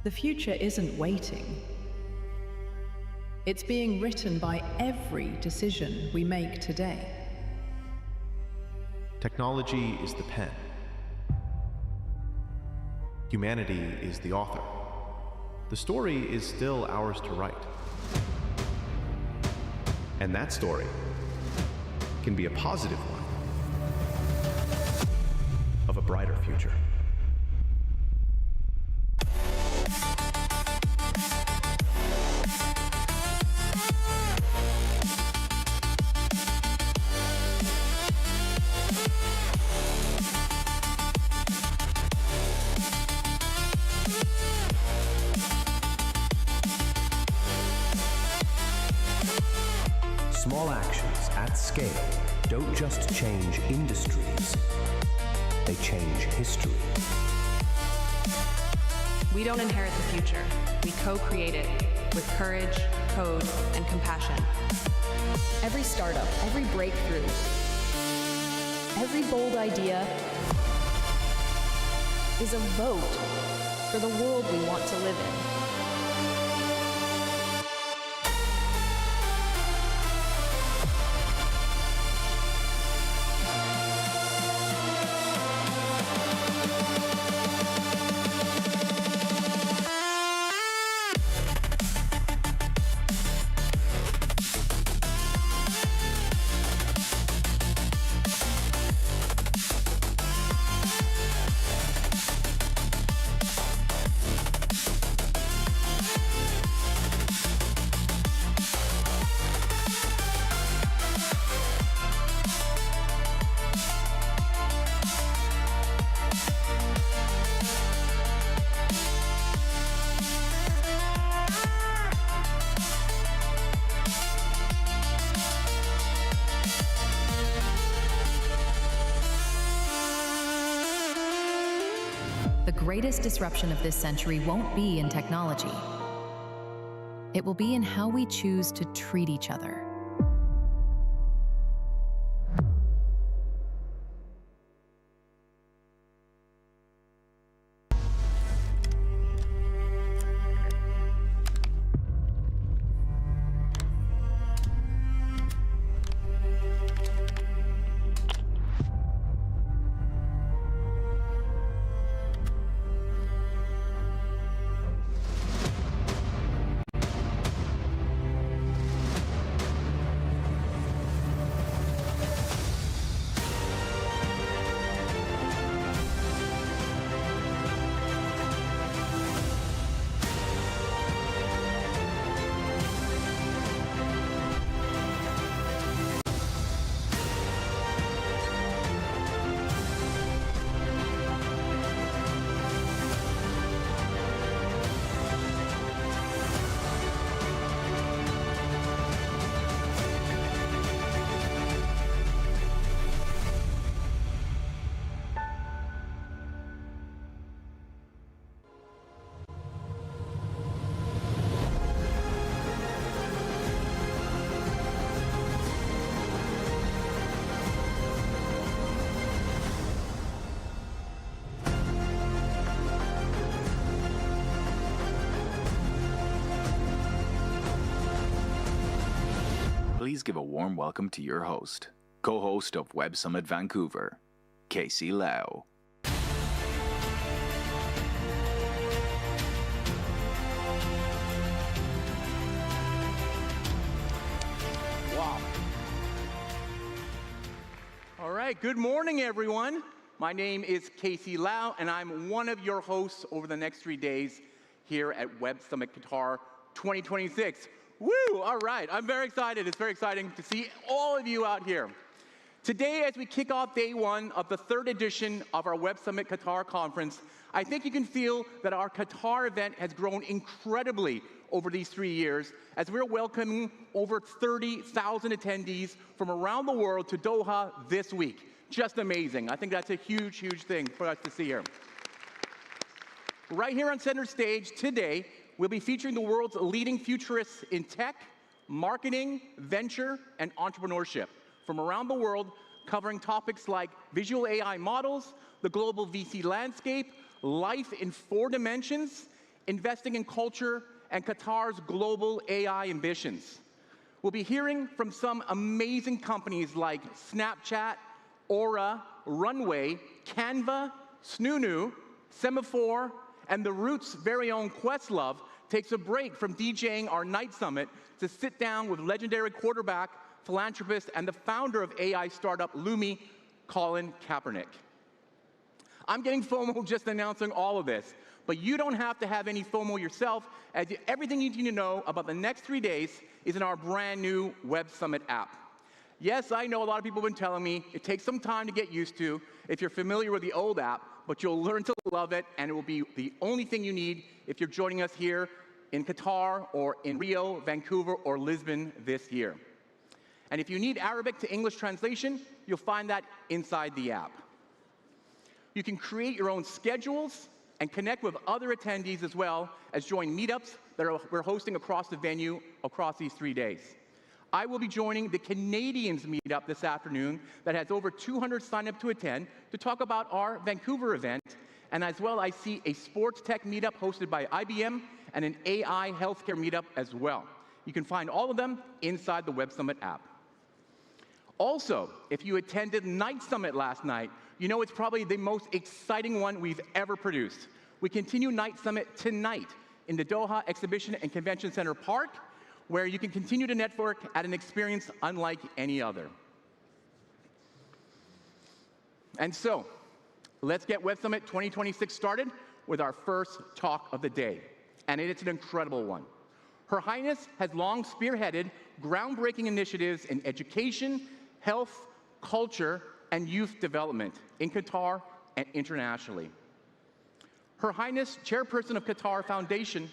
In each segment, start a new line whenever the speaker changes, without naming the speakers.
The future isn't waiting. It's being written by every decision we make today.
Technology is the pen. Humanity is the author. The story is still ours to write. And that story can be a positive one of a brighter future.
Small actions at scale don't just change industries, they change history.
We don't inherit the future, we co-create it with courage, code, and compassion.
Every startup, every breakthrough, every bold idea is a vote for the world we want to live in.
The greatest disruption of this century won't be in technology. It will be in how we choose to treat each other.
Please give a warm welcome to your host, co-host of Web Summit Vancouver, Casey Lau.
Wow. All right, good morning, everyone. My name is Casey Lau, and I'm one of your hosts over the next 3 days here at Web Summit Qatar 2026. Woo! All right, I'm very excited. It's very exciting to see all of you out here. Today, as we kick off day one of the third edition of our Web Summit Qatar conference, I think you can feel that our Qatar event has grown incredibly over these 3 years as we're welcoming over 30,000 attendees from around the world to Doha this week. Just amazing. I think that's a huge, huge thing for us to see here. Right here on center stage today, we'll be featuring the world's leading futurists in tech, marketing, venture, and entrepreneurship from around the world, covering topics like visual AI models, the global VC landscape, life in 4 dimensions, investing in culture, and Qatar's global AI ambitions. We'll be hearing from some amazing companies like Snapchat, Aura, Runway, Canva, Snunu, Semaphore, and the Roots' very own Questlove takes a break from DJing our night summit to sit down with legendary quarterback, philanthropist, and the founder of AI startup Lumi, Colin Kaepernick. I'm getting FOMO just announcing all of this, but you don't have to have any FOMO yourself, as everything you need to know about the next 3 days is in our brand new Web Summit app. Yes, I know a lot of people have been telling me it takes some time to get used to if you're familiar with the old app, but you'll learn to love it, and it will be the only thing you need if you're joining us here in Qatar or in Rio, Vancouver, or Lisbon this year. And if you need Arabic to English translation, you'll find that inside the app. You can create your own schedules and connect with other attendees as well as join meetups that we're hosting across the venue across these 3 days. I will be joining the Canadians meetup this afternoon that has over 200 signed up to attend to talk about our Vancouver event. And as well, I see a sports tech meetup hosted by IBM and an AI healthcare meetup as well. You can find all of them inside the Web Summit app. Also, if you attended Night Summit last night, you know it's probably the most exciting one we've ever produced. We continue Night Summit tonight in the Doha Exhibition and Convention Center Park, where you can continue to network at an experience unlike any other. And so, let's get Web Summit 2026 started with our first talk of the day. And it's an incredible one. Her Highness has long spearheaded groundbreaking initiatives in education, health, culture, and youth development in Qatar and internationally. Her Highness, Chairperson of Qatar Foundation,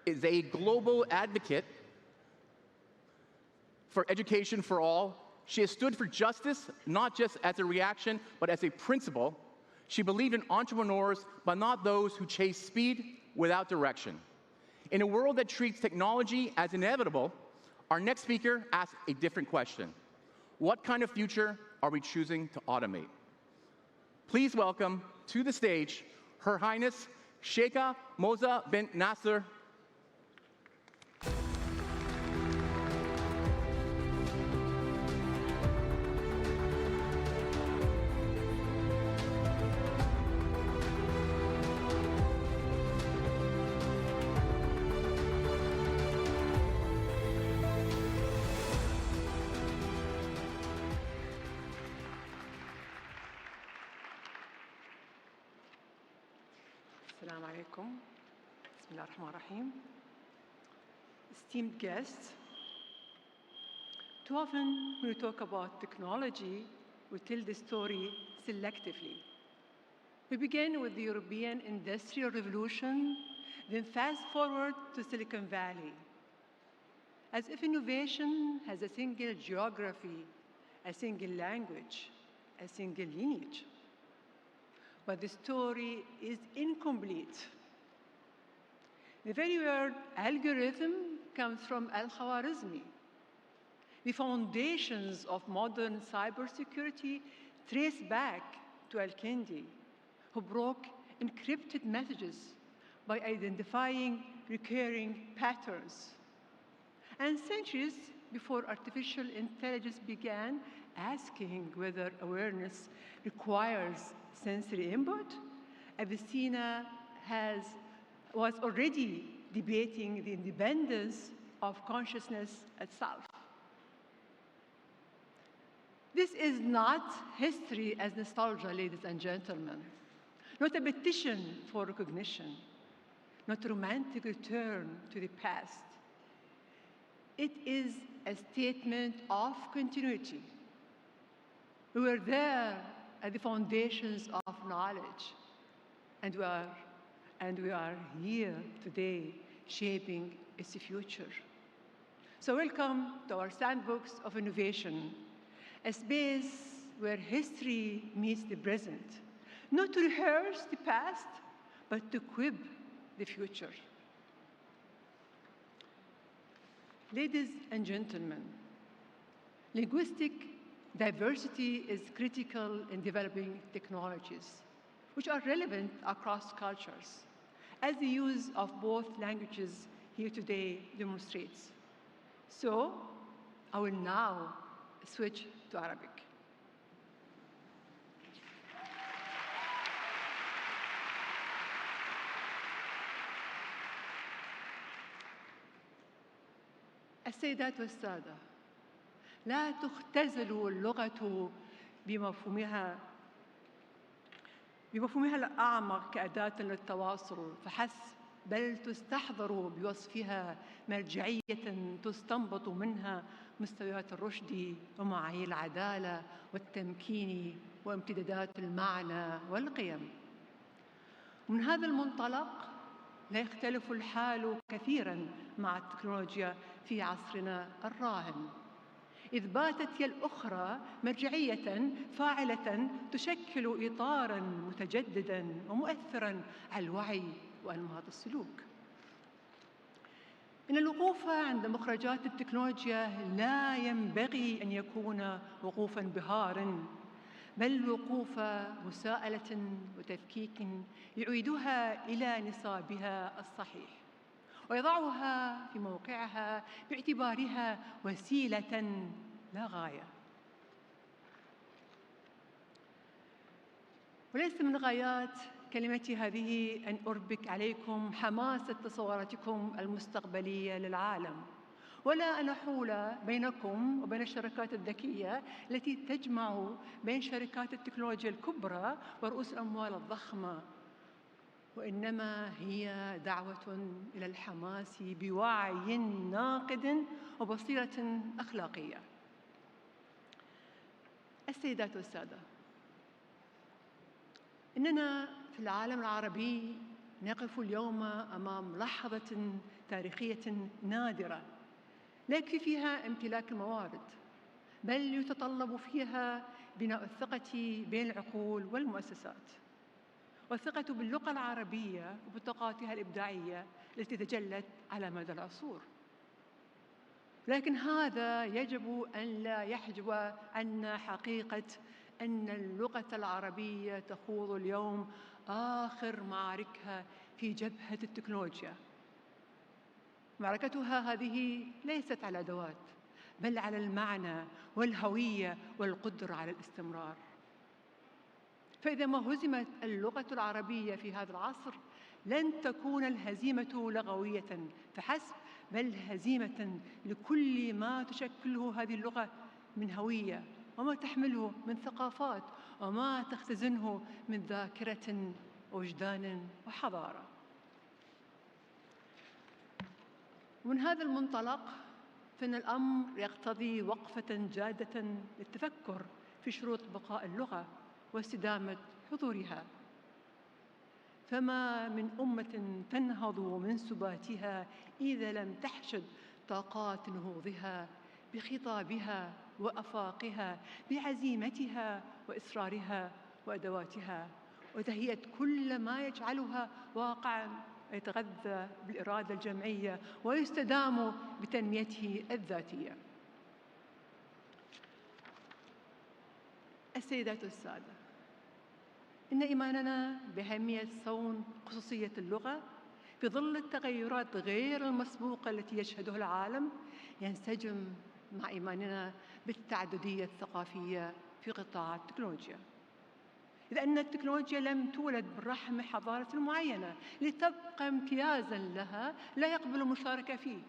is a global advocate for education for all. She has stood for justice, not just as a reaction, but as a principle. She believed in entrepreneurs, but not those who chase speed without direction. In a world that treats technology as inevitable, our next speaker asks a different question. What kind of future are we choosing to automate? Please welcome to the stage Her Highness Sheikha Moza bint Nasser.
Assalamu alaikum. Bismillah ar-Rahman ar-Rahim. Esteemed guests, too often when we talk about technology, we tell the story selectively. We begin with the European Industrial Revolution, then fast forward to Silicon Valley, as if innovation has a single geography, a single language, a single lineage. But the story is incomplete. The very word algorithm comes from Al-Khwarizmi. The foundations of modern cybersecurity trace back to Al-Kindi, who broke encrypted messages by identifying recurring patterns. And centuries before artificial intelligence began asking whether awareness requires sensory input, Avicenna was already debating the independence of consciousness itself. This is not history as nostalgia, ladies and gentlemen, not a petition for recognition, not a romantic return to the past. It is a statement of continuity. We were there at the foundations of knowledge, and we are here today shaping its future. So welcome to our sandbox of innovation, a space where history meets the present, not to rehearse the past, but to equip the future. Ladies and gentlemen, linguistic diversity is critical in developing technologies, which are relevant across cultures. as the use of both languages here today demonstrates. So, I will now switch to Arabic. السيدات والسادة، لا تختزل اللغة بمفهومها الأعمق كأداة للتواصل فحسب، بل تستحضر بوصفها مرجعية تستنبط منها مستويات الرشد ومعايير العدالة والتمكين وامتدادات المعنى والقيم. ومن هذا المنطلق لا يختلف الحال كثيراً مع التكنولوجيا في عصرنا الراهن، إذ باتت هي الأخرى مرجعية فاعلة تشكل إطاراً متجدداً ومؤثراً على الوعي وأنماط السلوك. إن الوقوف عند مخرجات التكنولوجيا لا ينبغي أن يكون وقوف انبهار، بل وقوف مساءلة وتفكيك يعيدها إلى نصابها الصحيح ويضعها في موقعها باعتبارها وسيلة لا غاية. وليس من غايات كلمتي هذه أن أربك عليكم حماسة تصوراتكم المستقبلية للعالم، ولا أن أحول بينكم وبين الشركات الذكية التي تجمع بين شركات التكنولوجيا الكبرى ورؤوس الأموال الضخمة، وإنما هي دعوة إلى الحماس بوعي ناقد وبصيرة أخلاقية. السيدات والسادة، إننا في العالم العربي نقف اليوم أمام لحظة تاريخية نادرة لا يكفي فيها امتلاك الموارد، بل يتطلب فيها بناء الثقة بين العقول والمؤسسات، والثقة باللغة العربية وبطاقاتها الإبداعية التي تجلت على مدى العصور. لكن هذا يجب أن لا يحجب عنا حقيقة أن اللغة العربية تخوض اليوم آخر معاركها في جبهة التكنولوجيا. معركتها هذه ليست على أدوات، بل على المعنى والهوية والقدرة على الاستمرار. فإذا ما هزمت اللغة العربية في هذا العصر لن تكون الهزيمة لغوية فحسب، بل هزيمة لكل ما تشكله هذه اللغة من هوية، وما تحمله من ثقافات، وما تختزنه من ذاكرة ووجدان وحضارة. ومن هذا المنطلق فإن الأمر يقتضي وقفة جادة للتفكر في شروط بقاء اللغة واستدامة حضورها. فما من أمة تنهض من سباتها إذا لم تحشد طاقات نهوضها بخطابها وأفاقها، بعزيمتها وإصرارها وأدواتها، وتهيئة كل ما يجعلها واقعاً يتغذى بالإرادة الجمعية ويستدام بتنميته الذاتية. السيدات والسادة، إن إيماننا بأهمية صون خصوصية اللغة في ظل التغيرات غير المسبوقة التي يشهدها العالم ينسجم مع إيماننا بالتعددية الثقافية في قطاع التكنولوجيا، إذ أن التكنولوجيا لم تولد بالرحم حضارة معينة لتبقى امتيازاً لها لا يقبل المشاركة فيه،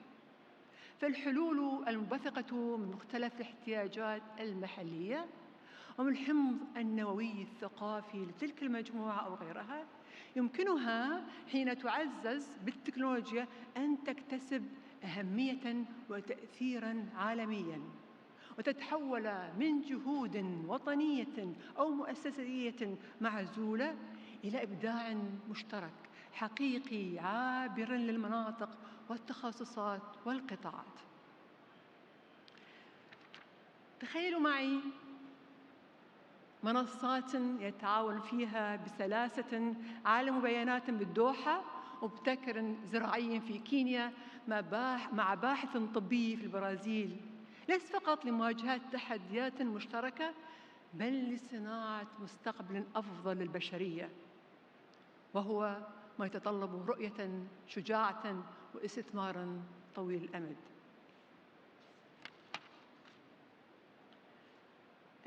فالحلول المنبثقة من مختلف الاحتياجات المحلية ومن الحمض النووي الثقافي لتلك المجموعة أو غيرها يمكنها حين تعزز بالتكنولوجيا أن تكتسب أهمية وتأثيراً عالمياً، وتتحول من جهود وطنية أو مؤسسية معزولة إلى إبداع مشترك حقيقي عابر للمناطق والتخصصات والقطاعات. تخيلوا معي منصات يتعاون فيها بسلاسة عالم بيانات بالدوحة وابتكر زراعي في كينيا مع باحث طبي في البرازيل، ليس فقط لمواجهة تحديات مشتركة بل لصناعة مستقبل أفضل للبشرية، وهو ما يتطلب رؤية شجاعة واستثماراً طويل الأمد.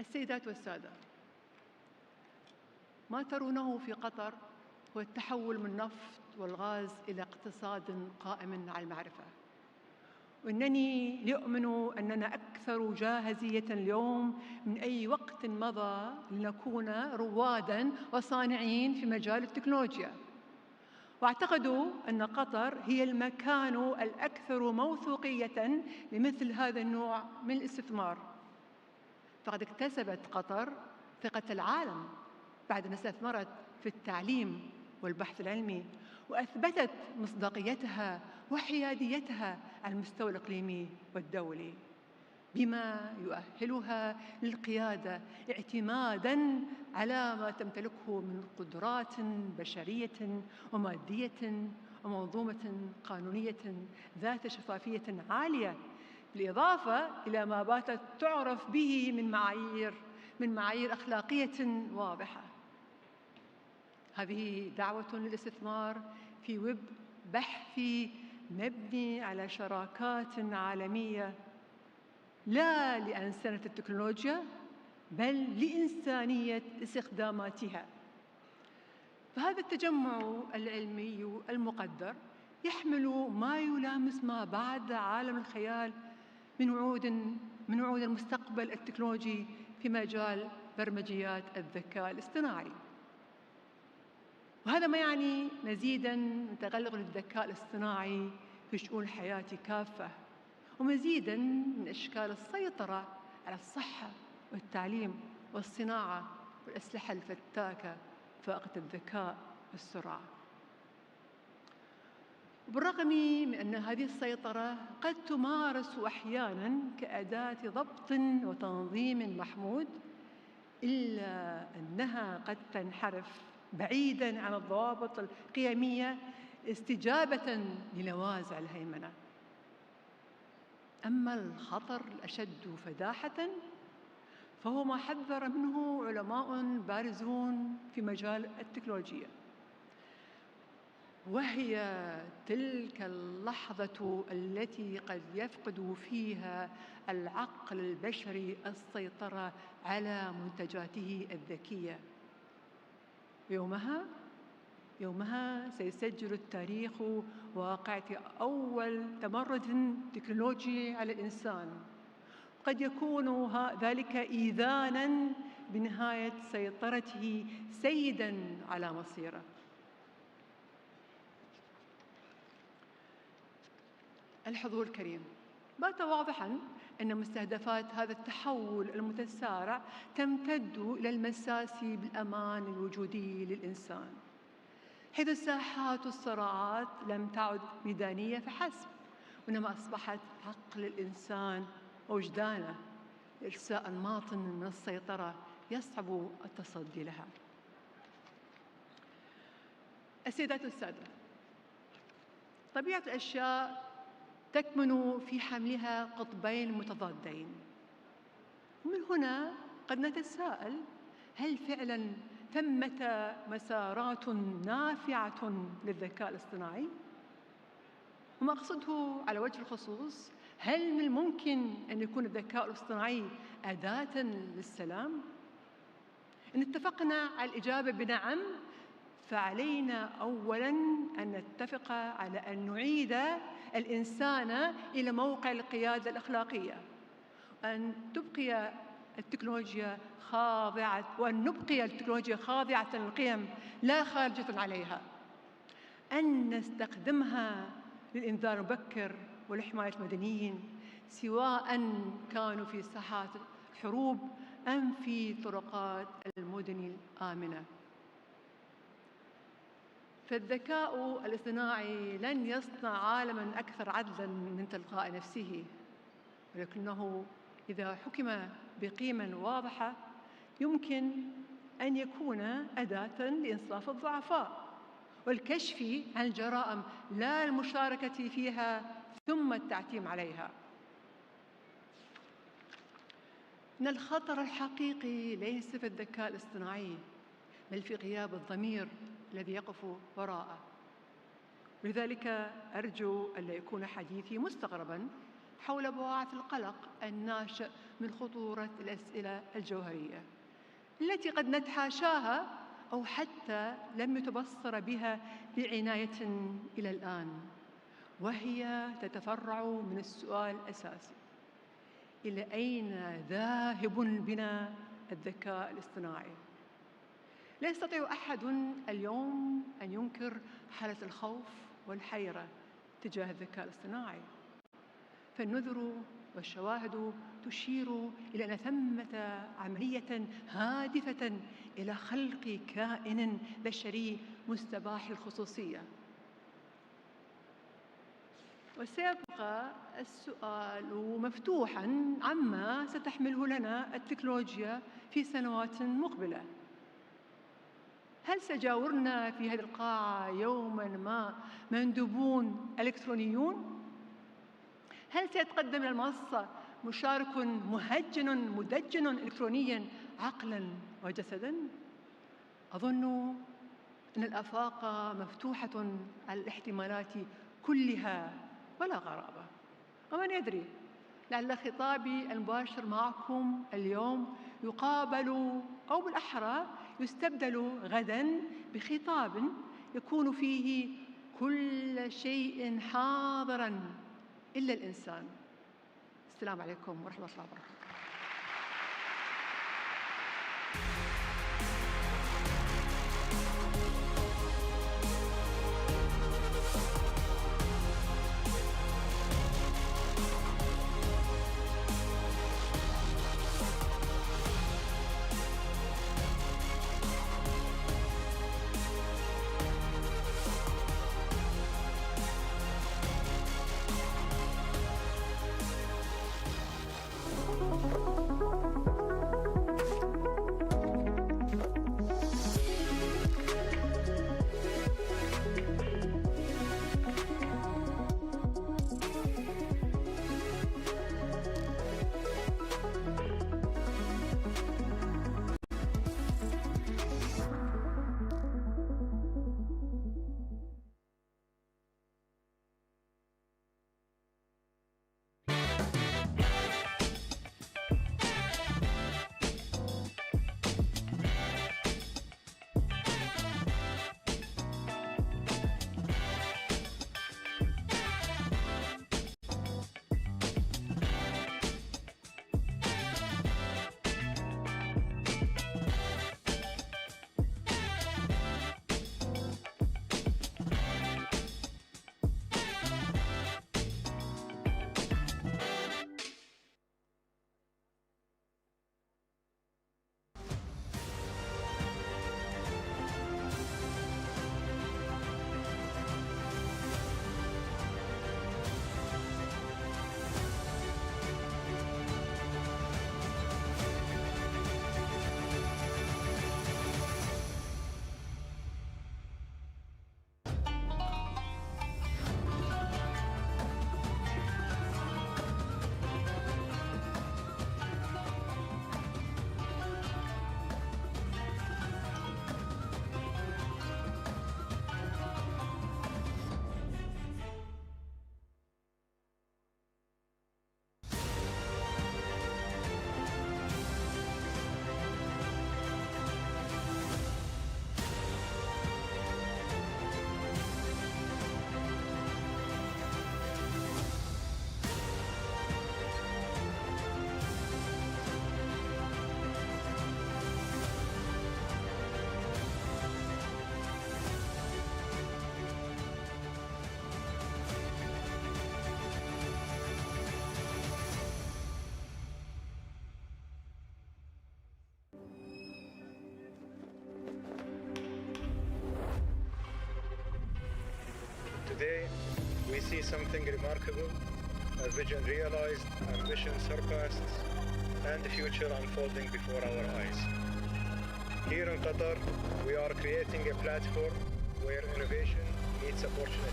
السيدات والسادة، ما ترونه في قطر هو التحول من النفط والغاز إلى اقتصاد قائم على المعرفة، وإنني لأؤمن أننا أكثر جاهزية اليوم من أي وقت مضى لنكون رواداً وصانعين في مجال التكنولوجيا. واعتقد أن قطر هي المكان الأكثر موثوقية لمثل هذا النوع من الاستثمار، فقد اكتسبت قطر ثقة العالم بعد أن استثمرت في التعليم والبحث العلمي، وأثبتت مصداقيتها وحياديتها على المستوى الإقليمي والدولي، بما يؤهلها للقيادة اعتماداً على ما تمتلكه من قدرات بشرية ومادية ومنظومة قانونية ذات شفافية عالية، بالإضافة إلى ما باتت تعرف به من معايير أخلاقية واضحة. هذه دعوة للاستثمار في ويب بحثي مبني على شراكات عالمية، لا لأنسنة التكنولوجيا بل لإنسانية استخداماتها. فهذا التجمع العلمي المقدر يحمل ما يلامس ما بعد عالم الخيال من وعود المستقبل التكنولوجي في مجال برمجيات الذكاء الاصطناعي. وهذا ما يعني مزيداً من تغلغل الذكاء الاصطناعي في شؤون الحياة كافة، ومزيداً من أشكال السيطرة على الصحة والتعليم والصناعة والأسلحة الفتاكة فائقة الذكاء والسرعة. وبالرغم من أن هذه السيطرة قد تمارس أحياناً كأداة ضبط وتنظيم محمود، إلا أنها قد تنحرف بعيداً عن الضوابط القيمية استجابة لنوازع الهيمنة. أما الخطر الأشد فداحة فهو ما حذر منه علماء بارزون في مجال التكنولوجيا، وهي تلك اللحظة التي قد يفقد فيها العقل البشري السيطرة على منتجاته الذكية. يومها سيسجل التاريخ واقعة أول تمرد تكنولوجي على الإنسان، قد يكون ذلك إيذاناً بنهاية سيطرته سيداً على مصيره. الحضور الكريم، بات واضحاً أن مستهدفات هذا التحول المتسارع تمتد إلى المساس بالأمان الوجودي للإنسان، حيث ساحات الصراعات لم تعد ميدانية فحسب، وإنما أصبحت عقل الإنسان ووجدانه إرساء أنماط من السيطرة يصعب التصدي لها. السيدات والسادة، طبيعة الأشياء تكمن في حملها قطبين متضادين، ومن هنا قد نتساءل: هل فعلاً ثمة مسارات نافعة للذكاء الاصطناعي؟ وما أقصده على وجه الخصوص، هل من الممكن أن يكون الذكاء الاصطناعي أداة للسلام؟ إن اتفقنا على الإجابة بنعم، فعلينا أولاً أن نتفق على أن نعيد الإنسان إلى موقع القيادة الأخلاقية، أن تبقي التكنولوجيا خاضعة للقيم لا خارجة عليها، أن نستخدمها للإنذار المبكر ولحماية المدنيين، سواء كانوا في ساحات الحروب أم في طرقات المدن الآمنة. فالذكاء الاصطناعي لن يصنع عالماً أكثر عدلاً من تلقاء نفسه، ولكنه إذا حكم بقيم واضحة يمكن أن يكون أداة لإنصاف الضعفاء والكشف عن الجرائم، لا المشاركة فيها ثم التعتيم عليها. إن الخطر الحقيقي ليس في الذكاء الاصطناعي بل في غياب الضمير الذي يقف وراءه. لذلك أرجو ألا يكون حديثي مستغرباً حول بعاث القلق الناشئ من خطورة الأسئلة الجوهرية التي قد نتحاشاها أو حتى لم يتبصر بها بعناية إلى الآن، وهي تتفرع من السؤال الأساسي: إلى أين ذاهب بنا الذكاء الاصطناعي؟ لا يستطيع أحد اليوم أن ينكر حالة الخوف والحيرة تجاه الذكاء الاصطناعي، فالنذر والشواهد تشير إلى أن ثمة عملية هادفة إلى خلق كائن بشري مستباح الخصوصية. وسيبقى السؤال مفتوحاً عما ستحمله لنا التكنولوجيا في سنوات مقبلة. هل سيجاورنا في هذه القاعة يوماً ما مندوبون إلكترونيون؟ هل سيتقدم إلى المنصة مشارك مهجن مدجن إلكترونياً عقلاً وجسداً؟ أظن أن الآفاق مفتوحة على الاحتمالات كلها ولا غرابة. ومن يدري، لعل خطابي المباشر معكم اليوم يقابل أو بالأحرى يستبدل غداً بخطاب يكون فيه كل شيء حاضراً إلا الإنسان. السلام عليكم ورحمة الله وبركاته.
Today, we see something remarkable, a vision realized, ambition surpassed, and the future unfolding before our eyes. Here in Qatar, we are creating a platform where innovation meets opportunity.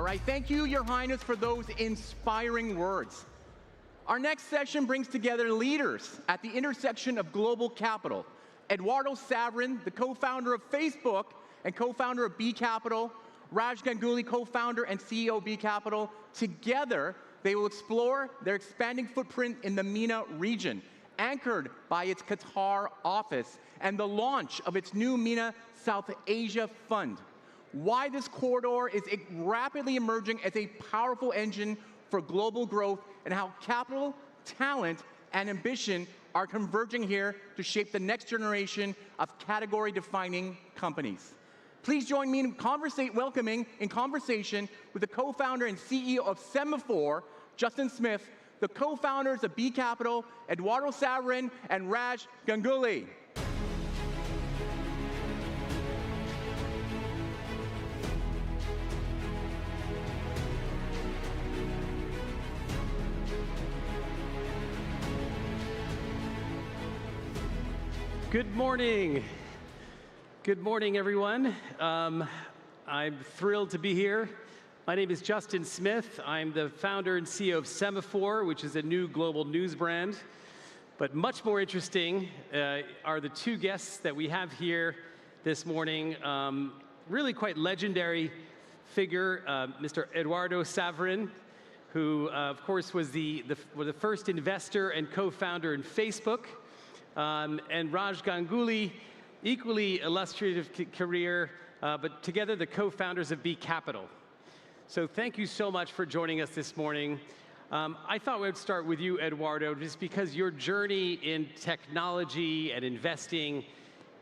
right, thank you, Your Highness, for those inspiring words. Our next session brings together leaders at the intersection of global capital. Eduardo Saverin, the co-founder of Facebook and co-founder of B Capital, Raj Ganguly, co-founder and CEO of B Capital. Together, they will explore their expanding footprint in the MENA region, anchored by its Qatar office and the launch of its new MENA South Asia Fund. Why this corridor is rapidly emerging as a powerful engine for global growth, and how capital, talent, and ambition are converging here to shape the next generation of category-defining companies. Please join me in welcoming in conversation with the co-founder and CEO of Semaphore, Justin Smith, the co-founders of B Capital, Eduardo Saverin, and Raj Ganguly.
Good morning. Good morning, everyone. I'm thrilled to be here. My name is Justin Smith. I'm the founder and CEO of Semaphore, which is a new global news brand. But much more interesting are the two guests that we have here this morning. Really quite legendary figure, Mr. Eduardo Saverin, who, of course, was the first investor and co-founder in Facebook. And Raj Ganguly, equally illustrative career, but together the co-founders of B Capital. So thank you so much for joining us this morning. I thought we'd start with you, Eduardo, just because your journey in technology and investing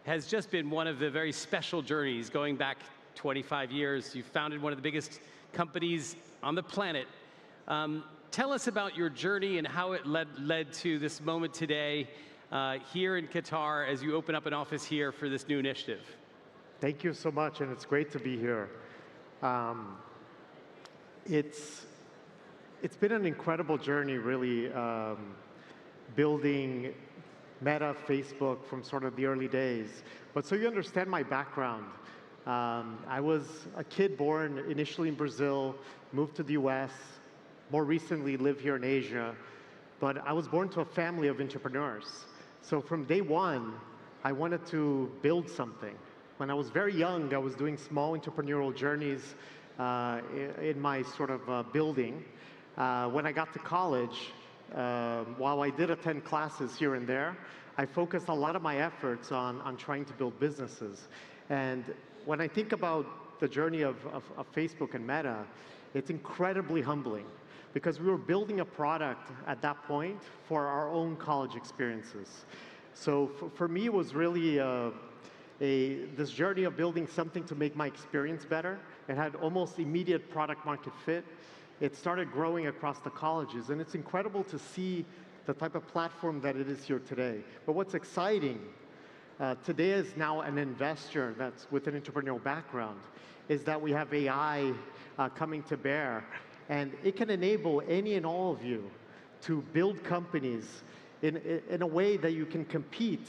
has just been one of the very special journeys. Going back 25 years, you founded one of the biggest companies on the planet. Tell us about your journey and how it led to this moment today, here in Qatar, as you open up an office here for this new initiative.
Thank you so much, and it's great to be here. It's been an incredible journey, really, building Meta, Facebook from sort of the early days. But so you understand my background, I was a kid born initially in Brazil, moved to the US, more recently live here in Asia, but I was born to a family of entrepreneurs. So from day one, I wanted to build something. When I was very young, I was doing small entrepreneurial journeys in my sort of building. When I got to college, while I did attend classes here and there, I focused a lot of my efforts on trying to build businesses. And when I think about the journey of Facebook and Meta, it's incredibly humbling, because we were building a product at that point for our own college experiences. So for me, it was really this journey of building something to make my experience better. It had almost immediate product market fit. It started growing across the colleges, and it's incredible to see the type of platform that it is here today. But what's exciting, today as now an investor that's with an entrepreneurial background, is that we have AI coming to bear. And it can enable any and all of you to build companies in a way that you can compete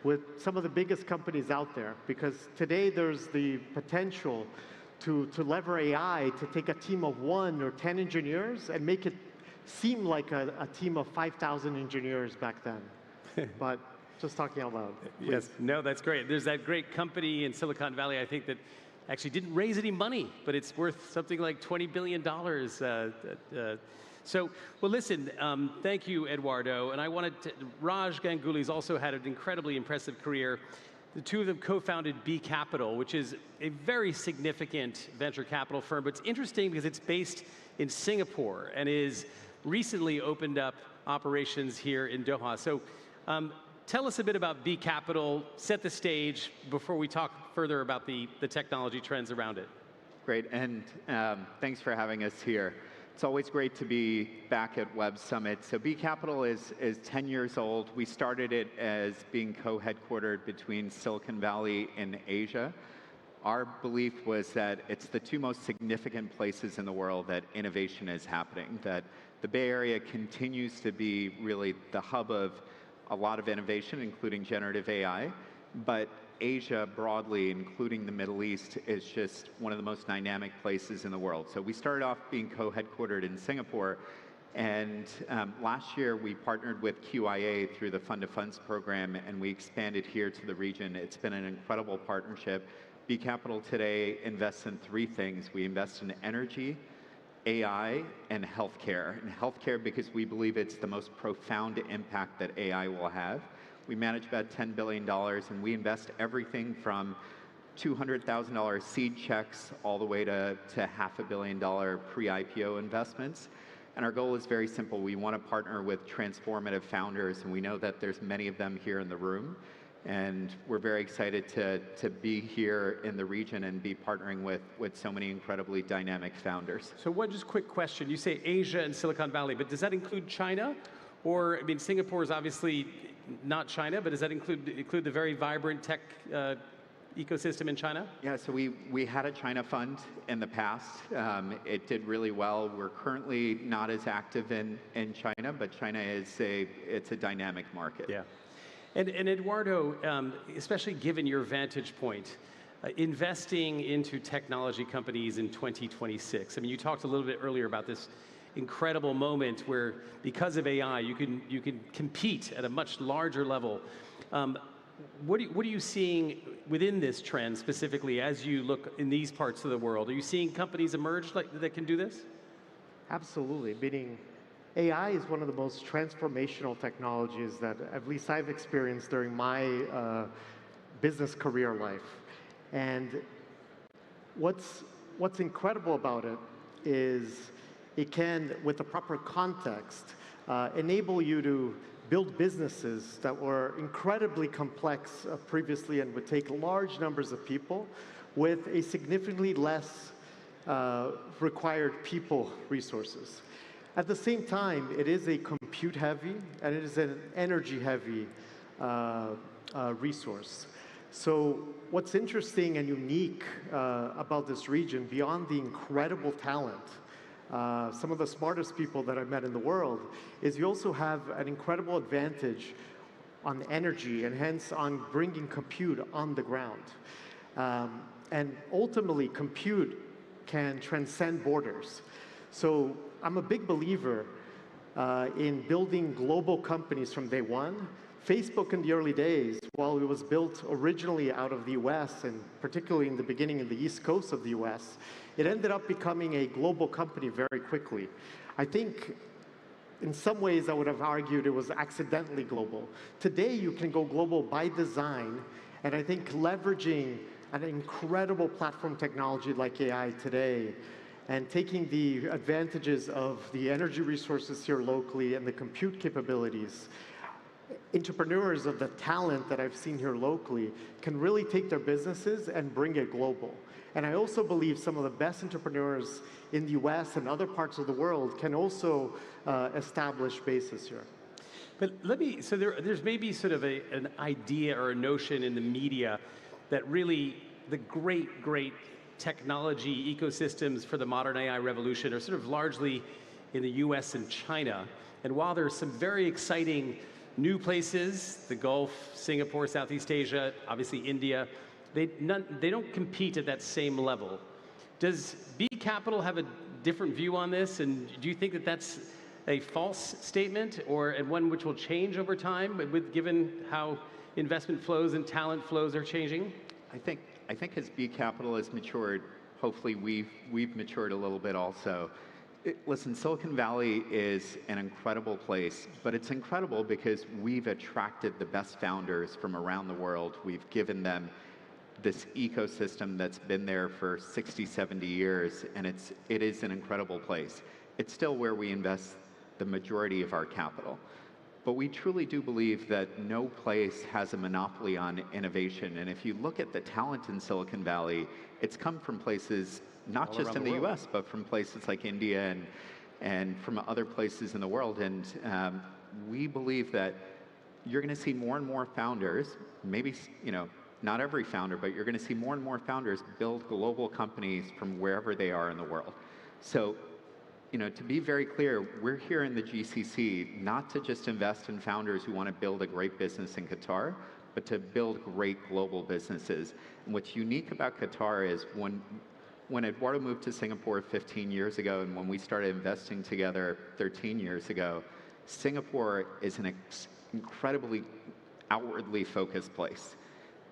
with some of the biggest companies out there. Because today there's the potential to lever AI to take a team of 1 or 10 engineers and make it seem like a team of 5,000 engineers back then. But just talking out loud. Please.
Yes, no, that's great. There's that great company in Silicon Valley, I think, that actually didn't raise any money, but it's worth something like $20 billion. Well, listen, thank you, Eduardo. And I wanted to, Raj Ganguly's also had an incredibly impressive career. The two of them co-founded B Capital, which is a very significant venture capital firm. But it's interesting because it's based in Singapore and is recently opened up operations here in Doha. So tell us a bit about B Capital, set the stage before we talk further about the technology trends around it.
Great, and thanks for having us here. It's always great to be back at Web Summit. So B Capital is 10 years old. We started it as being co-headquartered between Silicon Valley and Asia. Our belief was that it's the two most significant places in the world that innovation is happening, that the Bay Area continues to be really the hub of a lot of innovation, including generative AI. But Asia broadly, including the Middle East, is just one of the most dynamic places in the world. So we started off being co-headquartered in Singapore, and last year we partnered with QIA through the Fund of Funds program, and we expanded here to the region. It's been an incredible partnership. B Capital today invests in three things. We invest in energy, AI, and healthcare. And healthcare because we believe it's the most profound impact that AI will have. We manage about $10 billion, and we invest everything from $200,000 seed checks all the way to $500 million pre-IPO investments. And our goal is very simple. We want to partner with transformative founders, and we know that there's many of them here in the room. And we're very excited to be here in the region and be partnering with so many incredibly dynamic founders.
So one just quick question. You say Asia and Silicon Valley, but does that include China? Or, I mean, Singapore is obviously not China, but does that include the very vibrant tech ecosystem in China?
Yeah, so we had a China fund in the past. It did really well. We're currently not as active in China, but China it's a dynamic market.
Yeah. And Eduardo, especially given your vantage point, investing into technology companies in 2026. I mean, you talked a little bit earlier about this incredible moment where, because of AI, you can compete at a much larger level. What are you seeing within this trend specifically as you look in these parts of the world? Are you seeing companies emerge that can do this?
Absolutely. Meaning, AI is one of the most transformational technologies that at least I've experienced during my business career life. And what's incredible about it is it can, with the proper context, enable you to build businesses that were incredibly complex previously and would take large numbers of people with a significantly less required people resources. At the same time, it is a compute-heavy and it is an energy-heavy resource. So what's interesting and unique about this region, beyond the incredible talent, some of the smartest people that I've met in the world, is you also have an incredible advantage on energy and hence on bringing compute on the ground. And ultimately, compute can transcend borders. So I'm a big believer in building global companies from day one. Facebook in the early days, while it was built originally out of the US and particularly in the beginning in the East Coast of the US, it ended up becoming a global company very quickly. I think in some ways I would have argued it was accidentally global. Today you can go global by design, and I think leveraging an incredible platform technology like AI today and taking the advantages of the energy resources here locally and the compute capabilities, entrepreneurs of the talent that I've seen here locally can really take their businesses and bring it global. And I also believe some of the best entrepreneurs in the US and other parts of the world can also establish bases here.
But so there's maybe sort of an idea or a notion in the media that really the great technology ecosystems for the modern AI revolution are sort of largely in the US and China. And while there's some very exciting new places, the Gulf, Singapore, Southeast Asia, obviously India, they don't compete at that same level. Does B Capital have a different view on this? And do you think that that's a false statement and one which will change over time, given how investment flows and talent flows are changing?
I think as B Capital has matured, hopefully we've matured a little bit also. Listen, Silicon Valley is an incredible place, but it's incredible because we've attracted the best founders from around the world. We've given them this ecosystem that's been there for 60, 70 years, and it is an incredible place. It's still where we invest the majority of our capital. But we truly do believe that no place has a monopoly on innovation. And if you look at the talent in Silicon Valley, it's come from places not just in the US, but from places like India and from other places in the world. And we believe that you're going to see more and more founders, maybe not every founder, but you're going to see more and more founders build global companies from wherever they are in the world. So, to be very clear, we're here in the GCC not to just invest in founders who want to build a great business in Qatar, but to build great global businesses. And what's unique about Qatar is when Eduardo moved to Singapore 15 years ago and when we started investing together 13 years ago, Singapore is an incredibly outwardly focused place.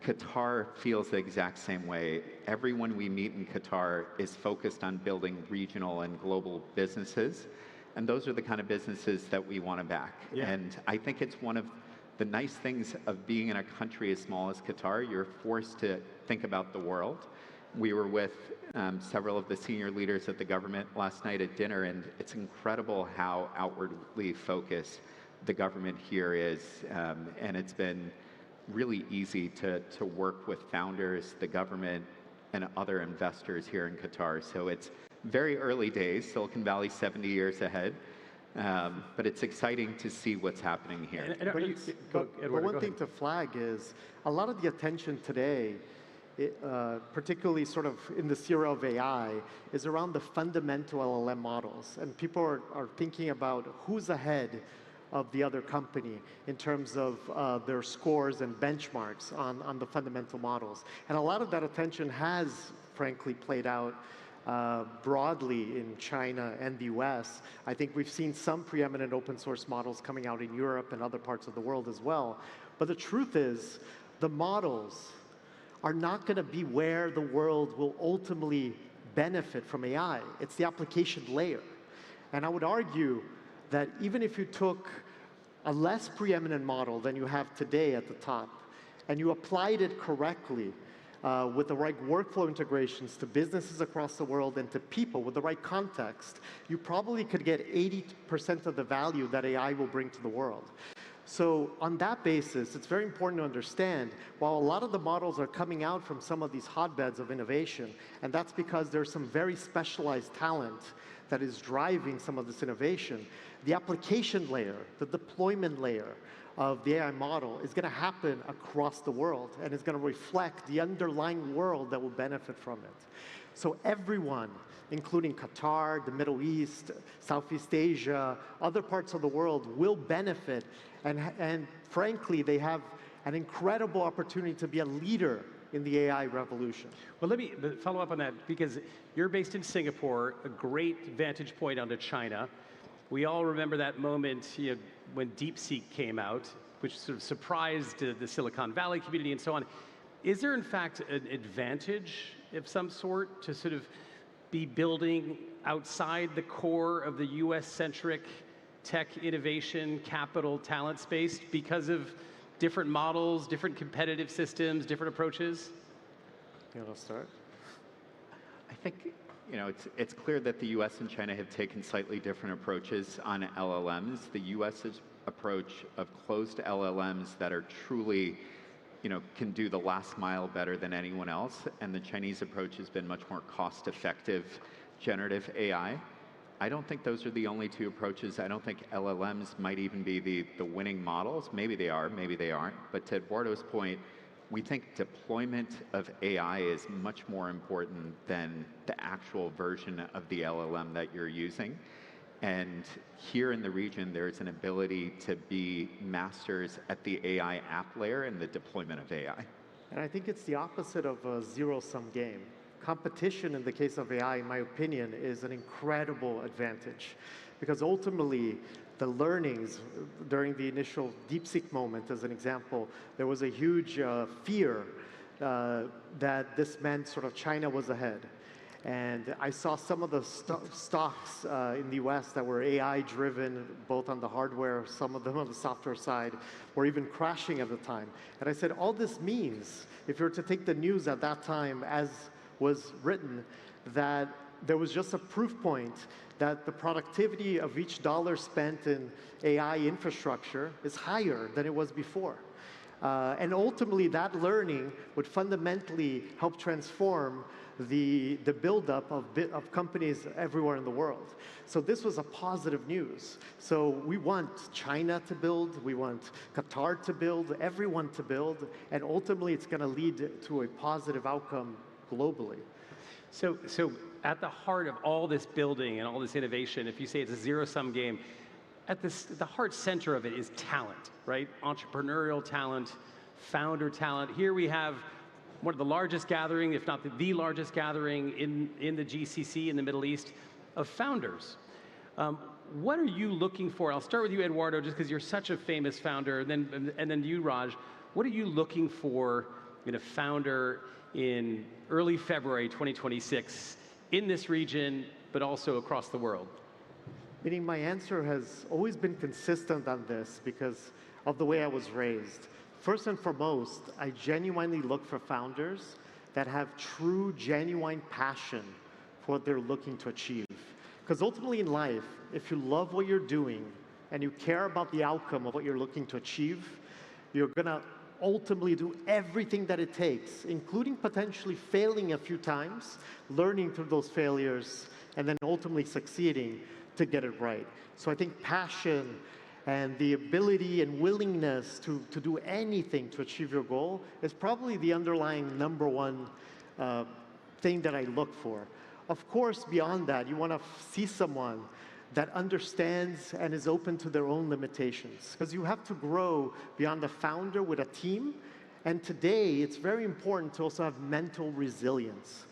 Qatar feels the exact same way. Everyone we meet in Qatar is focused on building regional and global businesses, and those are the kind of businesses that we want to back.
Yeah.
And I think it's one of the nice things of being in a country as small as Qatar. You're forced to think about the world. We were with several of the senior leaders of the government last night at dinner, and it's incredible how outwardly focused the government here is, and it's been really easy to work with founders, the government, and other investors here in Qatar. So it's very early days, Silicon Valley 70 years ahead, but it's exciting to see what's happening here.
But one thing to flag is a lot of the attention today, particularly sort of in the era of AI, is around the fundamental LLM models. And people are thinking about who's ahead of the other company in terms of their scores and benchmarks on the fundamental models. And a lot of that attention has, frankly, played out broadly in China and the US. I think we've seen some preeminent open source models coming out in Europe and other parts of the world as well. But the truth is, the models are not going to be where the world will ultimately benefit from AI. It's the application layer. And I would argue that even if you took a less preeminent model than you have today at the top, and you applied it correctly with the right workflow integrations to businesses across the world and to people with the right context, you probably could get 80% of the value that AI will bring to the world. So on that basis, it's very important to understand, while a lot of the models are coming out from some of these hotbeds of innovation, and that's because there's some very specialized talent that is driving some of this innovation, the application layer, the deployment layer of the AI model is going to happen across the world, and it's going to reflect the underlying world that will benefit from it. So everyone, including Qatar, the Middle East, Southeast Asia, other parts of the world, will benefit, and frankly, they have an incredible opportunity to be a leader in the AI revolution.
Well, let me follow up on that, because you're based in Singapore, a great vantage point onto China. We all remember that moment when DeepSeek came out, which sort of surprised the Silicon Valley community and so on. Is there, in fact, an advantage of some sort to sort of be building outside the core of the US-centric tech innovation, capital, talent space because of different models, different competitive systems, different approaches?
You want to start?
I think it's clear that the US and China have taken slightly different approaches on LLMs. The US's approach of closed LLMs that are truly, can do the last mile better than anyone else, and the Chinese approach has been much more cost-effective generative AI. I don't think those are the only two approaches. I don't think LLMs might even be the winning models. Maybe they are, maybe they aren't. But to Eduardo's point, we think deployment of AI is much more important than the actual version of the LLM that you're using. And here in the region, there's an ability to be masters at the AI app layer and the deployment of AI.
And I think it's the opposite of a zero-sum game. Competition in the case of AI, in my opinion, is an incredible advantage, because ultimately the learnings during the initial DeepSeek moment, as an example, there was a huge fear that this meant sort of China was ahead. And I saw some of the stocks in the US that were AI-driven, both on the hardware, some of them on the software side, were even crashing at the time. And I said, all this means, if you were to take the news at that time as was written, that there was just a proof point that the productivity of each dollar spent in AI infrastructure is higher than it was before. And ultimately, that learning would fundamentally help transform the buildup of companies everywhere in the world. So this was a positive news. So we want China to build, we want Qatar to build, everyone to build, and ultimately it's going to lead to a positive outcome globally.
So at the heart of all this building and all this innovation, if you say it's a zero-sum game, at the heart center of it is talent, right? Entrepreneurial talent, founder talent. Here we have one of the largest gathering, if not the largest gathering in the GCC in the Middle East of founders. What are you looking for? I'll start with you, Eduardo, just because you're such a famous founder, and then you, Raj. What are you looking for in a founder in early February 2026 in this region, but also across the world?
Meaning my answer has always been consistent on this because of the way I was raised. First and foremost, I genuinely look for founders that have true, genuine passion for what they're looking to achieve. Because ultimately in life, if you love what you're doing and you care about the outcome of what you're looking to achieve, you're gonna ultimately do everything that it takes, including potentially failing a few times, learning through those failures, and then ultimately succeeding to get it right. So I think passion and the ability and willingness to do anything to achieve your goal is probably the underlying #1 thing that I look for. Of course, beyond that, you want to see someone that understands and is open to their own limitations, because you have to grow beyond the founder with a team. And today, it's very important to also have mental resilience,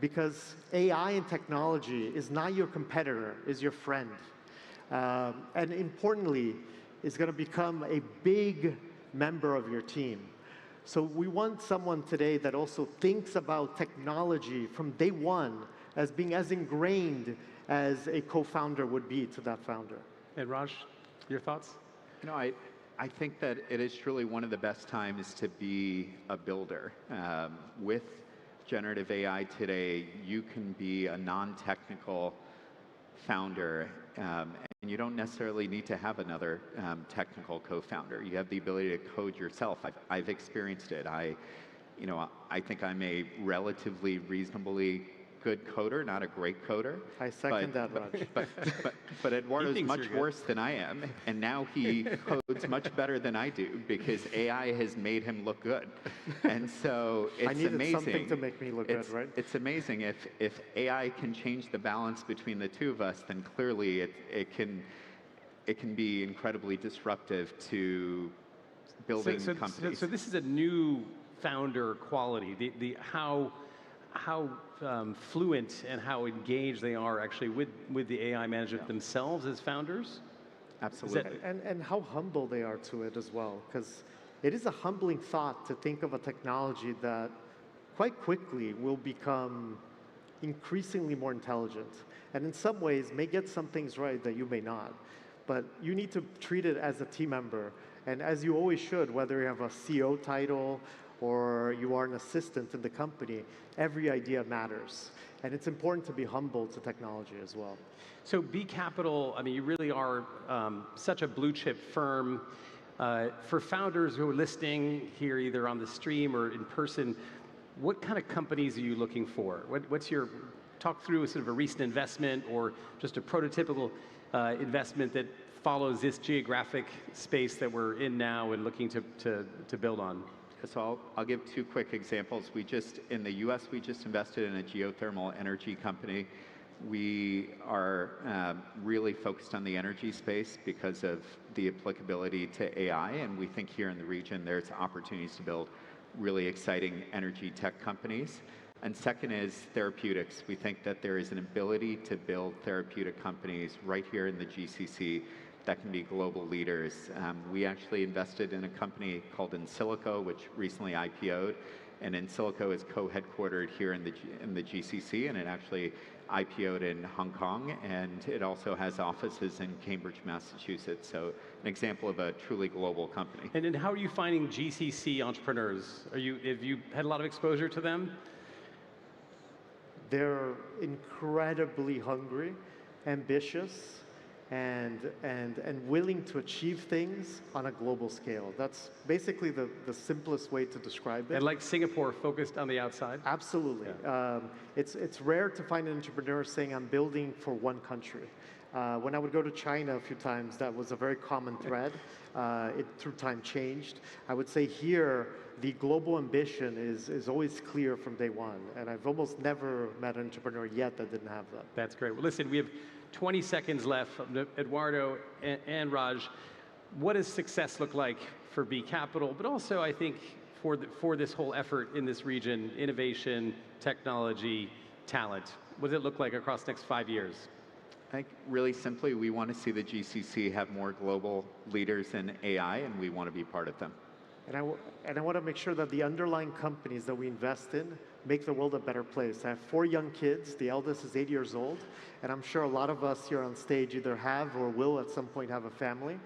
because AI and technology is not your competitor, is your friend. And importantly, is going to become a big member of your team. So we want someone today that also thinks about technology from day one as being as ingrained as a co-founder would be to that founder.
And Raj, your thoughts?
You know, I think that it is truly one of the best times to be a builder. With generative AI today, you can be a non-technical founder, and you don't necessarily need to have another technical co-founder. You have the ability to code yourself. I've experienced it. I think I'm a relatively reasonably good coder, not a great coder.
I second that, Raj.
But Eduardo's much worse than I am, and now he codes much better than I do because AI has made him look good. And so it's
I needed
amazing.
something to make me look good, right?
It's amazing if AI can change the balance between the two of us, then clearly it can be incredibly disruptive to building companies.
So this is a new founder quality. The how fluent and how engaged they are actually with the AI management themselves as founders?
Absolutely.
And how humble they are to it as well, because it is a humbling thought to think of a technology that quite quickly will become increasingly more intelligent, and in some ways may get some things right that you may not. But you need to treat it as a team member, and as you always should, whether you have a CEO title or you are an assistant in the company, every idea matters. And it's important to be humble to technology as well.
So B Capital, I mean, you really are such a blue chip firm. For founders who are listening here, either on the stream or in person, what kind of companies are you looking for? What's your, talk through sort of a recent investment or just a prototypical investment that follows this geographic space that we're in now and looking to build on?
So I'll give two quick examples. In the US, we just invested in a geothermal energy company. We are really focused on the energy space because of the applicability to AI, and we think here in the region there's opportunities to build really exciting energy tech companies. And second is therapeutics. We think that there is an ability to build therapeutic companies right here in the GCC that can be global leaders. We actually invested in a company called InSilico, which recently IPO'd, and InSilico is co-headquartered here in the GCC, and it actually IPO'd in Hong Kong, and it also has offices in Cambridge, Massachusetts. So an example of a truly global company.
And then how are you finding GCC entrepreneurs? Have you had a lot of exposure to them?
They're incredibly hungry, ambitious, and willing to achieve things on a global scale. That's basically the simplest way to describe it.
And like Singapore, focused on the outside?
Absolutely.
Yeah.
It's rare to find an entrepreneur saying, I'm building for one country. When I would go to China a few times, that was a very common thread. It through time changed. I would say here, the global ambition is always clear from day one. And I've almost never met an entrepreneur yet that didn't have that.
That's great. Well, listen, we have 20 seconds left. Eduardo and Raj, what does success look like for B Capital, but also I think for this whole effort in this region, innovation, technology, talent. What does it look like across the next 5 years?
I think really simply, we want to see the GCC have more global leaders in AI, and we want to be part of them.
And I want to make sure that the underlying companies that we invest in make the world a better place. I have 4 young kids. The eldest is 8 years old. And I'm sure a lot of us here on stage either have or will at some point have a family.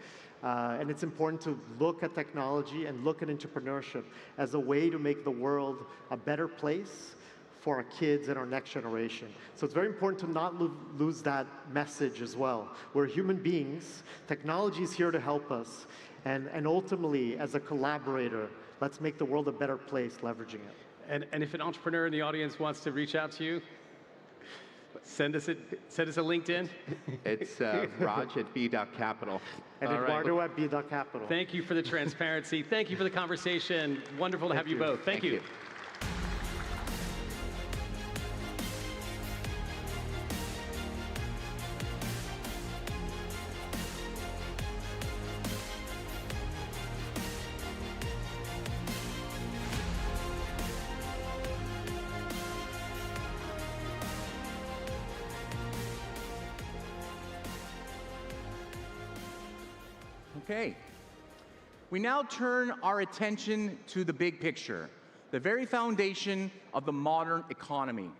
And it's important to look at technology and look at entrepreneurship as a way to make the world a better place for our kids and our next generation. So it's very important to not lose that message as well. We're human beings. Technology is here to help us. And ultimately, as a collaborator, let's make the world a better place leveraging it.
And if an entrepreneur in the audience wants to reach out to you, send us a LinkedIn.
It's Raj at B.Capital.
And Eduardo at B.Capital.
Thank you for the transparency. Thank you for the conversation. Wonderful to have you both. Thank you.
Okay. We now turn our attention to the big picture, the very foundation of the modern economy.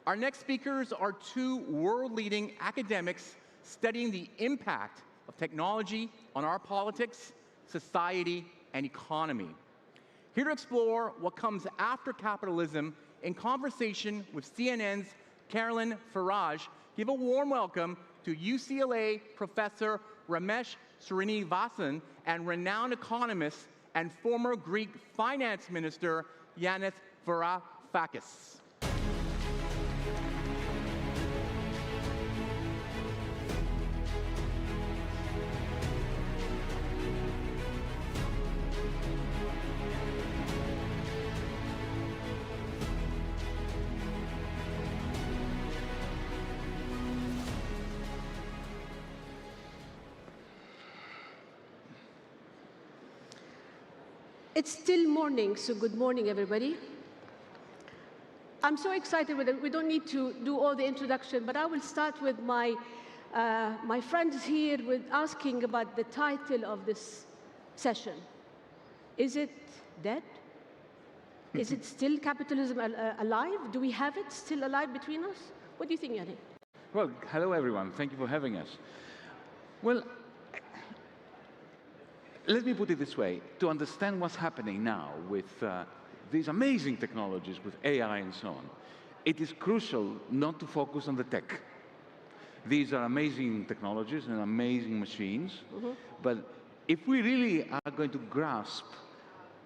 Our next speakers are 2 world-leading academics studying the impact of technology on our politics, society, and economy. Here to explore what comes after capitalism, in conversation with CNN's Carolyn Farage, give a warm welcome to UCLA professor Ramesh Srinivasan and renowned economist and former Greek finance minister Yanis Varoufakis.
It's still morning, so good morning, everybody. I'm so excited with it. We don't need to do all the introduction, but I will start with my friends here with asking about the title of this session. Is it dead? Is it still capitalism alive? Do we have it still alive between us? What do you think, Yannick?
Well, hello, everyone. Thank you for having us. Well, let me put it this way. To understand what's happening now with these amazing technologies, with AI and so on, it is crucial not to focus on the tech. These are amazing technologies and amazing machines, but if we really are going to grasp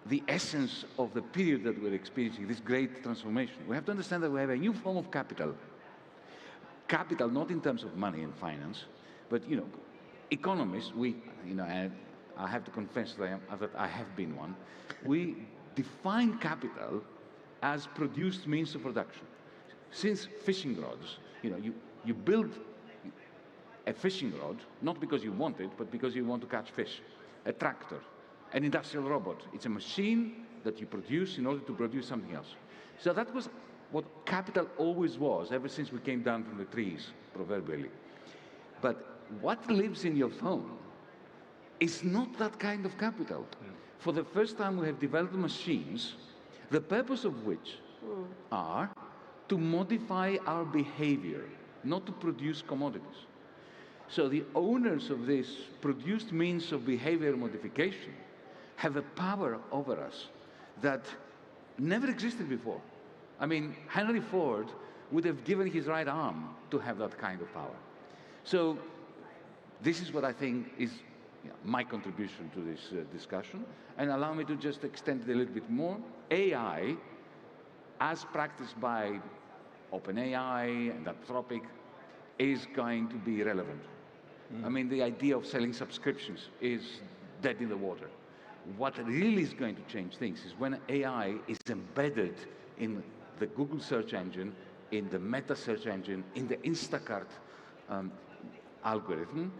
the essence of the period that we're experiencing, this great transformation, we have to understand that we have a new form of capital. Capital, not in terms of money and finance, but, economists, I have to confess that I have been one. We define capital as produced means of production. Since fishing rods, you build a fishing rod, not because you want it, but because you want to catch fish. A tractor, an industrial robot. It's a machine that you produce in order to produce something else. So that was what capital always was, ever since we came down from the trees, proverbially. But what lives in your phone is not that kind of capital. For the first time, we have developed machines, the purpose of which are to modify our behavior, not to produce commodities. So the owners of this produced means of behavior modification have a power over us that never existed before. I mean, Henry Ford would have given his right arm to have that kind of power. So this is what I think is my contribution to this discussion, and allow me to just extend it a little bit more. AI, as practiced by OpenAI and Anthropic, is going to be relevant. I mean, the idea of selling subscriptions is dead in the water. What really is going to change things is when AI is embedded in the Google search engine, in the Meta search engine, in the Instacart algorithm,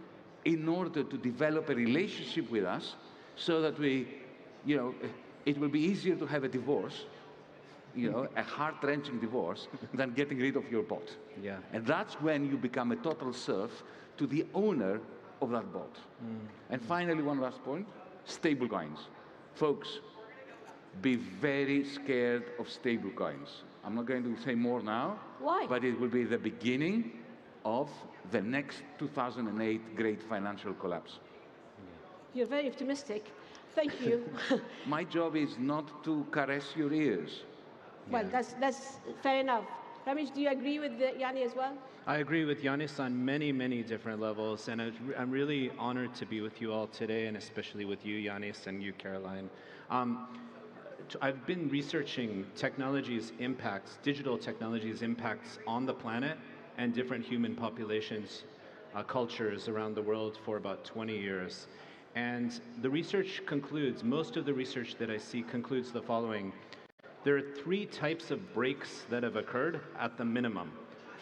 in order to develop a relationship with us so that it will be easier to have a divorce, a heart-wrenching divorce, than getting rid of your bot.
Yeah.
And that's when you become a total serf to the owner of that bot. And finally, one last point, stablecoins. Folks, be very scared of stablecoins. I'm not going to say more now.
Why?
But it will be the beginning of the next 2008 great financial collapse.
You're very optimistic. Thank you.
My job is not to caress your ears.
Well, that's fair enough. Ramesh, do you agree with Yanni as well?
I agree with Yanis on many, many different levels, and I'm really honored to be with you all today, and especially with you, Yanis, and you, Caroline. I've been researching technology's impacts, digital technology's impacts on the planet and different human populations, cultures around the world for about 20 years. And the research concludes, most of the research that I see concludes the following. There are 3 types of breaks that have occurred at the minimum.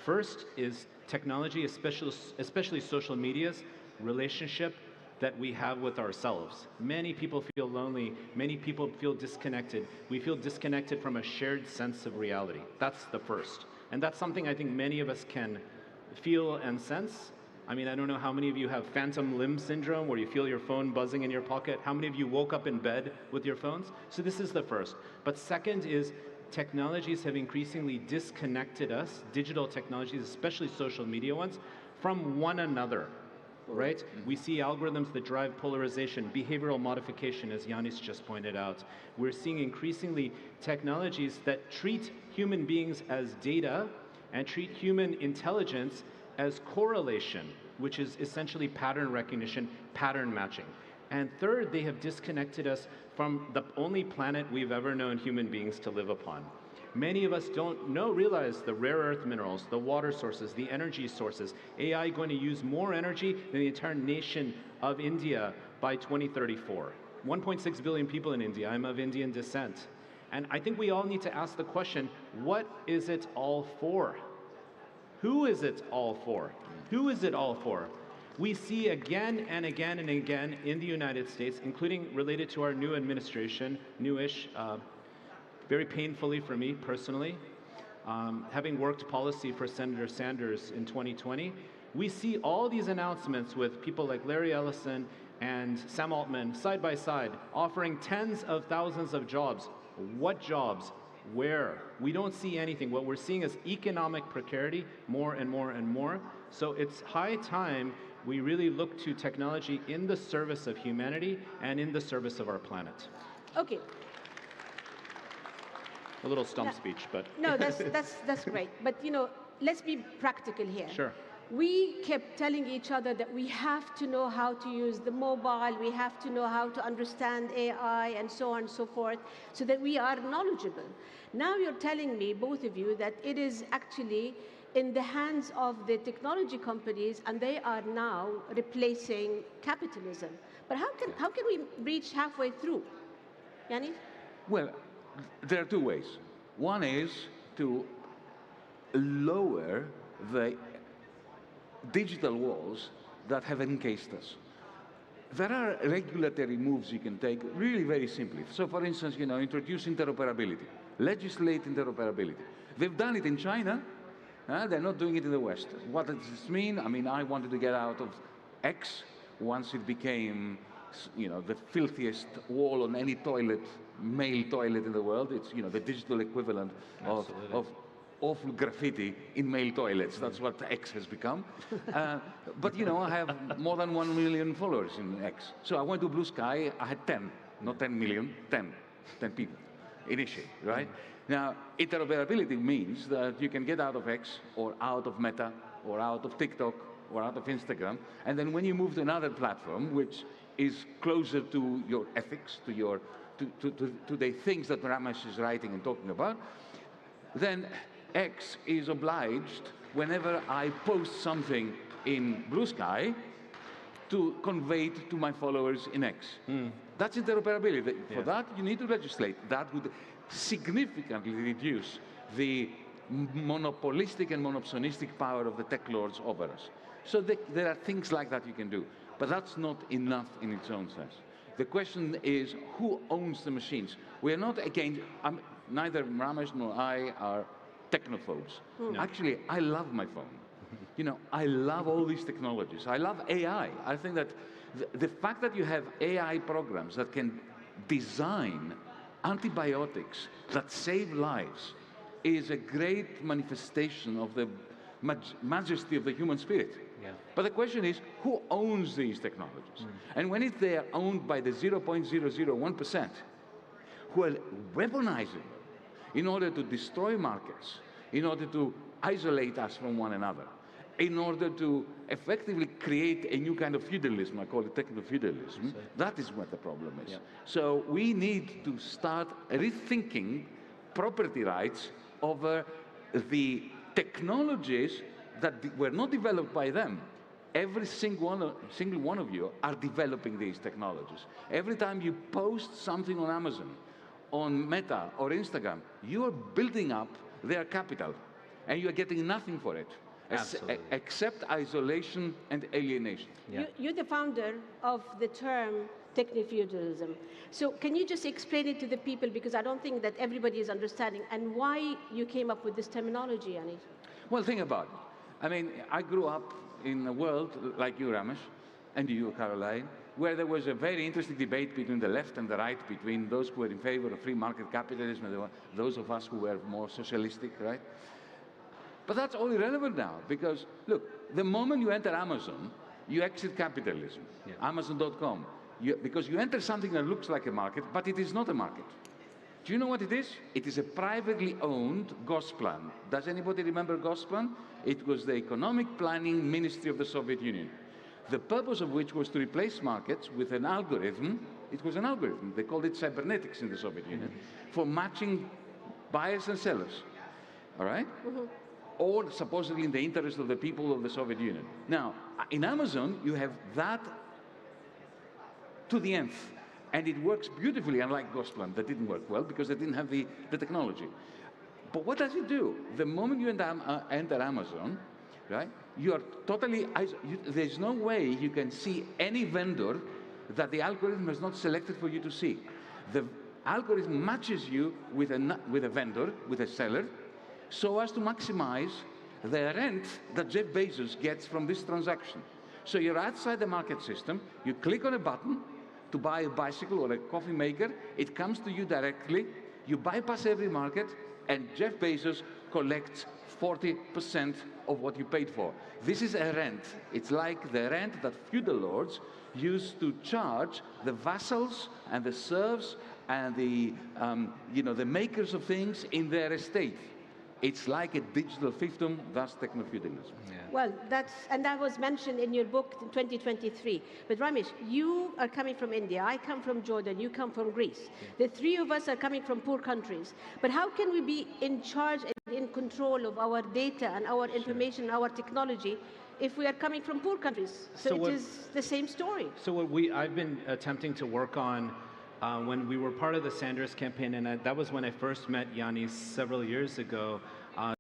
First is technology, especially social media's relationship that we have with ourselves. Many people feel lonely. Many people feel disconnected. We feel disconnected from a shared sense of reality. That's the first. And that's something I think many of us can feel and sense. I mean, I don't know how many of you have phantom limb syndrome where you feel your phone buzzing in your pocket. How many of you woke up in bed with your phones? So this is the first. But second is technologies have increasingly disconnected us, digital technologies, especially social media ones, from one another, right? We see algorithms that drive polarization, behavioral modification, as Yanis just pointed out. We're seeing increasingly technologies that treat human beings as data and treat human intelligence as correlation, which is essentially pattern recognition, pattern matching. And third, they have disconnected us from the only planet we've ever known human beings to live upon. Many of us don't realize the rare earth minerals, the water sources, the energy sources. AI going to use more energy than the entire nation of India by 2034. 1.6 billion people in India. I'm of Indian descent. And I think we all need to ask the question, what is it all for? Who is it all for? Who is it all for? We see again and again and again in the United States, including related to our new administration, newish, very painfully for me personally, having worked policy for Senator Sanders in 2020, we see all these announcements with people like Larry Ellison and Sam Altman side by side, offering tens of thousands of jobs. What jobs? Where? We don't see anything. What we're seeing is economic precarity more and more and more. So it's high time we really look to technology in the service of humanity and in the service of our planet.
Okay.
A little stump speech, but...
No, that's great. But, let's be practical here.
Sure.
We kept telling each other that we have to know how to use the mobile, we have to know how to understand AI, and so on and so forth, so that we are knowledgeable. Now you're telling me, both of you, that it is actually in the hands of the technology companies, and they are now replacing capitalism. But how can we reach halfway through? Yanni?
Well, there are 2 ways. One is to lower the digital walls that have encased us. There are regulatory moves you can take really very simply. So for instance, introduce interoperability, legislate interoperability. They've done it in China, they're not doing it in the West. What does this mean? I mean, I wanted to get out of X once it became, the filthiest wall on any toilet, male toilet in the world. It's, the digital equivalent of awful graffiti in male toilets. That's what X has become. But, I have more than 1 million followers in X. So I went to Blue Sky. I had 10, not 10 million, 10 people initially, right? Now, interoperability means that you can get out of X or out of Meta or out of TikTok or out of Instagram, and then when you move to another platform, which is closer to your ethics, to the things that Ramesh is writing and talking about, then X is obliged, whenever I post something in Blue Sky, to convey it to my followers in X. That's interoperability. For that, you need to legislate. That would significantly reduce the monopolistic and monopsonistic power of the tech lords over us. So there are things like that you can do. But that's not enough in its own sense. The question is, who owns the machines? We are not against, neither Ramesh nor I are technophobes.
No.
Actually, I love my phone. You know, I love all these technologies. I love AI. I think that the fact that you have AI programs that can design antibiotics that save lives is a great manifestation of the majesty of the human spirit.
Yeah.
But the question is, who owns these technologies? And when they are owned by the 0.001%, who are weaponizing them in order to destroy markets, in order to isolate us from one another, in order to effectively create a new kind of feudalism, I call it techno-feudalism, that is what the problem is.
Yeah.
So we need to start rethinking property rights over the technologies that were not developed by them. Every single one of you are developing these technologies. Every time you post something on Amazon, on Meta or Instagram, you are building up their capital, and you are getting nothing for it, except isolation and alienation.
Yeah. You're the founder of the term techno-feudalism. So can you just explain it to the people, because I don't think that everybody is understanding, and why you came up with this terminology, Yannis?
Well, think about it. I mean, I grew up in a world like you, Ramesh, and you, Caroline, where there was a very interesting debate between the left and the right, between those who were in favor of free market capitalism and those of us who were more socialistic, right? But that's all irrelevant now, because, look, the moment you enter Amazon, you exit capitalism, Amazon.com, because you enter something that looks like a market, but it is not a market. Do you know what it is? It is a privately owned Gosplan. Does anybody remember Gosplan? It was the economic planning ministry of the Soviet Union, the purpose of which was to replace markets with an algorithm. It was an algorithm. They called it cybernetics in the Soviet Union, for matching buyers and sellers, all right? Or supposedly in the interest of the people of the Soviet Union. Now, in Amazon, you have that to the nth. And it works beautifully, unlike Gosplan, that didn't work well because they didn't have the technology. But what does it do? The moment you enter Amazon, right, you are totally, there's no way you can see any vendor that the algorithm has not selected for you to see. The algorithm matches you with a vendor, with a seller, so as to maximize the rent that Jeff Bezos gets from this transaction. So you're outside the market system, you click on a button to buy a bicycle or a coffee maker, it comes to you directly, you bypass every market, and Jeff Bezos collects 40% of what you paid for. This is a rent. It's like the rent that feudal lords used to charge the vassals and the serfs and the, the makers of things in their estate. It's like a digital fiefdom, thus techno-feudalism.
Well, that was mentioned in your book in 2023. But Ramesh, you are coming from India, I come from Jordan, you come from Greece. The three of us are coming from poor countries. But how can we be in charge and in control of our data and our information and our technology if we are coming from poor countries? So it is the same story.
So what I've been attempting to work on when we were part of the Sanders campaign, and that was when I first met Yannis several years ago,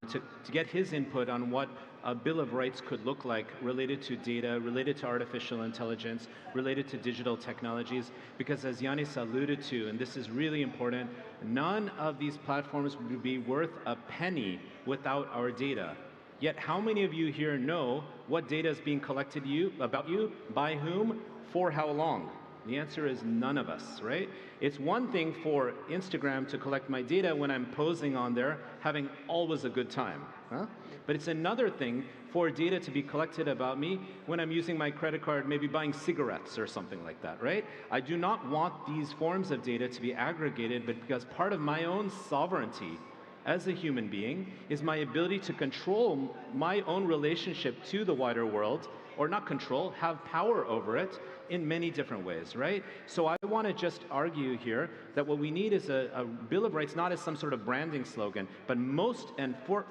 to get his input on what a Bill of Rights could look like related to data, related to artificial intelligence, related to digital technologies, because as Yannis alluded to, and this is really important, none of these platforms would be worth a penny without our data. Yet how many of you here know what data is being collected about you, by whom, for how long? The answer is none of us, right? It's one thing for Instagram to collect my data when I'm posing on there, having always a good time, huh? But it's another thing for data to be collected about me when I'm using my credit card, maybe buying cigarettes or something like that, right? I do not want these forms of data to be aggregated, but because part of my own sovereignty as a human being is my ability to control my own relationship to the wider world, or not control, have power over it, in many different ways, right? So I want to just argue here that what we need is a Bill of Rights, not as some sort of branding slogan, but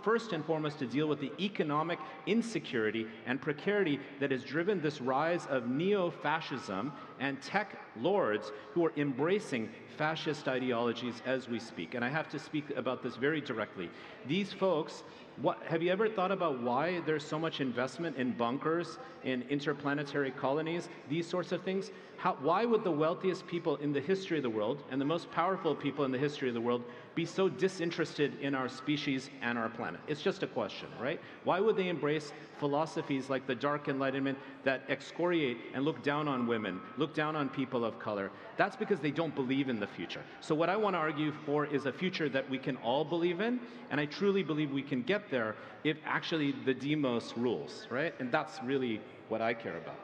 first and foremost to deal with the economic insecurity and precarity that has driven this rise of neo-fascism and tech lords who are embracing fascist ideologies as we speak. And I have to speak about this very directly. These folks, have you ever thought about why there's so much investment in bunkers, in interplanetary colonies, these sorts of things? Why would the wealthiest people in the history of the world and the most powerful people in the history of the world be so disinterested in our species and our planet? It's just a question, right? Why would they embrace philosophies like the Dark Enlightenment that excoriate and look down on women, look down on people of color? That's because they don't believe in the future. So what I want to argue for is a future that we can all believe in, and I truly believe we can get there if actually the demos rules, right? And that's really what I care about.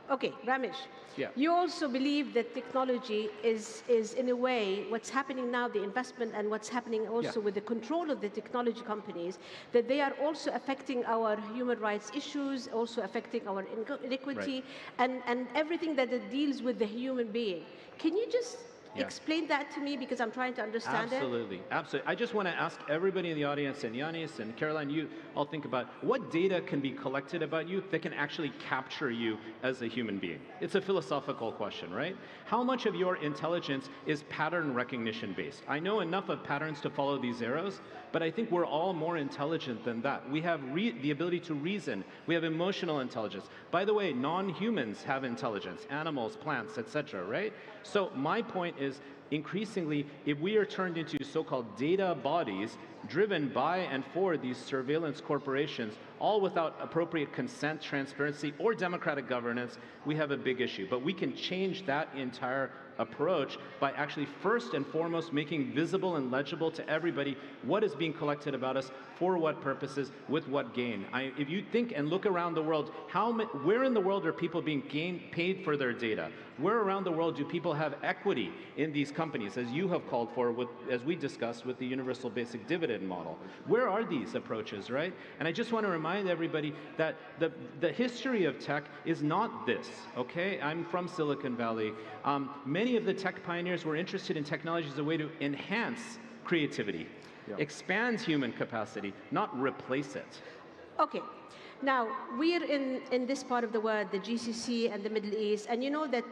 Okay, Ramesh.
Yeah.
You also believe that technology is in a way, what's happening now, the investment and what's happening also with the control of the technology companies, that they are also affecting our human rights issues, also affecting our inequity, and everything that it deals with the human being. Can you just explain that to me, because I'm trying to understand
Absolutely. I just want to ask everybody in the audience, and Yanis and Caroline, you all think about what data can be collected about you that can actually capture you as a human being. It's a philosophical question, right? How much of your intelligence is pattern recognition based? I know enough of patterns to follow these arrows, but I think we're all more intelligent than that. We have the ability to reason. We have emotional intelligence. By the way, non-humans have intelligence, animals, plants, etc., right? So my point is, increasingly, if we are turned into so-called data bodies driven by and for these surveillance corporations, all without appropriate consent, transparency, or democratic governance, we have a big issue. But we can change that entire approach by actually first and foremost making visible and legible to everybody what is being collected about us, for what purposes, with what gain. If you think and look around the world, where in the world are people being paid for their data? Where around the world do people have equity in these companies, as you have called for, as we discussed with the universal basic dividend model? Where are these approaches, right? And I just want to remind everybody that the history of tech is not this, okay? I'm from Silicon Valley. Many of the tech pioneers were interested in technology as a way to enhance creativity, expand human capacity, not replace it.
Okay. Now, we're in this part of the world, the GCC and the Middle East, and you know that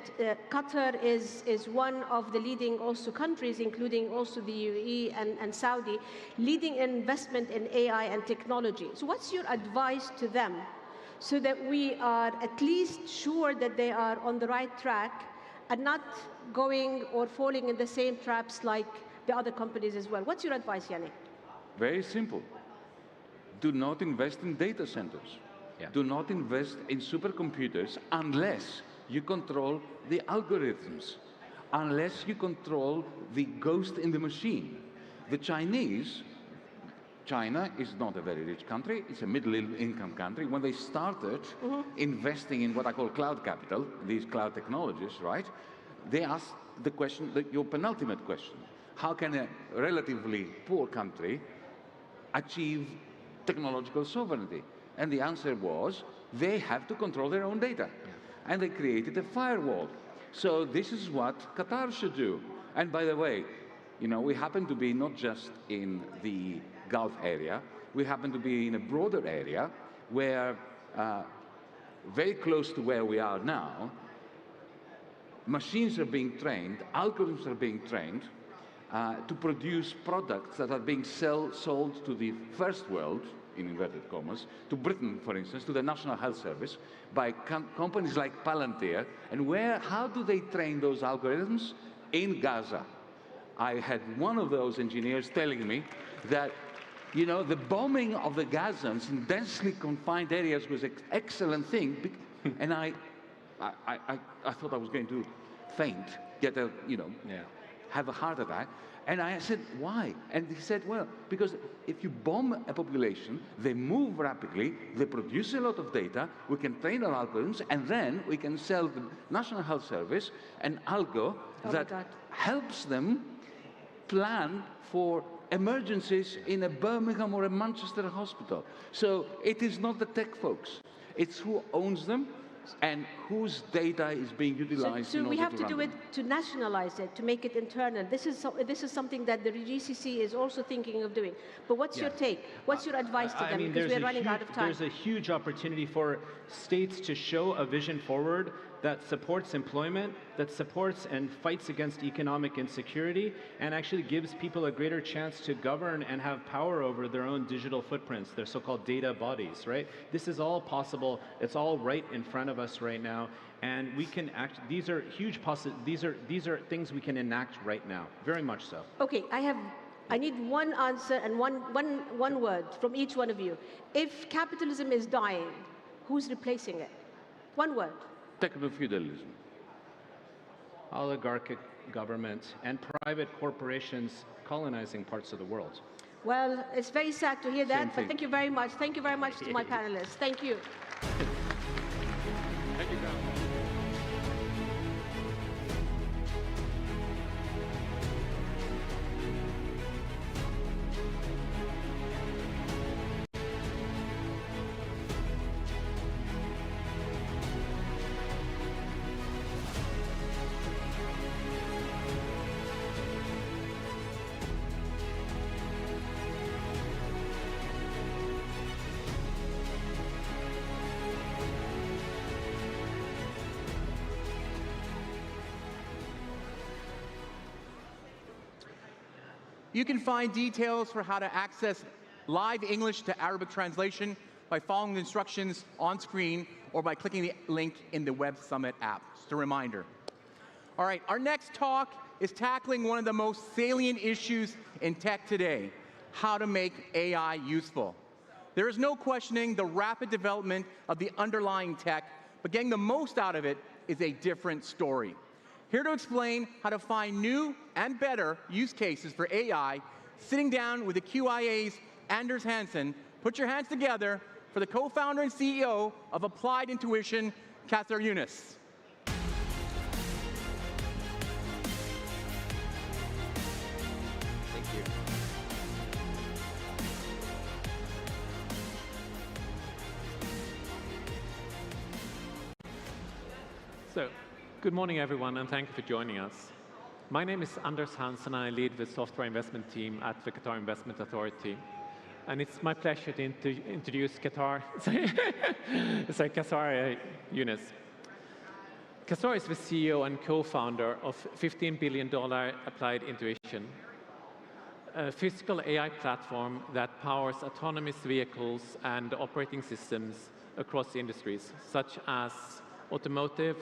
Qatar is one of the leading also countries, including also the UAE and Saudi, leading investment in AI and technology. So what's your advice to them so that we are at least sure that they are on the right track and not going or falling in the same traps like the other companies as well? What's your advice, Yannick?
Very simple. Do not invest in data centers. Do not invest in supercomputers unless you control the algorithms, unless you control the ghost in the machine. The Chinese, China is not a very rich country, it's a middle-income country. When they started investing in what I call cloud capital, these cloud technologies, right, they asked the question, your penultimate question, how can a relatively poor country achieve technological sovereignty? And the answer was, they have to control their own data. And they created a firewall. So this is what Qatar should do. And by the way, you know, we happen to be not just in the Gulf area, we happen to be in a broader area where, very close to where we are now, machines are being trained, algorithms are being trained to produce products that are being sold to the first world, in inverted commas, to Britain, for instance, to the National Health Service, by companies like Palantir. And how do they train those algorithms? In Gaza. I had one of those engineers telling me that, you know, the bombing of the Gazans in densely confined areas was an excellent thing. And I thought I was going to faint, have a heart attack. And I said, why? And he said, well, because if you bomb a population, they move rapidly, they produce a lot of data, we can train our algorithms, and then we can sell the National Health Service an algo that helps them plan for emergencies in a Birmingham or a Manchester hospital. So it is not the tech folks, it's who owns them, And whose data is being utilized
So
in
we
order
have to
run
do
them?
it to nationalize it, to make it internal. This is something that the GCC is also thinking of doing. But what's your take? What's your advice to them? Because we're running out of time.
There's a huge opportunity for states to show a vision forward that supports employment, that supports and fights against economic insecurity, and actually gives people a greater chance to govern and have power over their own digital footprints, their so-called data bodies, right? This is all possible. It's all right in front of us right now, and we can act. These are huge these are things we can enact right now, very much so.
Okay, I need one answer and one word from each one of you. If capitalism is dying, who's replacing it? One word.
Techno-feudalism.
Oligarchic government and private corporations colonizing parts of the world.
Well, it's very sad to hear that,
Same
but
thing.
thank you very much. Thank you very much to my panelists. Thank you.
Thank you,
You can find details for how to access live English to Arabic translation by following the instructions on screen or by clicking the link in the Web Summit app. Just a reminder. All right, our next talk is tackling one of the most salient issues in tech today, how to make AI useful. There is no questioning the rapid development of the underlying tech, but getting the most out of it is a different story. Here to explain how to find new and better use cases for AI, sitting down with the QIA's Anders Hansen. Put your hands together for the co-founder and CEO of Applied Intuition, Qatar Yunus.
Thank you.
So, good morning, everyone, and thank you for joining us. My name is Anders Hansen, and I lead the software investment team at the Qatar Investment Authority. And it's my pleasure to introduce Qatar Yunus. Qatar is the CEO and co-founder of $15 billion Applied Intuition, a physical AI platform that powers autonomous vehicles and operating systems across industries, such as automotive,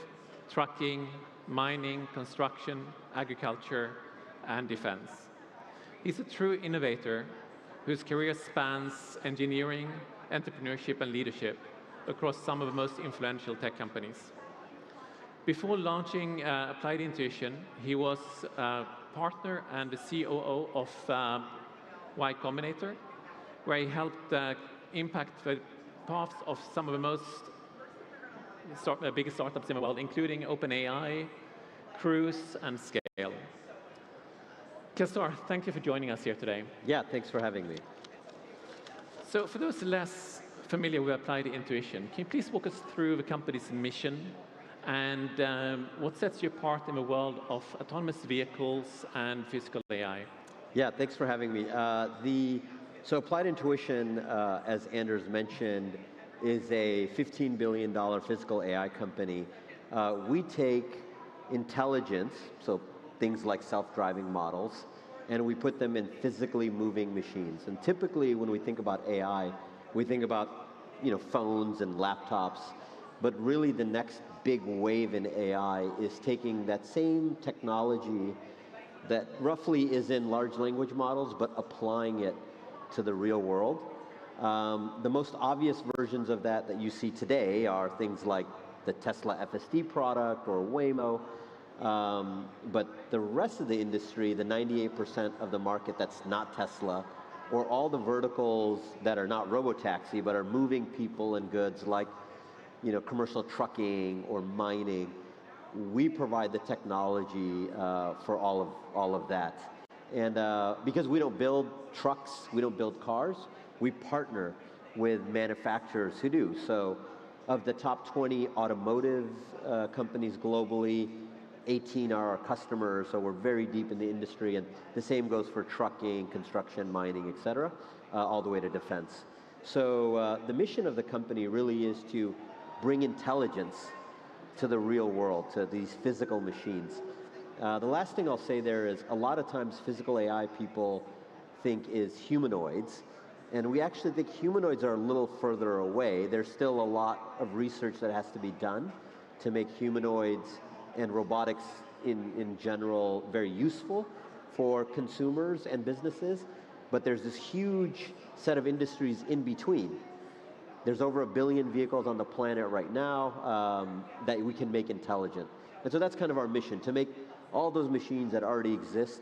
trucking, mining, construction, agriculture, and defense. He's a true innovator whose career spans engineering, entrepreneurship, and leadership across some of the most influential tech companies. Before launching Applied Intuition, he was a partner and the COO of Y Combinator, where he helped impact the paths of some of the most biggest startups in the world, including OpenAI, Cruise, and Scale. Qatar, thank you for joining us here today.
Yeah, thanks for having me.
So for those less familiar with Applied Intuition, can you please walk us through the company's mission and what sets you apart in the world of autonomous vehicles and physical AI?
Yeah, thanks for having me. So Applied Intuition, as Anders mentioned, is a $15 billion physical AI company. We take intelligence, so things like self-driving models, and we put them in physically moving machines. And typically, when we think about AI, we think about phones and laptops. But really, the next big wave in AI is taking that same technology that roughly is in large language models, but applying it to the real world. The most obvious versions of that you see today are things like the Tesla FSD product or Waymo. But the rest of the industry, the 98% of the market that's not Tesla, or all the verticals that are not robotaxi but are moving people and goods like commercial trucking or mining, we provide the technology for all of that. And because we don't build trucks, we don't build cars, we partner with manufacturers who do. So Of the top 20 automotive companies globally, 18 are our customers, so we're very deep in the industry, and the same goes for trucking, construction, mining, et cetera, all the way to defense. So the mission of the company really is to bring intelligence to the real world, to these physical machines. The last thing I'll say there is a lot of times physical AI people think is humanoids, and we actually think humanoids are a little further away. There's still a lot of research that has to be done to make humanoids and robotics in general very useful for consumers and businesses, but there's this huge set of industries in between. There's over 1 billion vehicles on the planet right now that we can make intelligent. And so that's kind of our mission, to make all those machines that already exist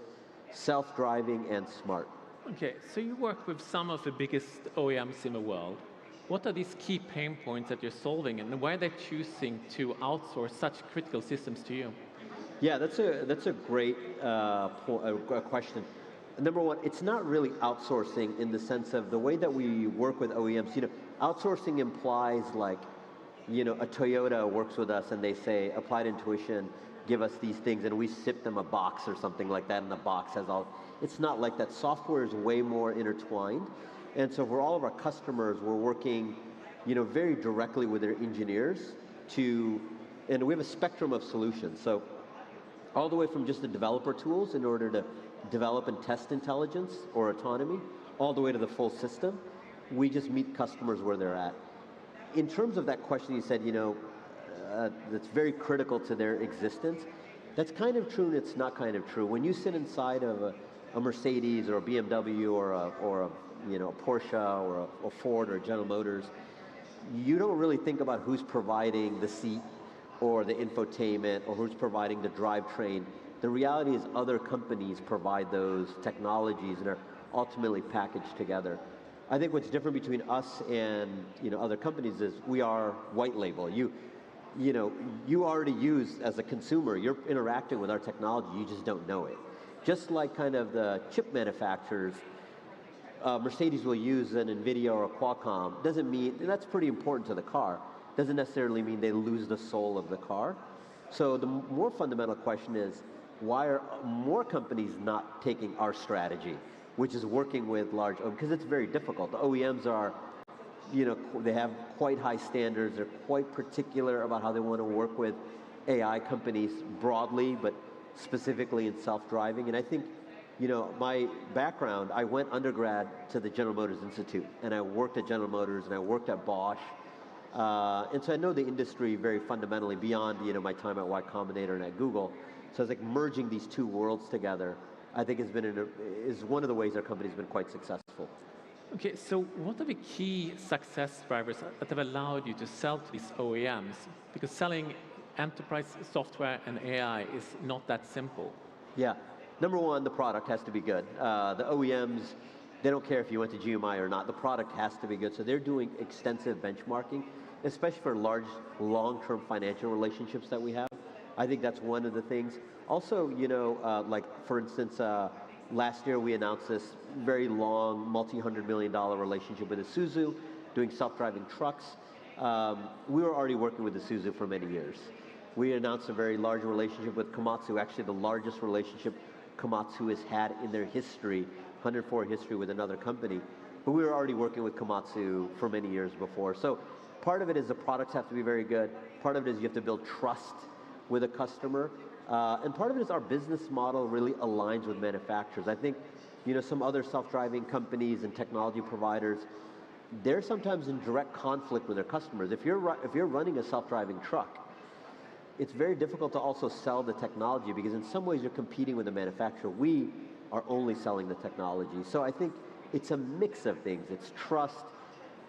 self-driving and smart.
Okay, so you work with some of the biggest OEMs in the world. What are these key pain points that you're solving, and why are they choosing to outsource such critical systems to you?
Yeah, that's a great question. Number one, it's not really outsourcing in the sense of the way that we work with OEMs. You know, outsourcing implies like, you know, a Toyota works with us and they say, Applied Intuition, give us these things, and we ship them a box or something like that, and the box has all. It's not like that. Software is way more intertwined, and so for all of our customers, we're working, you know, very directly with their engineers and we have a spectrum of solutions. So all the way from just the developer tools in order to develop and test intelligence or autonomy, all the way to the full system. We just meet customers where they're at. In terms of that question, you said, you know, that's very critical to their existence. That's kind of true and it's not kind of true. When you sit inside of a Mercedes or a BMW or a you know, a Porsche or a Ford or a General Motors, you don't really think about who's providing the seat or the infotainment or who's providing the drivetrain. The reality is other companies provide those technologies and are ultimately packaged together. I think what's different between us and, you know, other companies is we are white label. You know, you already use, as a consumer, you're interacting with our technology, you just don't know it. Just like kind of the chip manufacturers, Mercedes will use an NVIDIA or a Qualcomm, doesn't mean, and that's pretty important to the car, doesn't necessarily mean they lose the soul of the car. So the more fundamental question is, why are more companies not taking our strategy, which is working with large, because it's very difficult. The OEMs are, you know, they have quite high standards, they're quite particular about how they want to work with AI companies broadly, but specifically in self-driving. And I think, you know, my background, I went undergrad to the General Motors Institute, and I worked at General Motors, and I worked at Bosch. And so I know the industry very fundamentally beyond, you know, my time at Y Combinator and at Google. So it's like merging these two worlds together, I think is one of the ways our company's been quite successful.
Okay, so what are the key success drivers that have allowed you to sell to these OEMs? Because selling enterprise software and AI is not that simple.
Yeah. Number one, the product has to be good. The OEMs, they don't care if you went to GMI or not. The product has to be good. So they're doing extensive benchmarking, especially for large, long-term financial relationships that we have. I think that's one of the things. Also, you know, like for instance, last year we announced this very long, multi-$100 million relationship with Isuzu, doing self-driving trucks. We were already working with Isuzu for many years. We announced a very large relationship with Komatsu, actually the largest relationship Komatsu has had in their history, 104 history with another company. But we were already working with Komatsu for many years before. So part of it is the products have to be very good. Part of it is you have to build trust with a customer. And part of it is our business model really aligns with manufacturers. I think, you know, some other self-driving companies and technology providers, they're sometimes in direct conflict with their customers. If you're running a self-driving truck, it's very difficult to also sell the technology because in some ways you're competing with the manufacturer. We are only selling the technology. So I think it's a mix of things. It's trust,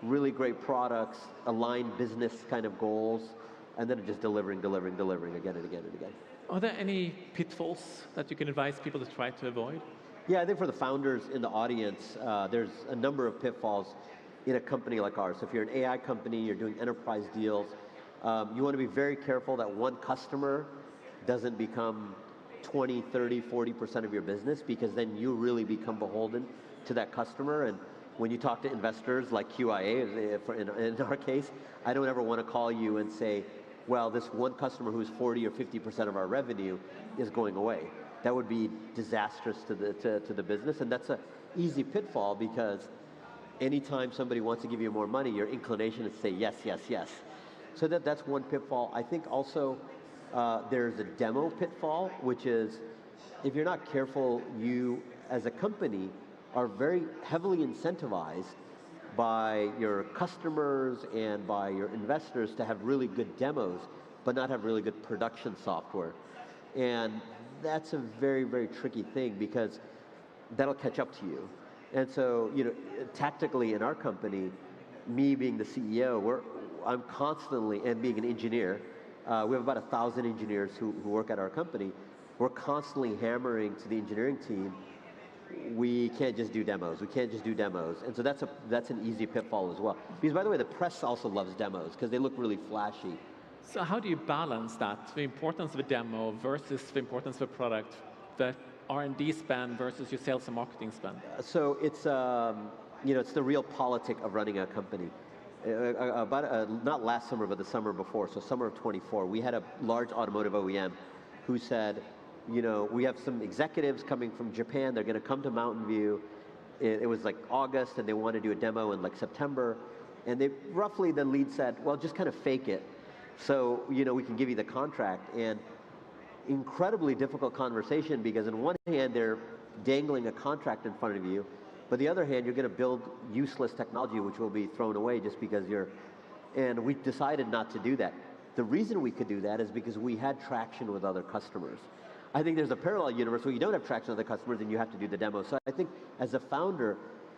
really great products, aligned business kind of goals, and then just delivering again and again and again.
Are there any pitfalls that you can advise people to try to avoid?
Yeah, I think for the founders in the audience, there's a number of pitfalls in a company like ours. So if you're an AI company, you're doing enterprise deals, you want to be very careful that one customer doesn't become 20, 30, 40% of your business, because then you really become beholden to that customer. And when you talk to investors like QIA, in our case, I don't ever want to call you and say, well, this one customer who's 40 or 50% of our revenue is going away. That would be disastrous to the business, and that's an easy pitfall because anytime somebody wants to give you more money, your inclination is to say yes, yes, yes. So that's one pitfall. I think also there's a demo pitfall, which is if you're not careful, you as a company are very heavily incentivized by your customers and by your investors to have really good demos, but not have really good production software. And that's a very, very tricky thing because that'll catch up to you. And so, tactically in our company, me being the CEO, I'm constantly, and being an engineer, we have about 1,000 engineers who work at our company. We're constantly hammering to the engineering team, we can't just do demos. We can't just do demos. And so that's an easy pitfall as well. Because by the way, the press also loves demos because they look really flashy.
So how do you balance that, the importance of a demo versus the importance of a product, the R&D spend versus your sales and marketing spend?
So it's it's the real politic of running a company. Not last summer, but the summer before, so summer of 24, we had a large automotive OEM who said, we have some executives coming from Japan. They're going to come to Mountain View. It was like August, and they want to do a demo in like September. And roughly the lead said, well, just kind of fake it. So, we can give you the contract. And incredibly difficult conversation because on one hand, they're dangling a contract in front of you. But the other hand, you're going to build useless technology, which will be thrown away just because and we decided not to do that. The reason we could do that is because we had traction with other customers. I think there's a parallel universe where you don't have traction with other customers and you have to do the demo. So I think as a founder,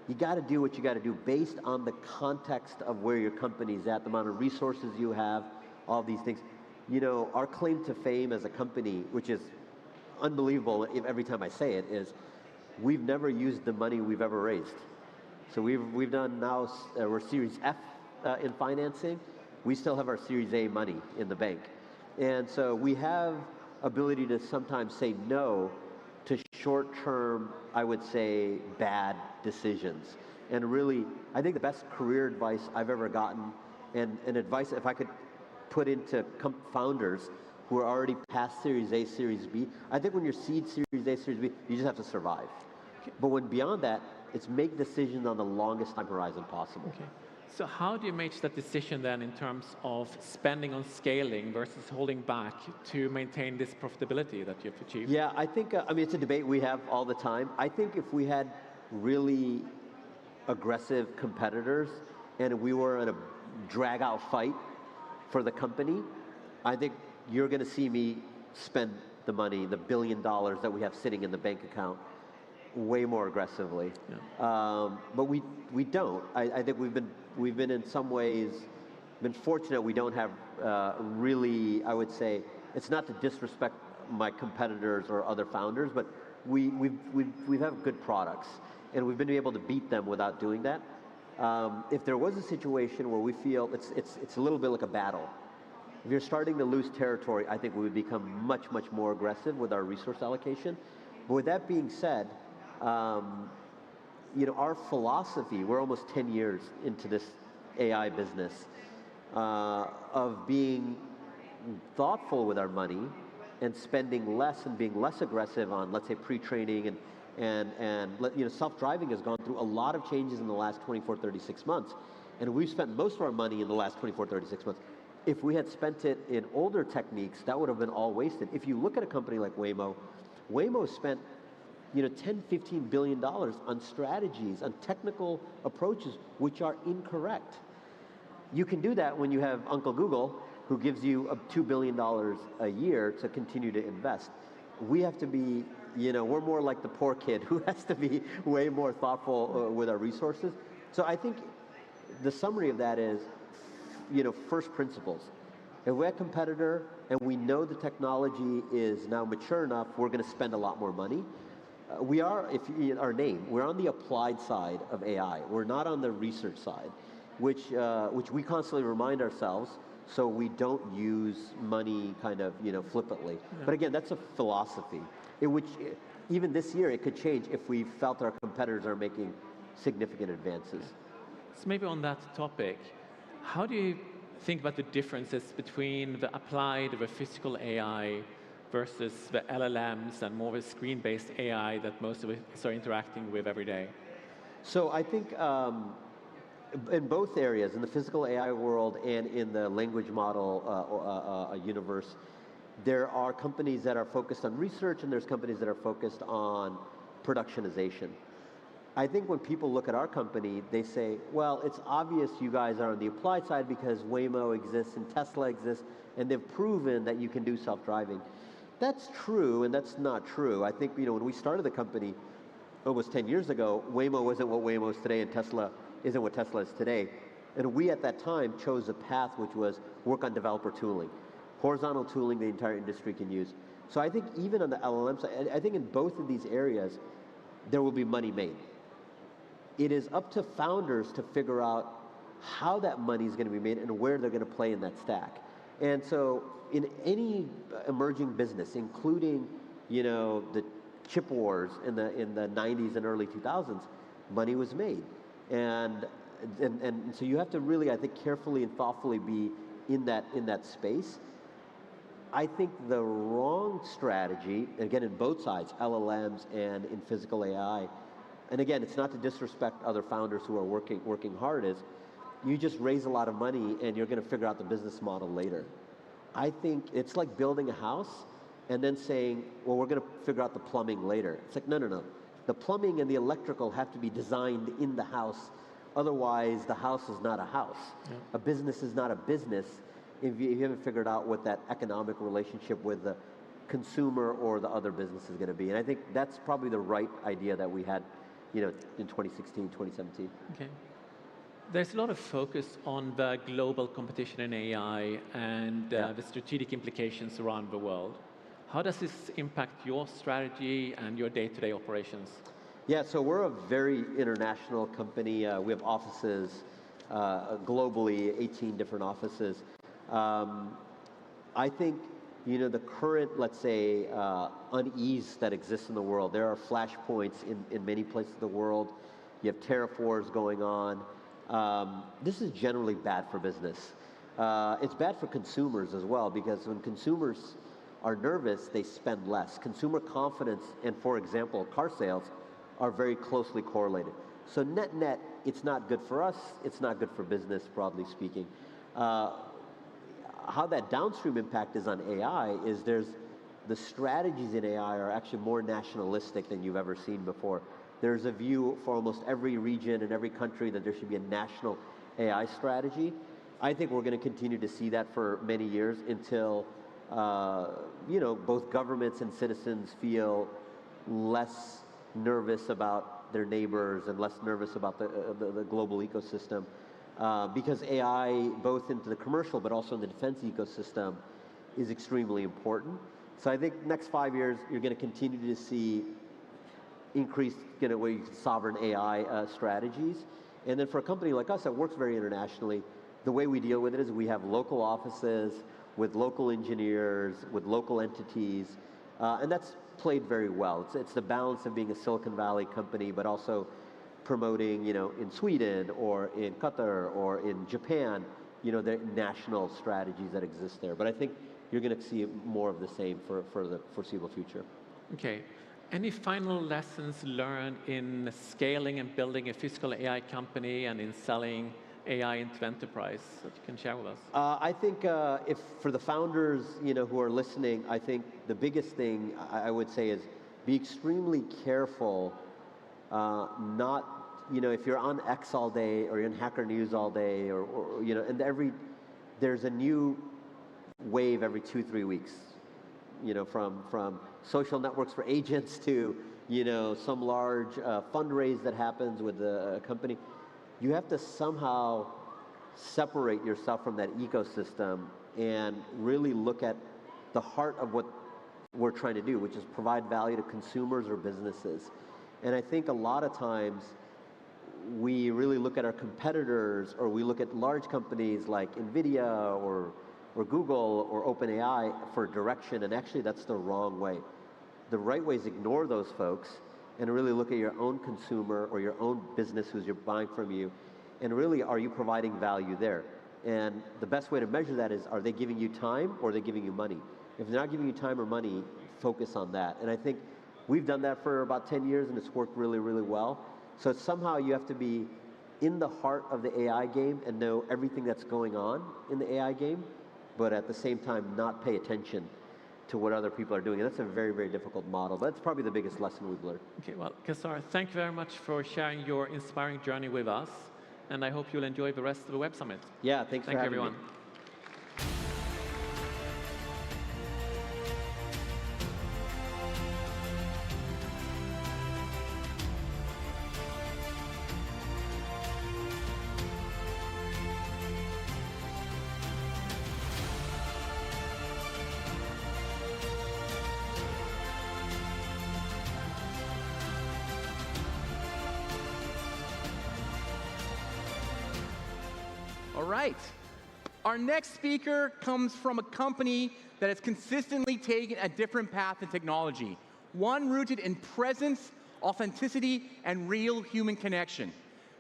you got to do what you got to do based on the context of where your company's at, the amount of resources you have, all these things. Our claim to fame as a company, which is unbelievable every time I say it, is we've never used the money we've ever raised. So we've done now, we're Series F in financing. We still have our Series A money in the bank. And so we have ability to sometimes say no to short-term, I would say, bad decisions. And really, I think the best career advice I've ever gotten, and advice if I could put into founders who are already past Series A, Series B, I think when you're seed Series A, Series B, you just have to survive. But when beyond that, it's make decisions on the longest time horizon possible.
Okay. So how do you make that decision then in terms of spending on scaling versus holding back to maintain this profitability that you've achieved?
Yeah, I think, it's a debate we have all the time. I think if we had really aggressive competitors and we were in a drag-out fight for the company, I think you're going to see me spend the money, the $1 billion that we have sitting in the bank account, way more aggressively. Yeah. But we don't. I think we've been in some ways been fortunate. We don't have really, I would say, it's not to disrespect my competitors or other founders, but we have good products and we've been able to beat them without doing that. If there was a situation where we feel it's a little bit like a battle, if you're starting to lose territory, I think we would become much, much more aggressive with our resource allocation. But with that being said, our philosophy, we're almost 10 years into this AI business, of being thoughtful with our money and spending less and being less aggressive on, let's say, pre-training and self-driving has gone through a lot of changes in the last 24, 36 months. And we've spent most of our money in the last 24, 36 months. If we had spent it in older techniques, that would have been all wasted. If you look at a company like Waymo spent $10, $15 billion on strategies, on technical approaches, which are incorrect. You can do that when you have Uncle Google, who gives you $2 billion a year to continue to invest. We have to be, we're more like the poor kid who has to be way more thoughtful with our resources. So I think the summary of that is, first principles. If we're a competitor and we know the technology is now mature enough, we're going to spend a lot more money. We are, our name, we're on the applied side of AI. We're not on the research side, which we constantly remind ourselves so we don't use money kind of, flippantly. Yeah. But again, that's a philosophy, in which even this year it could change if we felt our competitors are making significant advances.
So maybe on that topic, how do you think about the differences between the applied, the physical AI versus the LLMs and more of a screen-based AI that most of us are interacting with every day?
So I think in both areas, in the physical AI world and in the language model universe, there are companies that are focused on research and there's companies that are focused on productionization. I think when people look at our company, they say, well, it's obvious you guys are on the applied side because Waymo exists and Tesla exists, and they've proven that you can do self-driving. That's true, and that's not true. I think, when we started the company almost 10 years ago, Waymo wasn't what Waymo is today, and Tesla isn't what Tesla is today. And we, at that time, chose a path which was work on developer tooling, horizontal tooling the entire industry can use. So I think even on the LLM side, I think in both of these areas, there will be money made. It is up to founders to figure out how that money is going to be made and where they're going to play in that stack. And so in any emerging business, including, the chip wars in the 90s and early 2000s, money was made. And so you have to really, I think, carefully and thoughtfully be in that space. I think the wrong strategy, again, in both sides, LLMs and in physical AI, and again, it's not to disrespect other founders who are working hard, is you just raise a lot of money and you're going to figure out the business model later. I think it's like building a house and then saying, well, we're going to figure out the plumbing later. It's like, no. The plumbing and the electrical have to be designed in the house. Otherwise, the house is not a house. Yeah. A business is not a business if you haven't figured out what that economic relationship with the consumer or the other business is going to be. And I think that's probably the right idea that we had, in 2016, 2017.
Okay. There's a lot of focus on the global competition in AI and the strategic implications around the world. How does this impact your strategy and your day-to-day operations?
Yeah, so we're a very international company. We have offices globally, 18 different offices. I think, the current, let's say, unease that exists in the world, there are flashpoints in many places of the world. You have tariff wars going on. This is generally bad for business. It's bad for consumers as well, because when consumers are nervous, they spend less. Consumer confidence and, for example, car sales are very closely correlated. So net, it's not good for us. It's not good for business, broadly speaking. How that downstream impact is on AI is the strategies in AI are actually more nationalistic than you've ever seen before. There's a view for almost every region and every country that there should be a national AI strategy. I think we're going to continue to see that for many years until, both governments and citizens feel less nervous about their neighbors and less nervous about the global ecosystem. Because AI, both into the commercial but also in the defense ecosystem, is extremely important. So I think next 5 years, you're going to continue to see increased sovereign AI strategies. And then for a company like us that works very internationally, the way we deal with it is we have local offices with local engineers, with local entities, and that's played very well. It's the balance of being a Silicon Valley company, but also promoting, in Sweden or in Qatar or in Japan, the national strategies that exist there. But I think you're going to see more of the same for the foreseeable future.
Okay. Any final lessons learned in scaling and building a physical AI company and in selling AI into enterprise that you can share with us?
I think if for the founders, who are listening, I think the biggest thing I would say is be extremely careful, if you're on X all day or you're in Hacker News all day or and there's a new wave every 2-3 weeks, from social networks for agents to, some large fundraise that happens with a company. You have to somehow separate yourself from that ecosystem and really look at the heart of what we're trying to do, which is provide value to consumers or businesses. And I think a lot of times we really look at our competitors, or we look at large companies like NVIDIA or Google or OpenAI for direction, and actually that's the wrong way. The right way is ignore those folks and really look at your own consumer or your own business who's buying from you, and really, are you providing value there? And the best way to measure that is, are they giving you time or are they giving you money? If they're not giving you time or money, focus on that. And I think we've done that for about 10 years and it's worked really, really well. So somehow you have to be in the heart of the AI game and know everything that's going on in the AI game, but at the same time not pay attention to what other people are doing. And that's a very, very difficult model. But that's probably the biggest lesson we've learned.
Okay, well, Qatar, thank you very much for sharing your inspiring journey with us. And I hope you'll enjoy the rest of the Web Summit.
Yeah, thanks for having me.
Thank you, everyone.
All right. Our next speaker comes from a company that has consistently taken a different path in technology, one rooted in presence, authenticity, and real human connection.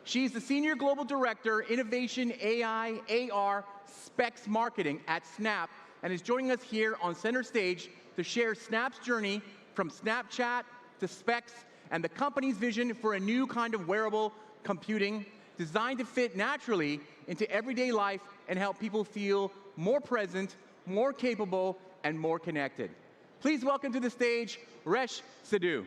She's the Senior Global Director, Innovation, AI, AR, Specs Marketing at Snap, and is joining us here on center stage to share Snap's journey from Snapchat to Specs and the company's vision for a new kind of wearable computing designed to fit naturally into everyday life and help people feel more present, more capable, and more connected. Please welcome to the stage, Resh Sidhu.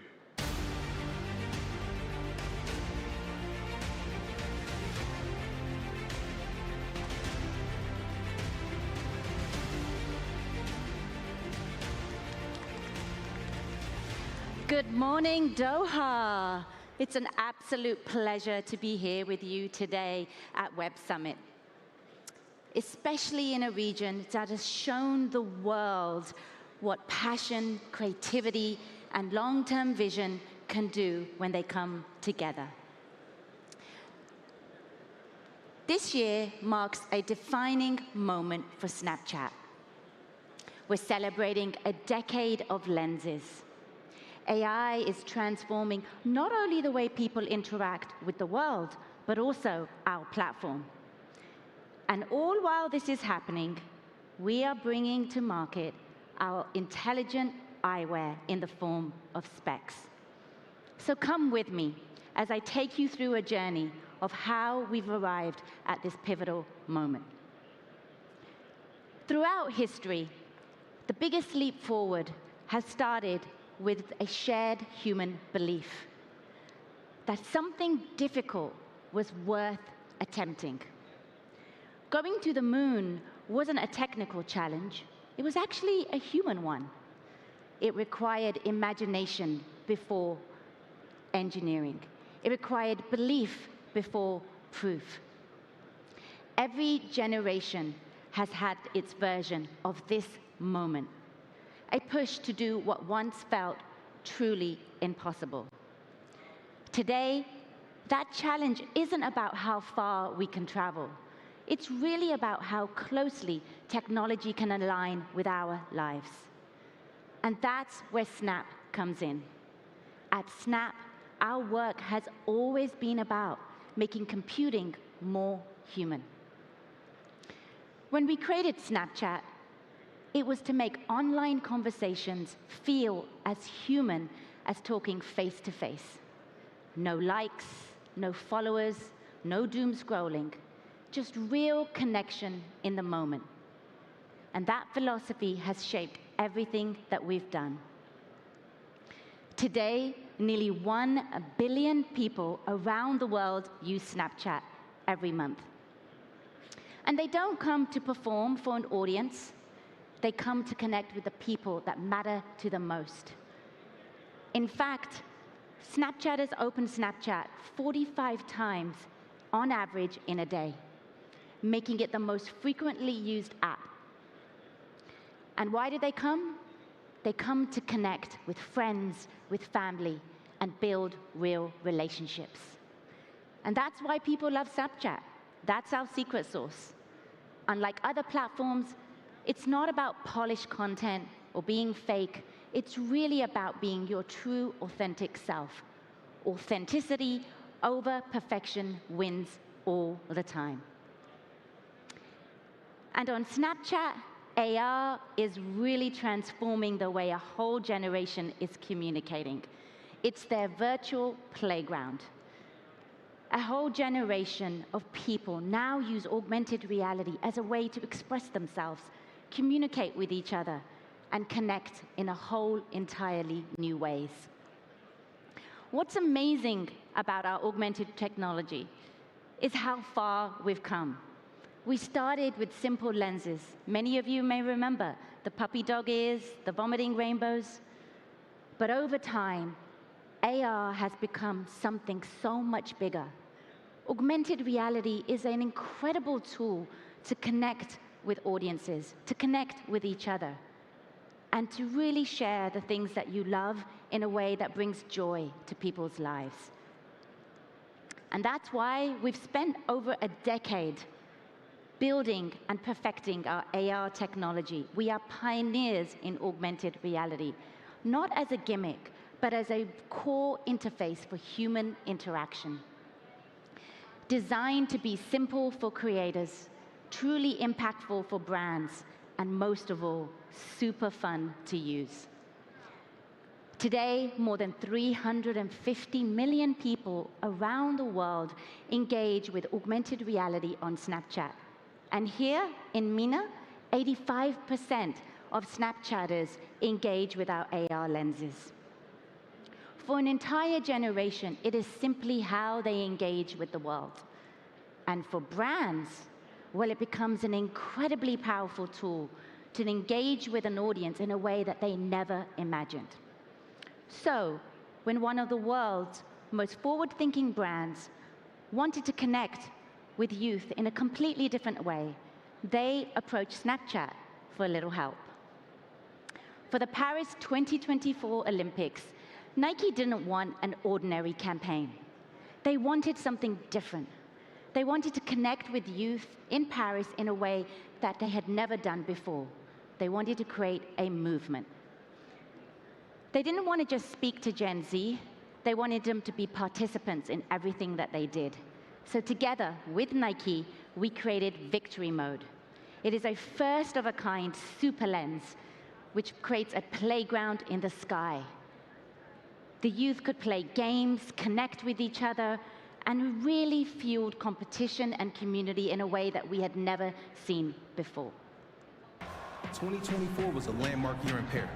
Good morning, Doha. It's an absolute pleasure to be here with you today at Web Summit, especially in a region that has shown the world what passion, creativity, and long-term vision can do when they come together. This year marks a defining moment for Snapchat. We're celebrating a decade of lenses. AI is transforming not only the way people interact with the world, but also our platform. And all while this is happening, we are bringing to market our intelligent eyewear in the form of Specs. So come with me as I take you through a journey of how we've arrived at this pivotal moment. Throughout history, the biggest leap forward has started with a shared human belief that something difficult was worth attempting. Going to the moon wasn't a technical challenge, it was actually a human one. It required imagination before engineering. It required belief before proof. Every generation has had its version of this moment, a push to do what once felt truly impossible. Today, that challenge isn't about how far we can travel. It's really about how closely technology can align with our lives. And that's where Snap comes in. At Snap, our work has always been about making computing more human. When we created Snapchat, it was to make online conversations feel as human as talking face to face. No likes, no followers, no doom scrolling, just real connection in the moment. And that philosophy has shaped everything that we've done. Today, nearly 1 billion people around the world use Snapchat every month. And they don't come to perform for an audience. They come to connect with the people that matter to them most. In fact, Snapchatters open Snapchat 45 times on average in a day, making it the most frequently used app. And why do they come? They come to connect with friends, with family, and build real relationships. And that's why people love Snapchat. That's our secret sauce. Unlike other platforms, it's not about polished content or being fake. It's really about being your true, authentic self, Authenticity over perfection wins all the time. And on Snapchat, AR is really transforming the way a whole generation is communicating. It's their virtual playground. A whole generation of people now use augmented reality as a way to express themselves, communicate with each other, and connect in a whole entirely new ways. What's amazing about our augmented technology is how far we've come. We started with simple lenses. Many of you may remember the puppy dog ears, the vomiting rainbows. But over time, AR has become something so much bigger. Augmented reality is an incredible tool to connect with audiences, to connect with each other, and to really share the things that you love in a way that brings joy to people's lives. And that's why we've spent over a decade building and perfecting our AR technology. We are pioneers in augmented reality, not as a gimmick, but as a core interface for human interaction. Designed to be simple for creators, truly impactful for brands, and most of all, super fun to use. Today, more than 350 million people around the world engage with augmented reality on Snapchat. And here in MENA, 85% of Snapchatters engage with our AR lenses. For an entire generation, it is simply how they engage with the world. And for brands, well, it becomes an incredibly powerful tool to engage with an audience in a way that they never imagined. So, when one of the world's most forward-thinking brands wanted to connect with youth in a completely different way, they approached Snapchat for a little help. For the Paris 2024 Olympics, Nike didn't want an ordinary campaign. They wanted something different. They wanted to connect with youth in Paris in a way that they had never done before. They wanted to create a movement. They didn't want to just speak to Gen Z. They wanted them to be participants in everything that they did. So together with Nike, we created Victory Mode. It is a first-of-a-kind super lens which creates a playground in the sky. The youth could play games, connect with each other, and really fueled competition and community in a way that we had never seen before.
2024 was a landmark year in Paris.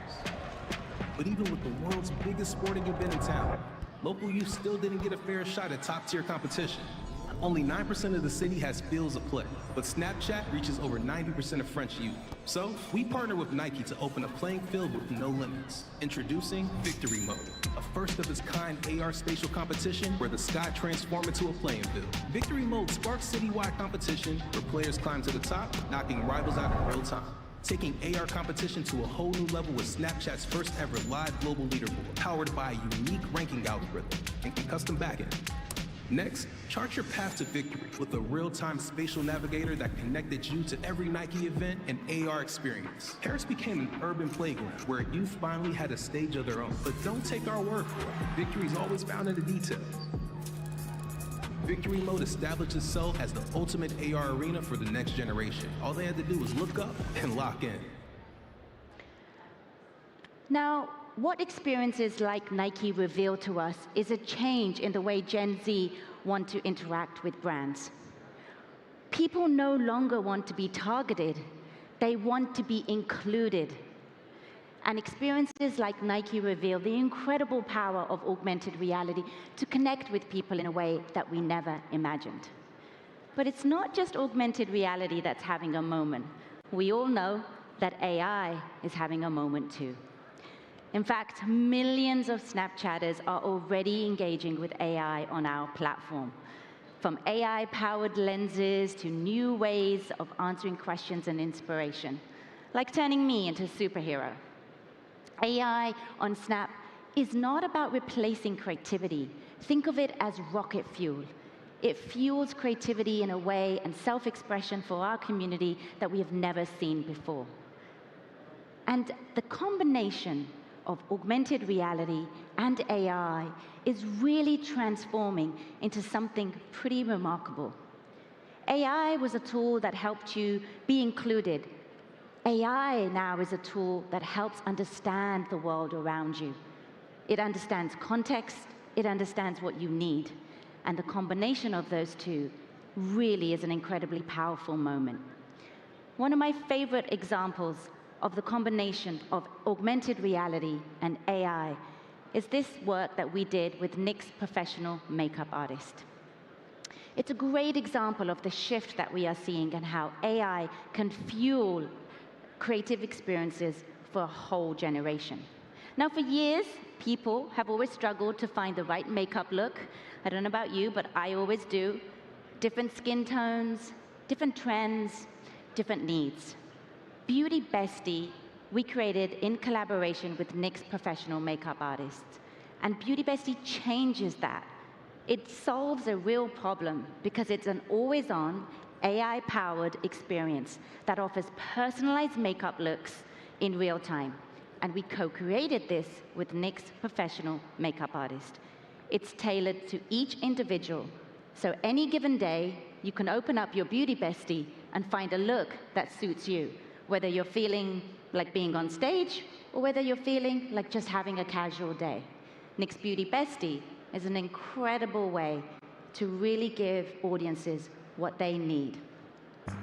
But even with the world's biggest sporting event in town, local youth still didn't get a fair shot at top-tier competition. Only 9% of the city has fields of play, but Snapchat reaches over 90% of French youth. So, we partnered with Nike to open a playing field with no limits. Introducing Victory Mode, a first-of-its-kind AR spatial competition where the sky transforms into a playing field. Victory Mode sparks citywide competition where players climb to the top, knocking rivals out in real time. Taking AR competition to a whole new level with Snapchat's first-ever live global leaderboard, powered by a unique ranking algorithm and custom backend. Next, chart your path to victory with a real-time spatial navigator that connected you to every Nike event and AR experience. Paris became an urban playground where youth finally had a stage of their own. But don't take our word for it. Victory is always found in the details. Victory Mode established itself as the ultimate AR arena for the next generation. All they had to do was look up and lock in.
Now, what experiences like Nike reveal to us is a change in the way Gen Z want to interact with brands. People no longer want to be targeted. They want to be included. And experiences like Nike reveal the incredible power of augmented reality to connect with people in a way that we never imagined. But it's not just augmented reality that's having a moment. We all know that AI is having a moment too. In fact, millions of Snapchatters are already engaging with AI on our platform. From AI-powered lenses to new ways of answering questions and inspiration, like turning me into a superhero. AI on Snap is not about replacing creativity. Think of it as rocket fuel. It fuels creativity in a way and self-expression for our community that we have never seen before. And the combination of augmented reality and AI is really transforming into something pretty remarkable. AI was a tool that helped you be included. AI now is a tool that helps understand the world around you. It understands context, it understands what you need, and the combination of those two really is an incredibly powerful moment. One of my favorite examples of the combination of augmented reality and AI is this work that we did with NYX professional makeup artist. It's a great example of the shift that we are seeing and how AI can fuel creative experiences for a whole generation. Now, for years, people have always struggled to find the right makeup look. I don't know about you, but I always do. Different skin tones, different trends, different needs. Beauty Bestie, we created in collaboration with NYX professional makeup artists. And Beauty Bestie changes that. It solves a real problem because it's an always-on, AI-powered experience that offers personalized makeup looks in real time. And we co-created this with NYX professional makeup artist. It's tailored to each individual. So any given day, you can open up your Beauty Bestie and find a look that suits you, whether you're feeling like being on stage or whether you're feeling like just having a casual day. NYX Beauty Bestie is an incredible way to really give audiences what they need.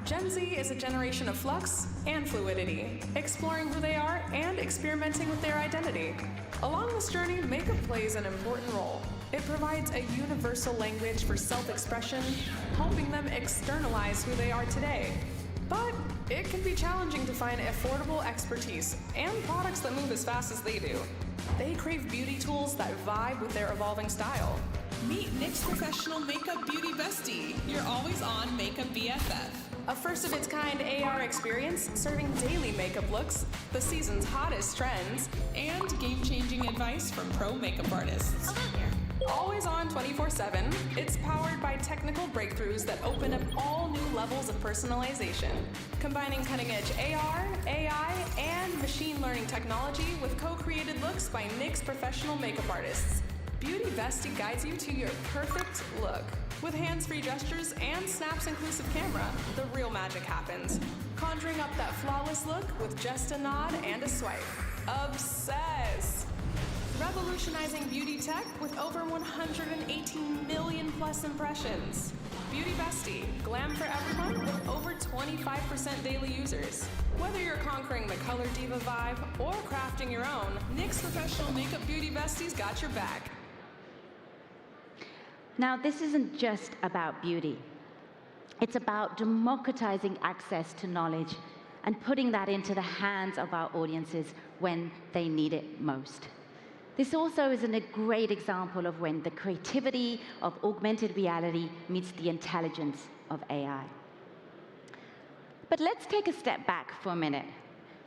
Gen Z is a generation of flux and fluidity, exploring who they are and experimenting with their identity. Along this journey, makeup plays an important role. It provides a universal language for self-expression, helping them externalize who they are today. But it can be challenging to find affordable expertise and products that move as fast as they do. They crave beauty tools that vibe with their evolving style.
Meet NYX Professional Makeup Beauty Bestie, your always-on makeup BFF.
A first-of-its-kind AR experience serving daily makeup looks, the season's hottest trends,
and game-changing advice from pro makeup artists.
Always on 24/7, it's powered by technical breakthroughs that open up all new levels of personalization, combining cutting-edge AR, AI, and machine learning technology with co-created looks by NYX professional makeup artists. Beauty Bestie guides you to your perfect look. With hands-free gestures and Snap's inclusive camera, the real magic happens, conjuring up that flawless look with just a nod and a swipe. Obsess! Revolutionizing beauty tech with over 118 million plus impressions. Beauty Bestie, glam for everyone with over 25% daily users. Whether you're conquering the color diva vibe or crafting your own, NYX Professional Makeup Beauty Bestie's got your back.
Now, this isn't just about beauty. It's about democratizing access to knowledge and putting that into the hands of our audiences when they need it most. This also is a great example of when the creativity of augmented reality meets the intelligence of AI. But let's take a step back for a minute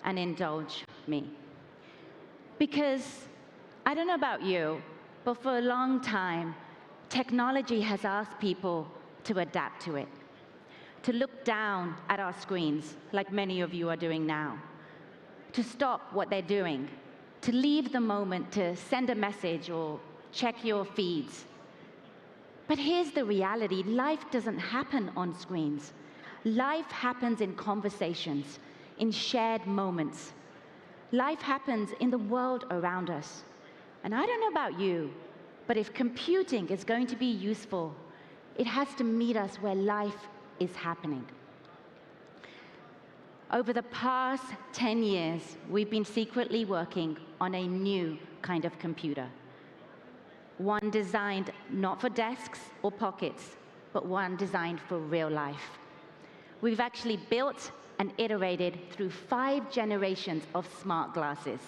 and indulge me. Because I don't know about you, but for a long time, technology has asked people to adapt to it, to look down at our screens, like many of you are doing now, to stop what they're doing, to leave the moment to send a message or check your feeds. But here's the reality. Life doesn't happen on screens. Life happens in conversations, in shared moments. Life happens in the world around us. And I don't know about you, but if computing is going to be useful, it has to meet us where life is happening. Over the past 10 years, we've been secretly working on a new kind of computer. One designed not for desks or pockets, but one designed for real life. We've actually built and iterated through 5 generations of smart glasses.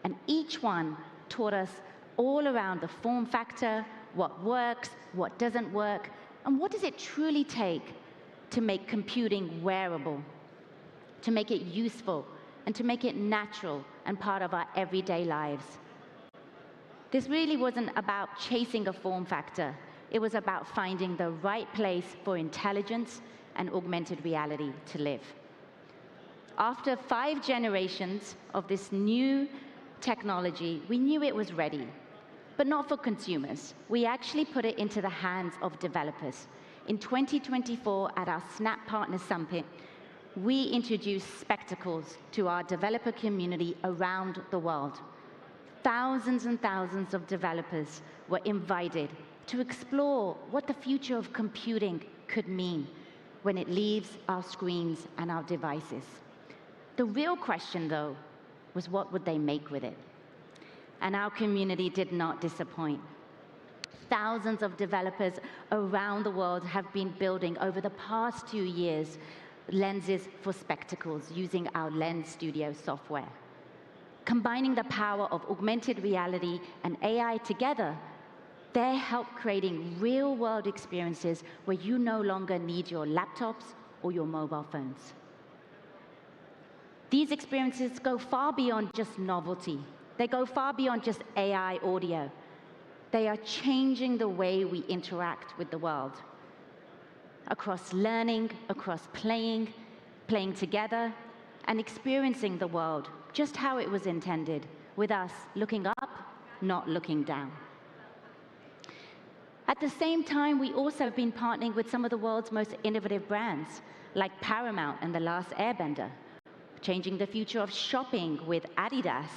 And each one taught us all around the form factor, what works, what doesn't work, and what does it truly take to make computing wearable, to make it useful, and to make it natural and part of our everyday lives. This really wasn't about chasing a form factor. It was about finding the right place for intelligence and augmented reality to live. After 5 generations of this new technology, we knew it was ready, but not for consumers. We actually put it into the hands of developers. In 2024, at our Snap Partner Summit, we introduced Spectacles to our developer community around the world. Thousands and thousands of developers were invited to explore what the future of computing could mean when it leaves our screens and our devices. The real question, though, was what would they make with it? And our community did not disappoint. Thousands of developers around the world have been building over the past 2 years lenses for spectacles using our Lens Studio software. Combining the power of augmented reality and AI together, they help creating real-world experiences where you no longer need your laptops or your mobile phones. These experiences go far beyond just novelty. They go far beyond just AI audio. They are changing the way we interact with the world. Across learning, across playing together, and experiencing the world just how it was intended, with us looking up, not looking down. At the same time, we also have been partnering with some of the world's most innovative brands, like Paramount and The Last Airbender, changing the future of shopping with Adidas,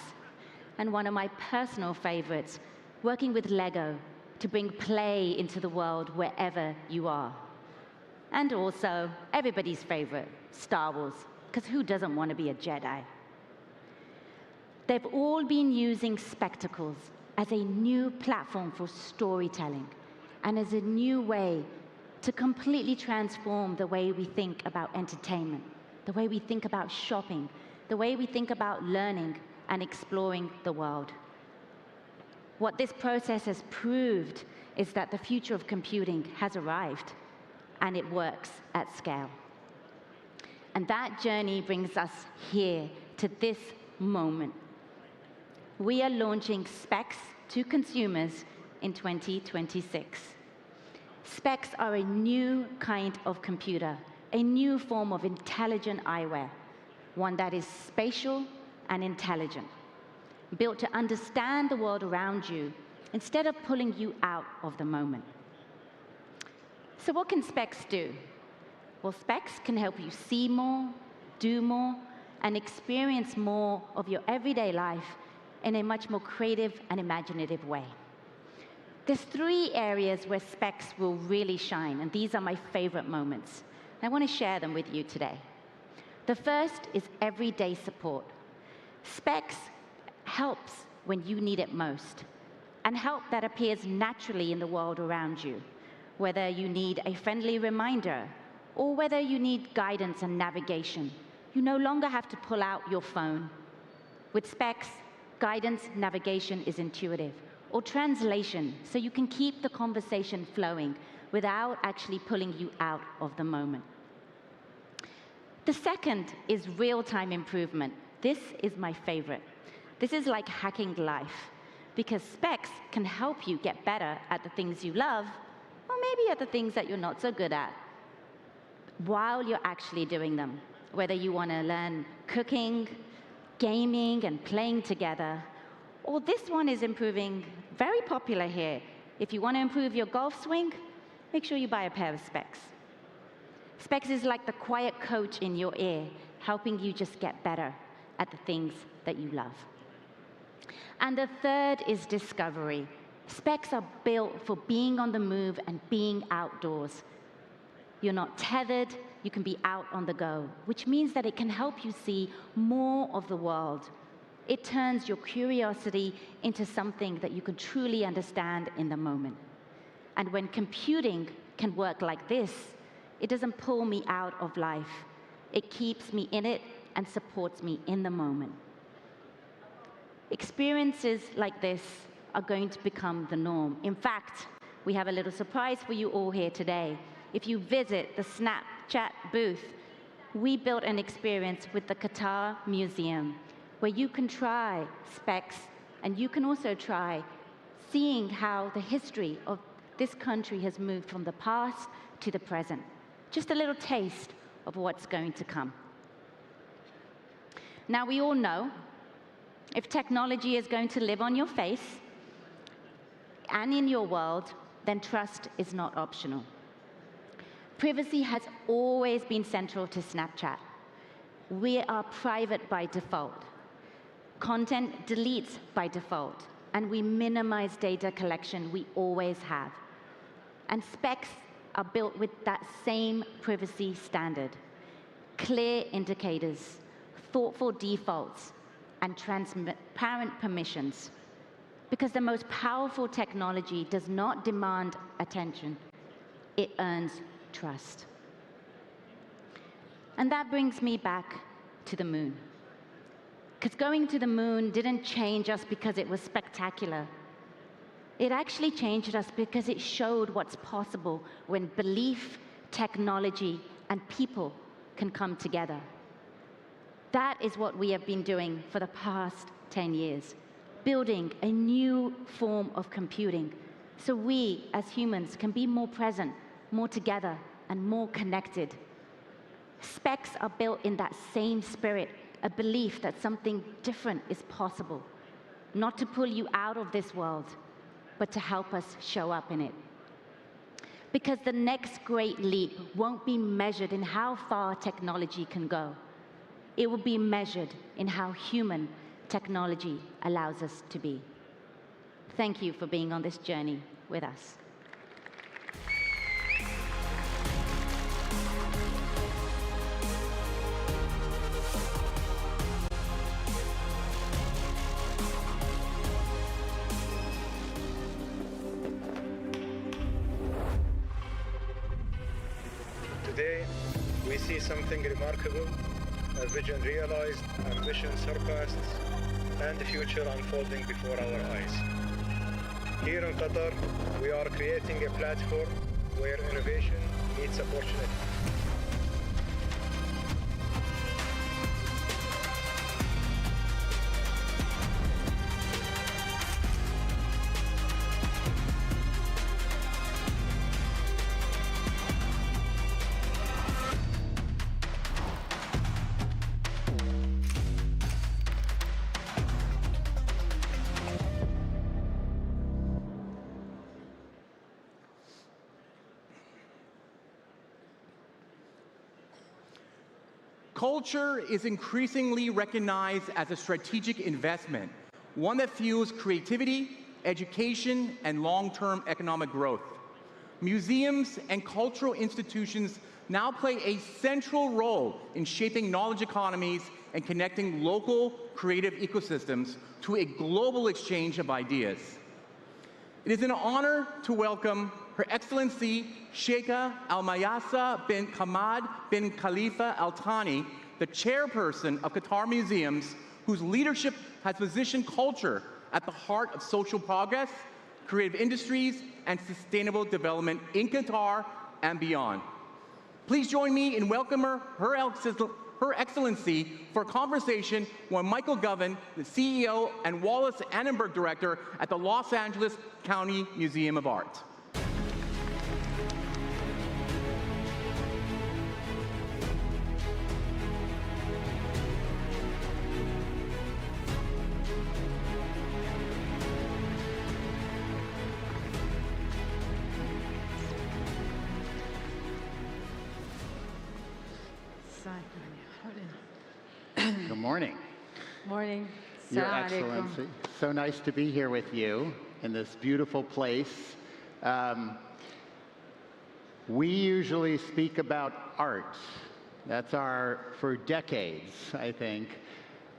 and one of my personal favorites, working with Lego to bring play into the world wherever you are. And also, everybody's favorite, Star Wars, because who doesn't want to be a Jedi? They've all been using Spectacles as a new platform for storytelling and as a new way to completely transform the way we think about entertainment, the way we think about shopping, the way we think about learning and exploring the world. What this process has proved is that the future of computing has arrived, and it works at scale. And that journey brings us here to this moment. We are launching Specs to consumers in 2026. Specs are a new kind of computer, a new form of intelligent eyewear, one that is spatial and intelligent, built to understand the world around you instead of pulling you out of the moment. So what can Specs do? Well, Specs can help you see more, do more, and experience more of your everyday life in a much more creative and imaginative way. There's 3 areas where Specs will really shine, and these are my favorite moments. I want to share them with you today. The first is everyday support. Specs helps when you need it most, and help that appears naturally in the world around you, whether you need a friendly reminder or whether you need guidance and navigation. You no longer have to pull out your phone. With Specs, guidance, navigation is intuitive, or translation, so you can keep the conversation flowing without actually pulling you out of the moment. The second is real-time improvement. This is my favorite. This is like hacking life, because Specs can help you get better at the things you love, or maybe at the things that you're not so good at, while you're actually doing them. Whether you want to learn cooking, gaming, and playing together, or this one is improving, very popular here. If you want to improve your golf swing, make sure you buy a pair of Specs. Specs is like the quiet coach in your ear, helping you just get better at the things that you love. And the third is discovery. Specs are built for being on the move and being outdoors. You're not tethered, you can be out on the go, which means that it can help you see more of the world. It turns your curiosity into something that you can truly understand in the moment. And when computing can work like this, it doesn't pull me out of life. It keeps me in it and supports me in the moment. Experiences like this are going to become the norm. In fact, we have a little surprise for you all here today. If you visit the Snapchat booth, we built an experience with the Qatar Museum where you can try Specs, and you can also try seeing how the history of this country has moved from the past to the present. Just a little taste of what's going to come. Now, we all know If technology is going to live on your face and in your world, then trust is not optional. Privacy has always been central to Snapchat. We are private by default. Content deletes by default, and we minimize data collection. We always have. And specs are built with that same privacy standard. Clear indicators, thoughtful defaults, and transparent permissions. Because the most powerful technology does not demand attention, it earns trust. And that brings me back to the moon. Because going to the moon didn't change us because it was spectacular. It actually changed us because it showed what's possible when belief, technology, and people can come together. That is what we have been doing for the past 10 years, building a new form of computing so we, as humans, can be more present, more together, and more connected. Specs are built in that same spirit, a belief that something different is possible, not to pull you out of this world, but to help us show up in it. Because the next great leap won't be measured in how far technology can go. It will be measured in how human technology allows us to be. Thank you for being on this journey with us.
Today, we see something remarkable, a vision realized, ambition surpassed, and the future unfolding before our eyes. Here in Qatar, we are creating a platform where innovation meets opportunity.
Culture is increasingly recognized as a strategic investment, one that fuels creativity, education, and long-term economic growth. Museums and cultural institutions now play a central role in shaping knowledge economies and connecting local creative ecosystems to a global exchange of ideas. It is an honor to welcome Her Excellency Sheikha Al Mayasa bin Hamad bin Khalifa Al Thani, the chairperson of Qatar Museums, whose leadership has positioned culture at the heart of social progress, creative industries, and sustainable development in Qatar and beyond. Please join me in welcoming Her Excellency for a conversation with Michael Govan, the CEO and Wallace Annenberg Director at the Los Angeles County Museum of Art.
Good morning.
Morning.
Your
Assalamu
Excellency.
alaikum.
So nice to be here with you in this beautiful place. We usually speak about art. That's for decades, I think.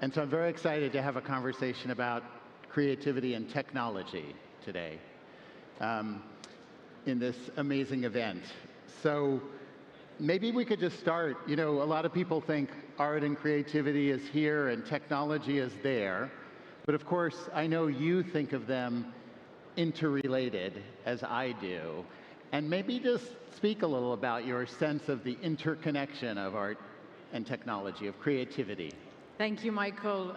And so I'm very excited to have a conversation about creativity and technology today in this amazing event. So maybe we could just start. You know, a lot of people think art and creativity is here and technology is there. But of course, I know you think of them interrelated, as I do. And maybe just speak a little about your sense of the interconnection of art and technology, of creativity.
Thank you, Michael.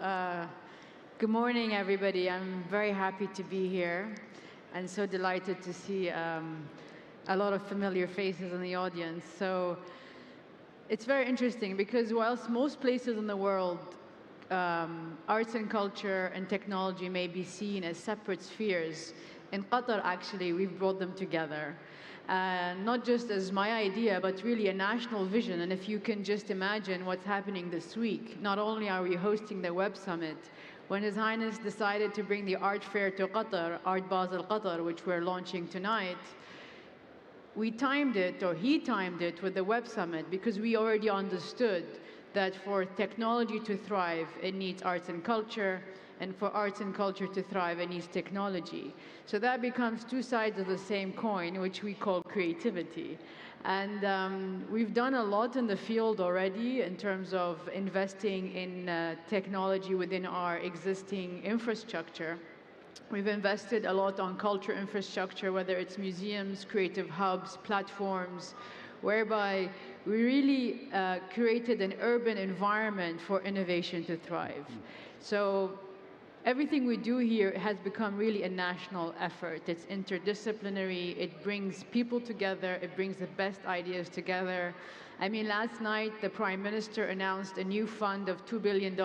Good morning, everybody. I'm very happy to be here and so delighted to see a lot of familiar faces in the audience. So it's very interesting because whilst most places in the world arts and culture and technology may be seen as separate spheres. In Qatar, actually, we've brought them together. Not just as my idea, but really a national vision. And if you can just imagine what's happening this week, not only are we hosting the Web Summit, when His Highness decided to bring the art fair to Qatar, Art Basel Qatar, which we're launching tonight, we timed it, or he timed it, with the Web Summit because we already understood that for technology to thrive, it needs arts and culture, and for arts and culture to thrive, it needs technology. So that becomes two sides of the same coin, which we call creativity. And we've done a lot in the field already in terms of investing in technology within our existing infrastructure. We've invested a lot on culture infrastructure, whether it's museums, creative hubs, platforms, whereby we really created an urban environment for innovation to thrive. So everything we do here has become really a national effort. It's interdisciplinary, it brings people together, it brings the best ideas together. I mean, last night, the Prime Minister announced a new fund of $2 billion.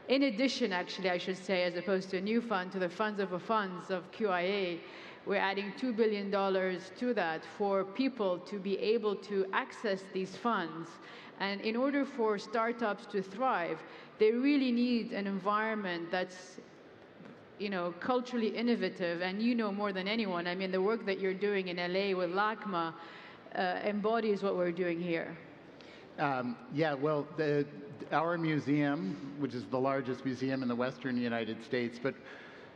In addition, actually, I should say, as opposed to a new fund, to the funds of QIA, we're adding $2 billion to that for people to be able to access these funds. And in order for startups to thrive, they really need an environment that's, you know, culturally innovative. And you know more than anyone, I mean, the work that you're doing in LA with LACMA embodies what we're doing here.
Yeah, well, our museum, which is the largest museum in the Western United States,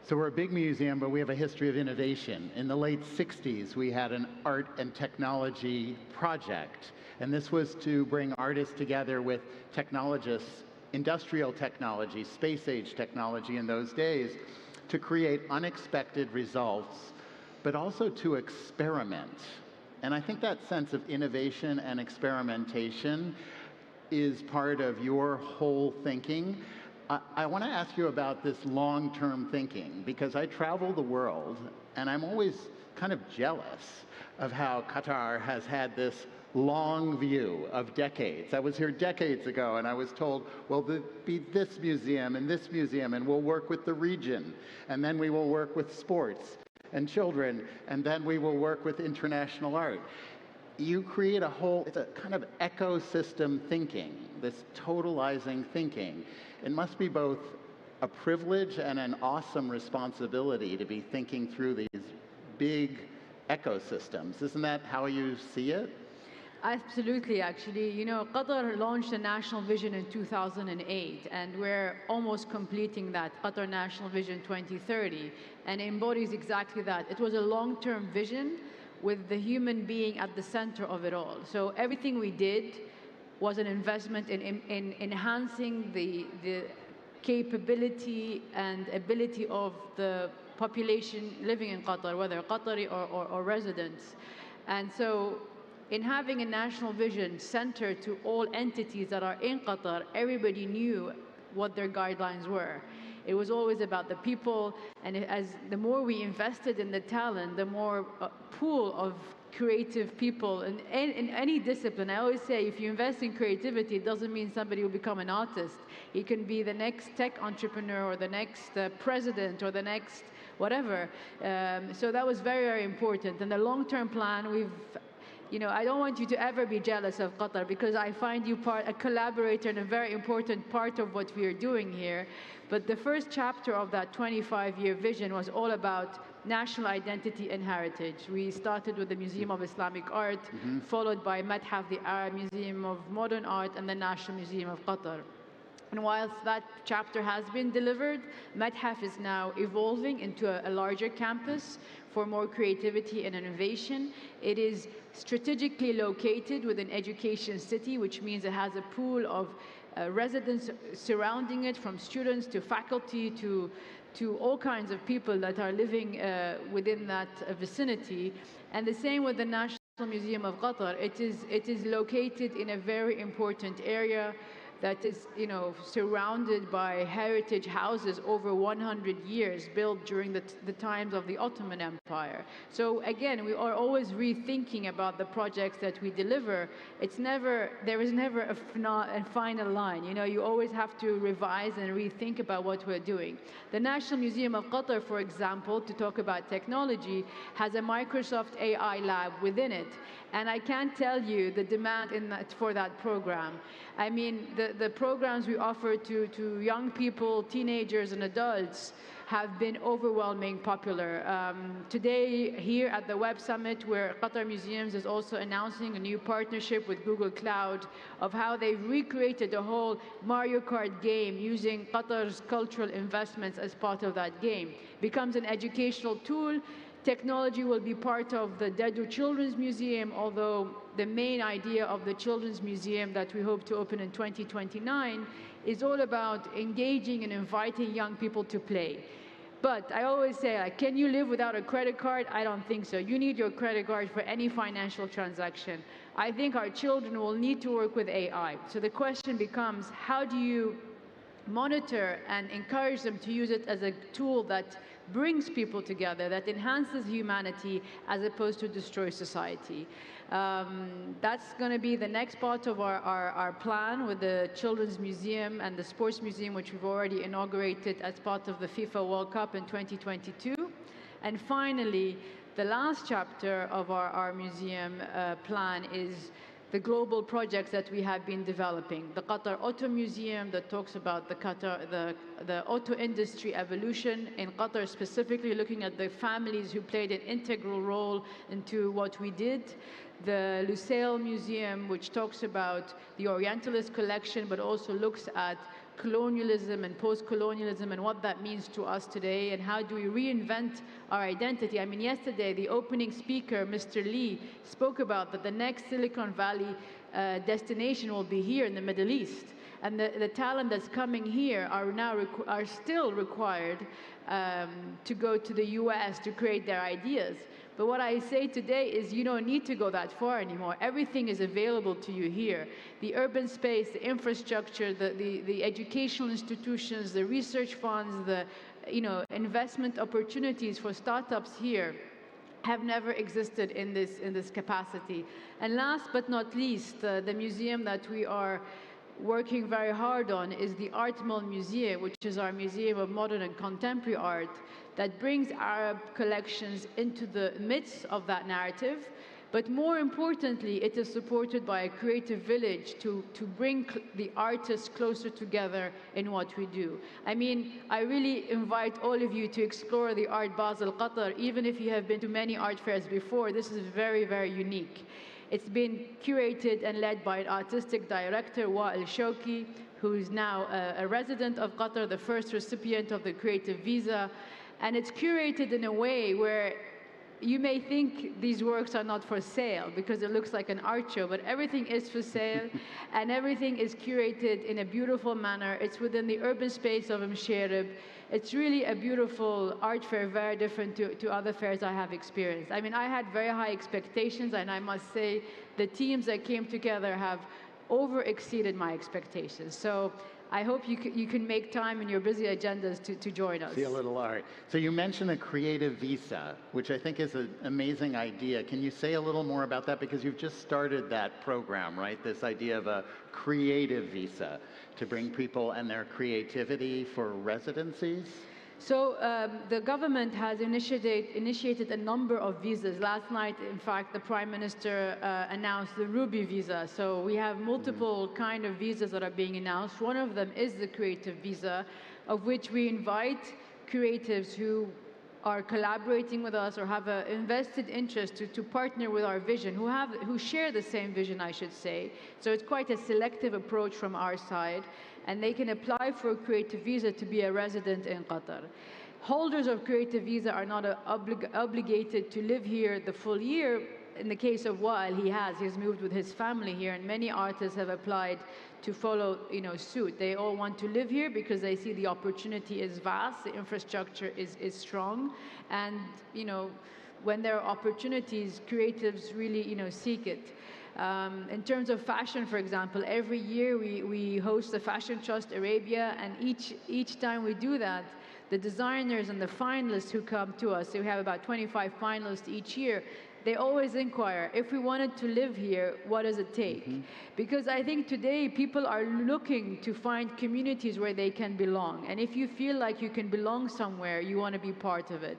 so we're a big museum, but we have a history of innovation. In the late 60s, we had an art and technology project, and this was to bring artists together with technologists, industrial technology, space-age technology in those days, to create unexpected results, but also to experiment. And I think that sense of innovation and experimentation is part of your whole thinking. I want to ask you about this long-term thinking, because I travel the world, and I'm always kind of jealous of how Qatar has had this long view of decades. I was here decades ago, and I was told, well, there'll be this museum, and we'll work with the region, and then we will work with sports and children, and then we will work with international art. You create a whole, it's a kind of ecosystem thinking, this totalizing thinking. It must be both a privilege and an awesome responsibility to be thinking through these big ecosystems. Isn't that how you see it?
Absolutely, actually. You know, Qatar launched a national vision in 2008, and we're almost completing that, Qatar National Vision 2030, and it embodies exactly that. It was a long-term vision with the human being at the center of it all. So everything we did was an investment in enhancing the capability and ability of the population living in Qatar, whether Qatari or residents. And so in having a national vision centered to all entities that are in Qatar, everybody knew what their guidelines were. It was always about the people, and the more we invested in the talent, the more pool of creative people in any discipline. I always say, if you invest in creativity, it doesn't mean somebody will become an artist. It can be the next tech entrepreneur, or the next president, or the next whatever. So that was very, very important. And the long-term plan, you know, I don't want you to ever be jealous of Qatar, because I find you a collaborator and a very important part of what we are doing here. But the first chapter of that 25-year vision was all about national identity and heritage. We started with the Museum of Islamic Art, followed by Madhaf, the Arab Museum of Modern Art, and the National Museum of Qatar. And whilst that chapter has been delivered, Madhaf is now evolving into a larger campus for more creativity and innovation. It is strategically located within Education City, which means it has a pool of residents surrounding it, from students to faculty to all kinds of people that are living within that vicinity. And the same with the National Museum of Qatar. It is located in a very important area, that is, surrounded by heritage houses over 100 years, built during the times of the Ottoman Empire. So again, we are always rethinking about the projects that we deliver. There is never a final line. You always have to revise and rethink about what we're doing. The National Museum of Qatar, for example, to talk about technology, has a Microsoft AI lab within it. And I can't tell you the demand for that program. I mean, the programs we offer to young people, teenagers, and adults have been overwhelmingly popular. Today, here at the Web Summit, where Qatar Museums is also announcing a new partnership with Google Cloud of how they've recreated a whole Mario Kart game using Qatar's cultural investments as part of that game. Becomes an educational tool. Technology will be part of the Dedu Children's Museum, although the main idea of the Children's Museum that we hope to open in 2029 is all about engaging and inviting young people to play. But I always say, can you live without a credit card? I don't think so. You need your credit card for any financial transaction. I think our children will need to work with AI. So the question becomes, how do you monitor and encourage them to use it as a tool that brings people together, that enhances humanity as opposed to destroy society? That's going to be the next part of our plan with the Children's Museum and the Sports Museum, which we've already inaugurated as part of the FIFA World Cup in 2022. And finally, the last chapter of our museum plan is the global projects that we have been developing. The Qatar Auto Museum that talks about the auto industry evolution in Qatar, specifically looking at the families who played an integral role into what we did. The Lusail Museum, which talks about the Orientalist collection, but also looks at colonialism and post-colonialism and what that means to us today, and how do we reinvent our identity. I mean, yesterday, the opening speaker, Mr. Lee, spoke about that the next Silicon Valley destination will be here in the Middle East. And the talent that's coming here are still required to go to the US to create their ideas. But what I say today is you don't need to go that far anymore. Everything is available to you here. The urban space, the infrastructure, the educational institutions, the research funds, the investment opportunities for startups here have never existed in this capacity. And last but not least, the museum that we are working very hard on is the Art Mill Museum, which is our museum of modern and contemporary art that brings Arab collections into the midst of that narrative. But more importantly, it is supported by a creative village to bring the artists closer together in what we do. I mean, I really invite all of you to explore the Art Basel Qatar. Even if you have been to many art fairs before, this is very, very unique. It's been curated and led by an artistic director, Wael Shouki, who is now a resident of Qatar, the first recipient of the creative visa. And it's curated in a way where you may think these works are not for sale because it looks like an art show, but everything is for sale and everything is curated in a beautiful manner. It's within the urban space of Msherib. It's really a beautiful art fair, very different to other fairs I have experienced. I mean, I had very high expectations, and I must say the teams that came together have over-exceeded my expectations. So I hope you can make time in your busy agendas to join us.
See a little art. So you mentioned a creative visa, which I think is an amazing idea. Can you say a little more about that? Because you've just started that program, right? This idea of a creative visa to bring people and their creativity for residencies.
So the government has initiated a number of visas. Last night, in fact, the Prime Minister announced the Ruby visa. So we have multiple kind of visas that are being announced. One of them is the creative visa, of which we invite creatives who are collaborating with us or have an invested interest to partner with our vision, who share the same vision, I should say. So it's quite a selective approach from our side. And they can apply for a creative visa to be a resident in Qatar. Holders of creative visa are not obligated to live here the full year. In the case of Wael, he's moved with his family here, and many artists have applied to follow suit. They all want to live here because they see the opportunity is vast, the infrastructure is strong, and when there are opportunities, creatives really seek it. In terms of fashion, for example, every year we host the Fashion Trust Arabia, and each time we do that, the designers and the finalists who come to us, so we have about 25 finalists each year, they always inquire, if we wanted to live here, what does it take? Because I think today people are looking to find communities where they can belong. And if you feel like you can belong somewhere, you want to be part of it.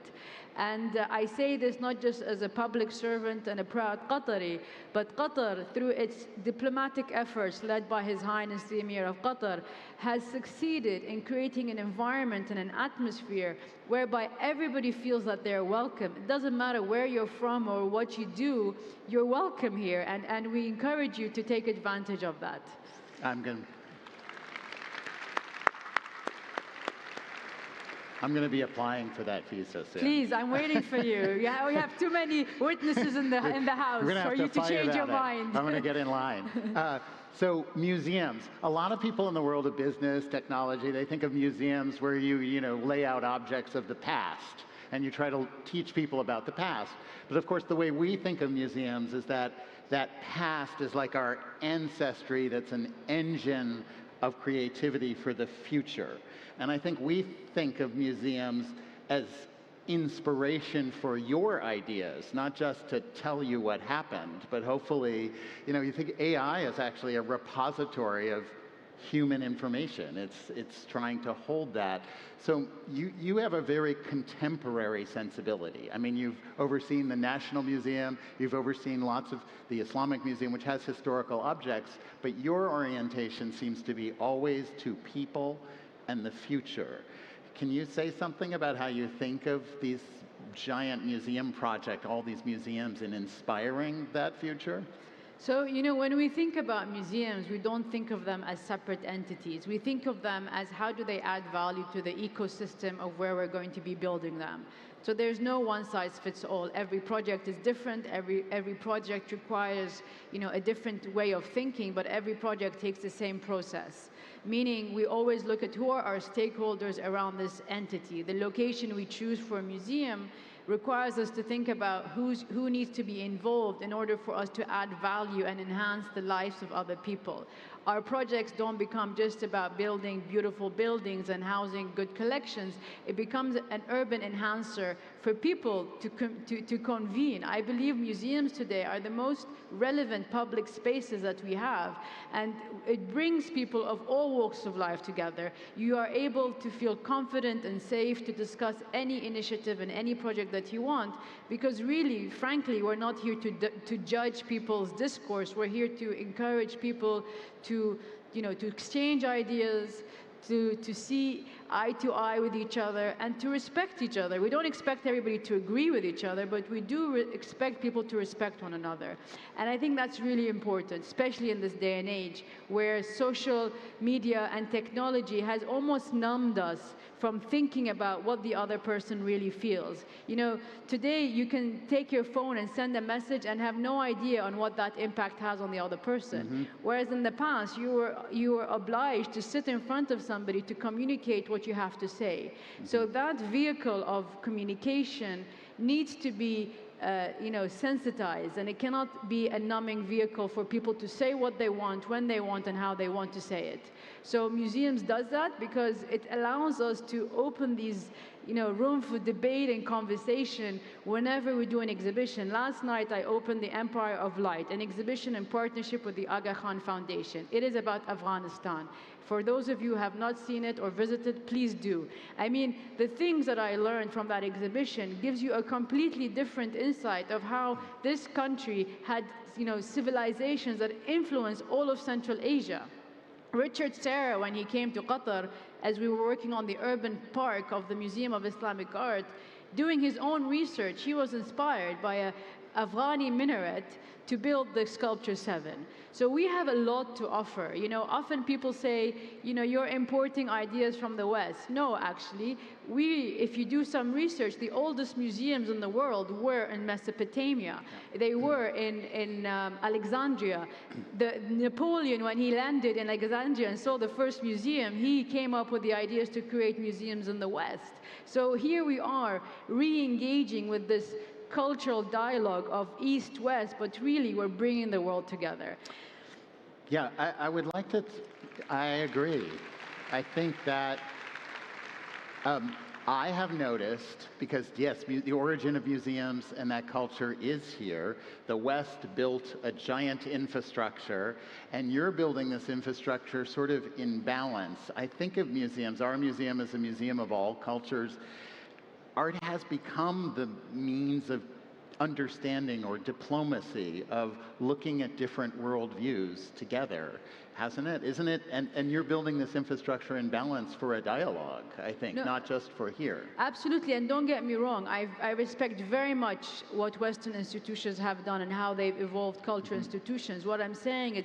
And I say this not just as a public servant and a proud Qatari, but Qatar, through its diplomatic efforts led by His Highness the Emir of Qatar, has succeeded in creating an environment and an atmosphere whereby everybody feels that they're welcome. It doesn't matter where you're from or what you do, you're welcome here, and we encourage you to take advantage of that.
I'm going to be applying for that visa soon.
Please, I'm waiting for you. Yeah, we have too many witnesses in the house for you to change your mind.
I'm going to get in line. So museums. A lot of people in the world of business, technology, they think of museums where you lay out objects of the past and you try to teach people about the past. But of course, the way we think of museums is that past is like our ancestry that's an engine of creativity for the future. And I think we think of museums as inspiration for your ideas, not just to tell you what happened, but hopefully, you think AI is actually a repository of human information. It's trying to hold that. So you have a very contemporary sensibility. I mean, you've overseen the National Museum, you've overseen lots of the Islamic Museum, which has historical objects, but your orientation seems to be always to people and the future. Can you say something about how you think of these giant museum projects, all these museums, in inspiring that future?
So, when we think about museums, we don't think of them as separate entities. We think of them as how do they add value to the ecosystem of where we're going to be building them. So there's no one-size-fits-all. Every project is different. Every project requires, a different way of thinking, but every project takes the same process. Meaning, we always look at who are our stakeholders around this entity. The location we choose for a museum requires us to think about who needs to be involved in order for us to add value and enhance the lives of other people. Our projects don't become just about building beautiful buildings and housing good collections. It becomes an urban enhancer for people to convene. I believe museums today are the most relevant public spaces that we have, and it brings people of all walks of life together. You are able to feel confident and safe to discuss any initiative and any project that you want, because really, frankly, we're not here to judge people's discourse. We're here to encourage people to exchange ideas, to see eye to eye with each other, and to respect each other. We don't expect everybody to agree with each other, but we do expect people to respect one another. And I think that's really important, especially in this day and age, where social media and technology has almost numbed us from thinking about what the other person really feels. Today you can take your phone and send a message and have no idea on what that impact has on the other person. Whereas in the past, you were obliged to sit in front of somebody to communicate what you have to say. So that vehicle of communication needs to be sensitized, and it cannot be a numbing vehicle for people to say what they want, when they want, and how they want to say it. So museums does that because it allows us to open these room for debate and conversation whenever we do an exhibition. Last night I opened the Empire of Light, an exhibition in partnership with the Aga Khan Foundation. It is about Afghanistan. For those of you who have not seen it or visited, please do. I mean, the things that I learned from that exhibition gives you a completely different insight of how this country had, civilizations that influenced all of Central Asia. Richard Serra, when he came to Qatar, as we were working on the urban park of the Museum of Islamic Art, doing his own research, he was inspired by an Afghani minaret to build the Sculpture 7. So we have a lot to offer. Often people say, you're importing ideas from the West. No, actually, if you do some research, the oldest museums in the world were in Mesopotamia. They were in Alexandria. Napoleon, when he landed in Alexandria and saw the first museum, he came up with the ideas to create museums in the West. So here we are, re-engaging with this cultural dialogue of East-West, but really we're bringing the world together.
Yeah, I would like to, I agree. I think that I have noticed, because yes, the origin of museums and that culture is here. The West built a giant infrastructure, and you're building this infrastructure sort of in balance. I think of museums, our museum is a museum of all cultures. Art has become the means of understanding or diplomacy, of looking at different worldviews together, hasn't it? Isn't it? And you're building this infrastructure in balance for a dialogue, I think, not just for here.
Absolutely, and don't get me wrong, I respect very much what Western institutions have done and how they've evolved cultural institutions. What I'm saying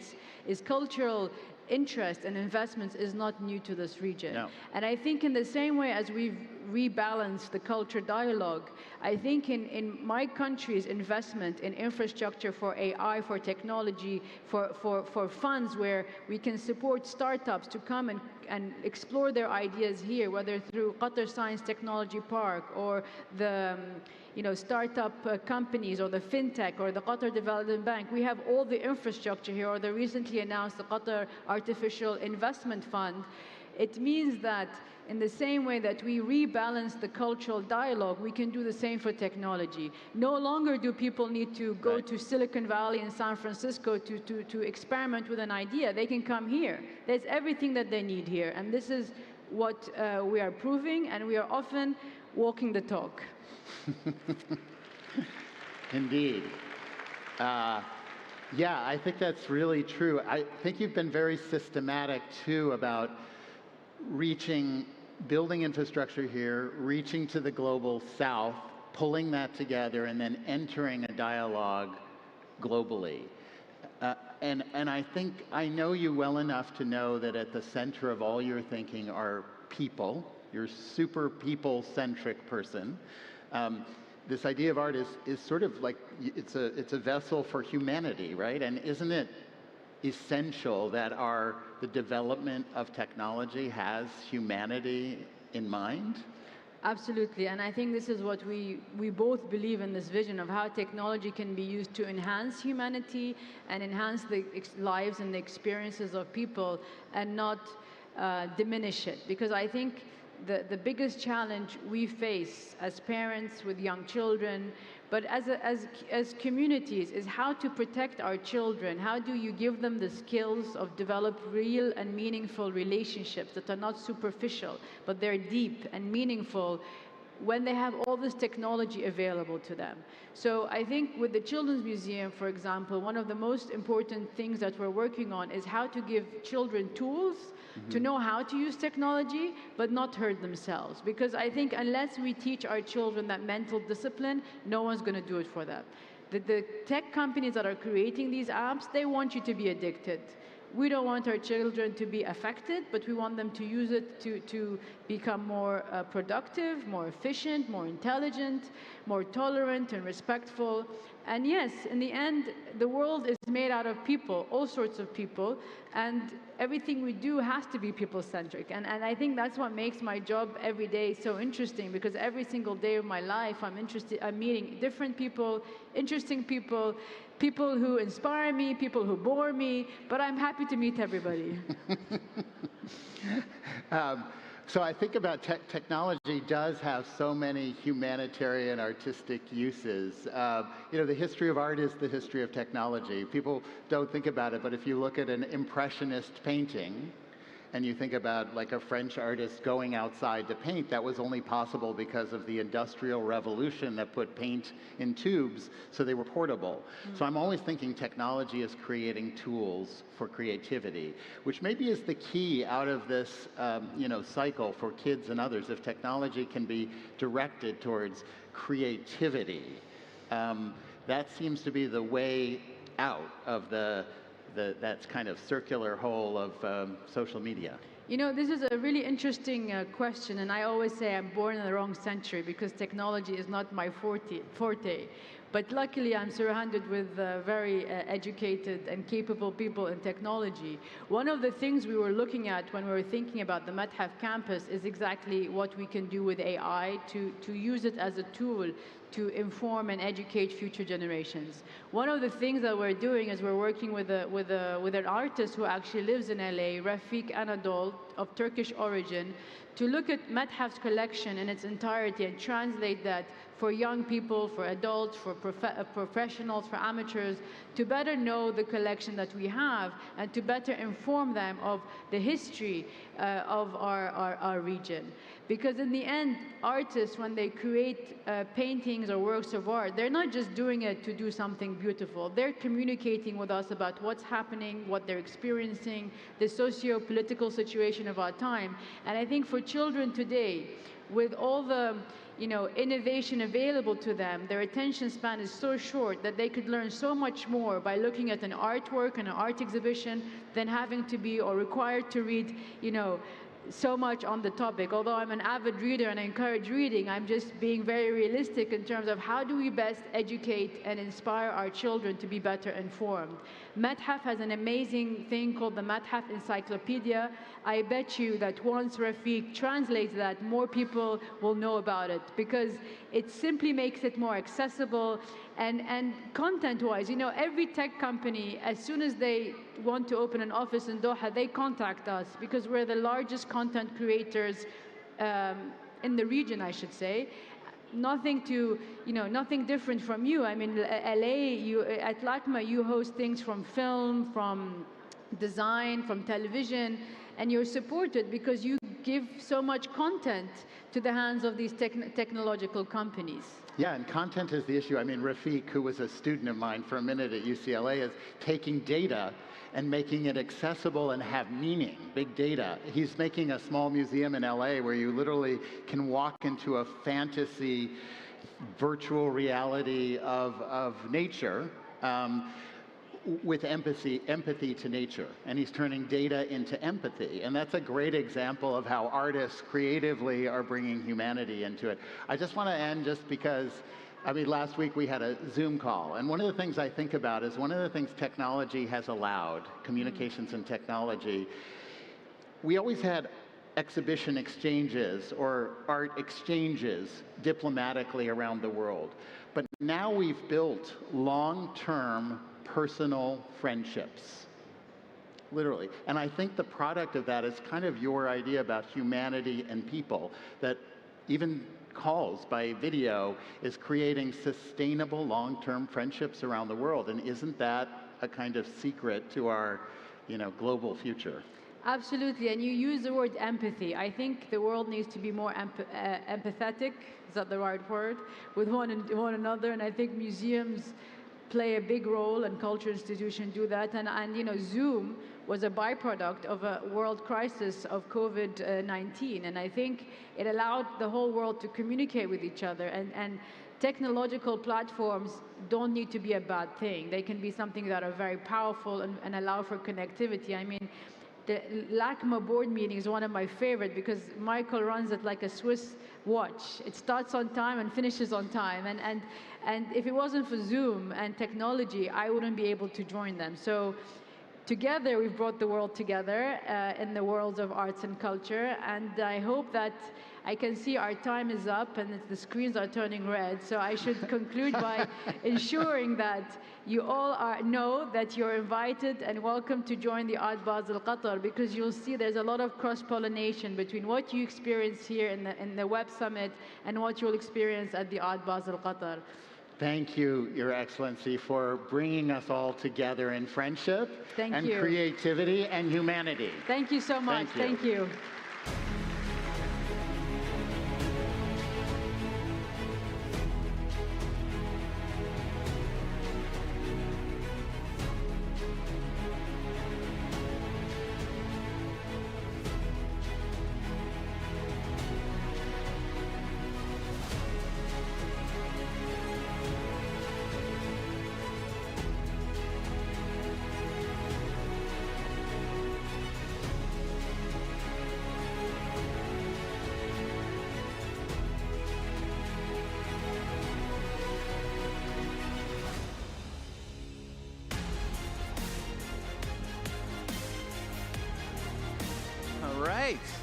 is cultural interest and investments is not new to this region.
No.
And I think in the same way as we've rebalanced the culture dialogue, I think in my country's investment in infrastructure for AI, for technology, for funds where we can support startups to come and explore their ideas here, whether through Qatar Science Technology Park or the startup companies or the fintech or the Qatar Development Bank. We have all the infrastructure here, or the recently announced the Qatar Artificial Investment Fund. It means that in the same way that we rebalance the cultural dialogue, we can do the same for technology. No longer do people need to go to Silicon Valley and San Francisco to experiment with an idea. They can come here. There's everything that they need here. And this is what we are proving, and we are often walking the talk.
Indeed. Yeah, I think that's really true. I think you've been very systematic, too, about building infrastructure here, reaching to the global south, pulling that together, and then entering a dialogue globally. And I think I know you well enough to know that at the center of all your thinking are people. You're a super people-centric person. This idea of art is sort of like, it's a vessel for humanity, right? And isn't it essential that the development of technology has humanity in mind?
Absolutely, and I think this is what we both believe in, this vision of how technology can be used to enhance humanity and enhance the lives and the experiences of people and not diminish it. Because I think the biggest challenge we face as parents with young children, but as communities, is how to protect our children. How do you give them the skills of develop real and meaningful relationships that are not superficial, but they're deep and meaningful when they have all this technology available to them? So I think with the Children's Museum, for example, one of the most important things that we're working on is how to give children tools to know how to use technology, but not hurt themselves. Because I think unless we teach our children that mental discipline, no one's going to do it for them. The tech companies that are creating these apps, they want you to be addicted. We don't want our children to be affected, but we want them to use it to become more productive, more efficient, more intelligent, more tolerant and respectful. And yes, in the end, the world is made out of people, all sorts of people, and everything we do has to be people-centric. And I think that's what makes my job every day so interesting, because every single day of my life, I'm meeting different people, interesting people, people who inspire me, people who bore me, but I'm happy to meet everybody.
So I think about technology does have so many humanitarian artistic uses. The history of art is the history of technology. People don't think about it, but if you look at an Impressionist painting, and you think about like a French artist going outside to paint, that was only possible because of the Industrial Revolution that put paint in tubes, so they were portable. So I'm always thinking technology is creating tools for creativity, which maybe is the key out of this cycle for kids and others. If technology can be directed towards creativity, that seems to be the way out of that kind of circular hole of social media.
This is a really interesting question, and I always say I'm born in the wrong century because technology is not my forte. But luckily, I'm surrounded with very educated and capable people in technology. One of the things we were looking at when we were thinking about the Mathaf campus is exactly what we can do with AI to use it as a tool to inform and educate future generations. One of the things that we're doing is we're working with an artist who actually lives in LA, Rafik Anadol, of Turkish origin, to look at Mathaf's collection in its entirety and translate that for young people, for adults, for professionals, for amateurs, to better know the collection that we have and to better inform them of the history of our region. Because in the end, artists, when they create paintings or works of art, they're not just doing it to do something beautiful. They're communicating with us about what's happening, what they're experiencing, the socio-political situation of our time. And I think for children today, with all the innovation available to them, their attention span is so short that they could learn so much more by looking at an artwork and an art exhibition than having to be or required to read, so much on the topic. Although I'm an avid reader and I encourage reading, I'm just being very realistic in terms of how do we best educate and inspire our children to be better informed. Mathaf has an amazing thing called the Mathaf Encyclopedia. I bet you that once Rafik translates that, more people will know about it because it simply makes it more accessible and content-wise. Every tech company, as soon as they want to open an office in Doha, they contact us because we're the largest content creators in the region, I should say. Nothing different from you. I mean, LA, at LACMA, you host things from film, from design, from television, and you're supported because you give so much content to the hands of these technological companies.
Yeah, and content is the issue. I mean, Rafik, who was a student of mine for a minute at UCLA, is taking data and making it accessible and have meaning, big data. He's making a small museum in LA where you literally can walk into a fantasy virtual reality of nature with empathy to nature. And he's turning data into empathy. And that's a great example of how artists creatively are bringing humanity into it. I just want to end just because, last week we had a Zoom call, and one of the things I think about is one of the things technology has allowed, communications and technology, we always had exhibition exchanges or art exchanges diplomatically around the world. But now we've built long-term personal friendships, literally. And I think the product of that is kind of your idea about humanity and people, that even calls by video is creating sustainable long-term friendships around the world. And isn't that a kind of secret to our, global future?
Absolutely, and you use the word empathy. I think the world needs to be more empathetic, is that the right word, with one another, and I think museums play a big role and culture institutions do that. And Zoom was a byproduct of a world crisis of COVID-19. And I think it allowed the whole world to communicate with each other. And technological platforms don't need to be a bad thing. They can be something that are very powerful and allow for connectivity. I mean, the LACMA board meeting is one of my favorite because Michael runs it like a Swiss watch. It starts on time and finishes on time. And if it wasn't for Zoom and technology, I wouldn't be able to join them. So together, we've brought the world together in the worlds of arts and culture. And I hope that I can see our time is up and the screens are turning red. So I should conclude by ensuring that you all know that you're invited and welcome to join the Art Basel Qatar, because you'll see there's a lot of cross-pollination between what you experience here in the Web Summit and what you'll experience at the Art Basel Qatar.
Thank you, Your Excellency, for bringing us all together in friendship and creativity and humanity.
Thank you so much. Thank you.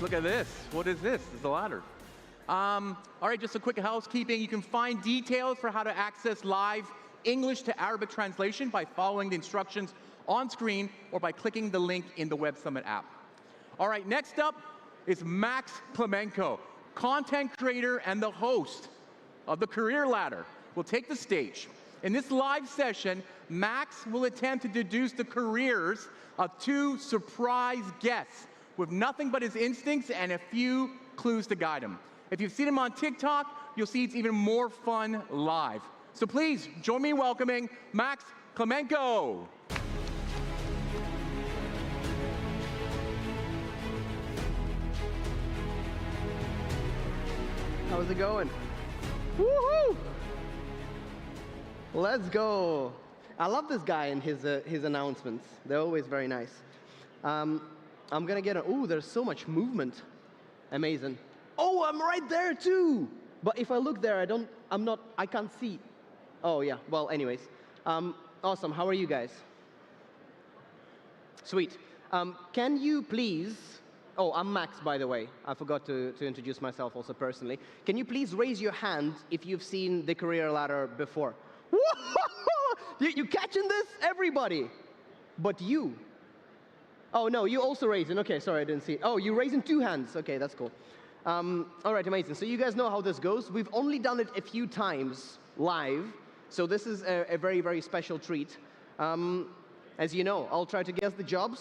Look at this. What is this? It's a ladder. All right, just a quick housekeeping. You can find details for how to access live English to Arabic translation by following the instructions on screen or by clicking the link in the Web Summit app. All right, next up is Max Klemenko, content creator and the host of the Career Ladder, will take the stage. In this live session, Max will attempt to deduce the careers of 2 surprise guests with nothing but his instincts and a few clues to guide him. If you've seen him on TikTok, you'll see it's even more fun live. So please join me in welcoming Max Klemenko.
How's it going? Woohoo! Let's go. I love this guy and his announcements. They're always very nice. I'm gonna get ooh, there's so much movement. Amazing. Oh, I'm right there too. But if I look there, I can't see. Oh yeah, well anyways. Awesome, how are you guys? Sweet. Can you please, oh, I'm Max, by the way. I forgot to introduce myself also personally. Can you please raise your hand if you've seen the Career Ladder before? You catching this? Everybody. But you. Oh, no, you also raising. Okay, sorry, I didn't see it. Oh, you're raising 2 hands. Okay, that's cool. All right, amazing. So you guys know how this goes. We've only done it a few times live, so this is a very, very special treat. As you know, I'll try to guess the jobs.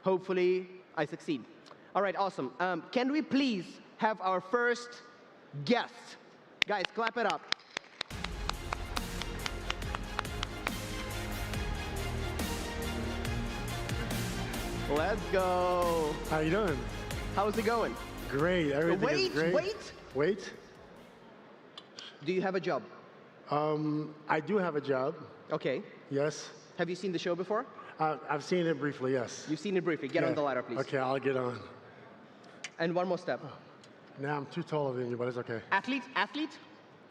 Hopefully, I succeed. All right, awesome. Can we please have our first guest? Guys, clap it up. Let's go.
How you doing?
How's it going?
Great. Everything is great.
Wait. Do you have a job?
I do have a job.
Okay.
Yes.
Have you seen the show before?
I've seen it briefly, yes.
You've seen it briefly. Get on the ladder, please.
Okay, I'll get on.
And one more step.
Now I'm too taller than you, but it's okay.
Athlete?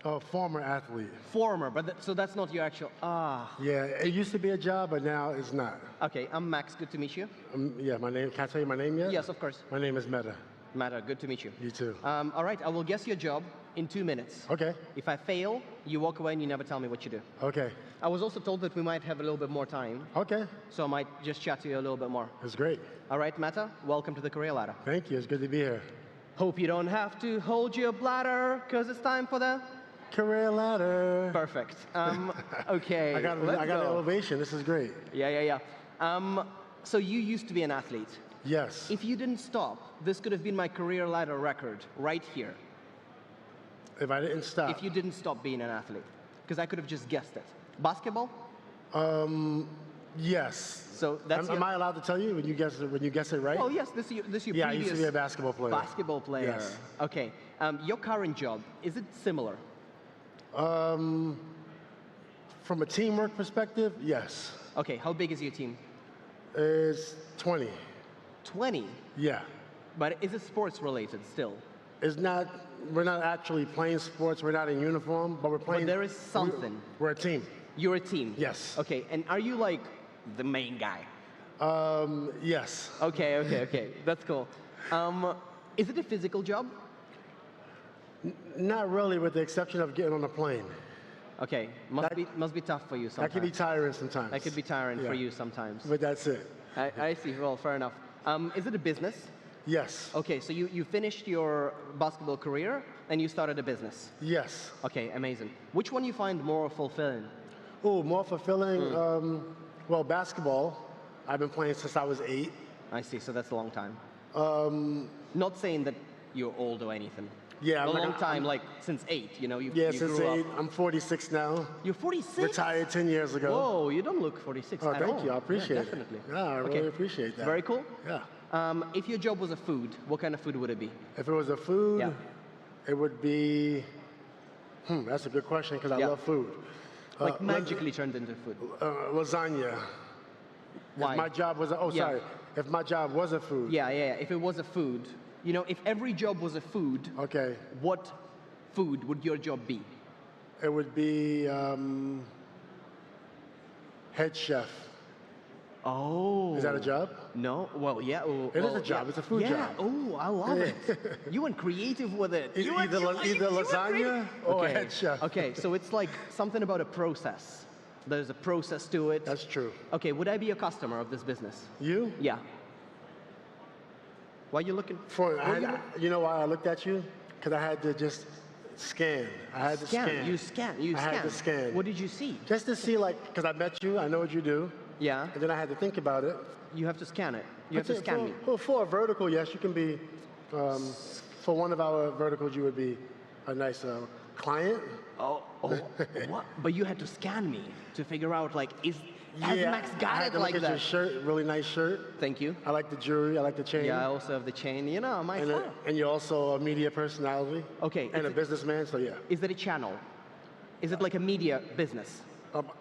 Oh, former athlete.
Former, but so that's not your actual,
Yeah, it used to be a job, but now it's not.
Okay, I'm Max, good to meet you.
Yeah, my name, can I tell you my name yet?
Yes, of course.
My name is Meta.
Meta, good to meet you.
You too.
All right, I will guess your job in 2 minutes.
Okay.
If I fail, you walk away and you never tell me what you do.
Okay.
I was also told that we might have a little bit more time.
Okay.
So I might just chat to you a little bit more.
That's great.
All right, Meta, welcome to the Career Ladder.
Thank you, it's good to be here.
Hope you don't have to hold your bladder, because it's time for the
Career Ladder.
Perfect. Okay,
I got an elevation, this is great.
Yeah. So you used to be an athlete.
Yes.
If you didn't stop, this could have been my Career Ladder record right here.
If I didn't stop?
If you didn't stop being an athlete. Because I could have just guessed it. Basketball?
Yes.
So that's
am I allowed to tell you when you guess it right?
Oh yes, this is your previous.
Yeah, I used to be a basketball player.
Basketball player.
Yes.
Okay. Your current job, is it similar?
From a teamwork perspective, yes.
Okay. How big is your team?
It's 20.
20?
Yeah.
But is it sports related still?
It's not. We're not actually playing sports. We're not in uniform, but we're playing.
But there is something.
We're a team.
You're a team?
Yes.
Okay. And are you like the main guy?
Yes.
Okay. That's cool. Is it a physical job?
Not really, with the exception of getting on a plane.
Okay. Must be tough for you sometimes.
That can be tiring sometimes.
That could be tiring for you sometimes.
But that's it.
I see. Well, fair enough. Is it a business?
Yes.
Okay, so you finished your basketball career and you started a business?
Yes.
Okay, amazing. Which one you find more fulfilling?
Oh, more fulfilling? Well, basketball. I've been playing since I was 8.
I see, so that's a long time. Not saying that you're old or anything.
Yeah.
A long time, like since 8, you know? You
since
grew
8.
up.
I'm 46 now.
You're 46?
Retired 10 years ago.
Whoa, you don't look 46
Oh,
at
thank
all.
you. I appreciate
Yeah,
it.
definitely.
Yeah, I really appreciate that.
Very cool.
Yeah.
If your job was a food, what kind of food would it be?
If it was a food, it would be, that's a good question because I love food.
Like magically turned into food.
Lasagna.
Why?
If my job was, if my job was a food.
Yeah. If it was a food, you know, if every job was a food, what food would your job be?
It would be head chef.
Oh.
Is that a job?
No. Well, yeah. Well,
It is a job.
yeah.
It's a food
yeah.
job.
Oh, I love it. You went creative with it.
Either lasagna or a head chef.
Okay, so it's like something about a process. There's a process to it.
That's true.
Okay, would I be a customer of this business?
You?
Yeah. Why are you looking?
You know why I looked at you? Because I had to just scan. I had to scan.
You scan. You
I
scan.
had to scan.
What did you see?
Just to see, like, because I met you, I know what you do.
Yeah.
And then I had to think about it.
You have to scan it. You have to scan me.
For a vertical, yes, you can be. For one of our verticals, you would be a nice client.
Oh, what? But you had to scan me to figure out, like, has Max
I
got
had
it
to
like
look
that?
at your shirt, really nice shirt.
Thank you.
I like the jewelry, I like the chain.
Yeah, I also have the chain. You know, my style.
And you're also a media personality.
Okay.
And a businessman, so yeah.
Is it a channel? Is it like a media business?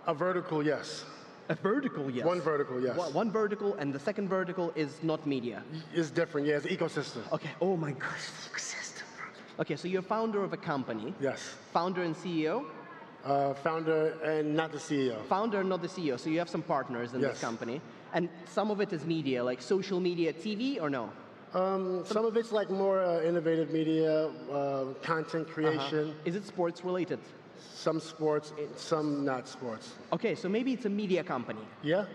A vertical, yes.
A vertical, yes.
One vertical, yes.
One vertical, and the second vertical is not media.
It's different, yeah, it's an ecosystem.
Okay, oh my gosh, ecosystem. Okay, so you're founder of a company.
Yes.
Founder and CEO?
Founder and not the CEO.
Founder, not the CEO. So you have some partners in this company. And some of it is media, like social media, TV, or no?
Some of it's like more innovative media, content creation.
Is it sports related?
Some sports, some not sports.
Okay, so maybe it's a media company.
Yeah.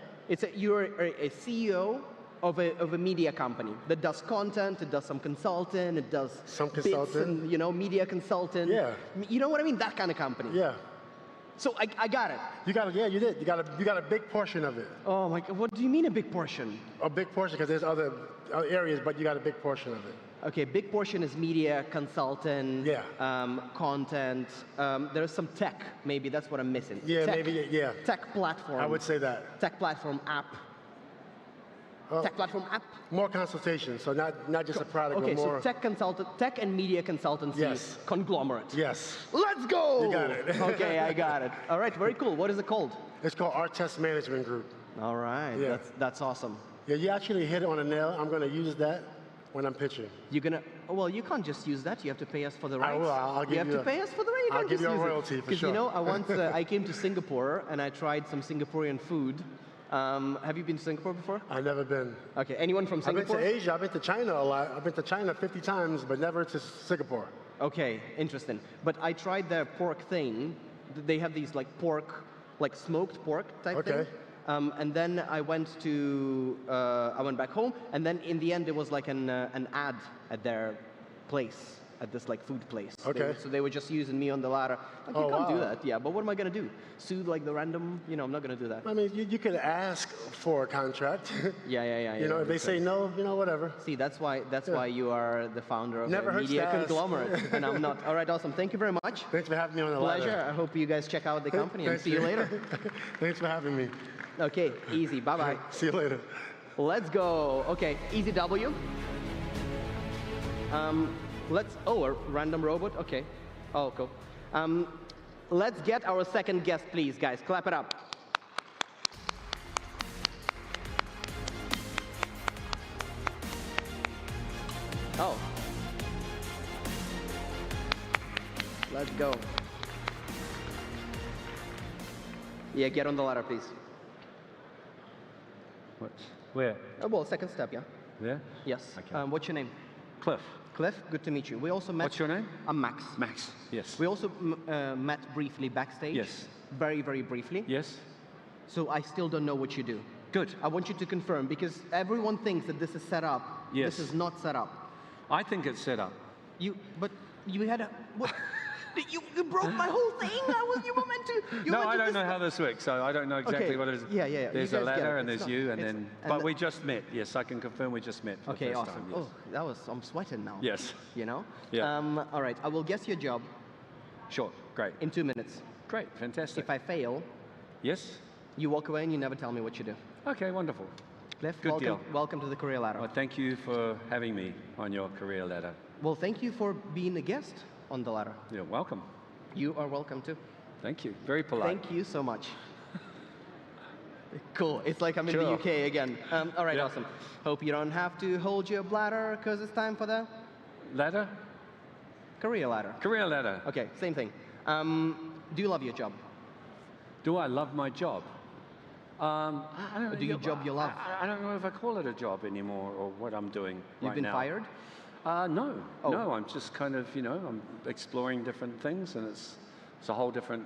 You're a CEO of a media company that does content, it does some consulting, it does
some
consulting, bits and, media consulting.
Yeah.
You know what I mean? That kind of company.
Yeah.
So I got it.
You got it. Yeah, you did. You got a big portion of it.
Oh my God! What do you mean a big portion?
A big portion because there's other areas, but you got a big portion of it.
Okay, big portion is media, consulting,
yeah,
content. There's some tech. Maybe that's what I'm missing.
Yeah,
tech,
maybe. Yeah.
Tech platform.
I would say that.
Tech platform app. Tech platform app.
More consultation, so not just a product.
Okay,
but more.
So tech and media consultancy.
Yes.
Conglomerate.
Yes.
Let's go.
You got it.
Okay, I got it. All right, very cool. What is it called?
It's called Our Test Management Group.
All right. Yeah. That's awesome.
Yeah, you actually hit it on a nail. I'm going to use that when I'm pitching.
You're gonna? Well, you can't just use that. You have to pay us for the rights.
I will. I'll give you.
You have to pay us for the rights.
I'll give you a royalty for sure.
Because you know, I once I came to Singapore and I tried some Singaporean food. Have you been to Singapore before?
I've never been.
Okay. Anyone from Singapore?
I've been to Asia. I've been to China a lot. I've been to China 50 times, but never to Singapore.
Okay, interesting. But I tried their pork thing. They have these like pork, like smoked pork type thing. And then I went back home, and then in the end there was like an ad at their place, at this like food place.
Okay.
So they were just using me on the ladder. Like, you can't do that. Yeah, but what am I gonna do? Sue like the random? You know, I'm not gonna do that.
I mean, you could ask for a contract.
Yeah.
You know, if they say no, you know, whatever.
See, that's why you are the founder of
Never
a
hurts
media
to ask.
conglomerate, and I'm not. All right, awesome. Thank you very much.
Thanks for having me on the ladder.
Pleasure. I hope you guys check out the company and see you later.
Thanks for having me.
Okay, easy. Bye-bye.
See you later.
Let's go. Okay, easy W. A random robot. Okay. Oh, cool. Let's get our second guest, please, guys. Clap it up. Oh. Let's go. Yeah, get on the ladder, please.
What? Where?
Oh, well, second step, yeah.
There?
Yes.
Okay.
What's your name?
Cliff.
Cliff, good to meet you. We also met.
What's your name?
I'm Max.
Max. Yes.
We also met briefly backstage.
Yes.
Very, very briefly.
Yes.
So I still don't know what you do.
Good.
I want you to confirm because everyone thinks that this is set up.
Yes.
This is not set up.
I think it's set up.
But you had a. What? You broke my whole thing. You were meant to.
I don't know how this works, so I don't know exactly what it is.
Yeah.
There's a ladder and there's you, and then. But we just met. Yes, I can confirm we just met. For
okay,
the first
awesome.
Time, yes.
Oh, I'm sweating now.
Yes.
You know.
Yeah.
All right. I will guess your job.
Sure. Great.
In 2 minutes.
Great. Fantastic.
If I fail.
Yes.
You walk away and you never tell me what you do.
Okay. Wonderful.
Cliff,
Good deal.
Welcome to the career ladder.
Well, thank you for having me on your career ladder.
Well, thank you for being a guest on the ladder.
You're welcome.
You are welcome too.
Thank you. Very polite.
Thank you so much. Cool. It's like I'm in the UK again. All right, awesome. Hope you don't have to hold your bladder because it's time for the
ladder?
Career ladder.
Career ladder.
Okay, same thing. Do you love your job?
Do I love my job? I don't know.
Or do you job you love?
I don't know if I call it a job anymore or what I'm doing
You've
right
been
now.
fired?
No,
Oh.
no. I'm just kind of, I'm exploring different things, and it's a whole different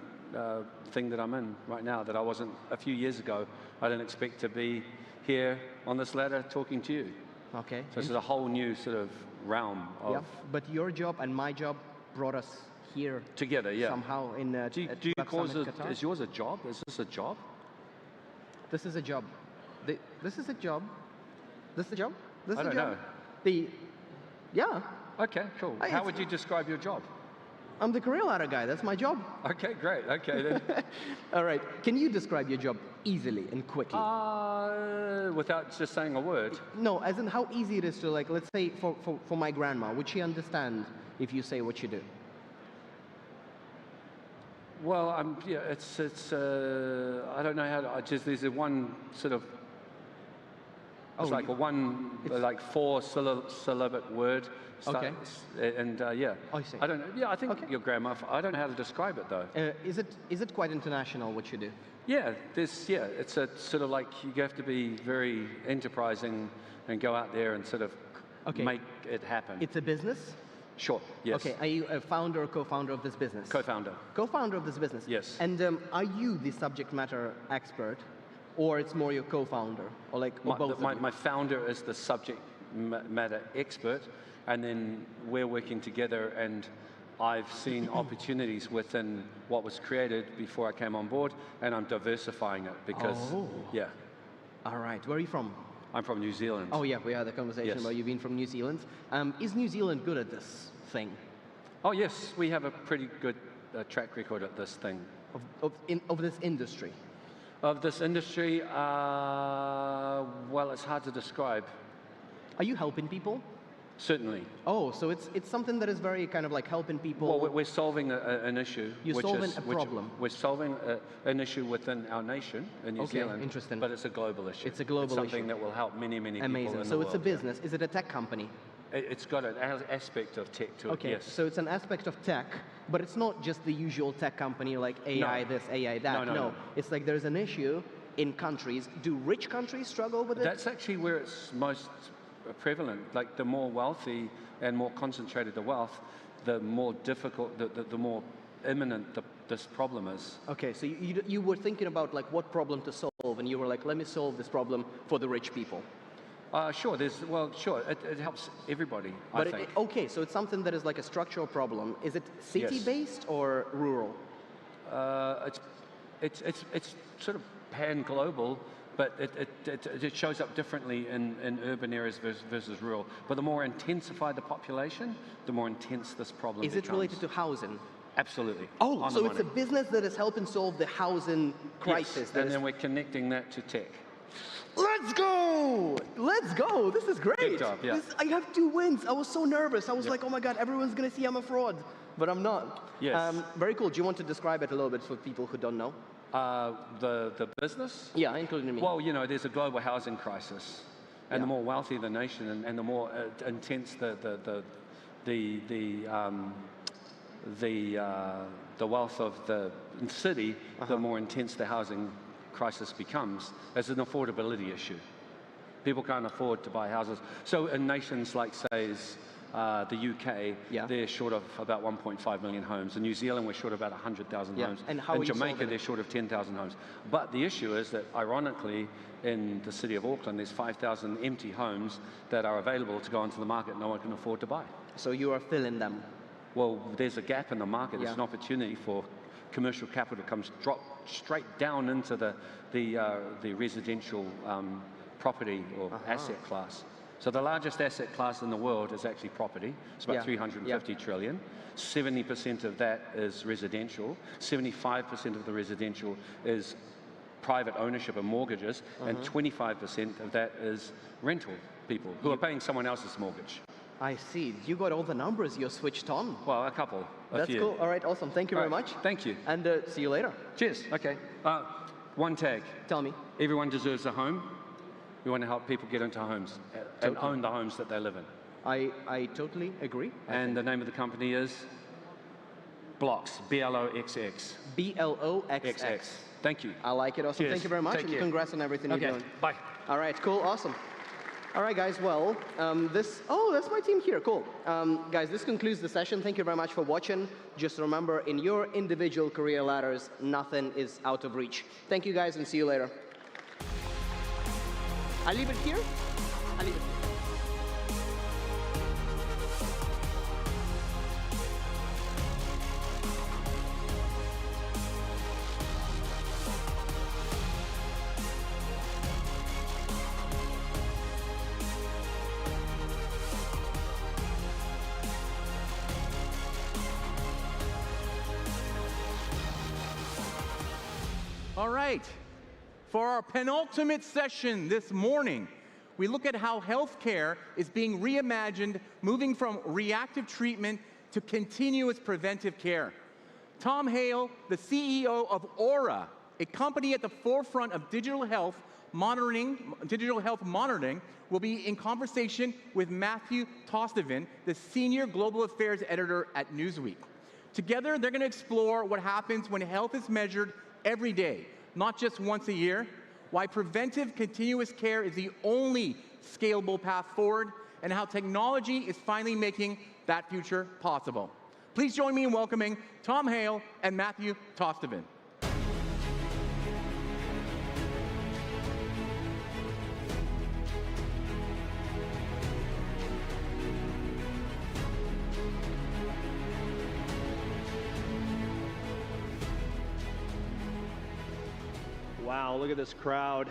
thing that I'm in right now that I wasn't a few years ago. I didn't expect to be here on this ladder talking to you.
Okay.
So this is a whole new sort of realm of
Yeah, but your job and my job brought us here
together. Yeah.
somehow in
Do you
Web
call
Summit
it
Qatar.
is yours a job? Is this a job?
This is a job. This is a job. This is a job. This
I
is a
don't
job.
know.
Yeah.
Okay, cool. How would you describe your job?
I'm the career ladder guy. That's my job.
Okay, great. Okay, then.
All right. Can you describe your job easily and quickly?
Without just saying a word.
No, as in how easy it is to, like, let's say for my grandma, would she understand if you say what you do?
Well, it's I don't know how to, there's a one sort of, it's like a one, like 4 syllable word.
Okay.
And yeah.
I see.
I don't know. Yeah, I think your grandma, I don't know how to describe it though.
Is it quite international what you do?
Yeah, it's a sort of like you have to be very enterprising and go out there and sort of make it happen.
It's a business?
Sure, yes.
Okay, are you a founder or co-founder of this business?
Co-founder.
Co-founder of this business?
Yes.
And are you the subject matter expert, or it's more your co-founder, or like or both of you?
My founder is the subject matter expert, and then we're working together, and I've seen opportunities within what was created before I came on board, and I'm diversifying it because, yeah.
All right, where are you from?
I'm from New Zealand.
Oh yeah, we had a conversation about you being from New Zealand. Is New Zealand good at this thing?
Oh yes, we have a pretty good track record at this thing.
Of this industry?
Of this industry, well, it's hard to describe.
Are you helping people?
Certainly.
Oh, so it's something that is very kind of like helping people.
Well, we're solving an issue.
You're solving a problem.
We're solving an issue within our nation in New Zealand.
Interesting.
But it's a global issue.
It's a global issue.
Something that will help many, many people
Amazing.
in the
So
world.
it's a business. Is it a tech company?
It's got an aspect of tech to it,
Okay,
yes.
so it's an aspect of tech, but it's not just the usual tech company like AI this, AI that.
No.
It's like there's an issue in countries. Do rich countries struggle with it?
That's actually where it's most prevalent. Like the more wealthy and more concentrated the wealth, the more difficult, the more imminent this problem is.
Okay, so you were thinking about like what problem to solve, and you were like, let me solve this problem for the rich people.
Sure, sure, it helps everybody,
But
I think.
okay, so it's something that is like a structural problem. Is it city-based or rural?
It's sort of pan-global, but it shows up differently in urban areas versus rural. But the more intensified the population, the more intense this problem
Is
becomes.
it related to housing?
Absolutely.
Oh,
On
so
the
it's a
money.
business that is helping solve the housing crisis.
Yes, and then we're connecting that to tech.
Let's go! Let's go! This is great!
Good job, yeah.
I have 2 wins. I was so nervous. I was like, oh my God, everyone's gonna see I'm a fraud. But I'm not.
Yes.
Very cool. Do you want to describe it a little bit for people who don't know?
The business?
Yeah, including me.
Well, there's a global housing crisis, and the more wealthy the nation and the more intense the wealth of the city, the more intense the housing crisis becomes as an affordability issue. People can't afford to buy houses. So in nations like, say, the UK, they're short of about 1.5 million homes. In New Zealand, we're short of about 100,000 homes.
And how
in
are you
Jamaica,
solving
they're
it?
short of 10,000 homes. But the issue is that, ironically, in the city of Auckland, there's 5,000 empty homes that are available to go onto the market no one can afford to buy.
So you are filling them?
Well, there's a gap in the market. There's
Yeah.
an opportunity for commercial capital to drop straight down into the residential property or asset class. So the largest asset class in the world is actually property. It's about 350 trillion. 70% of that is residential. 75% of the residential is private ownership and mortgages, and 25% of that is rental people who are paying someone else's mortgage.
I see. You got all the numbers. You're switched on.
Well, a couple.
That's
few.
cool. All right, awesome. Thank you very much.
Thank you.
And see you later.
Cheers. Okay. One tag.
Tell me.
Everyone deserves a home. We want to help people get into homes and own the homes that they live in.
I totally agree.
And the name of the company is? blocks, B-L-O-X-X.
B-L-O-X-X.
Thank you.
I like it. Awesome.
Cheers.
Thank you very much.
Thank
and
you.
congrats on everything you're doing.
Bye.
All right, cool, awesome. All right, guys, well, that's my team here, cool. Guys, this concludes the session. Thank you very much for watching. Just remember, in your individual career ladders, nothing is out of reach. Thank you, guys, and see you later. I leave it here? I leave it here.
All right, for our penultimate session this morning, we look at how healthcare is being reimagined, moving from reactive treatment to continuous preventive care. Tom Hale, the CEO of Aura, a company at the forefront of digital health monitoring, will be in conversation with Matthew Tostevin, the Senior Global Affairs Editor at Newsweek. Together, they're going to explore what happens when health is measured every day, not just once a year, why preventive continuous care is the only scalable path forward, and how technology is finally making that future possible. Please join me in welcoming Tom Hale and Matthew Tostevin.
Wow, look at this crowd.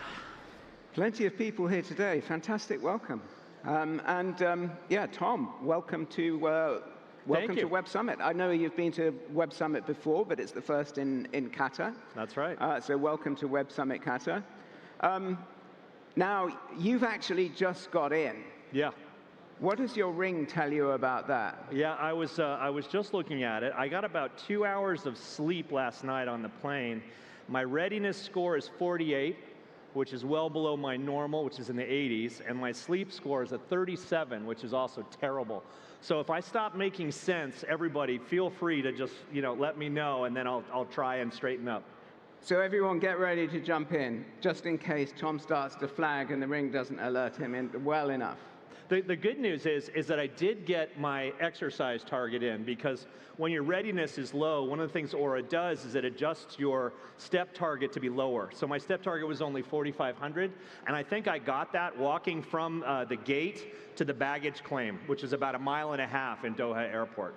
Plenty of people here today. Fantastic welcome. Yeah, Tom, welcome to Web Summit. I know you've been to Web Summit before, but it's the first in Qatar.
That's right.
So welcome to Web Summit Qatar. Now, you've actually just got in.
Yeah.
What does your ring tell you about that?
Yeah, I was just looking at it. I got about 2 hours of sleep last night on the plane. My readiness score is 48, which is well below my normal, which is in the 80s, and my sleep score is a 37, which is also terrible. So if I stop making sense, everybody feel free to just, let me know, and then I'll try and straighten up.
So everyone get ready to jump in, just in case Tom starts to flag and the ring doesn't alert him in well enough.
The good news is that I did get my exercise target in, because when your readiness is low, one of the things Aura does is it adjusts your step target to be lower. So my step target was only 4,500, and I think I got that walking from the gate to the baggage claim, which is about 1.5 miles in Doha Airport.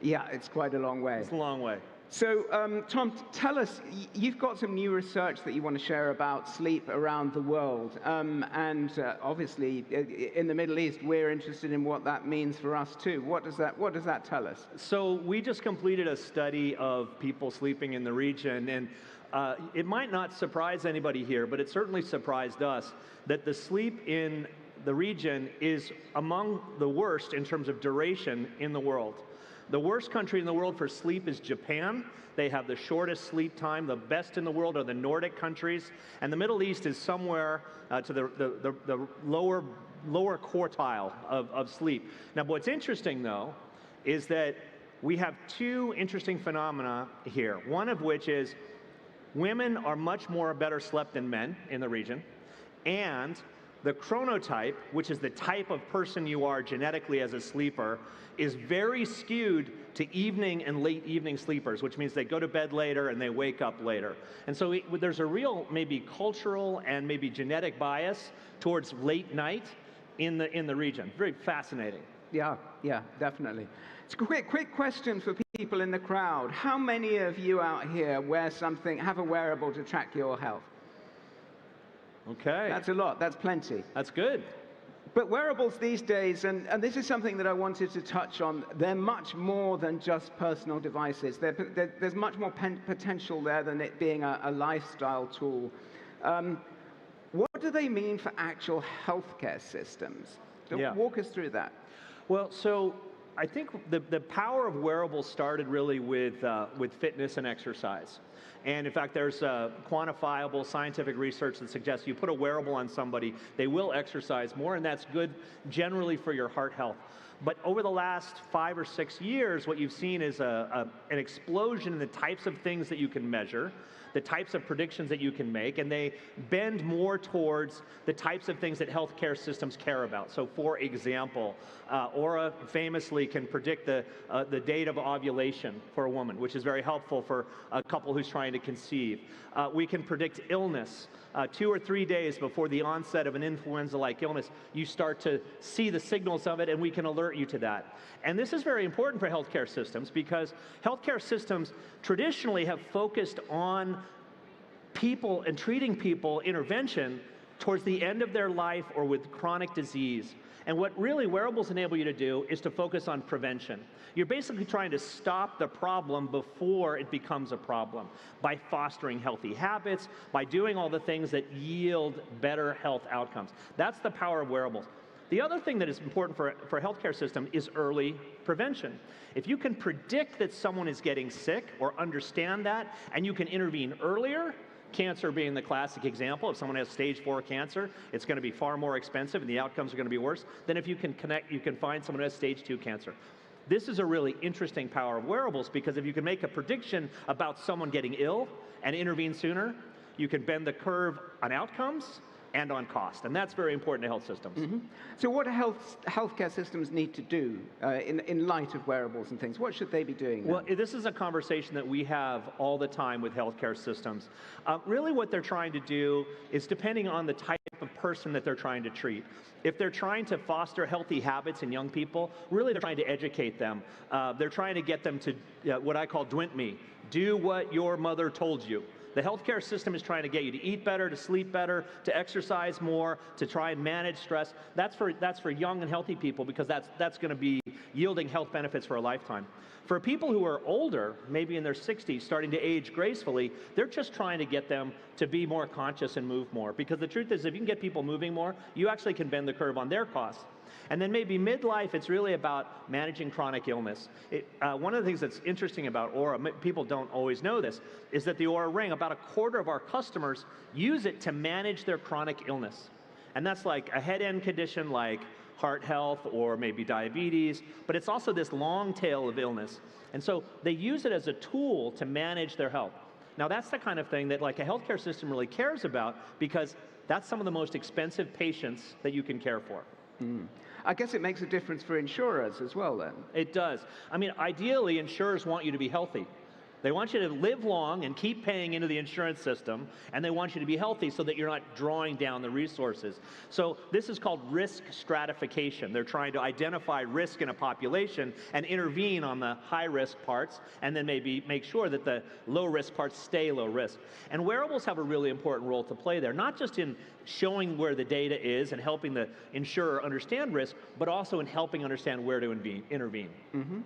Yeah, it's quite a long way.
It's a long way.
So, Tom, tell us, you've got some new research that you want to share about sleep around the world. Obviously, in the Middle East, we're interested in what that means for us, too. What does that tell us?
So we just completed a study of people sleeping in the region, and it might not surprise anybody here, but it certainly surprised us that the sleep in the region is among the worst in terms of duration in the world. The worst country in the world for sleep is Japan. They have the shortest sleep time. The best in the world are the Nordic countries. And the Middle East is somewhere to the lower quartile of sleep. Now, what's interesting, though, is that we have two interesting phenomena here. One of which is women are much more better slept than men in the region. And the chronotype, which is the type of person you are genetically as a sleeper, is very skewed to evening and late evening sleepers, which means they go to bed later and they wake up later. And so there's a real maybe cultural and maybe genetic bias towards late night in the region. Very fascinating.
Yeah, definitely. It's a quick question for people in the crowd. How many of you out here have a wearable to track your health?
Okay.
That's a lot. That's plenty.
That's good.
But wearables these days, and this is something that I wanted to touch on, they're much more than just personal devices. There's much more potential there than it being a lifestyle tool. What do they mean for actual healthcare systems? Walk us through that.
Well, so I think the power of wearables started really with fitness and exercise. And in fact, there's quantifiable scientific research that suggests you put a wearable on somebody, they will exercise more, and that's good generally for your heart health. But over the last 5 or 6 years, what you've seen is an explosion in the types of things that you can measure, the types of predictions that you can make, and they bend more towards the types of things that healthcare systems care about. So for example, Aura famously can predict the date of ovulation for a woman, which is very helpful for a couple who's trying to conceive. We can predict illness. 2 or 3 days before the onset of an influenza-like illness, you start to see the signals of it, and we can alert you to that. And this is very important for healthcare systems because healthcare systems traditionally have focused on people and treating people intervention towards the end of their life or with chronic disease. And what really wearables enable you to do is to focus on prevention. You're basically trying to stop the problem before it becomes a problem by fostering healthy habits, by doing all the things that yield better health outcomes. That's the power of wearables. The other thing that is important for a healthcare system is early prevention. If you can predict that someone is getting sick or understand that, and you can intervene earlier, cancer being the classic example. If someone has stage 4 cancer, it's going to be far more expensive and the outcomes are going to be worse than if you can find someone who has stage 2 cancer. This is a really interesting power of wearables because if you can make a prediction about someone getting ill and intervene sooner, you can bend the curve on outcomes and on cost, and that's very important to health systems.
Mm-hmm. So what do healthcare systems need to do in light of wearables and things? What should they be doing now?
Well, this is a conversation that we have all the time with healthcare systems. Really what they're trying to do is depending on the type of person that they're trying to treat. If they're trying to foster healthy habits in young people, really they're trying to educate them. They're trying to get them to what I call DWINT me, do what your mother told you. The healthcare system is trying to get you to eat better, to sleep better, to exercise more, to try and manage stress. That's for young and healthy people because that's going to be yielding health benefits for a lifetime. For people who are older, maybe in their 60s, starting to age gracefully, they're just trying to get them to be more conscious and move more. Because the truth is, if you can get people moving more, you actually can bend the curve on their costs. And then maybe midlife, it's really about managing chronic illness. One of the things that's interesting about Aura, people don't always know this, is that the Aura Ring, about 1/4 of our customers use it to manage their chronic illness. And that's like a head-end condition like heart health or maybe diabetes, but it's also this long tail of illness. And so they use it as a tool to manage their health. Now that's the kind of thing that like a healthcare system really cares about because that's some of the most expensive patients that you can care for.
Mm. I guess it makes a difference for insurers as well then.
It does. I mean, ideally, insurers want you to be healthy. They want you to live long and keep paying into the insurance system, and they want you to be healthy so that you're not drawing down the resources. So this is called risk stratification. They're trying to identify risk in a population and intervene on the high-risk parts, and then maybe make sure that the low-risk parts stay low risk. And wearables have a really important role to play there, not just in showing where the data is and helping the insurer understand risk, but also in helping understand where to intervene.
Mm-hmm.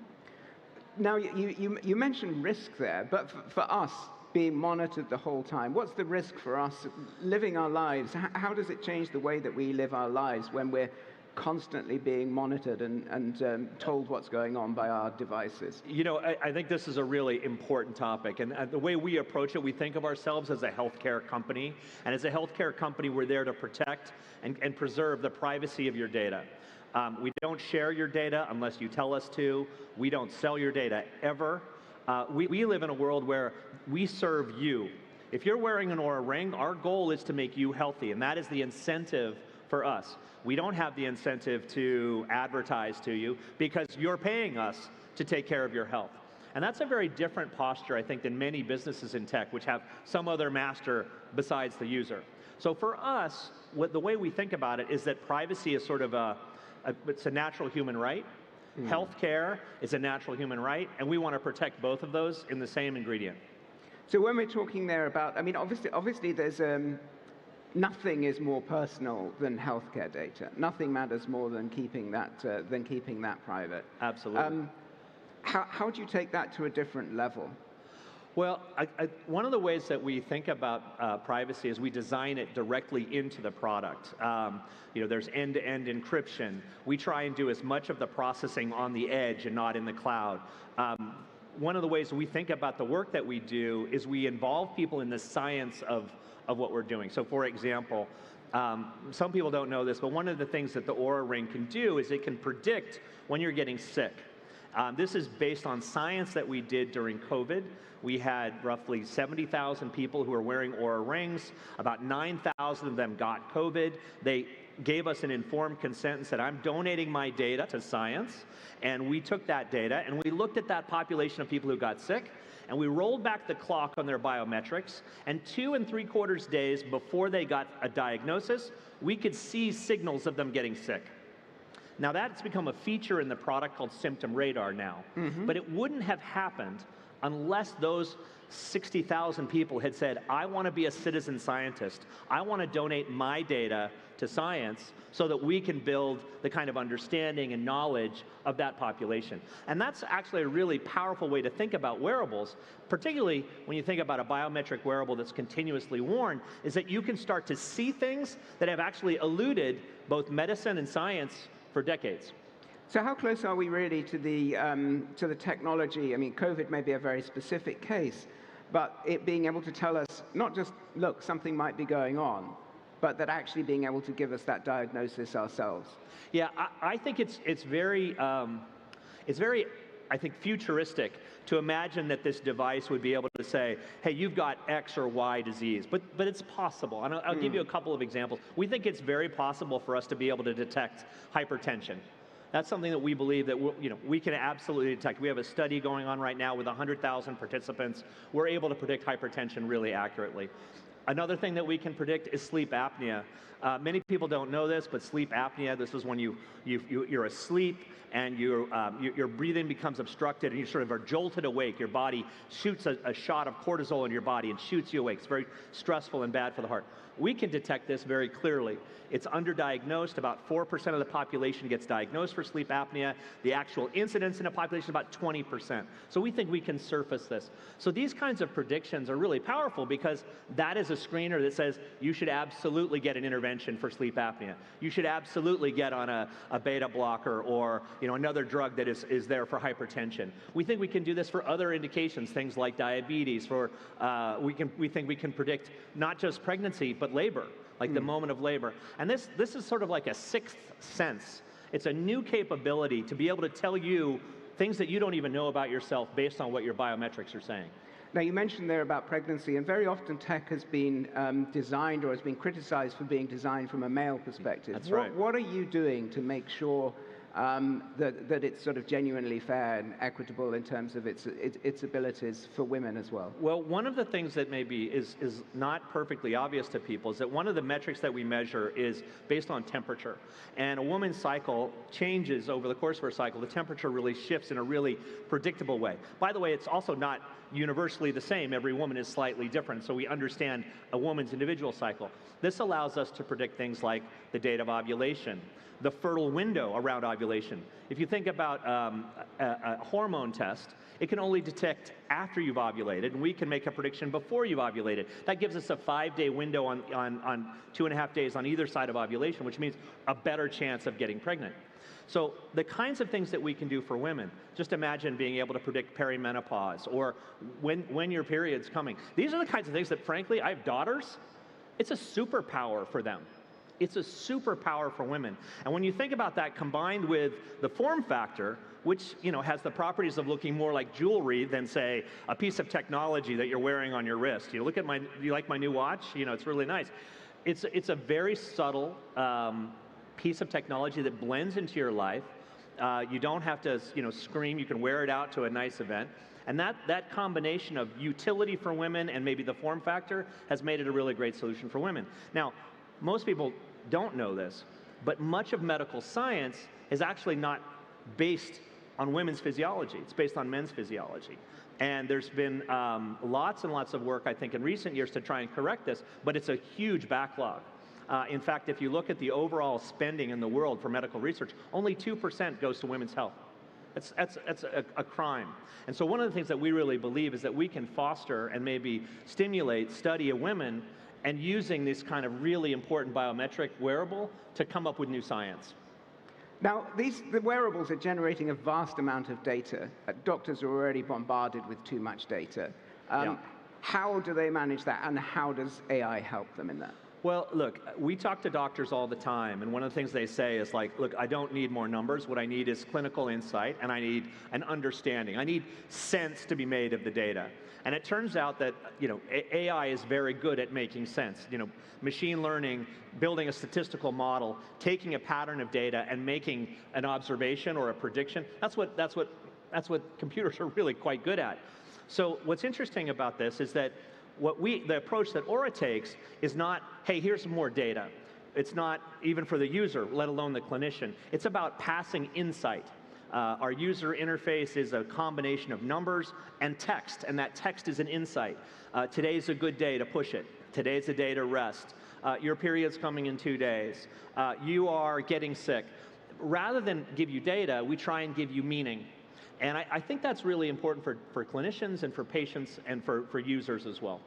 Now, you mentioned risk there, but for us being monitored the whole time, what's the risk for us living our lives? How does it change the way that we live our lives when we're constantly being monitored and told what's going on by our devices?
You know, I think this is a really important topic, and the way we approach it, we think of ourselves as a healthcare company, and as a healthcare company, we're there to protect and preserve the privacy of your data. We don't share your data unless you tell us to. We don't sell your data ever. We live in a world where we serve you. If you're wearing an Aura Ring, our goal is to make you healthy, and that is the incentive for us. We don't have the incentive to advertise to you because you're paying us to take care of your health. And that's a very different posture, I think, than many businesses in tech, which have some other master besides the user. So for us, the way we think about it is that privacy is sort of it's a natural human right. Mm. Healthcare is a natural human right, and we want to protect both of those in the same ingredient.
So when we're talking there about, I mean, obviously there's nothing is more personal than healthcare data. Nothing matters more than keeping that private.
Absolutely.
How do you take that to a different level?
Well, one of the ways that we think about privacy is we design it directly into the product. You know, there's end-to-end encryption. We try and do as much of the processing on the edge and not in the cloud. one of the ways we think about the work that we do is we involve people in the science of what we're doing. So for example, some people don't know this, but one of the things that the Oura Ring can do is it can predict when you're getting sick. This is based on science that we did during COVID. We had roughly 70,000 people who were wearing Oura Rings. About 9,000 of them got COVID. They gave us an informed consent and said, I'm donating my data to science. And we took that data and we looked at that population of people who got sick, and we rolled back the clock on their biometrics, and 2 3/4 days before they got a diagnosis, we could see signals of them getting sick. Now that's become a feature in the product called Symptom Radar now, but it wouldn't have happened unless those 60,000 people had said, I want to be a citizen scientist. I want to donate my data to science so that we can build the kind of understanding and knowledge of that population. And that's actually a really powerful way to think about wearables, particularly when you think about a biometric wearable that's continuously worn, is that you can start to see things that have actually eluded both medicine and science for decades.
So how close are we really to the technology? I mean, COVID may be a very specific case, but it being able to tell us not just, look, something might be going on, but that actually being able to give us that diagnosis ourselves.
Yeah, I think it's very, I think, futuristic to imagine that this device would be able to say, hey, you've got X or Y disease, but it's possible. And I'll give you a couple of examples. We think it's very possible for us to be able to detect hypertension. That's something that we believe that we can absolutely detect. We have a study going on right now with 100,000 participants. We're able to predict hypertension really accurately. Another thing that we can predict is sleep apnea. Many people don't know this, but sleep apnea, this is when you're asleep and your breathing becomes obstructed and you sort of are jolted awake. Your body shoots a shot of cortisol in your body and shoots you awake. It's very stressful and bad for the heart. We can detect this very clearly. It's underdiagnosed. About 4% of the population gets diagnosed for sleep apnea. The actual incidence in a population is about 20%. So we think we can surface this. So these kinds of predictions are really powerful because that is a screener that says you should absolutely get an intervention for sleep apnea. You should absolutely get on a beta blocker or another drug that is there for hypertension. We think we can do this for other indications, things like diabetes. We think we can predict not just pregnancy, but labor, like the moment of labor. And this is sort of like a sixth sense. It's a new capability to be able to tell you things that you don't even know about yourself based on what your biometrics are saying.
Now, you mentioned there about pregnancy, and very often tech has been designed or has been criticized for being designed from a male perspective.
That's right.
What are you doing to make sure that it's sort of genuinely fair and equitable in terms of its abilities for women as well?
Well, one of the things that maybe is not perfectly obvious to people is that one of the metrics that we measure is based on temperature. And a woman's cycle changes over the course of her cycle. The temperature really shifts in a really predictable way. By the way, it's also not universally the same. Every woman is slightly different, so we understand a woman's individual cycle. This allows us to predict things like the date of ovulation, the fertile window around ovulation. If you think about a hormone test, it can only detect after you've ovulated, and we can make a prediction before you've ovulated. That gives us a 5-day window on 2.5 days on either side of ovulation, which means a better chance of getting pregnant. So the kinds of things that we can do for women, just imagine being able to predict perimenopause or when your period's coming. These are the kinds of things that, frankly, I have daughters. It's a superpower for them. It's a superpower for women. And when you think about that combined with the form factor, which has the properties of looking more like jewelry than, say, a piece of technology that you're wearing on your wrist. You like my new watch? It's really nice. It's a very subtle piece of technology that blends into your life. You don't have to scream. You can wear it out to a nice event. And that combination of utility for women and maybe the form factor has made it a really great solution for women. Now, most people don't know this, but much of medical science is actually not based on women's physiology. It's based on men's physiology. And there's been lots and lots of work, I think, in recent years to try and correct this, but it's a huge backlog. In fact, if you look at the overall spending in the world for medical research, only 2% goes to women's health. That's a crime. And so one of the things that we really believe is that we can foster and maybe stimulate study of women and using this kind of really important biometric wearable to come up with new science.
Now, the wearables are generating a vast amount of data. Doctors are already bombarded with too much data. How do they manage that, and how does AI help them in that?
Well, look, we talk to doctors all the time, and one of the things they say is like, look, I don't need more numbers. What I need is clinical insight, and I need an understanding. I need sense to be made of the data. And it turns out that, AI is very good at making sense. Machine learning, building a statistical model, taking a pattern of data and making an observation or a prediction, that's what computers are really quite good at. So what's interesting about this is that the approach that Aura takes is not, hey, here's some more data. It's not even for the user, let alone the clinician. It's about passing insight. Our user interface is a combination of numbers and text, and that text is an insight. Today's a good day to push it. Today's a day to rest. Your period's coming in 2 days. You are getting sick. Rather than give you data, we try and give you meaning. And I think that's really important for clinicians and for patients and for users as well.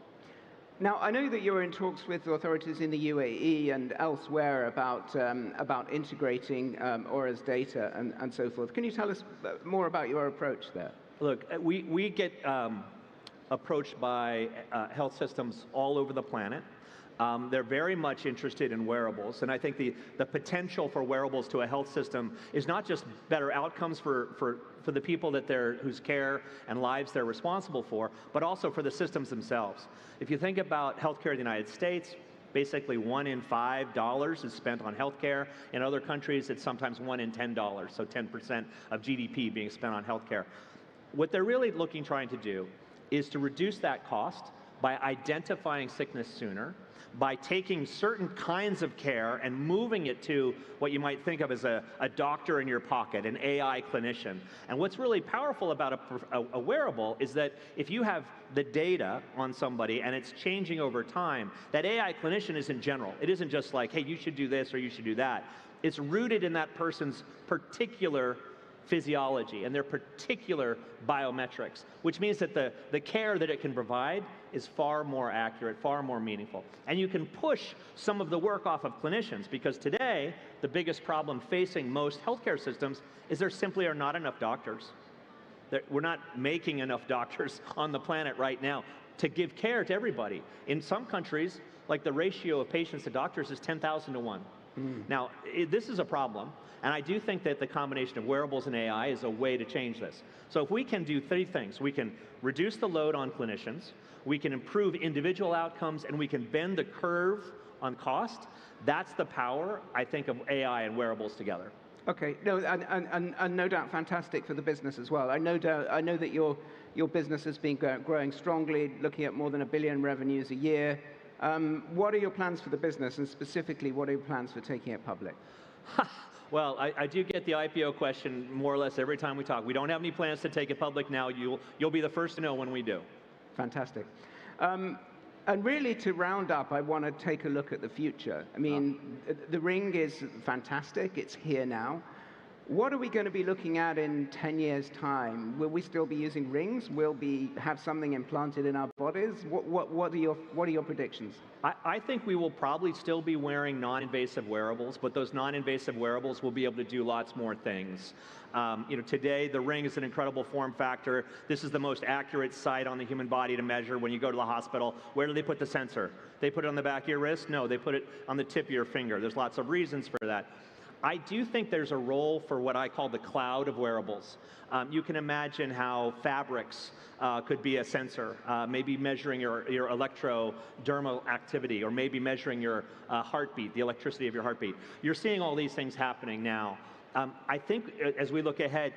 Now, I know that you're in talks with authorities in the UAE and elsewhere about integrating Aura's data and so forth. Can you tell us more about your approach there?
Look, we get approached by health systems all over the planet. They're very much interested in wearables, and I think the potential for wearables to a health system is not just better outcomes for the people whose care and lives they're responsible for, but also for the systems themselves. If you think about healthcare in the United States, basically $1 in $5 is spent on healthcare. In other countries, it's sometimes $1 in $10, so 10% of GDP being spent on healthcare. What they're really trying to do is to reduce that cost by identifying sickness sooner, by taking certain kinds of care and moving it to what you might think of as a doctor in your pocket, an AI clinician. And what's really powerful about a wearable is that if you have the data on somebody and it's changing over time, that AI clinician isn't general. It isn't just like, hey, you should do this or you should do that. It's rooted in that person's particular physiology and their particular biometrics, which means that the care that it can provide is far more accurate, far more meaningful. And you can push some of the work off of clinicians, because today, the biggest problem facing most healthcare systems is there simply are not enough doctors. We're not making enough doctors on the planet right now to give care to everybody. In some countries, like the ratio of patients to doctors is 10,000 to 1. Now, this is a problem. And I do think that the combination of wearables and AI is a way to change this. So if we can do 3 things, we can reduce the load on clinicians, we can improve individual outcomes, and we can bend the curve on cost, that's the power, I think, of AI and wearables together.
Okay, no, and no doubt fantastic for the business as well. I know that your business has been growing strongly, looking at more than $1 billion revenues a year. What are your plans for the business, and specifically, what are your plans for taking it public?
Well, I do get the IPO question more or less every time we talk. We don't have any plans to take it public now. You'll be the first to know when we do.
Fantastic. And really, to round up, I want to take a look at the future. I mean, the Ring is fantastic. It's here now. What are we going to be looking at in 10 years' time? Will we still be using rings? Will we have something implanted in our bodies? What are your predictions?
I think we will probably still be wearing non-invasive wearables, but those non-invasive wearables will be able to do lots more things. Today, the Ring is an incredible form factor. This is the most accurate site on the human body to measure when you go to the hospital. Where do they put the sensor? They put it on the back of your wrist? No, they put it on the tip of your finger. There's lots of reasons for that. I do think there's a role for what I call the cloud of wearables. You can imagine how fabrics could be a sensor, maybe measuring your electrodermal activity, or maybe measuring your heartbeat, the electricity of your heartbeat. You're seeing all these things happening now. I think as we look ahead,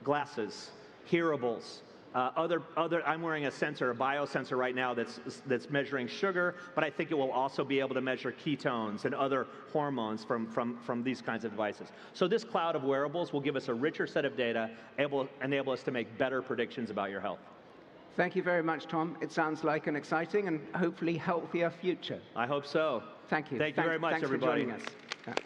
glasses, hearables, I'm wearing a sensor, a biosensor right now that's measuring sugar, but I think it will also be able to measure ketones and other hormones from these kinds of devices. So this cloud of wearables will give us a richer set of data, enable us to make better predictions about your health.
Thank you very much, Tom. It sounds like an exciting and hopefully healthier future.
I hope so.
Thank you.
Thank you very much, everybody.
Thanks for joining us.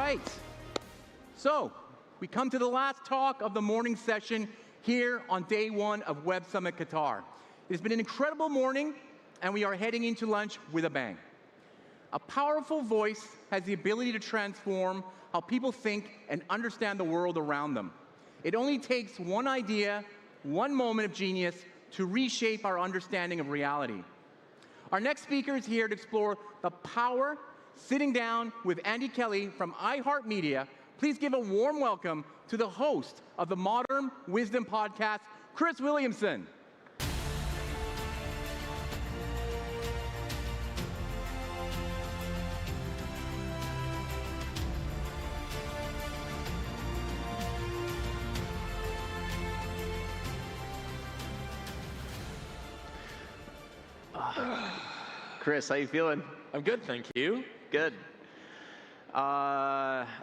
right. So we come to the last talk of the morning session here on day one of Web Summit Qatar. It has been an incredible morning, and we are heading into lunch with a bang. A powerful voice has the ability to transform how people think and understand the world around them. It only takes one idea, one moment of genius to reshape our understanding of reality. Our next speaker is here to explore the power, sitting down with Andy Kelly from iHeartMedia. Please give a warm welcome to the host of the Modern Wisdom podcast, Chris Williamson.
Chris, how you feeling?
I'm good, thank you.
Good.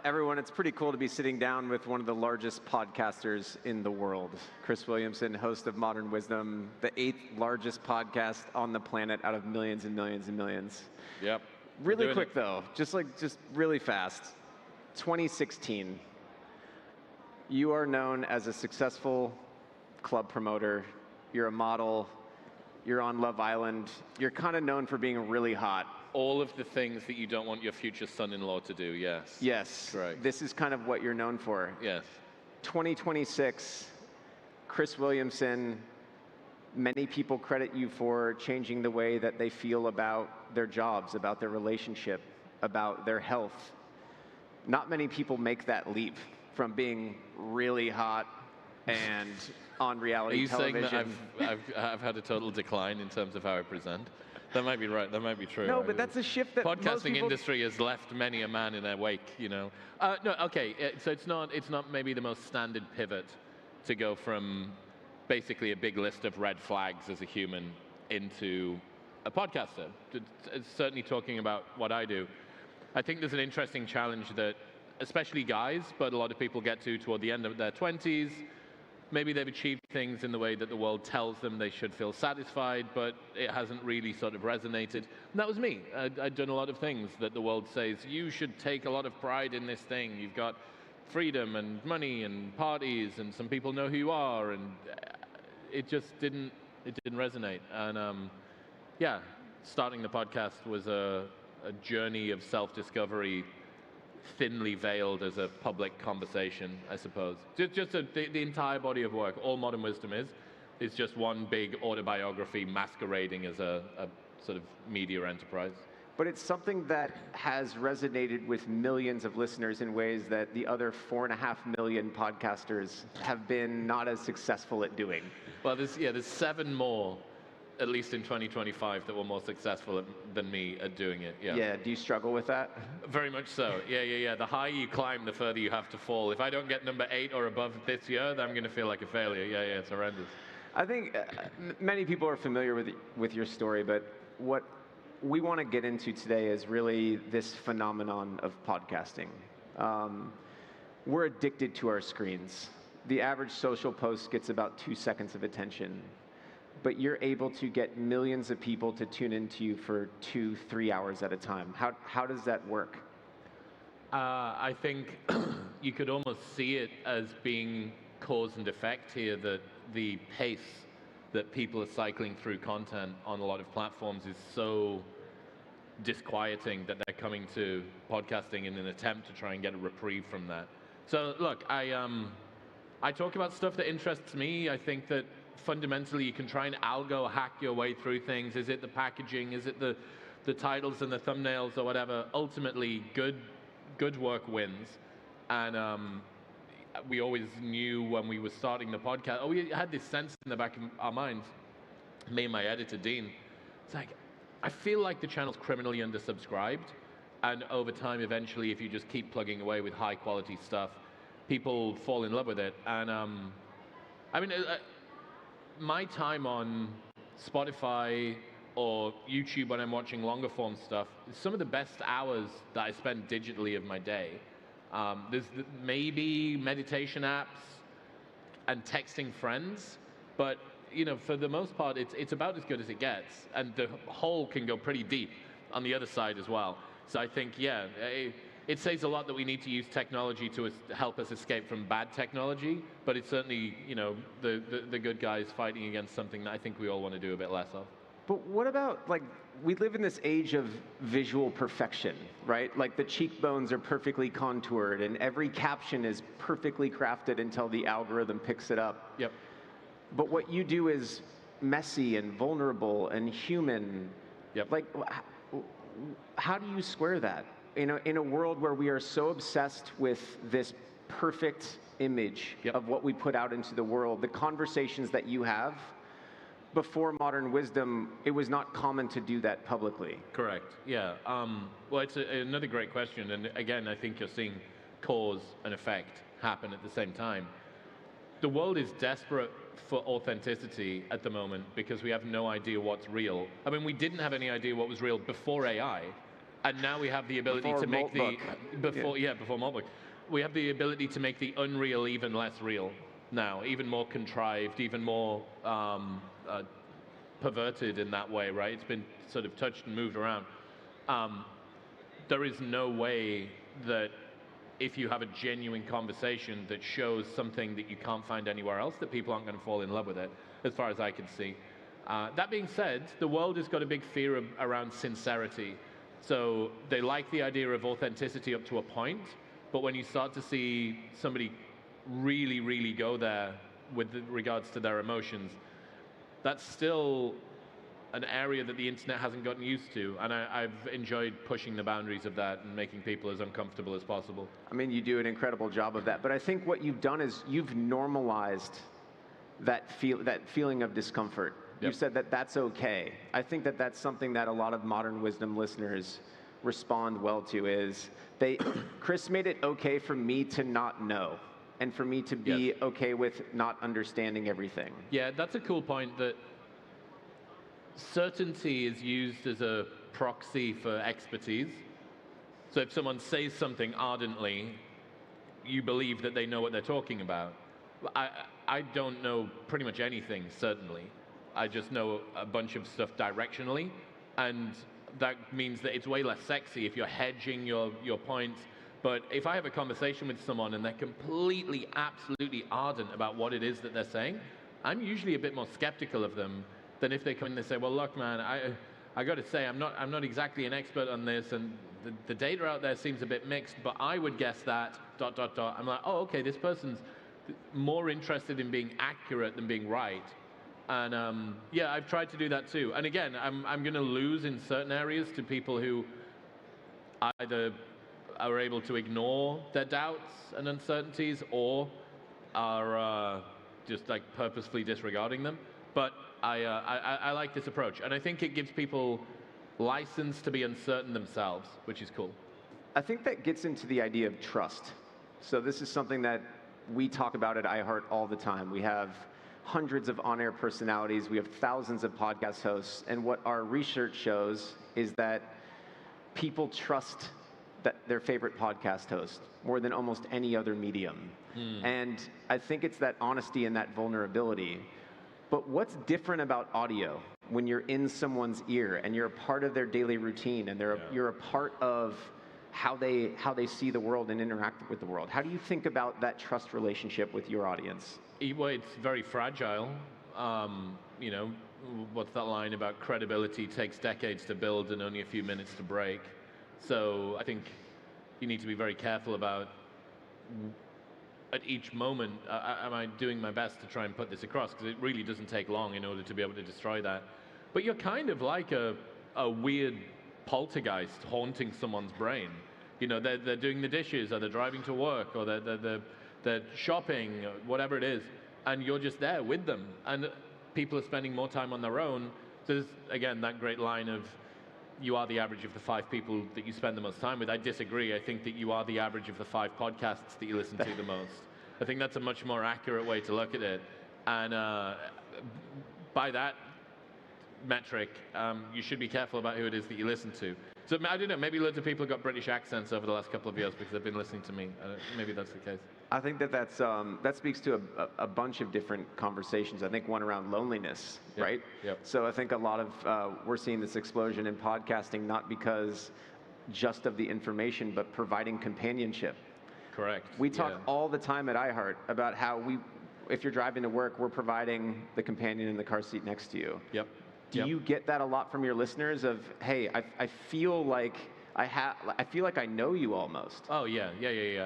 Everyone, it's pretty cool to be sitting down with one of the largest podcasters in the world. Chris Williamson, host of Modern Wisdom, the 8th largest podcast on the planet out of millions and millions and millions.
Yep.
Really quick though, just really fast. 2016, you are known as a successful club promoter. You're a model. You're on Love Island. You're kind of known for being really hot.
All of the things that you don't want your future son-in-law to do, yes.
Yes.
Correct.
This is kind of what you're known for.
Yes.
2026, Chris Williamson, many people credit you for changing the way that they feel about their jobs, about their relationship, about their health. Not many people make that leap from being really hot and on reality television.
Are you saying that I've had a total decline in terms of how I present? That might be right. That might be true.
No, but that's a shift that most
podcasting
people...
industry has left many a man in their wake. You know. No, okay. So it's not maybe the most standard pivot to go from basically a big list of red flags as a human into a podcaster. It's certainly talking about what I do. I think there's an interesting challenge that, especially guys, but a lot of people get to toward the end of their 20s. Maybe they've achieved things in the way that the world tells them they should feel satisfied, but it hasn't really sort of resonated. And that was me. I'd done a lot of things that the world says, you should take a lot of pride in this thing. You've got freedom and money and parties, and some people know who you are, and it just didn't resonate. And yeah, starting the podcast was a journey of self-discovery, thinly veiled as a public conversation, I suppose. Just the entire body of work, all Modern Wisdom is just one big autobiography masquerading as a sort of media enterprise.
But it's something that has resonated with millions of listeners in ways that the other 4.5 million podcasters have been not as successful at doing.
Well, there's 7 more, at least in 2025, that were more successful than me at doing it. Yeah.
Yeah. Do you struggle with that?
Very much so. Yeah. The higher you climb, the further you have to fall. If I don't get number 8 or above this year, then I'm going to feel like a failure. Yeah. It's horrendous.
I think many people are familiar with your story, but what we want to get into today is really this phenomenon of podcasting. We're addicted to our screens. The average social post gets about 2 seconds of attention, but you're able to get millions of people to tune into you for 2-3 hours at a time. How does that work?
I think you could almost see it as being cause and effect here, that the pace that people are cycling through content on a lot of platforms is so disquieting that they're coming to podcasting in an attempt to try and get a reprieve from that. So look, I talk about stuff that interests me. I think that fundamentally you can try and algo hack your way through things. Is it the packaging? Is it the titles and the thumbnails or whatever? Ultimately, good work wins. And we always knew when we were starting the podcast, we had this sense in the back of our minds, me and my editor, Dean, it's like, I feel like the channel's criminally undersubscribed. And over time, eventually, if you just keep plugging away with high quality stuff, people fall in love with it. And I mean, my time on Spotify or YouTube when I'm watching longer form stuff is some of the best hours that I spend digitally of my day. There's maybe meditation apps and texting friends, but you know, for the most part, it's about as good as it gets, and the hole can go pretty deep on the other side as well. So I think, yeah, it says a lot that we need to use technology to help us escape from bad technology, but it's certainly, you know, the good guys fighting against something that I think we all want to do a bit less of.
But what about, like, we live in this age of visual perfection, right? Like the cheekbones are perfectly contoured and every caption is perfectly crafted until the algorithm picks it up.
Yep.
But what you do is messy and vulnerable and human.
Yep.
Like, how do you square that? In a world where we are so obsessed with this perfect image of what we put out into the world, the conversations that you have, before modern wisdom, it was not common to do that publicly.
Correct, yeah. Well, it's another great question, and again, I think you're seeing cause and effect happen at the same time. The world is desperate for authenticity at the moment because we have no idea what's real. I mean, we didn't have any idea what was real before AI, and now we have the ability to make before Maltbook. We have the ability to make the unreal even less real now, even more contrived, even more perverted in that way, right? It's been sort of touched and moved around. There is no way that if you have a genuine conversation that shows something that you can't find anywhere else, that people aren't going to fall in love with it, as far as I can see. That being said, the world has got a big fear around sincerity. So they like the idea of authenticity up to a point, but when you start to see somebody really, really go there with regards to their emotions, that's still an area that the internet hasn't gotten used to, and I've enjoyed pushing the boundaries of that and making people as uncomfortable as possible.
I mean, you do an incredible job of that, but I think what you've done is you've normalized that feeling of discomfort. You've said that that's okay. I think that that's something that a lot of modern wisdom listeners respond well to is, Chris made it okay for me to not know, and for me to be okay with not understanding everything.
Yeah, that's a cool point, that certainty is used as a proxy for expertise. So if someone says something ardently, you believe that they know what they're talking about. I don't know pretty much anything, certainly. I just know a bunch of stuff directionally, and that means that it's way less sexy if you're hedging your points. But if I have a conversation with someone and they're completely, absolutely ardent about what it is that they're saying, I'm usually a bit more skeptical of them than if they come in and say, well, look, man, I got to say, I'm not exactly an expert on this, and the data out there seems a bit mixed, but I would guess that, ... I'm like, oh, okay, this person's more interested in being accurate than being right. And yeah, I've tried to do that too. And again, I'm going to lose in certain areas to people who either are able to ignore their doubts and uncertainties, or are just like purposefully disregarding them. But I like this approach, and I think it gives people license to be uncertain themselves, which is cool.
I think that gets into the idea of trust. So this is something that we talk about at iHeart all the time. We have hundreds of on-air personalities. We have thousands of podcast hosts. And what our research shows is that people trust their favorite podcast host more than almost any other medium. And I think it's that honesty and that vulnerability. But what's different about audio when you're in someone's ear and you're a part of their daily routine, and you're a part of how they see the world and interact with the world? How do you think about that trust relationship with your audience?
Well, it's very fragile. You know, what's that line about credibility takes decades to build and only a few minutes to break? So I think you need to be very careful about, at each moment, am I doing my best to try and put this across? Because it really doesn't take long in order to be able to destroy that. But you're kind of like a weird poltergeist haunting someone's brain. You know, they're doing the dishes, or they're driving to work, or they're shopping, or whatever it is, and you're just there with them. And people are spending more time on their own. So there's, again, that great line of, you are the average of the 5 people that you spend the most time with. I disagree. I think that you are the average of the 5 podcasts that you listen to the most. I think that's a much more accurate way to look at it. And by that metric, you should be careful about who it is that you listen to. So I don't know, maybe loads of people have got British accents over the last couple of years because they've been listening to me. Maybe that's the case.
I think that speaks to a bunch of different conversations. I think one around loneliness, right?
Yep.
So I think a lot of, we're seeing this explosion in podcasting, not because just of the information, but providing companionship.
Correct.
We talk all the time at iHeart about how if you're driving to work, we're providing the companion in the car seat next to you.
Yep.
Do you get that a lot from your listeners of, hey, I feel like I feel like I know you almost?
Oh, yeah.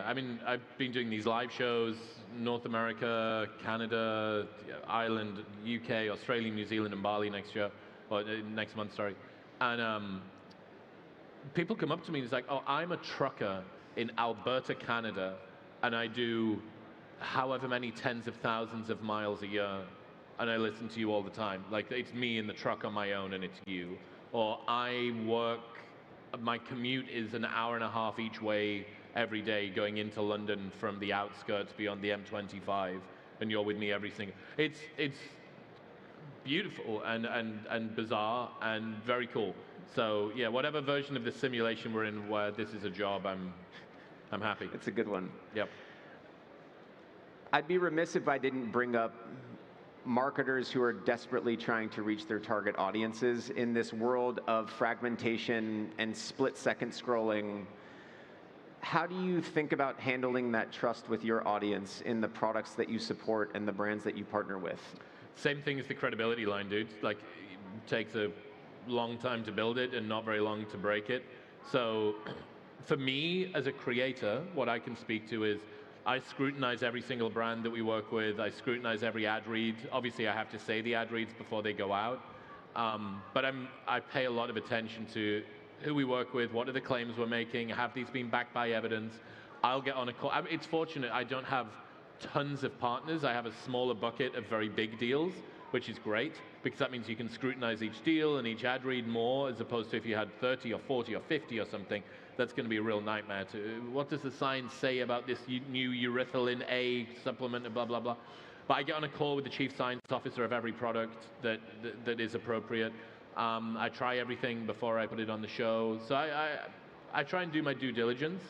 I mean, I've been doing these live shows, North America, Canada, Ireland, UK, Australia, New Zealand, and Bali next month, sorry. And people come up to me and it's like, oh, I'm a trucker in Alberta, Canada, and I do however many tens of thousands of miles a year, and I listen to you all the time. Like, it's me in the truck on my own, and it's you. Or my commute is an hour and a half each way every day going into London from the outskirts beyond the M25, and you're with me every single. It's beautiful and bizarre and very cool. So yeah, whatever version of the simulation we're in where this is a job, I'm happy.
It's a good one.
Yep.
I'd be remiss if I didn't bring up marketers who are desperately trying to reach their target audiences in this world of fragmentation and split-second scrolling. How do you think about handling that trust with your audience in the products that you support and the brands that you partner with?
Same thing as the credibility line, dude. Like, it takes a long time to build it and not very long to break it. So for me as a creator, what I can speak to is I scrutinize every single brand that we work with. I scrutinize every ad read. Obviously, I have to say the ad reads before they go out. But I pay a lot of attention to who we work with, what are the claims we're making, have these been backed by evidence. I'll get on a call. It's fortunate I don't have tons of partners. I have a smaller bucket of very big deals, which is great, because that means you can scrutinize each deal and each ad read more, as opposed to if you had 30 or 40 or 50 or something. That's going to be a real nightmare. What does the science say about this new urethylene A supplement and blah, blah, blah. But I get on a call with the chief science officer of every product that is appropriate. I try everything before I put it on the show. So I try and do my due diligence.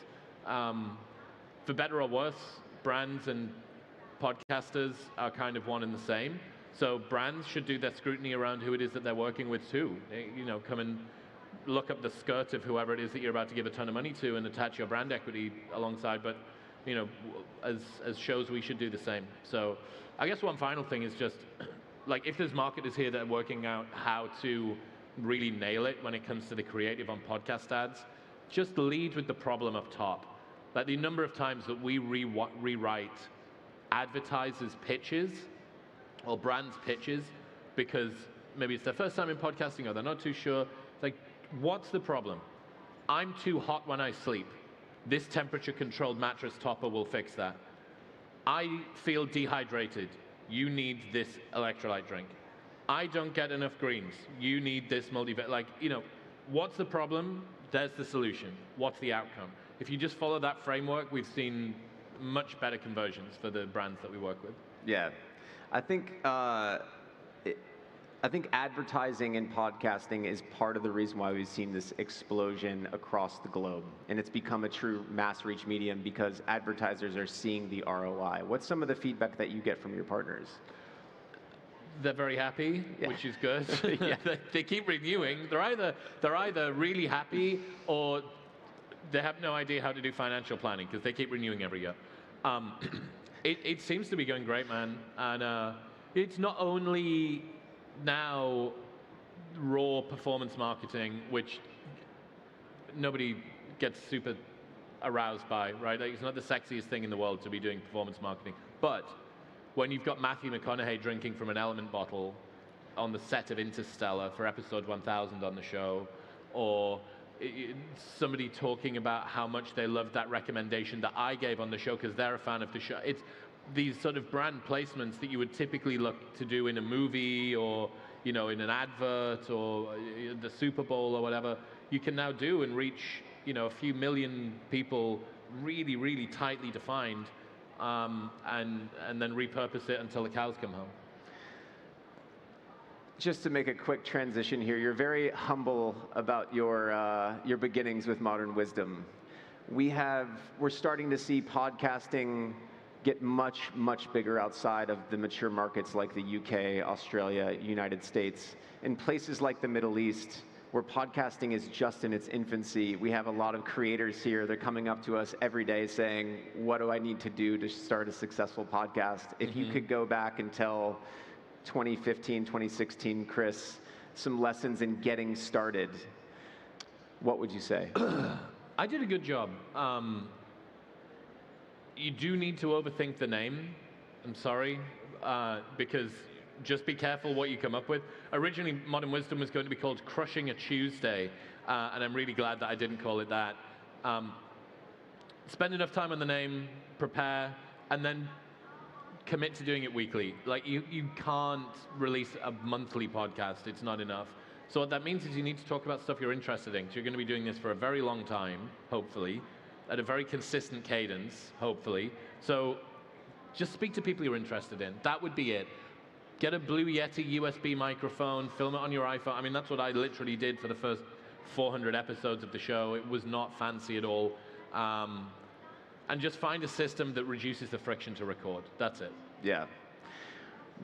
For better or worse, brands and podcasters are kind of one and the same. So brands should do their scrutiny around who it is that they're working with too. Come and look up the skirt of whoever it is that you're about to give a ton of money to and attach your brand equity alongside. But as shows, we should do the same. So I guess one final thing is just, like, if there's marketers here that are working out how to really nail it when it comes to the creative on podcast ads, just lead with the problem up top. Like, the number of times that we rewrite advertisers' pitches or brands' pitches because maybe it's their first time in podcasting or they're not too sure. It's like, what's the problem? I'm too hot when I sleep. This temperature-controlled mattress topper will fix that. I feel dehydrated. You need this electrolyte drink. I don't get enough greens. You need this multivitamin. Like, what's the problem? There's the solution. What's the outcome? If you just follow that framework, we've seen much better conversions for the brands that we work with.
Yeah, I think advertising and podcasting is part of the reason why we've seen this explosion across the globe, and it's become a true mass reach medium because advertisers are seeing the ROI. What's some of the feedback that you get from your partners?
They're very happy, which is good. They keep renewing. They're either really happy or they have no idea how to do financial planning because they keep renewing every year. It seems to be going great, man. And it's not only now raw performance marketing, which nobody gets super aroused by, right? Like, it's not the sexiest thing in the world to be doing performance marketing. But when you've got Matthew McConaughey drinking from an Element bottle on the set of Interstellar for episode 1000 on the show, or somebody talking about how much they loved that recommendation that I gave on the show because they're a fan of the show. It's these sort of brand placements that you would typically look to do in a movie or, in an advert or the Super Bowl or whatever, you can now do and reach, a few million people really, really tightly defined, and then repurpose it until the cows come home.
Just to make a quick transition here, you're very humble about your beginnings with Modern Wisdom. We're starting to see podcasting get much, much bigger outside of the mature markets like the UK, Australia, United States. In places like the Middle East, where podcasting is just in its infancy. We have a lot of creators here. They're coming up to us every day saying, what do I need to do to start a successful podcast? If you could go back and tell 2015, 2016 Chris some lessons in getting started, what would you say?
I did a good job. You do need to overthink the name. I'm sorry, because just be careful what you come up with. Originally, Modern Wisdom was going to be called Crushing a Tuesday, and I'm really glad that I didn't call it that. Spend enough time on the name, prepare, and then commit to doing it weekly. Like, you can't release a monthly podcast. It's not enough. So what that means is you need to talk about stuff you're interested in. So you're going to be doing this for a very long time, hopefully, at a very consistent cadence, hopefully. So just speak to people you're interested in. That would be it. Get a Blue Yeti USB microphone, film it on your iPhone. I mean, that's what I literally did for the first 400 episodes of the show. It was not fancy at all. And just find a system that reduces the friction to record. That's it.
Yeah.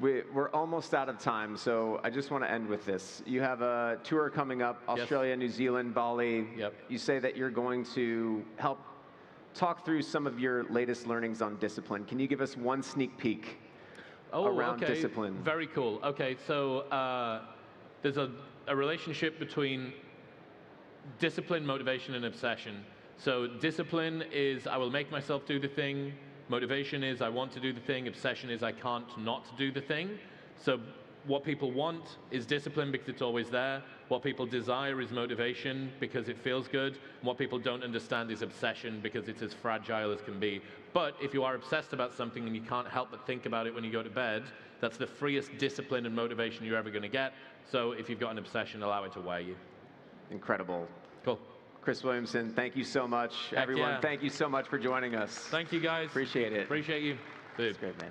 We're almost out of time, so I just want to end with this. You have a tour coming up, Australia, New Zealand, Bali.
Yep.
You say that you're going to help talk through some of your latest learnings on discipline. Can you give us one sneak peek around discipline?
Very cool. Okay, so there's a relationship between discipline, motivation, and obsession. So discipline is I will make myself do the thing. Motivation is I want to do the thing. Obsession is I can't not do the thing. So what people want is discipline because it's always there. What people desire is motivation because it feels good. And what people don't understand is obsession because it's as fragile as can be. But if you are obsessed about something and you can't help but think about it when you go to bed, that's the freest discipline and motivation you're ever going to get. So if you've got an obsession, allow it to wear you.
Incredible.
Cool.
Chris Williamson, thank you so much. Everyone, thank you so much for joining us.
Thank you, guys.
Appreciate it.
Appreciate you. Dude.
It's great, man.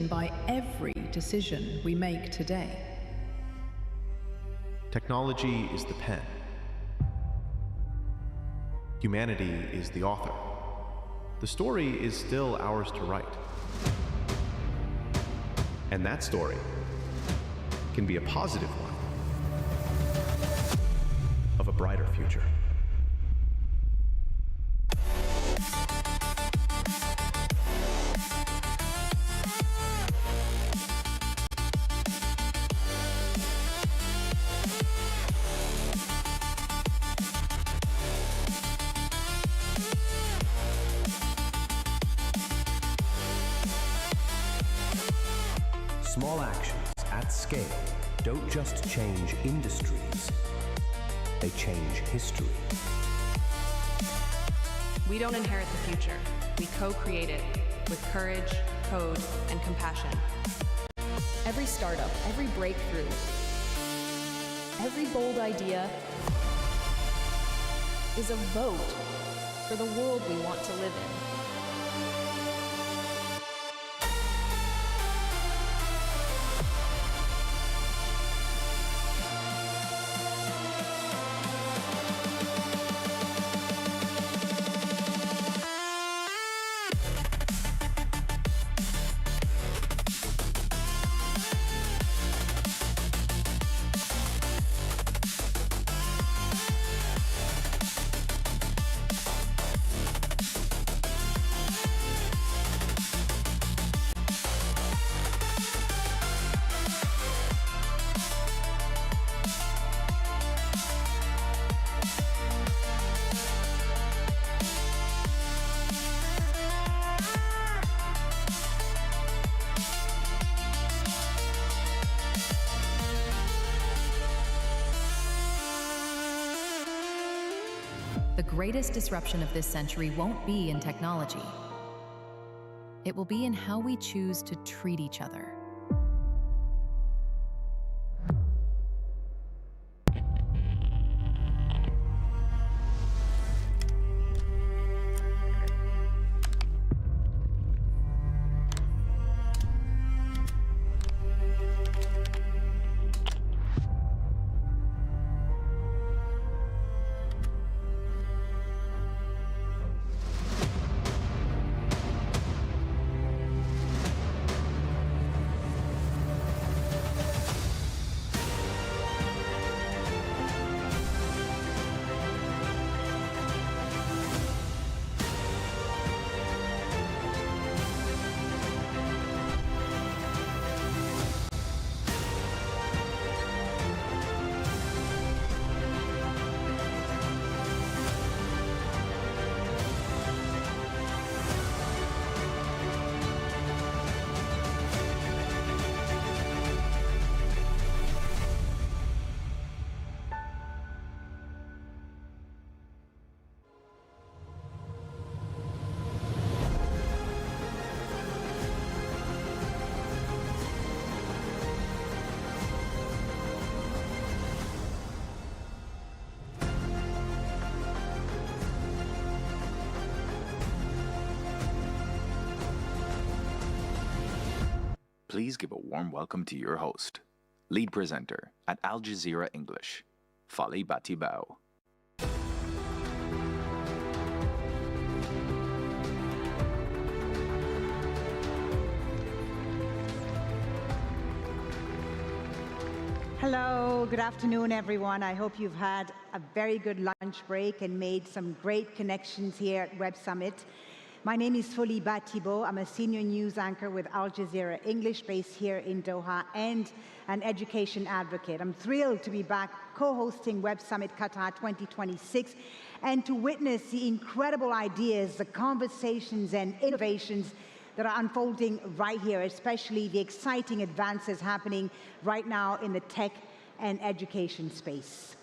by every decision we make today.
Technology is the pen. Humanity is the author. The story is still ours to write. And that story can be a positive one of a brighter future.
Small actions at scale don't just change industries, they change history.
We don't inherit the future, we co-create it with courage, code, and compassion.
Every startup, every breakthrough, every bold idea is a vote for the world we want to live in.
The greatest disruption of this century won't be in technology. It will be in how we choose to treat each other.
Please give a warm welcome to your host, lead presenter at Al Jazeera English, Fali Batibao.
Hello, good afternoon, everyone. I hope you've had a very good lunch break and made some great connections here at Web Summit. My name is Fali Batibao. I'm a senior news anchor with Al Jazeera English, based here in Doha, and an education advocate. I'm thrilled to be back co-hosting Web Summit Qatar 2026 and to witness the incredible ideas, the conversations and innovations that are unfolding right here, especially the exciting advances happening right now in the tech and education space.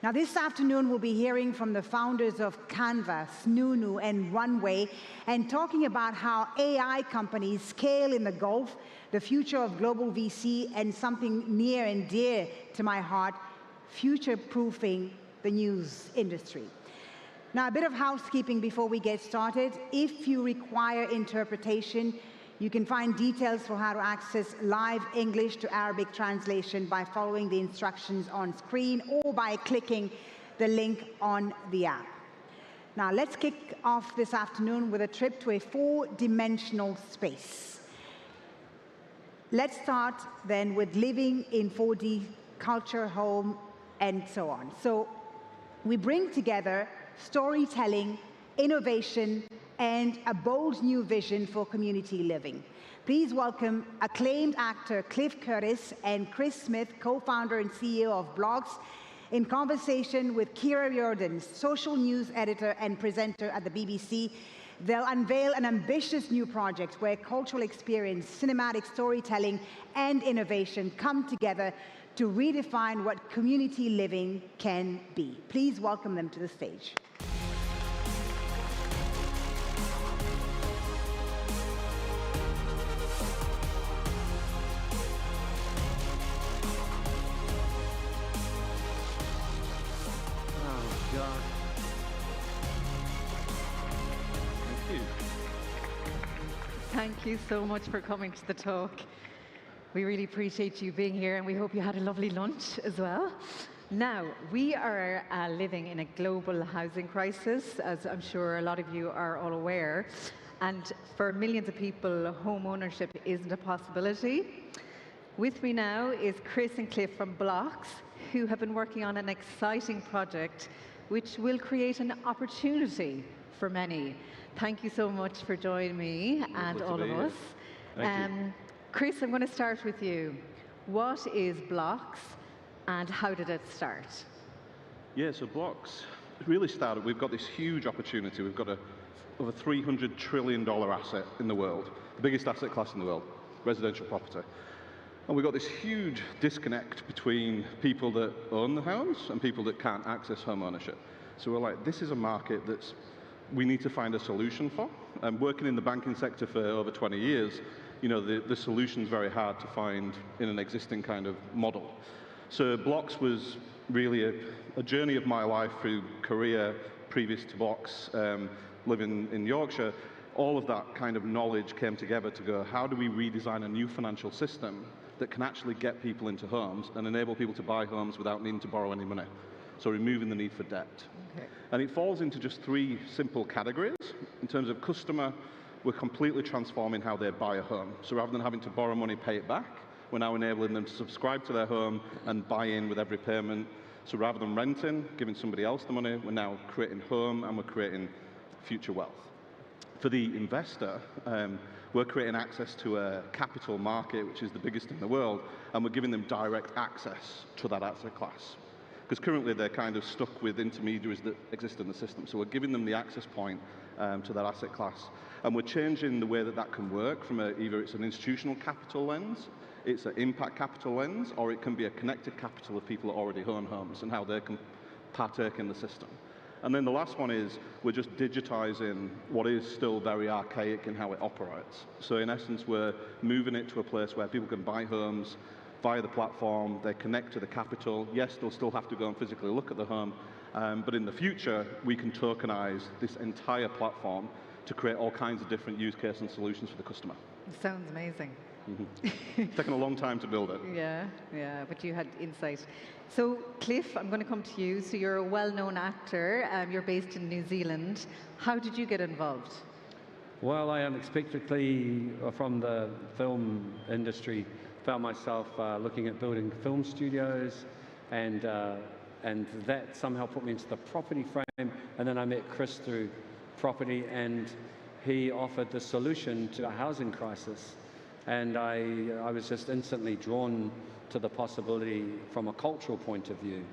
Now, this afternoon, we'll be hearing from the founders of Canva, Snunu, and Runway, and talking about how AI companies scale in the Gulf, the future of global VC, and something near and dear to my heart, future-proofing the news industry. Now, a bit of housekeeping before we get started. If you require interpretation, You can find details for how to access live English to Arabic translation by following the instructions on screen or by clicking the link on the app. Now let's kick off this afternoon with a trip to a 4-dimensional space. Let's start then with living in 4D, culture, home, and so on. So we bring together storytelling, innovation, and a bold new vision for community living. Please welcome acclaimed actor Cliff Curtis and Chris Smith, co-founder and CEO of Blogs, in conversation with Kira Riordan, social news editor and presenter at the BBC. They'll unveil an ambitious new project where cultural experience, cinematic storytelling, and innovation come together to redefine what community living can be. Please welcome them to the stage.
Thank you so much for coming to the talk. We really appreciate you being here, and we hope you had a lovely lunch as well. Now, we are living in a global housing crisis, as I'm sure a lot of you are all aware. And for millions of people, home ownership isn't a possibility. With me now is Chris and Cliff from Blogs, who have been working on an exciting project which will create an opportunity for many. Thank you so much for joining me and all of us.
Thank you.
Chris, I'm going to start with you. What is Blogs and how did it start?
Yeah, so Blogs really started, we've got this huge opportunity. We've got over $300 trillion asset in the world, the biggest asset class in the world, residential property. And we've got this huge disconnect between people that own the homes and people that can't access home ownership. So we're like, this is a market we need to find a solution for. Working in the banking sector for over 20 years, you know, the solution's very hard to find in an existing kind of model. So Blogs was really a journey of my life through Korea, previous to Blogs, living in Yorkshire. All of that kind of knowledge came together to go, how do we redesign a new financial system that can actually get people into homes and enable people to buy homes without needing to borrow any money? So removing the need for debt. Okay. And it falls into just 3 simple categories. In terms of customer, we're completely transforming how they buy a home. So rather than having to borrow money, pay it back, we're now enabling them to subscribe to their home and buy in with every payment. So rather than renting, giving somebody else the money, we're now creating home and we're creating future wealth. For the investor, we're creating access to a capital market, which is the biggest in the world, and we're giving them direct access to that asset class. Because currently they're kind of stuck with intermediaries that exist in the system. So we're giving them the access point to that asset class. And we're changing the way that can work from either it's an institutional capital lens, it's an impact capital lens, or it can be a connected capital of people that already own homes and how they can partake in the system. And then the last one is we're just digitizing what is still very archaic in how it operates. So in essence, we're moving it to a place where people can buy homes via the platform, they connect to the capital. Yes, they'll still have to go and physically look at the home, but in the future, we can tokenize this entire platform to create all kinds of different use cases and solutions for the customer.
Sounds amazing.
Mm-hmm. It's taken a long time to build it.
Yeah, but you had insight. So, Cliff, I'm going to come to you. So you're a well-known actor. You're based in New Zealand. How did you get involved?
Well, I unexpectedly, from the film industry, found myself looking at building film studios, and that somehow put me into the property frame. And then I met Chris through property, and he offered the solution to a housing crisis. And I was just instantly drawn to the possibility from a cultural point of view,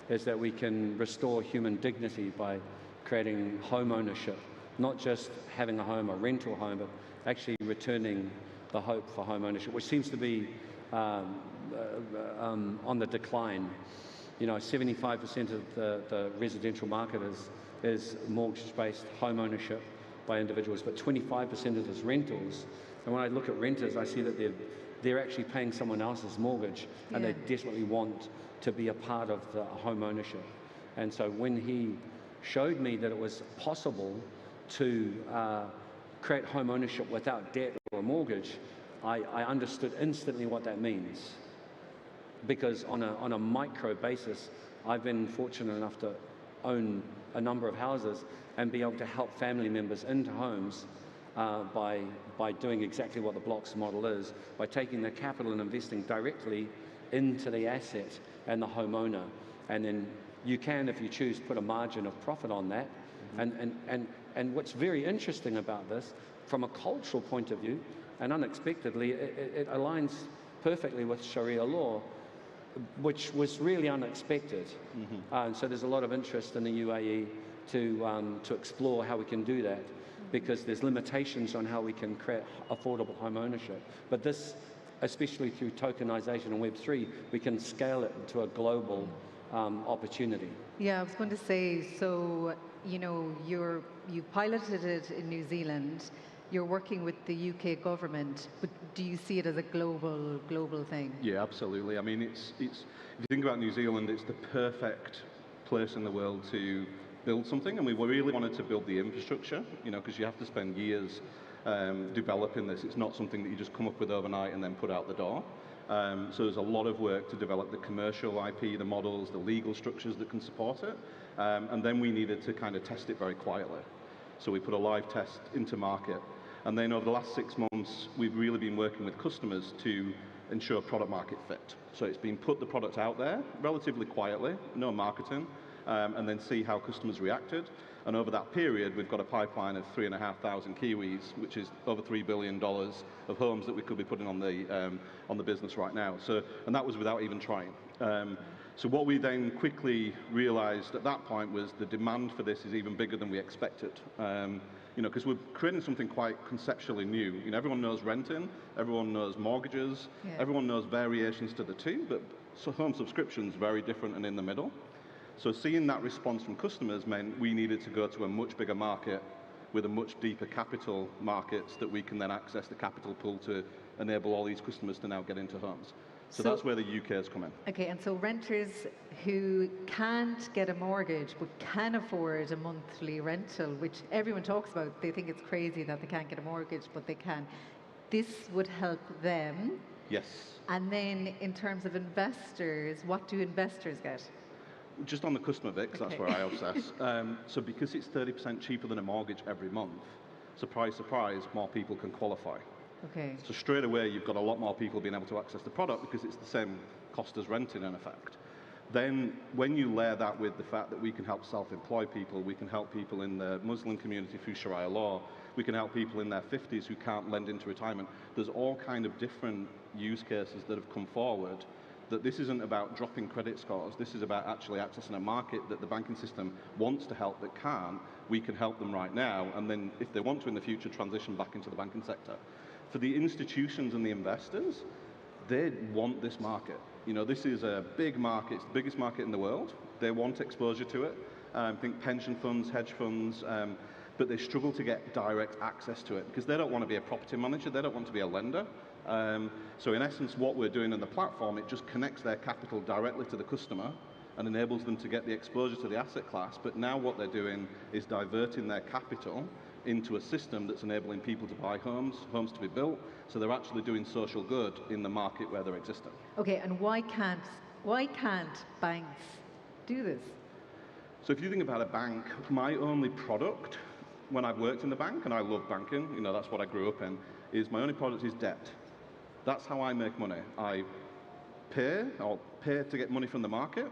is that we can restore human dignity by creating home ownership, not just having a home, a rental home, but actually returning the hope for home ownership, which seems to be on the decline. You know, 75% of the residential market is mortgage-based home ownership by individuals, but 25% of it is rentals. And when I look at renters, I see that they're actually paying someone else's mortgage, and they desperately want to be a part of the home ownership. And so when he showed me that it was possible to create home ownership without debt or a mortgage, I understood instantly what that means. Because on a micro basis, I've been fortunate enough to own a number of houses and be able to help family members into homes by doing exactly what the blocks model is, by taking their capital and investing directly into the asset and the homeowner. And then you can, if you choose, put a margin of profit on that. And what's very interesting about this, from a cultural point of view, and unexpectedly, it aligns perfectly with Sharia law, which was really unexpected. And so there's a lot of interest in the UAE to explore how we can do that, because there's limitations on how we can create affordable home ownership. But this, especially through tokenization and Web3, we can scale it to a global opportunity.
Yeah, I was going to say, so, you know, you piloted it in New Zealand, you're working with the UK government, but do you see it as a global thing?
Yeah, absolutely. I mean, it's if you think about New Zealand, it's the perfect place in the world to build something, and we really wanted to build the infrastructure, you know, because you have to spend years developing this. It's not something that you just come up with overnight and then put out the door. So there's a lot of work to develop the commercial IP, the models, the legal structures that can support it, and then we needed to kind of test it very quietly. So we put a live test into market. And then over the last 6 months, we've really been working with customers to ensure product market fit. So it's been put the product out there relatively quietly, no marketing, and then see how customers reacted. And over that period, we've got a pipeline of 3,500 Kiwis, which is over $3 billion of homes that we could be putting on the business right now. So, and that was without even trying. So what we then quickly realized at that point was the demand for this is even bigger than we expected. You know, because we're creating something quite conceptually new. You know, everyone knows renting, everyone knows mortgages, everyone knows variations to the two, but so home subscription's very different and in the middle. So seeing that response from customers meant we needed to go to a much bigger market with a much deeper capital markets that we can then access the capital pool to enable all these customers to now get into homes. So that's where the UK has come in.
Okay, and so renters who can't get a mortgage but can afford a monthly rental, which everyone talks about, they think it's crazy that they can't get a mortgage, but they can. This would help them.
Yes.
And then in terms of investors, what do investors get?
Just on the customer bit, because that's where I obsess. So because it's 30% cheaper than a mortgage every month, surprise, surprise, more people can qualify.
Okay.
So straight away, you've got a lot more people being able to access the product because it's the same cost as renting in effect. Then when you layer that with the fact that we can help self-employ people, we can help people in the Muslim community through Sharia law, we can help people in their 50s who can't lend into retirement. There's all kind of different use cases that have come forward, that this isn't about dropping credit scores, this is about actually accessing a market that the banking system wants to help but can't. We can help them right now, and then if they want to in the future, transition back into the banking sector. For the institutions and the investors, they want this market. You know, this is a big market, it's the biggest market in the world. They want exposure to it. Think pension funds, hedge funds, but they struggle to get direct access to it because they don't want to be a property manager, they don't want to be a lender. So in essence, what we're doing on the platform, it just connects their capital directly to the customer and enables them to get the exposure to the asset class. But now what they're doing is diverting their capital into a system that's enabling people to buy homes, homes to be built, so they're actually doing social good in the market where they're existing.
Okay, and why can't banks do this?
So if you think about a bank, my only product when I've worked in the bank, and I love banking, you know, that's what I grew up in, is my only product is debt. That's how I make money. I pay to get money from the market,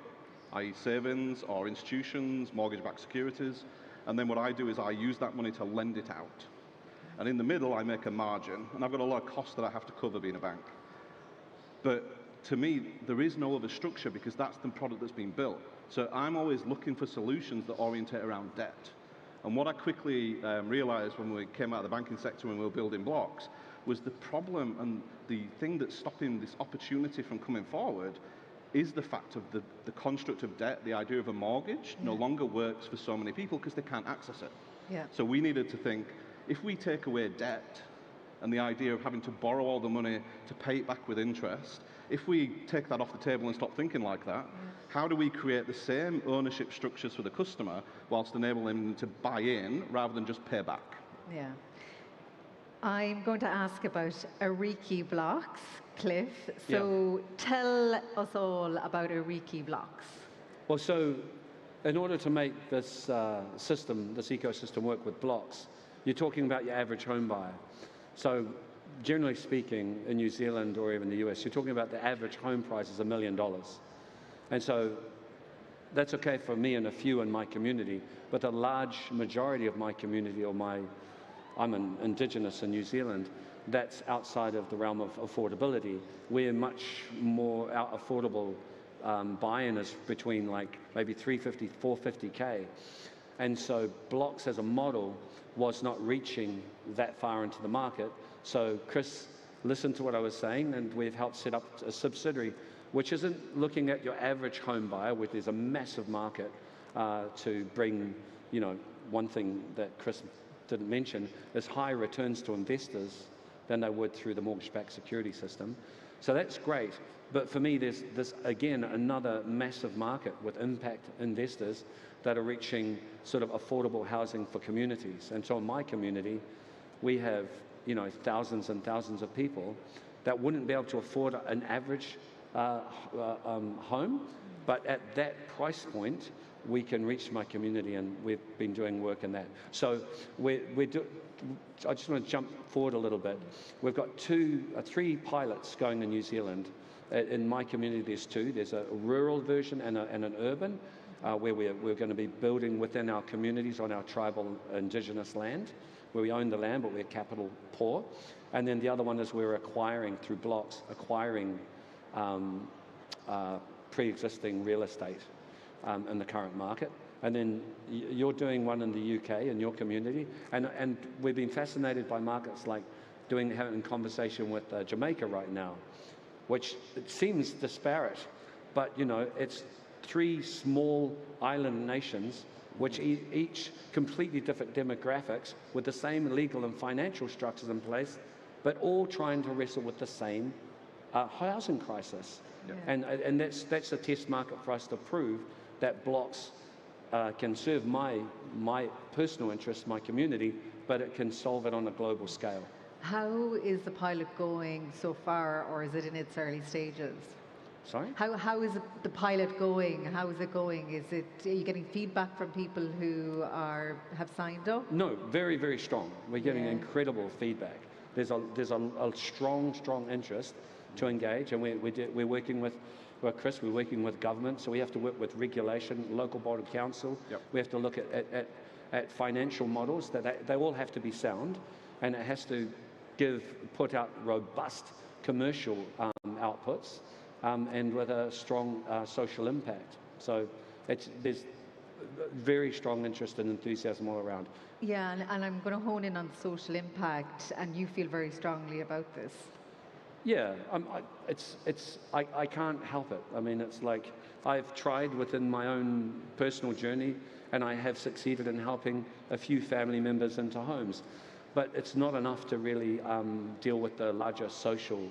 i.e. savings or institutions, mortgage-backed securities, and then what I do is I use that money to lend it out. And in the middle, I make a margin, and I've got a lot of costs that I have to cover being a bank. But to me, there is no other structure because that's the product that's been built. So I'm always looking for solutions that orientate around debt. And what I quickly realized when we came out of the banking sector and we were building blocks was the problem and the thing that's stopping this opportunity from coming forward is the fact of the construct of debt, the idea of a mortgage no longer works for so many people because they can't access it.
Yeah.
So we needed to think, if we take away debt and the idea of having to borrow all the money to pay it back with interest, if we take that off the table and stop thinking like that, how do we create the same ownership structures for the customer whilst enabling them to buy in rather than just pay back?
Yeah. I'm going to ask about Ariki blocks, Cliff. So tell us all about Ariki blocks.
Well, so in order to make this system, this ecosystem work with blocks, you're talking about your average home buyer. So generally speaking, in New Zealand or even the US, you're talking about the average home price is $1 million. And so that's okay for me and a few in my community, but the large majority of my community, I'm an Indigenous in New Zealand, that's outside of the realm of affordability. We're much more affordable buy-in is between like maybe 350, 450K. And so blocks as a model was not reaching that far into the market. So Chris listened to what I was saying, and we've helped set up a subsidiary which isn't looking at your average home buyer, which is a massive market to bring, one thing that Chris didn't mention is higher returns to investors than they would through the mortgage-backed security system. So that's great. But for me, there's this, again, another massive market with impact investors that are reaching sort of affordable housing for communities. And so in my community, we have, thousands and thousands of people that wouldn't be able to afford an average home, but at that price point, we can reach my community, and we've been doing work in that. So I just want to jump forward a little bit. We've got three pilots going in New Zealand. In my community, there's two. There's a rural version and an urban, where we're going to be building within our communities on our tribal indigenous land, where we own the land, but we're capital poor. And then the other one is we're acquiring, through blocks, pre-existing real estate in the current market. And then you're doing one in the UK in your community. And we've been fascinated by markets like having a conversation with Jamaica right now, which it seems disparate, but it's three small island nations which each completely different demographics with the same legal and financial structures in place, but all trying to wrestle with the same housing crisis. Yeah. And that's a test market for us to prove that blocks can serve my personal interests, my community, but it can solve it on a global scale.
How is the pilot going so far, or is it in its early stages?
Sorry?
How is the pilot going? How is it going? Are you getting feedback from people who have signed up?
No, very, very strong. We're getting incredible feedback. There's a strong interest to engage, and we're working with Chris, we're working with government, so we have to work with regulation, local board of council. Yep. We have to look at financial models, that they all have to be sound, and it has to put out robust commercial outputs, and with a strong social impact. So there's very strong interest and enthusiasm all around.
Yeah, and I'm going to hone in on social impact, and you feel very strongly about this.
Yeah, I can't help it. I mean, it's like I've tried within my own personal journey, and I have succeeded in helping a few family members into homes. But it's not enough to really deal with the larger social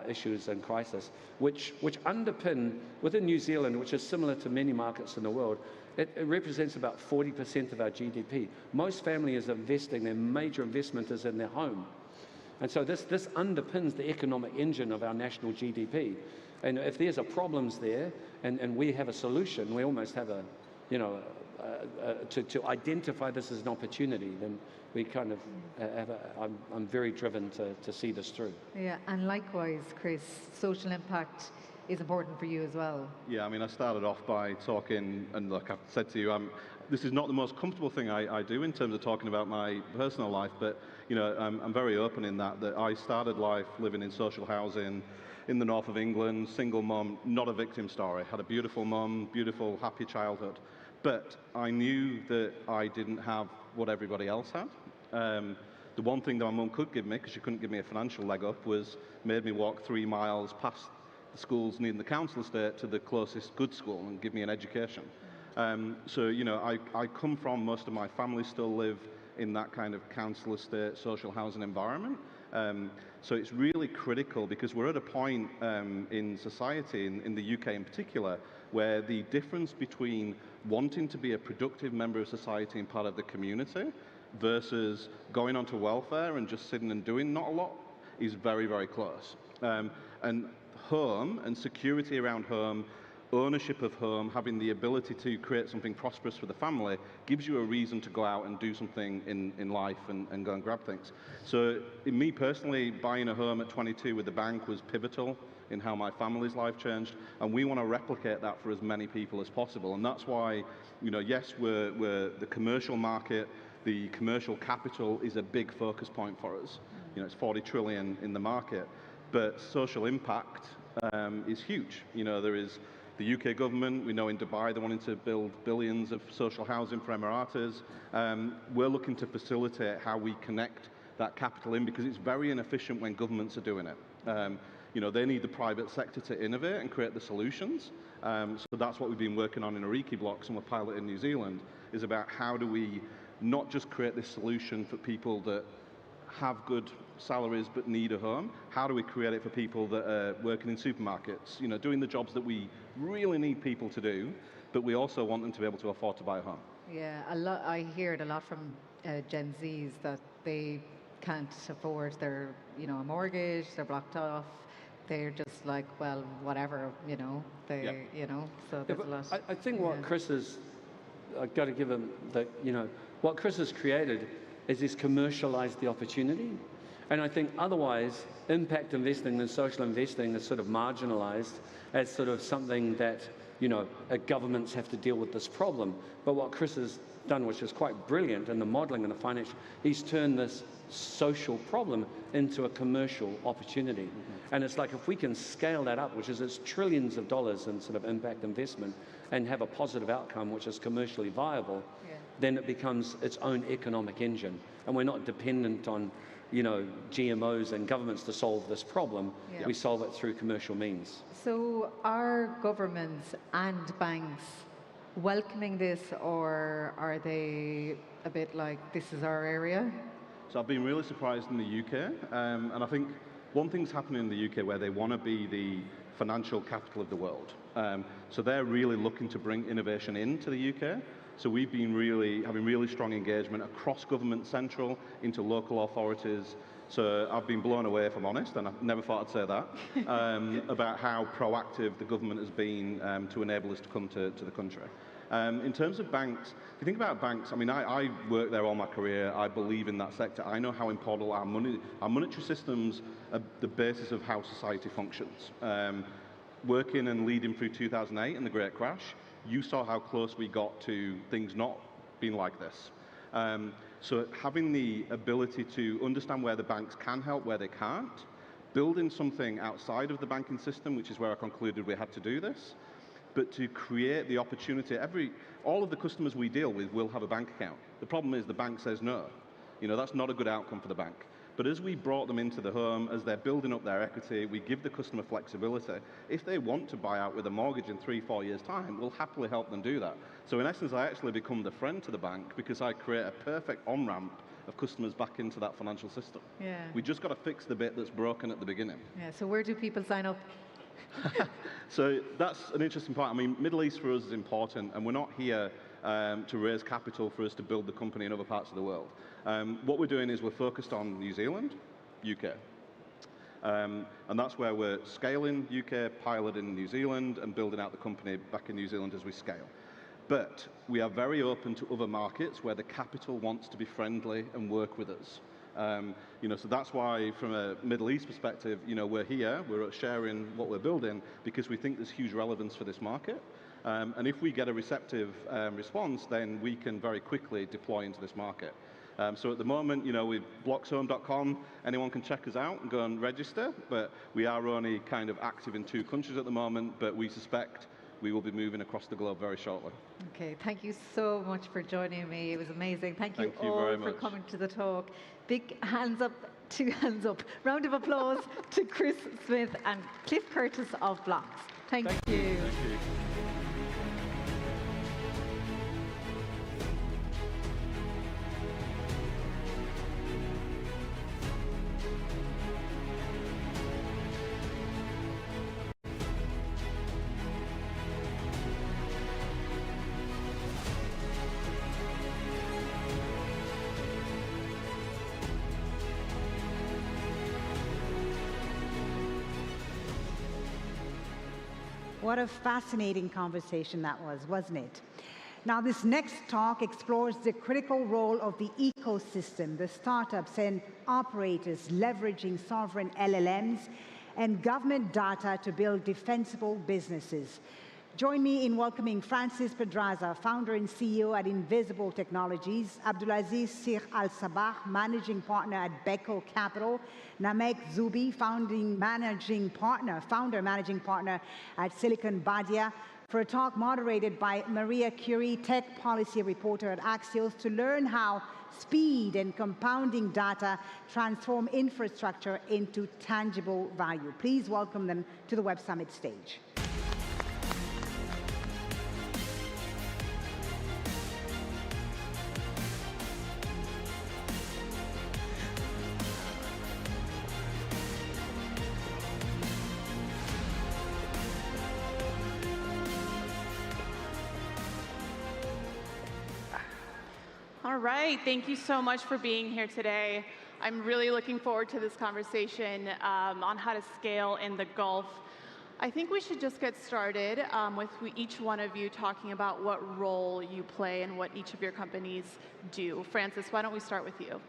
issues and crisis, which underpin, within New Zealand, which is similar to many markets in the world, it represents about 40% of our GDP. Most families are investing, their major investment is in their home. And so this underpins the economic engine of our national GDP. And if there's problems there, and we have a solution, we almost have to identify this as an opportunity, then we kind of I'm very driven to see this through.
Yeah, and likewise, Chris, social impact is important for you as well.
Yeah, I mean, I started off by talking, and like I've said to you, this is not the most comfortable thing I do in terms of talking about my personal life, but I'm very open in that I started life living in social housing in the north of England, single mum, not a victim story. Had a beautiful mum, beautiful, happy childhood. But I knew that I didn't have what everybody else had. The one thing that my mum could give me, because she couldn't give me a financial leg up, was made me walk 3 miles past the schools near the council estate to the closest good school and give me an education. So, I come from, most of my family still live in that kind of council estate, social housing environment. So it's really critical, because we're at a point in society, in the UK in particular, where the difference between wanting to be a productive member of society and part of the community versus going onto welfare and just sitting and doing not a lot is very, very close. And home and security around home, ownership of home, having the ability to create something prosperous for the family gives you a reason to go out and do something in life and go and grab things. So in me personally, buying a home at 22 with the bank was pivotal in how my family's life changed, and we want to replicate that for as many people as possible. And that's why, you know, yes, we're the commercial market, the commercial capital is a big focus point for us. You know, it's 40 trillion in the market, but social impact is huge. You know, there is the UK government, we know in Dubai they're wanting to build billions of social housing for Emiratis. We're looking to facilitate how we connect that capital in, because it's very inefficient when governments are doing it. You know, they need the private sector to innovate and create the solutions. So that's what we've been working on in Ariki Blocks, and we're piloting in New Zealand, is about how do we not just create this solution for people that have good salaries but need a home. How do we create it for people that are working in supermarkets, you know, doing the jobs that we really need people to do, but we also want them to be able to afford to buy a home.
Yeah, I hear it a lot from Gen Zs that they can't afford their, you know, a mortgage, they're blocked off. They're just like, well, whatever, you know, you know, so there's a lot.
I think what Chris has, I've got to give him that, you know, what Chris has created is he's commercialized the opportunity. And I think otherwise, impact investing and social investing is sort of marginalized as sort of something that, you know, governments have to deal with this problem. But what Chris has done, which is quite brilliant in the modeling and the financial, he's turned this social problem into a commercial opportunity. And it's like, if we can scale that up, which is it's trillions of dollars in sort of impact investment, and have a positive outcome which is commercially viable, then it becomes its own economic engine. And we're not dependent on, you know, GMOs and governments to solve this problem. We solve it through commercial means.
So are governments and banks welcoming this, or are they a bit like, this is our area?
So I've been really surprised in the UK, and I think one thing's happening in the UK where they want to be the financial capital of the world. So they're really looking to bring innovation into the UK. So we've been having really strong engagement across government central into local authorities. So I've been blown away, if I'm honest, and I never thought I'd say that, about how proactive the government has been to enable us to come to the country. In terms of banks, if you think about banks, I mean, I worked there all my career. I believe in that sector. I know how important our monetary systems are the basis of how society functions. Working and leading through 2008 and the Great Crash, you saw how close we got to things not being like this. So having the ability to understand where the banks can help, where they can't, building something outside of the banking system, which is where I concluded we had to do this, but to create the opportunity. All of the customers we deal with will have a bank account. The problem is the bank says no. You know, that's not a good outcome for the bank. But as we brought them into the home, as they're building up their equity, we give the customer flexibility. If they want to buy out with a mortgage in 3-4 years' time, we'll happily help them do that. So in essence, I actually become the friend to the bank because I create a perfect on-ramp of customers back into that financial system.
Yeah.
We just got to fix the bit that's broken at the beginning.
Yeah, so where do people sign up?
So that's an interesting point. I mean, Middle East for us is important, and we're not here to raise capital for us to build the company in other parts of the world. What we're doing is we're focused on New Zealand, UK. And that's where we're scaling UK, piloting New Zealand, and building out the company back in New Zealand as we scale. But we are very open to other markets where the capital wants to be friendly and work with us. You know, so that's why, from a Middle East perspective, you know, we're here, we're sharing what we're building because we think there's huge relevance for this market. And if we get a receptive response, then we can very quickly deploy into this market. So at the moment, you know, with blockshome.com, anyone can check us out and go and register, but we are only kind of active in 2 countries at the moment, but we suspect we will be moving across the globe very shortly.
Okay, thank you so much for joining me. It was amazing. Thank you all
very
for
much.
coming to the talk. Big hands up, 2 hands up. Round of applause to Chris Smith and Cliff Curtis of Blocks. Thank you.
Thank you.
What a fascinating conversation that was, wasn't it? Now, this next talk explores the critical role of the ecosystem, the startups and operators leveraging sovereign LLMs and government data to build defensible businesses. Join me in welcoming Francis Pedraza, founder and CEO at Invisible Technologies, Abdulaziz Sir Al-Sabah, managing partner at Beko Capital, Namek Zubi, founder managing partner at Silicon Badia, for a talk moderated by Maria Curie, tech policy reporter at Axios, to learn how speed and compounding data transform infrastructure into tangible value. Please welcome them to the Web Summit stage.
All right, thank you so much for being here today. I'm really looking forward to this conversation on how to scale in the Gulf. I think we should just get started with each one of you talking about what role you play and what each of your companies do. Francis, why don't we start with you?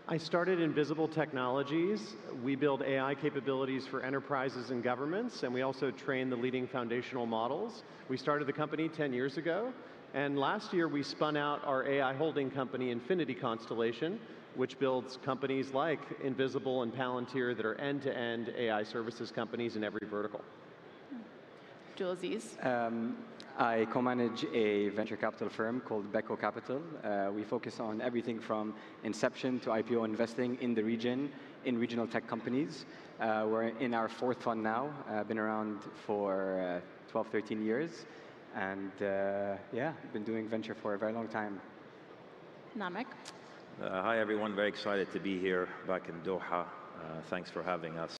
I started Invisible Technologies. We build AI capabilities for enterprises and governments, and we also train the leading foundational models. We started the company 10 years ago. And last year, we spun out our AI holding company, Infinity Constellation, which builds companies like Invisible and Palantir that are end-to-end AI services companies in every vertical.
Abdulaziz.
I co-manage a venture capital firm called Beko Capital. We focus on everything from inception to IPO investing in the region, in regional tech companies. We're in our 4th fund now, been around for 12, 13 years. And yeah, been doing venture for a very long time.
Namek.
Hi, everyone. Very excited to be here back in Doha. Thanks for having us.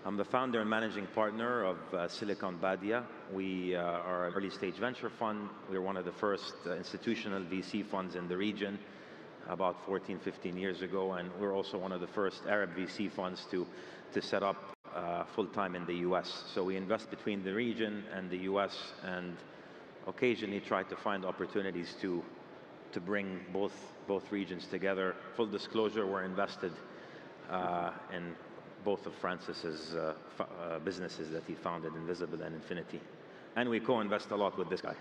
I'm the founder and managing partner of Silicon Badia. We are an early-stage venture fund. We're one of the first institutional VC funds in the region about 14, 15 years ago. And we're also one of the first Arab VC funds to set up full-time in the US. So we invest between the region and the US and occasionally try to find opportunities to bring both regions together. Full disclosure, we're invested in both of Francis's businesses that he founded, Invisible and Infinity. And we co-invest a lot with this guy.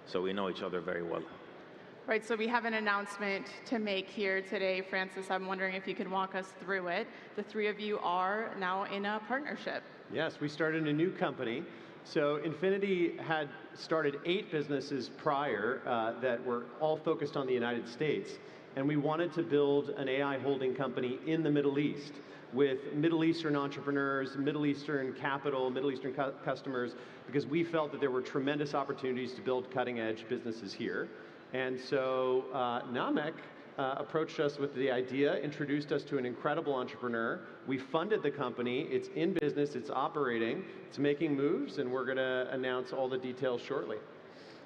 So we know each other very well.
Right, so we have an announcement to make here today. Francis, I'm wondering if you can walk us through it. The three of you are now in a partnership.
Yes, we started a new company. So Infinity had started 8 businesses prior that were all focused on the United States. And we wanted to build an AI holding company in the Middle East with Middle Eastern entrepreneurs, Middle Eastern capital, Middle Eastern customers, because we felt that there were tremendous opportunities to build cutting-edge businesses here. And so Namek approached us with the idea, introduced us to an incredible entrepreneur. We funded the company. It's in business. It's operating. It's making moves. And we're going to announce all the details shortly.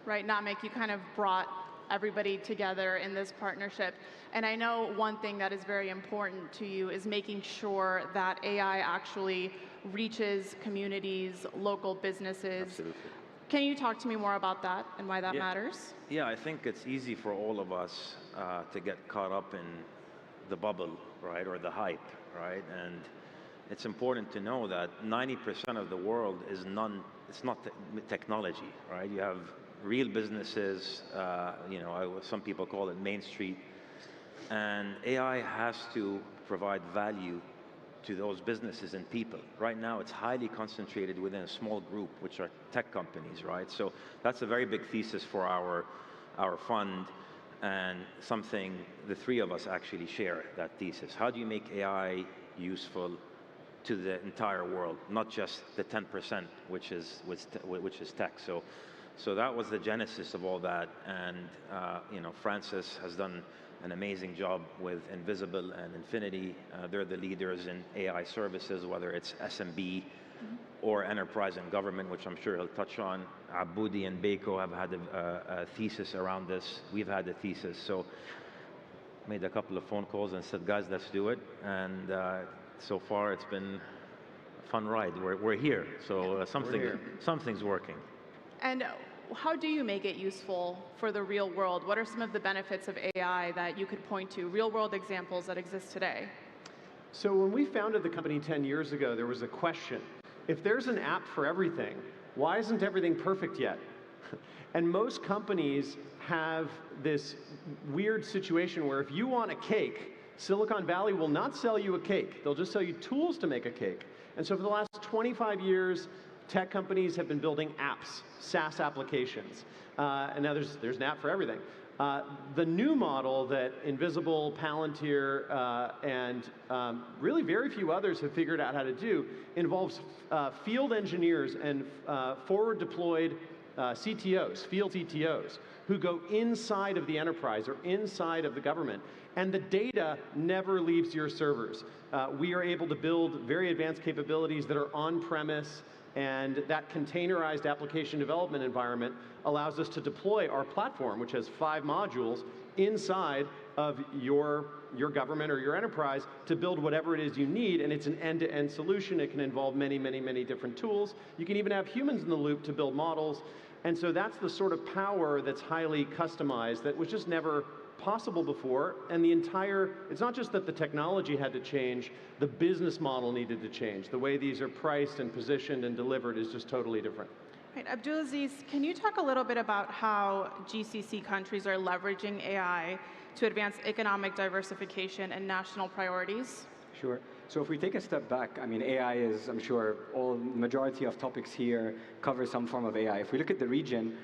Right, Namek, you kind of brought everybody together in this partnership. And I know one thing that is very important to you is making sure that AI actually reaches communities, local businesses.
Absolutely.
Can you talk to me more about that and why that matters?
Yeah, I think it's easy for all of us to get caught up in the bubble, right, or the hype, right? And it's important to know that 90% of the world is it's not technology, right? You have real businesses, some people call it Main Street, and AI has to provide value to those businesses and people. Right now, it's highly concentrated within a small group, which are tech companies, right? So that's a very big thesis for our fund, and something the three of us actually share that thesis. How do you make AI useful to the entire world, not just the 10%, which is tech? So that was the genesis of all that, and Francis has done an amazing job with Invisible and Infinity. They're the leaders in AI services, whether it's SMB or enterprise and government, which I'm sure he'll touch on. Aboudi and Beko have had a thesis around this. We've had a thesis. So made a couple of phone calls and said, guys, let's do it. And so far, it's been a fun ride. We're here, so something's working.
And how do you make it useful for the real world? What are some of the benefits of AI that you could point to, real world examples that exist today?
So when we founded the company 10 years ago, there was a question. If there's an app for everything, why isn't everything perfect yet? And most companies have this weird situation where if you want a cake, Silicon Valley will not sell you a cake. They'll just sell you tools to make a cake. And so for the last 25 years, tech companies have been building apps, SaaS applications. And now there's an app for everything. The new model that Invisible, Palantir, and really very few others have figured out how to do involves field engineers and forward deployed CTOs, field CTOs, who go inside of the enterprise or inside of the government. And the data never leaves your servers. We are able to build very advanced capabilities that are on-premise, and that containerized application development environment allows us to deploy our platform, which has 5 modules, inside of your government or your enterprise to build whatever it is you need, and it's an end-to-end solution. It can involve many, many, many different tools. You can even have humans in the loop to build models, and so that's the sort of power that's highly customized that was just never possible before, and it's not just that the technology had to change, the business model needed to change. The way these are priced and positioned and delivered is just totally different.
Right, Abdulaziz, can you talk a little bit about how GCC countries are leveraging AI to advance economic diversification and national priorities?
Sure. So if we take a step back, I mean, AI is, I'm sure, majority of topics here cover some form of AI. If we look at the region,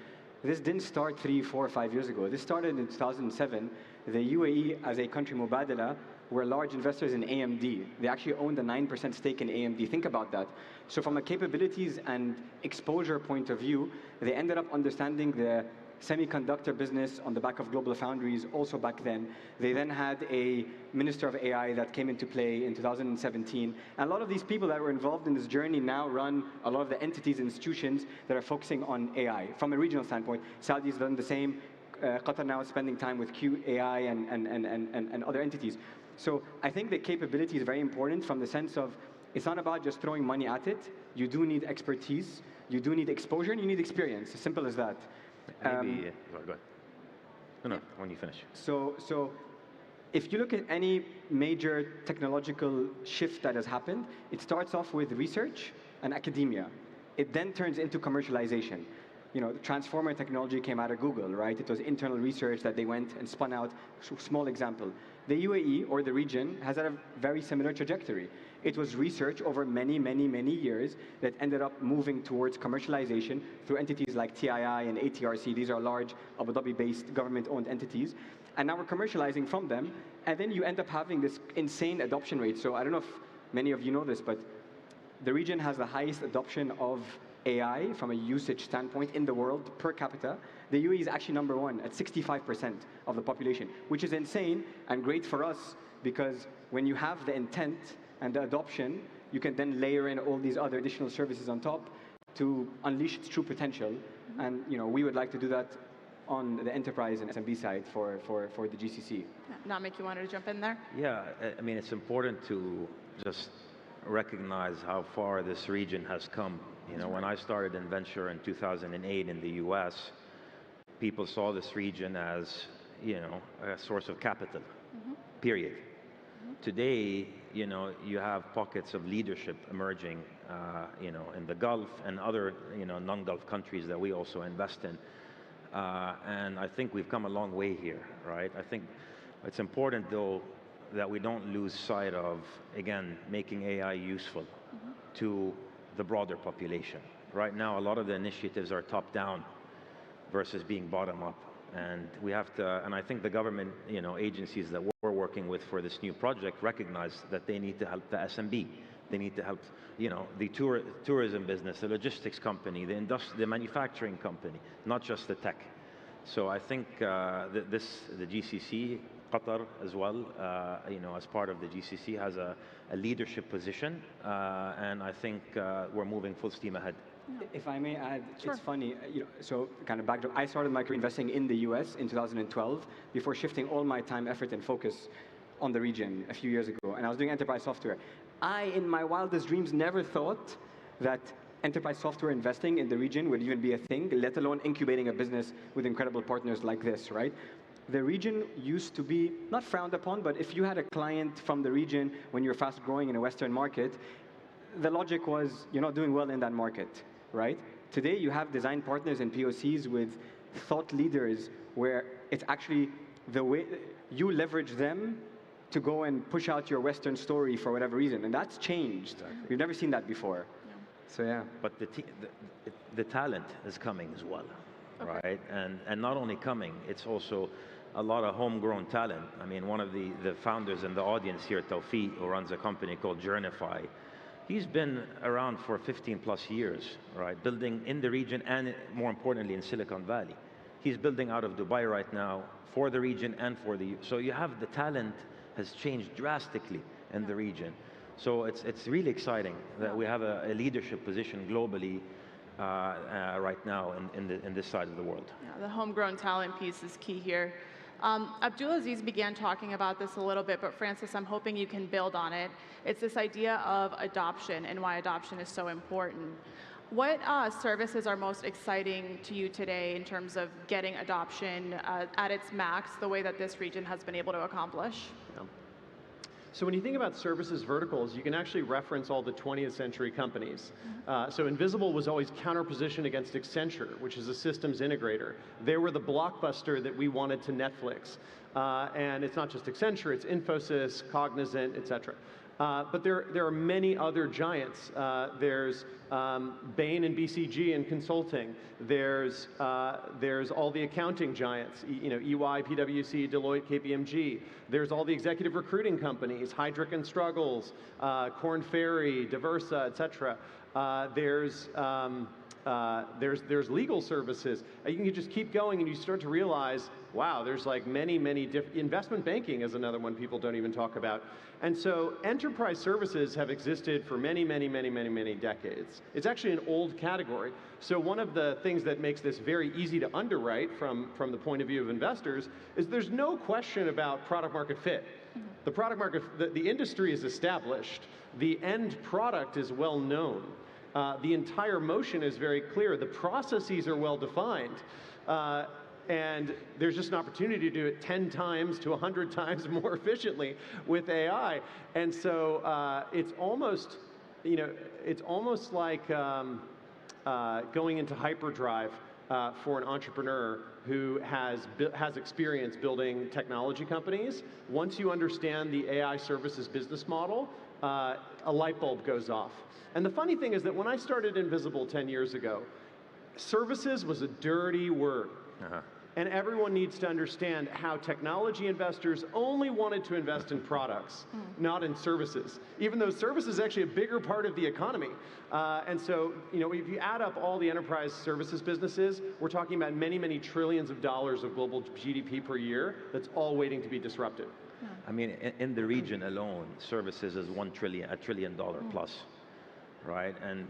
this didn't start 3, 4, 5 years ago. This started in 2007. The UAE, as a country, Mubadala, were large investors in AMD. They actually owned a 9% stake in AMD. Think about that. So from a capabilities and exposure point of view, they ended up understanding the semiconductor business on the back of global foundries also back then. They then had a minister of AI that came into play in 2017. And a lot of these people that were involved in this journey now run a lot of the entities and institutions that are focusing on AI. From a regional standpoint, Saudi's done the same. Qatar now is spending time with QAI and other entities. So I think the capability is very important from the sense of it's not about just throwing money at it. You do need expertise, you do need exposure, and you need experience. As simple as that.
Go ahead. No, when you finish.
So if you look at any major technological shift that has happened, it starts off with research and academia. It then turns into commercialization. You know, the transformer technology came out of Google, right? It was internal research that they went and spun out. Small example. The UAE, or the region, has had a very similar trajectory. It was research over many, many, many years that ended up moving towards commercialization through entities like TII and ATRC. These are large Abu Dhabi-based government-owned entities. And now we're commercializing from them. And then you end up having this insane adoption rate. So I don't know if many of you know this, but the region has the highest adoption of AI from a usage standpoint in the world per capita. The UAE is actually #1 at 65% of the population, which is insane and great for us because when you have the intent and the adoption, you can then layer in all these other additional services on top to unleash its true potential. And we would like to do that on the enterprise and SMB side for the GCC.
Namik, you wanted to jump in there?
Yeah, I mean, it's important to just recognize how far this region has come. When I started in venture in 2008 in the US, people saw this region as, a source of capital, period. Today, you have pockets of leadership emerging, in the Gulf and other, non-Gulf countries that we also invest in. And I think we've come a long way here, right? I think it's important, though, that we don't lose sight of, again, making AI useful to the broader population. Right now, a lot of the initiatives are top-down versus being bottom-up. And we have to, and I think the government, agencies that we're working with for this new project recognize that they need to help the SMB. They need to help, the tourism business, the logistics company, the manufacturing company, not just the tech. So I think the GCC, Qatar as well, as part of the GCC, has a leadership position, and I think we're moving full steam ahead.
If I may add, It's funny, so kind of backdrop. I started my career investing in the US in 2012 before shifting all my time, effort, and focus on the region a few years ago, and I was doing enterprise software. I, in my wildest dreams, never thought that enterprise software investing in the region would even be a thing, let alone incubating a business with incredible partners like this, right? The region used to be not frowned upon, but if you had a client from the region when you're fast growing in a Western market, the logic was you're not doing well in that market, right? Today, you have design partners and POCs with thought leaders where it's actually the way you leverage them to go and push out your Western story for whatever reason. And that's changed. Exactly. We've never seen that before. Yeah. So yeah.
But the talent is coming as well, right? And not only coming, it's also a lot of homegrown talent. I mean, one of the founders in the audience here, Tawfiq, who runs a company called Journify, he's been around for 15 plus years, right? Building in the region and more importantly in Silicon Valley. He's building out of Dubai right now for the region and for so you have the talent has changed drastically in the region. So it's really exciting that we have a leadership position globally right now in this side of the world.
Yeah, the homegrown talent piece is key here. Abdulaziz began talking about this a little bit, but Francis, I'm hoping you can build on it. It's this idea of adoption and why adoption is so important. What services are most exciting to you today in terms of getting adoption at its max, the way that this region has been able to accomplish?
Yeah. So when you think about services verticals, you can actually reference all the 20th century companies. So Invisible was always counterpositioned against Accenture, which is a systems integrator. They were the blockbuster that we wanted to Netflix. And it's not just Accenture, it's Infosys, Cognizant, et cetera. But there are many other giants. There's Bain and BCG in consulting. There's all the accounting giants, EY, PwC, Deloitte, KPMG. There's all the executive recruiting companies, Heidrick and Struggles, Korn Ferry, Diversa, et cetera. There's legal services. You can just keep going and you start to realize, wow, there's like many different, investment banking is another one people don't even talk about. And so enterprise services have existed for many decades. It's actually an old category. So one of the things that makes this very easy to underwrite from the point of view of investors is there's no question about product market fit. The product market, the industry is established. The end product is well known. The entire motion is very clear. The processes are well defined. And there's just an opportunity to do it 10 times to 100 times more efficiently with AI. And so it's almost, it's almost like going into hyperdrive for an entrepreneur who has experience building technology companies. Once you understand the AI services business model, a light bulb goes off. And the funny thing is that when I started Invisible 10 years ago, services was a dirty word. And everyone needs to understand how technology investors only wanted to invest in products, not in services, even though service is actually a bigger part of the economy. And so, if you add up all the enterprise services businesses, we're talking about many trillions of dollars of global GDP per year that's all waiting to be disrupted.
I mean, in the region alone, services is $1 trillion plus, right? And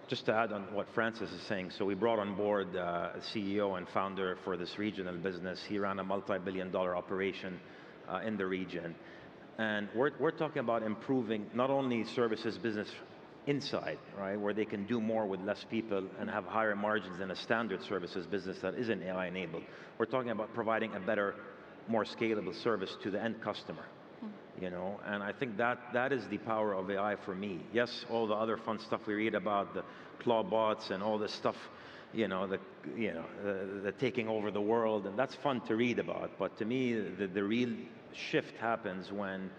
just to add on what Francis is saying, so we brought on board a CEO and founder for this regional business. He ran a multi-billion-dollar operation in the region. And we're talking about improving not only services business inside, right, where they can do more with less people and have higher margins than a standard services business that isn't AI enabled. We're talking about providing a better, more scalable service to the end customer. And I think that is the power of AI for me. Yes, all the other fun stuff we read about, the claw bots and all this stuff, the taking over the world, and that's fun to read about. But to me, the real shift happens when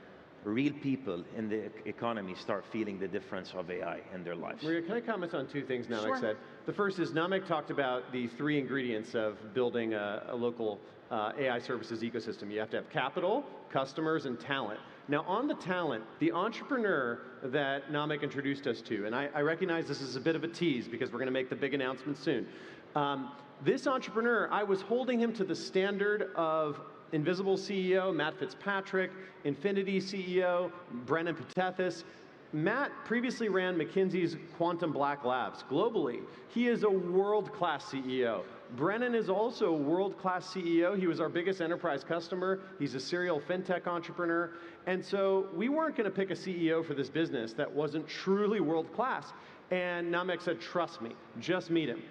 real people in the economy start feeling the difference of AI in their lives.
Maria, can I comment on two things Namek
Sure.
said? The first is Namek talked about the 3 ingredients of building a local AI services ecosystem. You have to have capital, customers, and talent. Now, on the talent, the entrepreneur that Namek introduced us to, and I recognize this is a bit of a tease because we're going to make the big announcement soon. This entrepreneur, I was holding him to the standard of Invisible CEO, Matt Fitzpatrick, Infinity CEO, Brennan Patethis. Matt previously ran McKinsey's Quantum Black Labs globally. He is a world-class CEO. Brennan is also a world-class CEO. He was our biggest enterprise customer. He's a serial fintech entrepreneur. And so we weren't going to pick a CEO for this business that wasn't truly world-class. And Namek said, trust me, just meet him.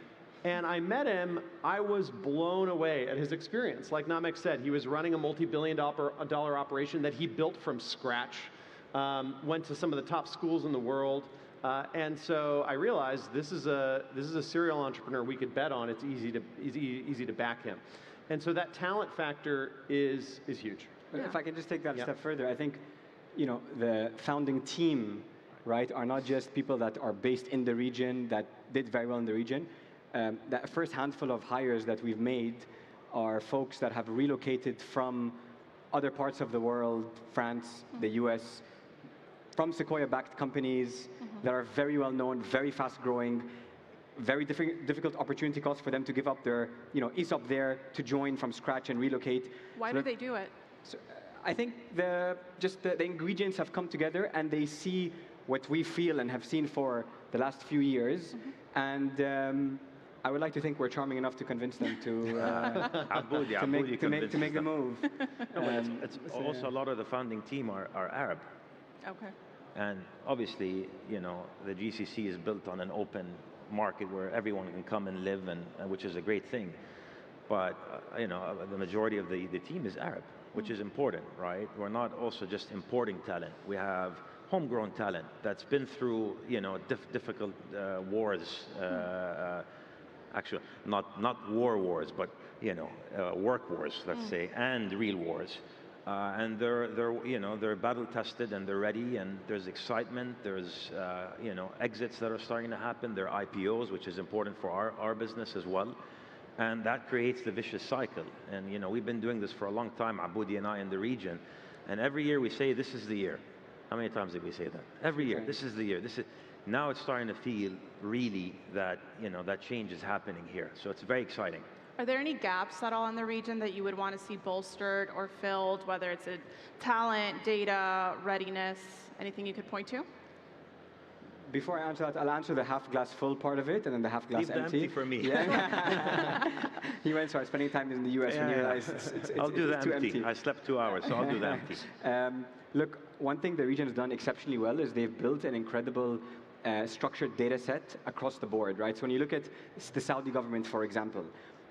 And I met him, I was blown away at his experience. Like Namek said, he was running a multi-billion-dollar operation that he built from scratch, went to some of the top schools in the world. And so I realized this is a serial entrepreneur we could bet on. It's easy to back him. And so that talent factor is huge.
But if I can just take that a step further, I think, you know, the founding team, right, are not just people that are based in the region, that did very well in the region. That first handful of hires that we've made are folks that have relocated from other parts of the world, France, the US, from Sequoia-backed companies that are very well known, very fast growing, very difficult opportunity costs for them to give up their, you know, ESOP there to join from scratch and relocate.
Why do they do it?
So I think the ingredients have come together and they see what we feel and have seen for the last few years. And I would like to think we're charming enough to convince them to make the move.
No, it's also a lot of the founding team are Arab.
Okay.
And obviously, you know, the GCC is built on an open market where everyone can come and live, and which is a great thing. But you know, the majority of the team is Arab, which is important, right? We're not also just importing talent. We have homegrown talent that's been through, you know, difficult wars. Actually, not wars, but you know, work wars, let's say, and real wars. And they're battle tested and they're ready, and there's excitement. There's you know, exits that are starting to happen. There are IPOs, which is important for our business as well, and that creates the vicious cycle. And you know, we've been doing this for a long time, Aboudi and I, in the region, and every year we say this is the year. How many times did we say that? Every year, this is the year. Now it's starting to feel really that, you know, that change is happening here. So it's very exciting.
Are there any gaps at all in the region that you would want to see bolstered or filled, whether it's a talent, data, readiness, anything you could point to?
Before I answer that, I'll answer the half glass full part of it and then the half glass
empty. Leave the empty for me.
Yeah. He went started spending time in the US and he realized
I'll do the
too
empty. I slept 2 hours, so I'll do the empty.
Look, one thing the region has done exceptionally well is they've built an incredible structured data set across the board, right? So when you look at the Saudi government, for example,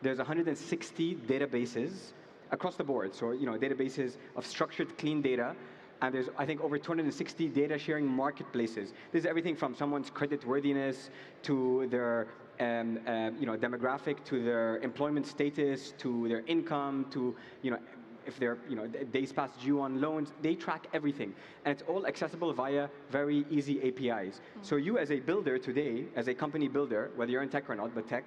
there's 160 databases across the board. So, you know, databases of structured, clean data. And there's, I think, over 260 data sharing marketplaces. This is everything from someone's credit worthiness to their you know, demographic, to their employment status, to their income, to, you know, if they're, you know, days past due on loans. They track everything. And it's all accessible via very easy APIs. So you as a builder today, as a company builder, whether you're in tech or not, but tech,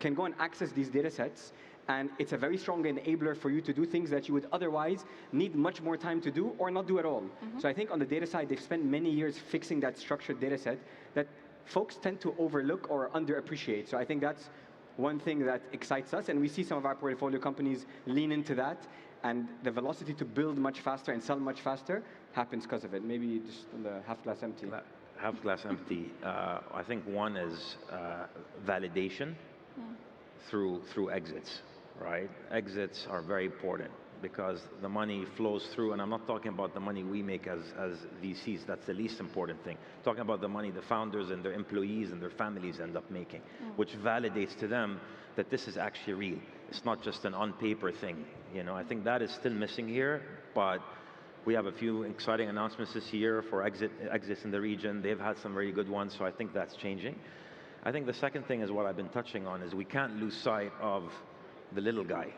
can go and access these data sets, and it's a very strong enabler for you to do things that you would otherwise need much more time to do or not do at all. So I think on the data side, they've spent many years fixing that structured data set that folks tend to overlook or underappreciate. So I think that's one thing that excites us, and we see some of our portfolio companies lean into that, and the velocity to build much faster and sell much faster happens because of it. Maybe just on the half glass empty.
Half glass empty. I think one is validation through exits, right? Exits are very important because the money flows through, and I'm not talking about the money we make as VCs. That's the least important thing. I'm talking about the money the founders and their employees and their families end up making, which validates to them that this is actually real. It's not just an on-paper thing. You know, I think that is still missing here, but we have a few exciting announcements this year for exits in the region. They've had some very good ones, so I think that's changing. I think the second thing is what I've been touching on is we can't lose sight of the little guy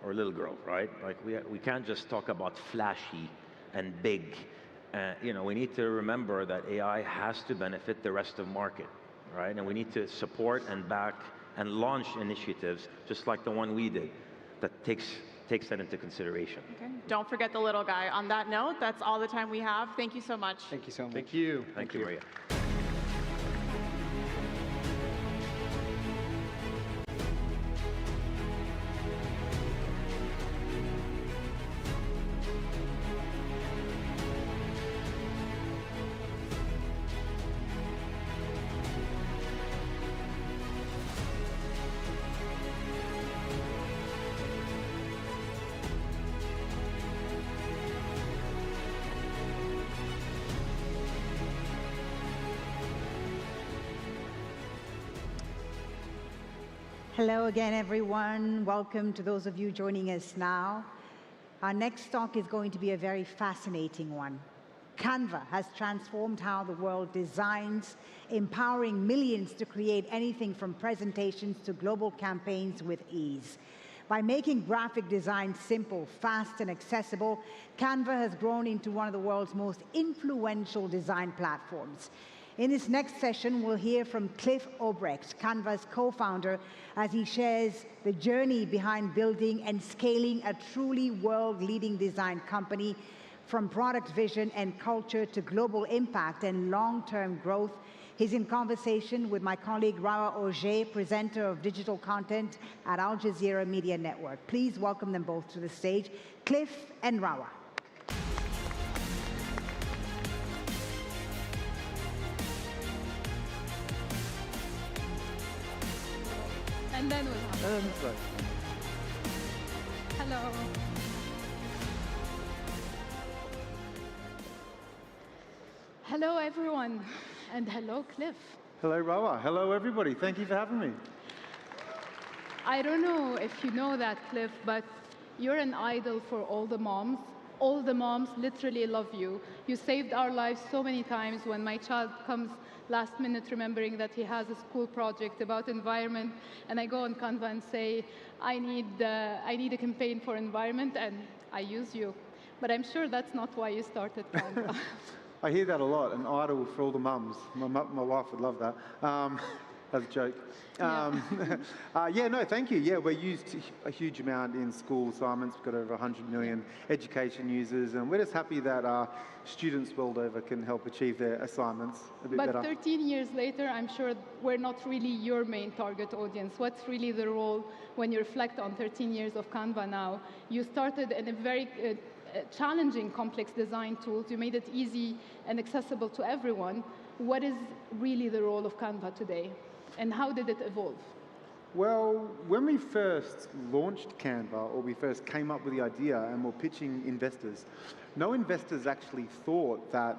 or little girl, right? Like we can't just talk about flashy and big. You know, we need to remember that AI has to benefit the rest of market, right? And we need to support and back and launch initiatives just like the one we did that takes that into consideration.
Okay. Don't forget the little guy. On that note, that's all the time we have. Thank you so much.
Thank you so much.
Thank you.
Thank you, Maria.
Hello again, everyone. Welcome to those of you joining us now. Our next talk is going to be a very fascinating one. Canva has transformed how the world designs, empowering millions to create anything from presentations to global campaigns with ease. By making graphic design simple, fast, and accessible, Canva has grown into one of the world's most influential design platforms. In this next session, we'll hear from Cliff Obrecht, Canva's co-founder, as he shares the journey behind building and scaling a truly world-leading design company, from product vision and culture to global impact and long-term growth. He's in conversation with my colleague Rawa Auger, presenter of digital content at Al Jazeera Media Network. Please welcome them both to the stage, Cliff and Rawa.
And then we'll have Hello. Hello, everyone. And hello, Cliff.
Hello, Rawa. Hello, everybody. Thank you for having me.
I don't know if you know that, Cliff, but you're an idol for all the moms. All the moms literally love you. You saved our lives so many times when my child comes last minute remembering that he has a school project about environment, and I go on Canva and say, I need a campaign for environment, and I use you. But I'm sure that's not why you started Canva.
I hear that a lot, an idol for all the mums. My wife would love that. As a joke. Yeah, no, thank you. Yeah, we're used a huge amount in school assignments. We've got over 100 million education users, and we're just happy that students world over can help achieve their assignments a bit better.
But 13 years later, I'm sure we're not really your main target audience. What's really the role when you reflect on 13 years of Canva now? You started in a very challenging, complex design tools. You made it easy and accessible to everyone. What is really the role of Canva today? And how did it evolve?
Well, when we first launched Canva, or we first came up with the idea and were pitching investors, no investors actually thought that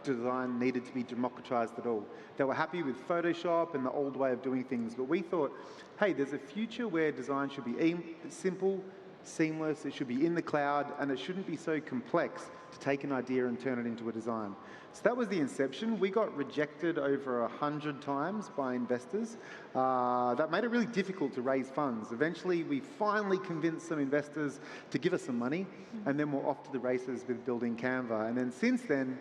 design needed to be democratized at all. They were happy with Photoshop and the old way of doing things, but we thought, hey, there's a future where design should be simple, seamless, it should be in the cloud, and it shouldn't be so complex to take an idea and turn it into a design. So that was the inception. We got rejected over 100 times by investors. That made it really difficult to raise funds. Eventually, we finally convinced some investors to give us some money, and then we're off to the races with building Canva. And then since then,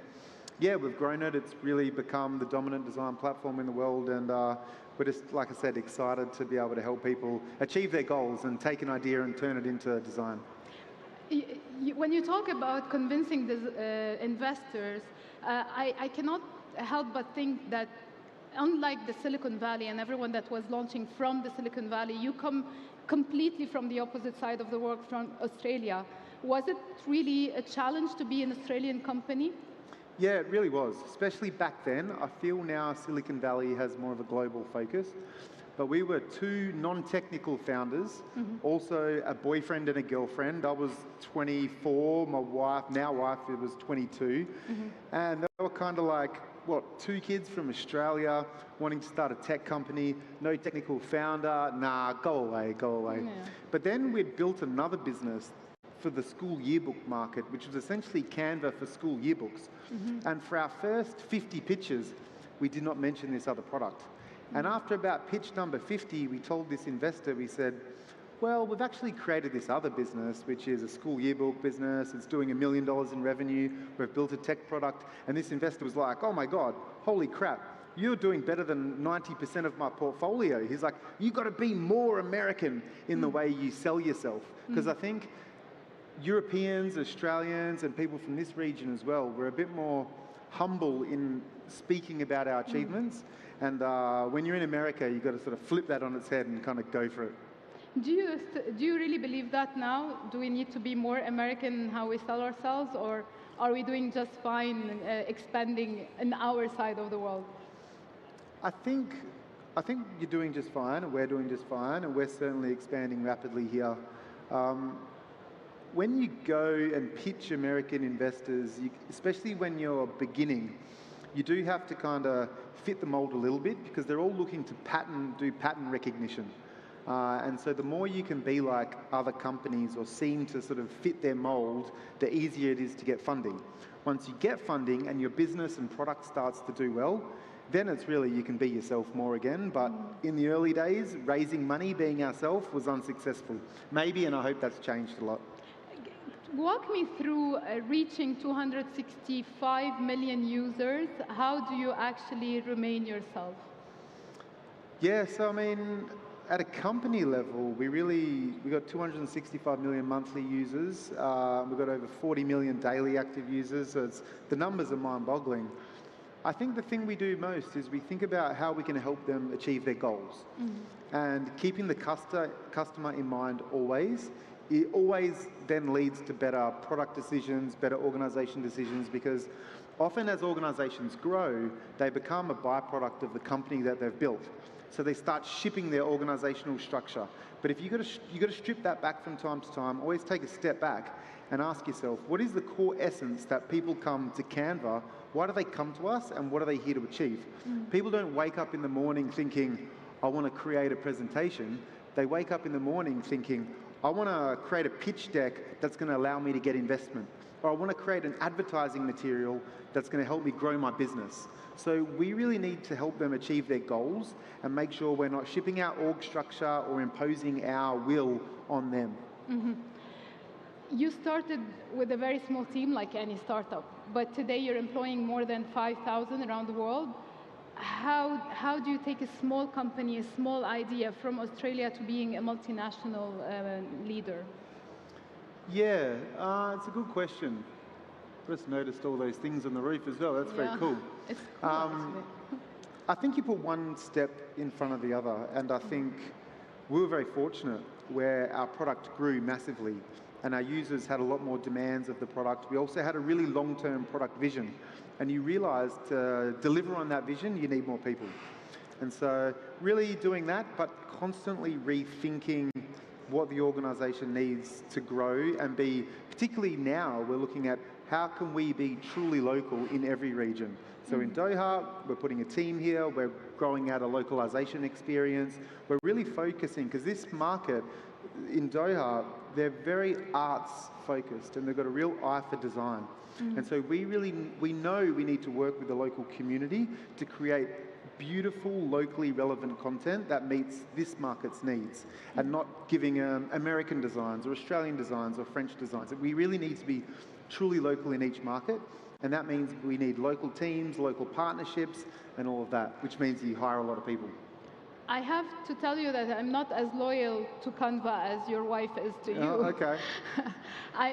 yeah, we've grown it. It's really become the dominant design platform in the world, and we're just, like I said, excited to be able to help people achieve their goals and take an idea and turn it into design.
When you talk about convincing the investors, I cannot help but think that unlike the Silicon Valley and everyone that was launching from the Silicon Valley, you come completely from the opposite side of the world, from Australia. Was it really a challenge to be an Australian company?
Yeah, it really was, especially back then. I feel now Silicon Valley has more of a global focus. But we were two non-technical founders, also a boyfriend and a girlfriend. I was 24, my wife, now wife, was 22. And they were kind of like, what, two kids from Australia wanting to start a tech company, no technical founder, nah, go away, go away. Yeah. But then we'd built another business for the school yearbook market, which was essentially Canva for school yearbooks. And for our first 50 pitches, we did not mention this other product. And after about pitch number 50, we told this investor, we said, well, we've actually created this other business, which is a school yearbook business. It's doing $1 million in revenue. We've built a tech product. And this investor was like, oh my God, holy crap. You're doing better than 90% of my portfolio. He's like, you've got to be more American in the way you sell yourself. Because I think Europeans, Australians, and people from this region as well, we're a bit more humble in speaking about our achievements. And when you're in America, you've got to sort of flip that on its head and kind of go for it.
Do you really believe that now? Do we need to be more American in how we sell ourselves, or are we doing just fine expanding in our side of the world?
I think you're doing just fine, and we're doing just fine, and we're certainly expanding rapidly here. When you go and pitch American investors, especially when you're beginning, you do have to kind of fit the mold a little bit, because they're all looking to do pattern recognition. And so the more you can be like other companies or seem to sort of fit their mold, the easier it is to get funding. Once you get funding and your business and product starts to do well, then it's really you can be yourself more again. But in the early days, raising money, being ourselves was unsuccessful. Maybe, and I hope that's changed a lot.
Walk me through reaching 265 million users. How do you actually remain yourself?
Yeah, so I mean, at a company level, we got 265 million monthly users. We've got over 40 million daily active users. So the numbers are mind-boggling. I think the thing we do most is we think about how we can help them achieve their goals. And keeping the customer in mind always, it always then leads to better product decisions, better organization decisions, because often as organizations grow, they become a byproduct of the company that they've built. So they start shipping their organizational structure. But if you've got to strip that back from time to time, always take a step back and ask yourself, what is the core essence that people come to Canva? Why do they come to us, and what are they here to achieve? People don't wake up in the morning thinking, I want to create a presentation. They wake up in the morning thinking, I want to create a pitch deck that's going to allow me to get investment. Or I want to create an advertising material that's going to help me grow my business. So we really need to help them achieve their goals and make sure we're not shipping our org structure or imposing our will on them.
You started with a very small team, like any startup, but today you're employing more than 5,000 around the world. How do you take a small company, a small idea from Australia to being a multinational leader?
Yeah, it's a good question. Just noticed all those things on the roof as well. That's very cool.
It's cool, actually.
I think you put one step in front of the other, and I think we were very fortunate where our product grew massively and our users had a lot more demands of the product. We also had a really long-term product vision, and you realize to deliver on that vision, you need more people. And so really doing that, but constantly rethinking what the organization needs to grow and be, particularly now, we're looking at how can we be truly local in every region. So in Doha, we're putting a team here, we're growing out a localization experience. We're really focusing, because this market in Doha, they're very arts focused and they've got a real eye for design. And so we know we need to work with the local community to create beautiful, locally relevant content that meets this market's needs and not giving American designs or Australian designs or French designs. We really need to be truly local in each market, and that means we need local teams, local partnerships, and all of that, which means you hire a lot of people.
I have to tell you that I'm not as loyal to Canva as your wife is to you.
Oh, okay.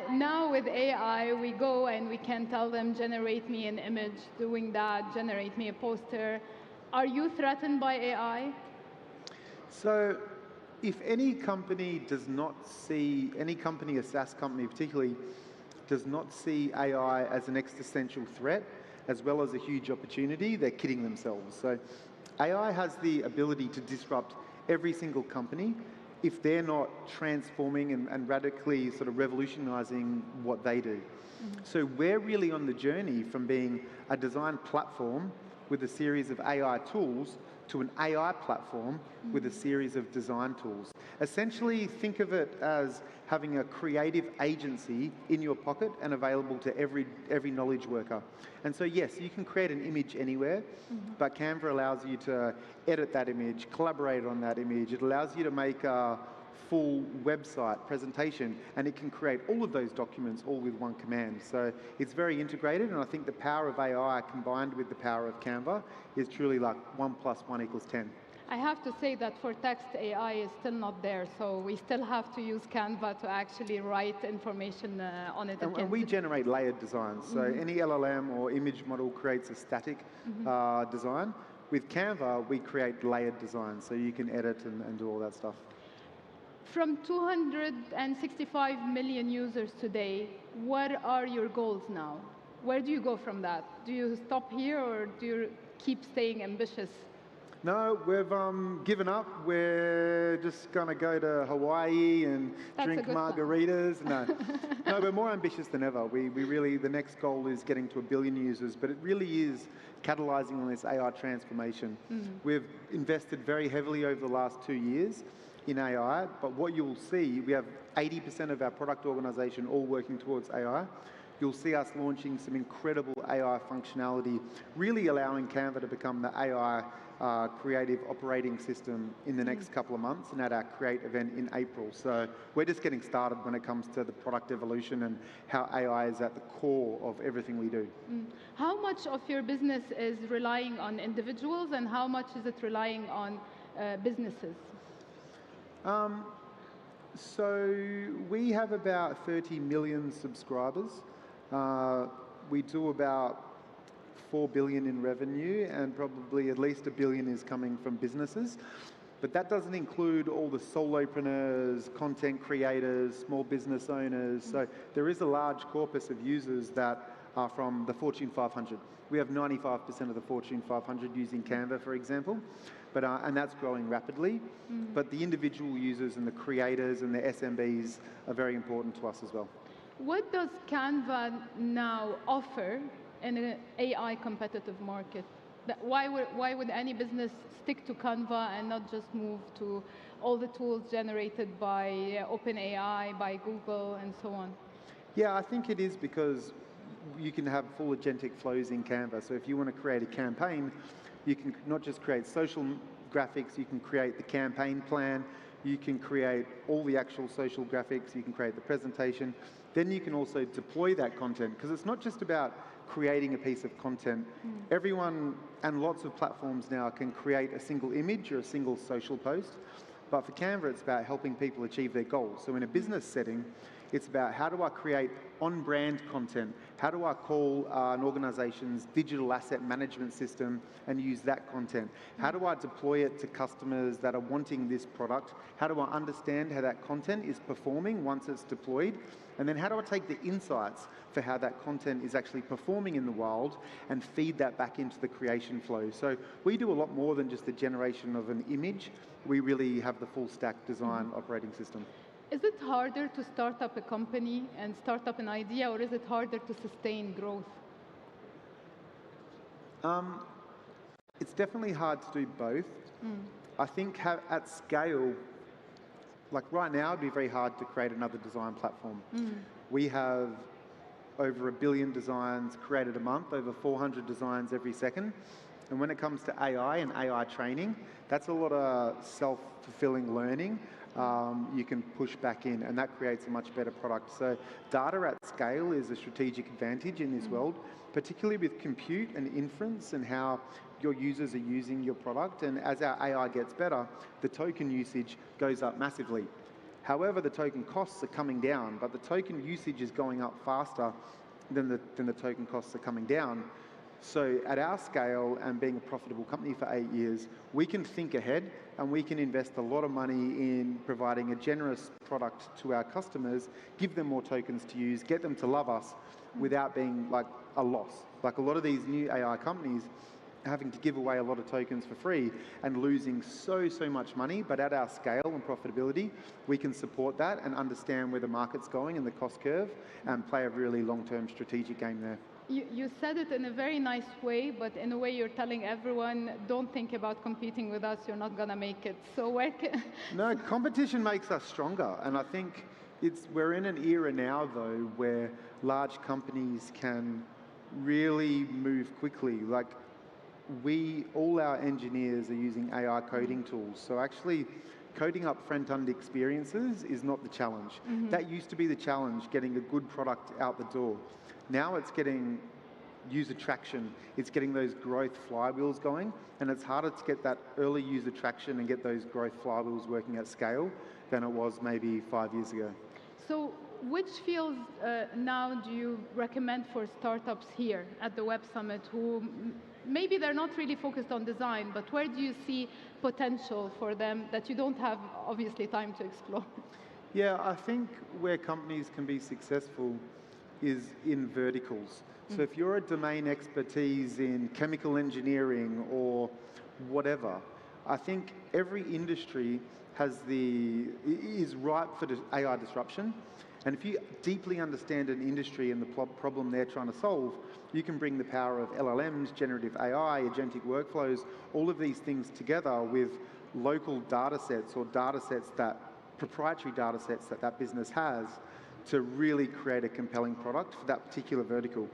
Now with AI, we go and we can tell them, generate me an image, doing that, generate me a poster. Are you threatened by AI?
So if any company does not see, any company, a SaaS company particularly, does not see AI as an existential threat, as well as a huge opportunity, they're kidding themselves. So AI has the ability to disrupt every single company if they're not transforming and radically sort of revolutionizing what they do. So we're really on the journey from being a design platform with a series of AI tools to an AI platform with a series of design tools. Essentially, think of it as having a creative agency in your pocket and available to every knowledge worker. And so yes, you can create an image anywhere, but Canva allows you to edit that image, collaborate on that image. It allows you to make a full website presentation, and it can create all of those documents all with one command. So it's very integrated, and I think the power of AI combined with the power of Canva is truly like 1 + 1 = 10.
I have to say that for text, AI is still not there, so we still have to use Canva to actually write information on it.
And we generate layered designs, so any LLM or image model creates a static design. With Canva, we create layered designs, so you can edit and do all that stuff.
From 265 million users today, what are your goals now? Where do you go from that? Do you stop here, or do you keep staying ambitious?
No, we've given up. We're just going to go to Hawaii and drink margaritas. No, we're more ambitious than ever. We really, the next goal is getting to 1 billion users, but it really is catalyzing on this AI transformation. We've invested very heavily over the last 2 years. in AI, but what you'll see, we have 80% of our product organization all working towards AI. You'll see us launching some incredible AI functionality, really allowing Canva to become the AI creative operating system in the next couple of months, and at our Create event in April. So we're just getting started when it comes to the product evolution and how AI is at the core of everything we do.
How much of your business is relying on individuals, and how much is it relying on businesses?
So we have about 30 million subscribers. We do about 4 billion in revenue, and probably at least $1 billion is coming from businesses. But that doesn't include all the solopreneurs, content creators, small business owners. So there is a large corpus of users that are from the Fortune 500. We have 95% of the Fortune 500 using Canva, for example, but, and that's growing rapidly. But the individual users and the creators and the SMBs are very important to us as well.
What does Canva now offer in an AI competitive market? Why would any business stick to Canva and not just move to all the tools generated by OpenAI, by Google, and so on?
Yeah, I think it is because you can have full agentic flows in Canva. So if you want to create a campaign, you can not just create social graphics, you can create the campaign plan, you can create all the actual social graphics, you can create the presentation. Then you can also deploy that content, because it's not just about creating a piece of content. Everyone and lots of platforms now can create a single image or a single social post. But for Canva, it's about helping people achieve their goals. So in a business setting, it's about how do I create on-brand content? How do I call an organization's digital asset management system and use that content? How do I deploy it to customers that are wanting this product? How do I understand how that content is performing once it's deployed? And then how do I take the insights for how that content is actually performing in the wild and feed that back into the creation flow? So we do a lot more than just the generation of an image. We really have the full stack design operating system.
Is it harder to start up a company and start up an idea, or is it harder to sustain growth?
It's definitely hard to do both. I think at scale, like right now, it'd be very hard to create another design platform. We have over 1 billion designs created a month, over 400 designs every second. And when it comes to AI and AI training, that's a lot of self-fulfilling learning. You can push back in, and that creates a much better product. So data at scale is a strategic advantage in this world, particularly with compute and inference and how your users are using your product. And as our AI gets better, the token usage goes up massively. However, the token costs are coming down, but the token usage is going up faster than the token costs are coming down. So at our scale and being a profitable company for 8 years, we can think ahead and we can invest a lot of money in providing a generous product to our customers, give them more tokens to use, get them to love us without being like a loss. Like a lot of these new AI companies having to give away a lot of tokens for free and losing so much money, but at our scale and profitability, we can support that and understand where the market's going and the cost curve and play a really long-term strategic game there.
You said it in a very nice way, but in a way you're telling everyone, don't think about competing with us, you're not gonna make it. So where can...
No, competition makes us stronger. And I think we're in an era now, though, where large companies can really move quickly. Like all our engineers are using AI coding tools. So actually, coding up front-end experiences is not the challenge. That used to be the challenge, getting a good product out the door. Now it's getting user traction, it's getting those growth flywheels going, and it's harder to get that early user traction and get those growth flywheels working at scale than it was maybe 5 years ago.
So which fields now do you recommend for startups here at the Web Summit who maybe they're not really focused on design, but where do you see potential for them that you don't have, obviously, time to explore?
Yeah, I think where companies can be successful is in verticals. So if you're a domain expertise in chemical engineering or whatever, I think every industry is ripe for AI disruption. And if you deeply understand an industry and the problem they're trying to solve, you can bring the power of LLMs, generative AI, agentic workflows, all of these things together with local data sets or proprietary data sets that business has to really create a compelling product for that particular vertical.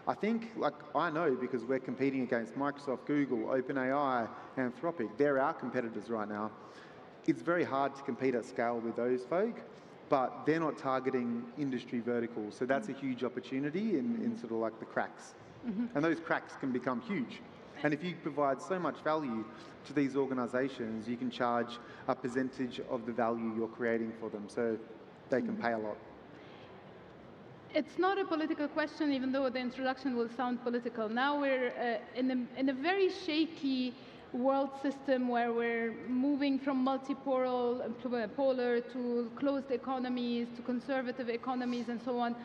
I think, I know because we're competing against Microsoft, Google, OpenAI, Anthropic. They're our competitors right now. It's very hard to compete at scale with those folk, but they're not targeting industry verticals. So that's a huge opportunity in sort of like the cracks. And those cracks can become huge. And if you provide so much value to these organizations, you can charge a percentage of the value you're creating for them. So they can pay a lot.
It's not a political question, even though the introduction will sound political. Now we're in a very shaky world system where we're moving from multipolar to closed economies, to conservative economies, and so on.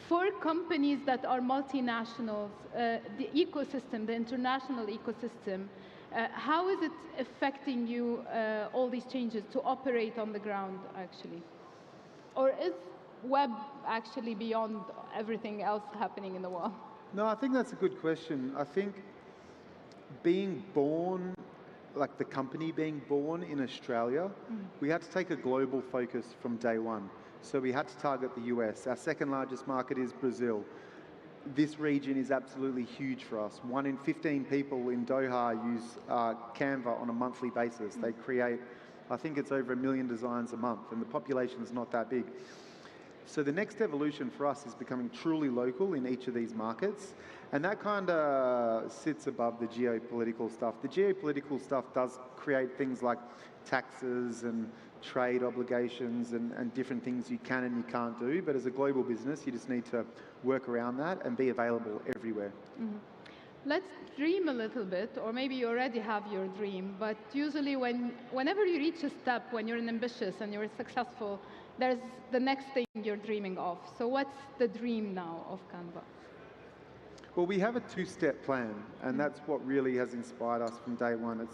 For companies that are multinationals, the ecosystem, the international ecosystem, how is it affecting you, all these changes, to operate on the ground, actually? Or is web actually beyond everything else happening in the world?
No, I think that's a good question. I think being born, like the company being born in Australia, we had to take a global focus from day one. So we had to target the US. Our second largest market is Brazil. This region is absolutely huge for us. 1 in 15 people in Doha use Canva on a monthly basis. They create, I think it's over 1 million designs a month, and the population is not that big. So the next evolution for us is becoming truly local in each of these markets, and that kind of sits above the geopolitical stuff. The geopolitical stuff does create things like taxes and trade obligations and different things you can and you can't do, but as a global business, you just need to work around that and be available everywhere.
Let's dream a little bit, or maybe you already have your dream, but usually whenever you reach a step, when you're ambitious and you're successful, there's the next thing you're dreaming of. So what's the dream now of Canva?
Well, we have a 2-step plan, and that's what really has inspired us from day one.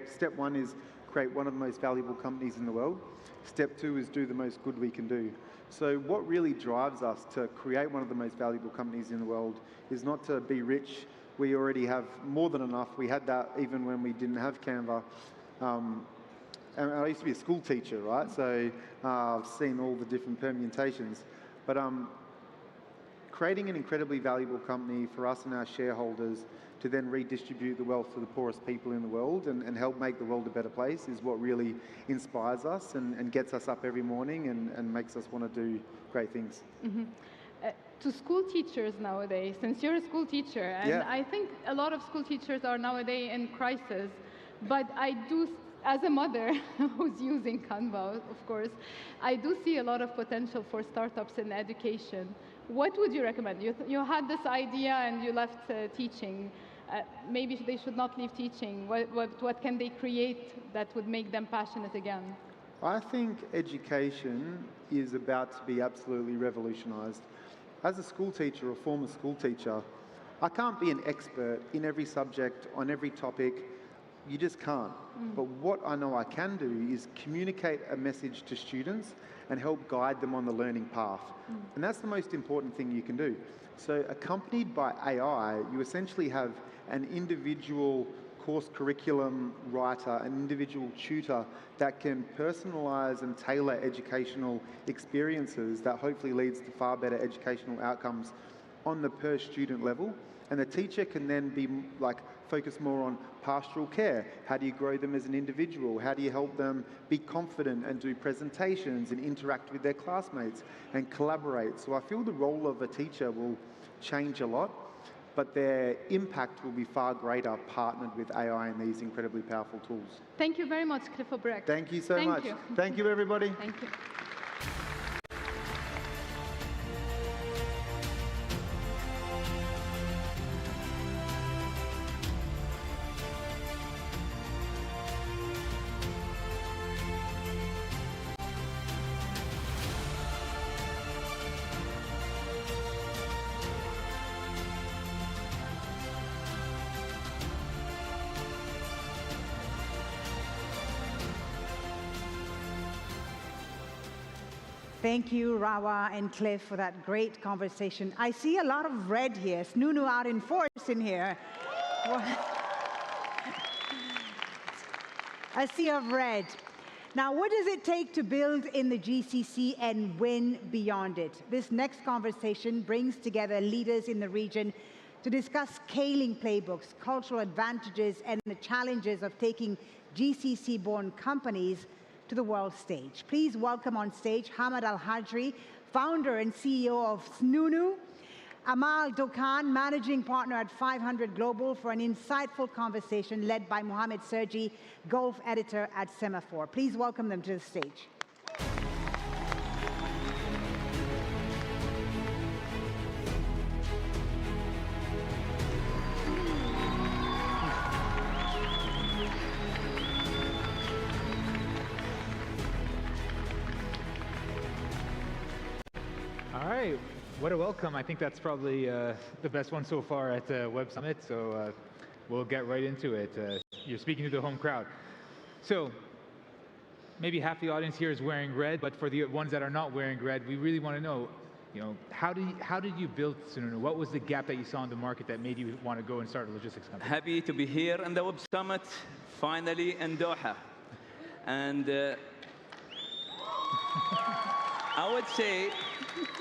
Step 1 is create one of the most valuable companies in the world. Step 2 is do the most good we can do. So what really drives us to create one of the most valuable companies in the world is not to be rich. We already have more than enough. We had that even when we didn't have Canva. And I used to be a school teacher, right? So I've seen all the different permutations. But creating an incredibly valuable company for us and our shareholders to then redistribute the wealth to the poorest people in the world and help make the world a better place is what really inspires us and gets us up every morning and makes us want to do great things.
To school teachers nowadays, since you're a school teacher, and I think a lot of school teachers are nowadays in crisis, but I do, as a mother who's using Canva, of course, I do see a lot of potential for startups in education. What would you recommend? You had this idea and you left teaching. Maybe they should not leave teaching. What can they create that would make them passionate again?
I think education is about to be absolutely revolutionized. As a school teacher or former school teacher, I can't be an expert in every subject, on every topic. You just can't. But what I know I can do is communicate a message to students and help guide them on the learning path. And that's the most important thing you can do. So accompanied by AI, you essentially have an individual course curriculum writer, an individual tutor that can personalize and tailor educational experiences that hopefully leads to far better educational outcomes on the per student level. And the teacher can then be focus more on pastoral care. How do you grow them as an individual? How do you help them be confident and do presentations and interact with their classmates and collaborate? So I feel the role of a teacher will change a lot, but their impact will be far greater partnered with AI and these incredibly powerful tools.
Thank you very much, Cliff O'Breck.
Thank you so much. Thank you, everybody.
Thank you.
Thank you, Rawa and Cliff, for that great conversation. I see a lot of red here. Snunu out in force in here. A sea of red. Now, what does it take to build in the GCC and win beyond it? This next conversation brings together leaders in the region to discuss scaling playbooks, cultural advantages, and the challenges of taking GCC-born companies to the world stage. Please welcome on stage Hamad Al-Hajri, founder and CEO of Sununu, Amal Dokan, managing partner at 500 Global, for an insightful conversation led by Mohamed Sergi, Gulf editor at Semaphore. Please welcome them to the stage.
All right, what a welcome. I think that's probably the best one so far at Web Summit, so we'll get right into it. You're speaking to the home crowd. So maybe half the audience here is wearing red, but for the ones that are not wearing red, we really want to know, how did you build Sununu? What was the gap that you saw in the market that made you want to go and start a logistics company?
Happy to be here in the Web Summit, finally in Doha. And I would say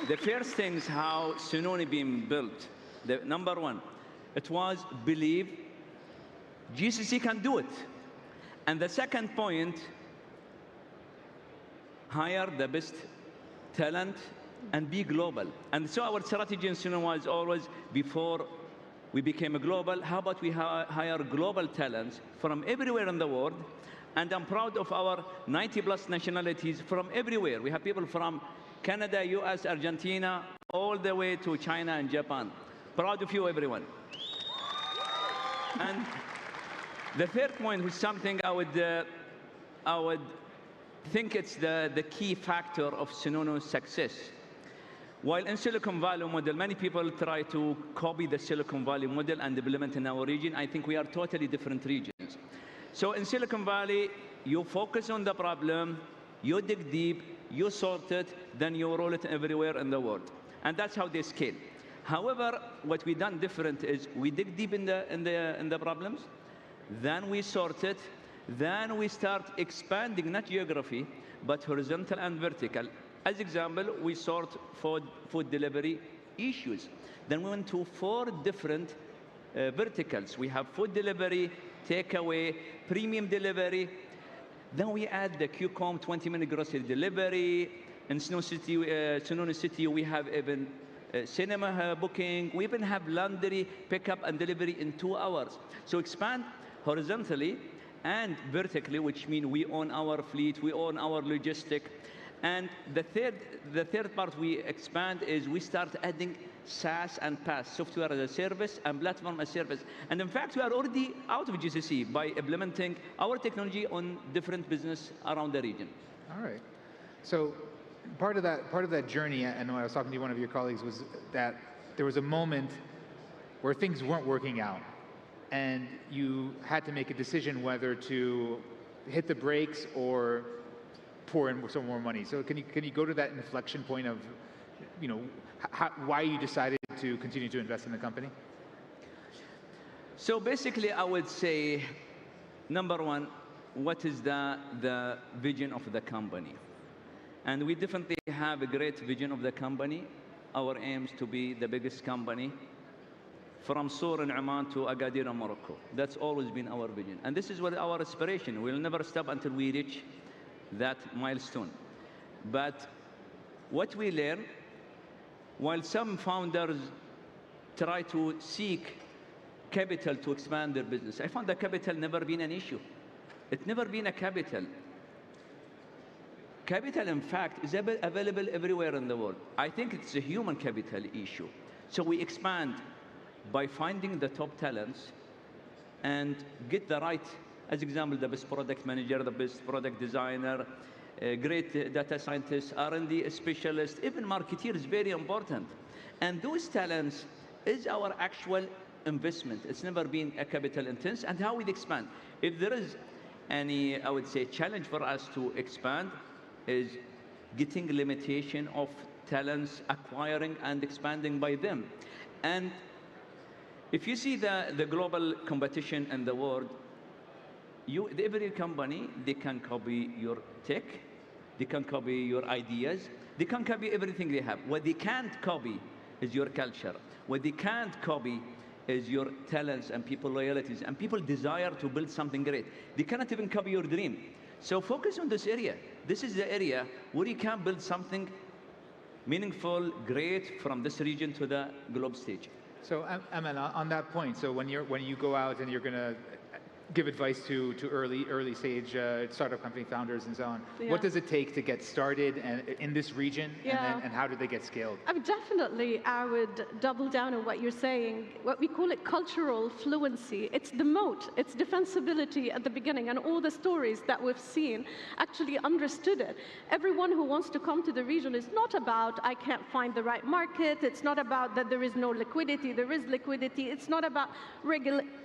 the first thing is how Sununu being built. The number one, it was believe GCC can do it. And the second point, hire the best talent and be global. And so our strategy in Sununu was always, before we became a global, how about we hire global talents from everywhere in the world. And I'm proud of our 90+ nationalities from everywhere. We have people from Canada, US, Argentina, all the way to China and Japan. Proud of you, everyone. And the third point was something I would think it's the key factor of Sununu's success. While in Silicon Valley model, many people try to copy the Silicon Valley model and implement in our region. I think we are totally different regions. So in Silicon Valley, you focus on the problem, you dig deep, you sort it, then you roll it everywhere in the world. And that's how they scale. However, what we done different is we dig deep in the problems, then we sort it, then we start expanding, not geography, but horizontal and vertical. As example, we sort food delivery issues. Then we went to 4 different verticals. We have food delivery, takeaway, premium delivery. Then we add the QCOM 20-minute grocery delivery. In Sununu City, we have even cinema booking. We even have laundry pickup and delivery in 2 hours. So expand horizontally and vertically, which means we own our fleet, we own our logistic. And the third part we expand is we start adding SaaS and PaaS, software as a service and platform as a service. And in fact, we are already out of GCC by implementing our technology on different business around the region.
All right. So part of that journey, I know I was talking to one of your colleagues, was that there was a moment where things weren't working out, and you had to make a decision whether to hit the brakes or pour in some more money. So can you go to that inflection point of, why you decided to continue to invest in the company?
So basically, I would say, number one, what is the vision of the company? And we definitely have a great vision of the company. Our aim is to be the biggest company from Sur in Oman to Agadir in Morocco. That's always been our vision. And this is what our aspiration. We'll never stop until we reach that milestone. But what we learn, while some founders try to seek capital to expand their business, I found that capital never been an issue. It's never been a capital. Capital, in fact, is available everywhere in the world. I think it's a human capital issue. So we expand by finding the top talents and get the right, as example, the best product manager, the best product designer, great data scientists, R&D specialists, even marketeer is very important. And those talents is our actual investment. It's never been a capital intense. And how we expand. If there is any, I would say, challenge for us to expand is getting limitation of talents, acquiring and expanding by them. And if you see the global competition in the world, every company, they can copy your tech, they can copy your ideas, they can copy everything they have. What they can't copy is your culture. What they can't copy is your talents and people loyalties and people desire to build something great. They cannot even copy your dream. So focus on this area. This is the area where you can build something meaningful, great from this region to the globe stage.
So Aman, on that point, so when you go out and you're going to give advice to early stage startup company founders and so on, what does it take to get started in this region, and how do they get scaled?
I mean, definitely, I would double down on what you're saying. What we call it cultural fluency. It's the moat, it's defensibility at the beginning, and all the stories that we've seen actually understood it. Everyone who wants to come to the region is not about, I can't find the right market, it's not about that there is no liquidity, there is liquidity, it's not about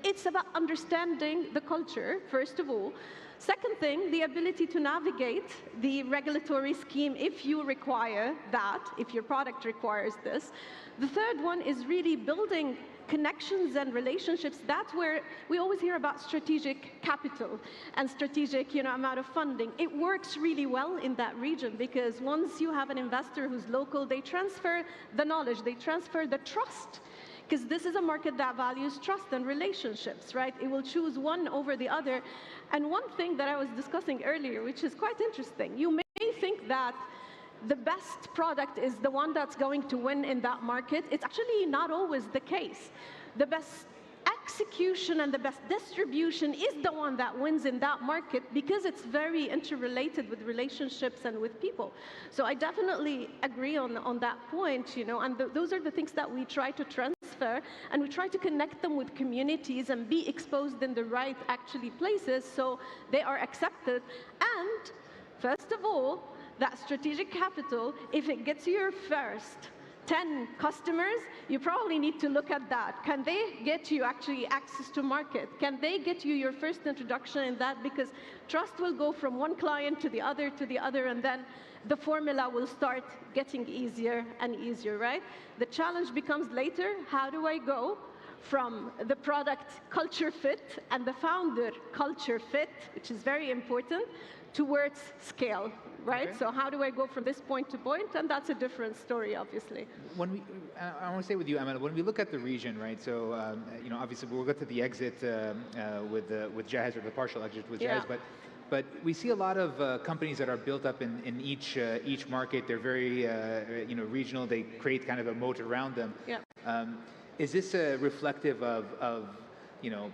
it's about understanding the culture, first of all. Second thing, the ability to navigate the regulatory scheme if you require that, if your product requires this. The third one is really building connections and relationships. That's where we always hear about strategic capital and strategic amount of funding. It works really well in that region because once you have an investor who's local, they transfer the knowledge, they transfer the trust. Because this is a market that values trust and relationships, right? It will choose one over the other. And one thing that I was discussing earlier, which is quite interesting, you may think that the best product is the one that's going to win in that market. It's actually not always the case. The best execution and the best distribution is the one that wins in that market because it's very interrelated with relationships and with people. So I definitely agree on that point, and those are the things that we try to transfer, and we try to connect them with communities and be exposed in the right places so they are accepted. And first of all, that strategic capital, if it gets you your first 10 customers, you probably need to look at that. Can they get you actually access to market? Can they get you your first introduction in that? Because trust will go from one client to the other, and then the formula will start getting easier and easier, right? The challenge becomes later, how do I go from the product culture fit and the founder culture fit, which is very important, towards scale, right? Okay. So how do I go from this point to point? And that's a different story, obviously.
I want to say with you, Amanda, when we look at the region, right? So, obviously we'll get to the exit with Jazz, or the partial exit with Jazz, but we see a lot of companies that are built up in each market. They're very, regional. They create kind of a moat around them. Yeah. Is this reflective of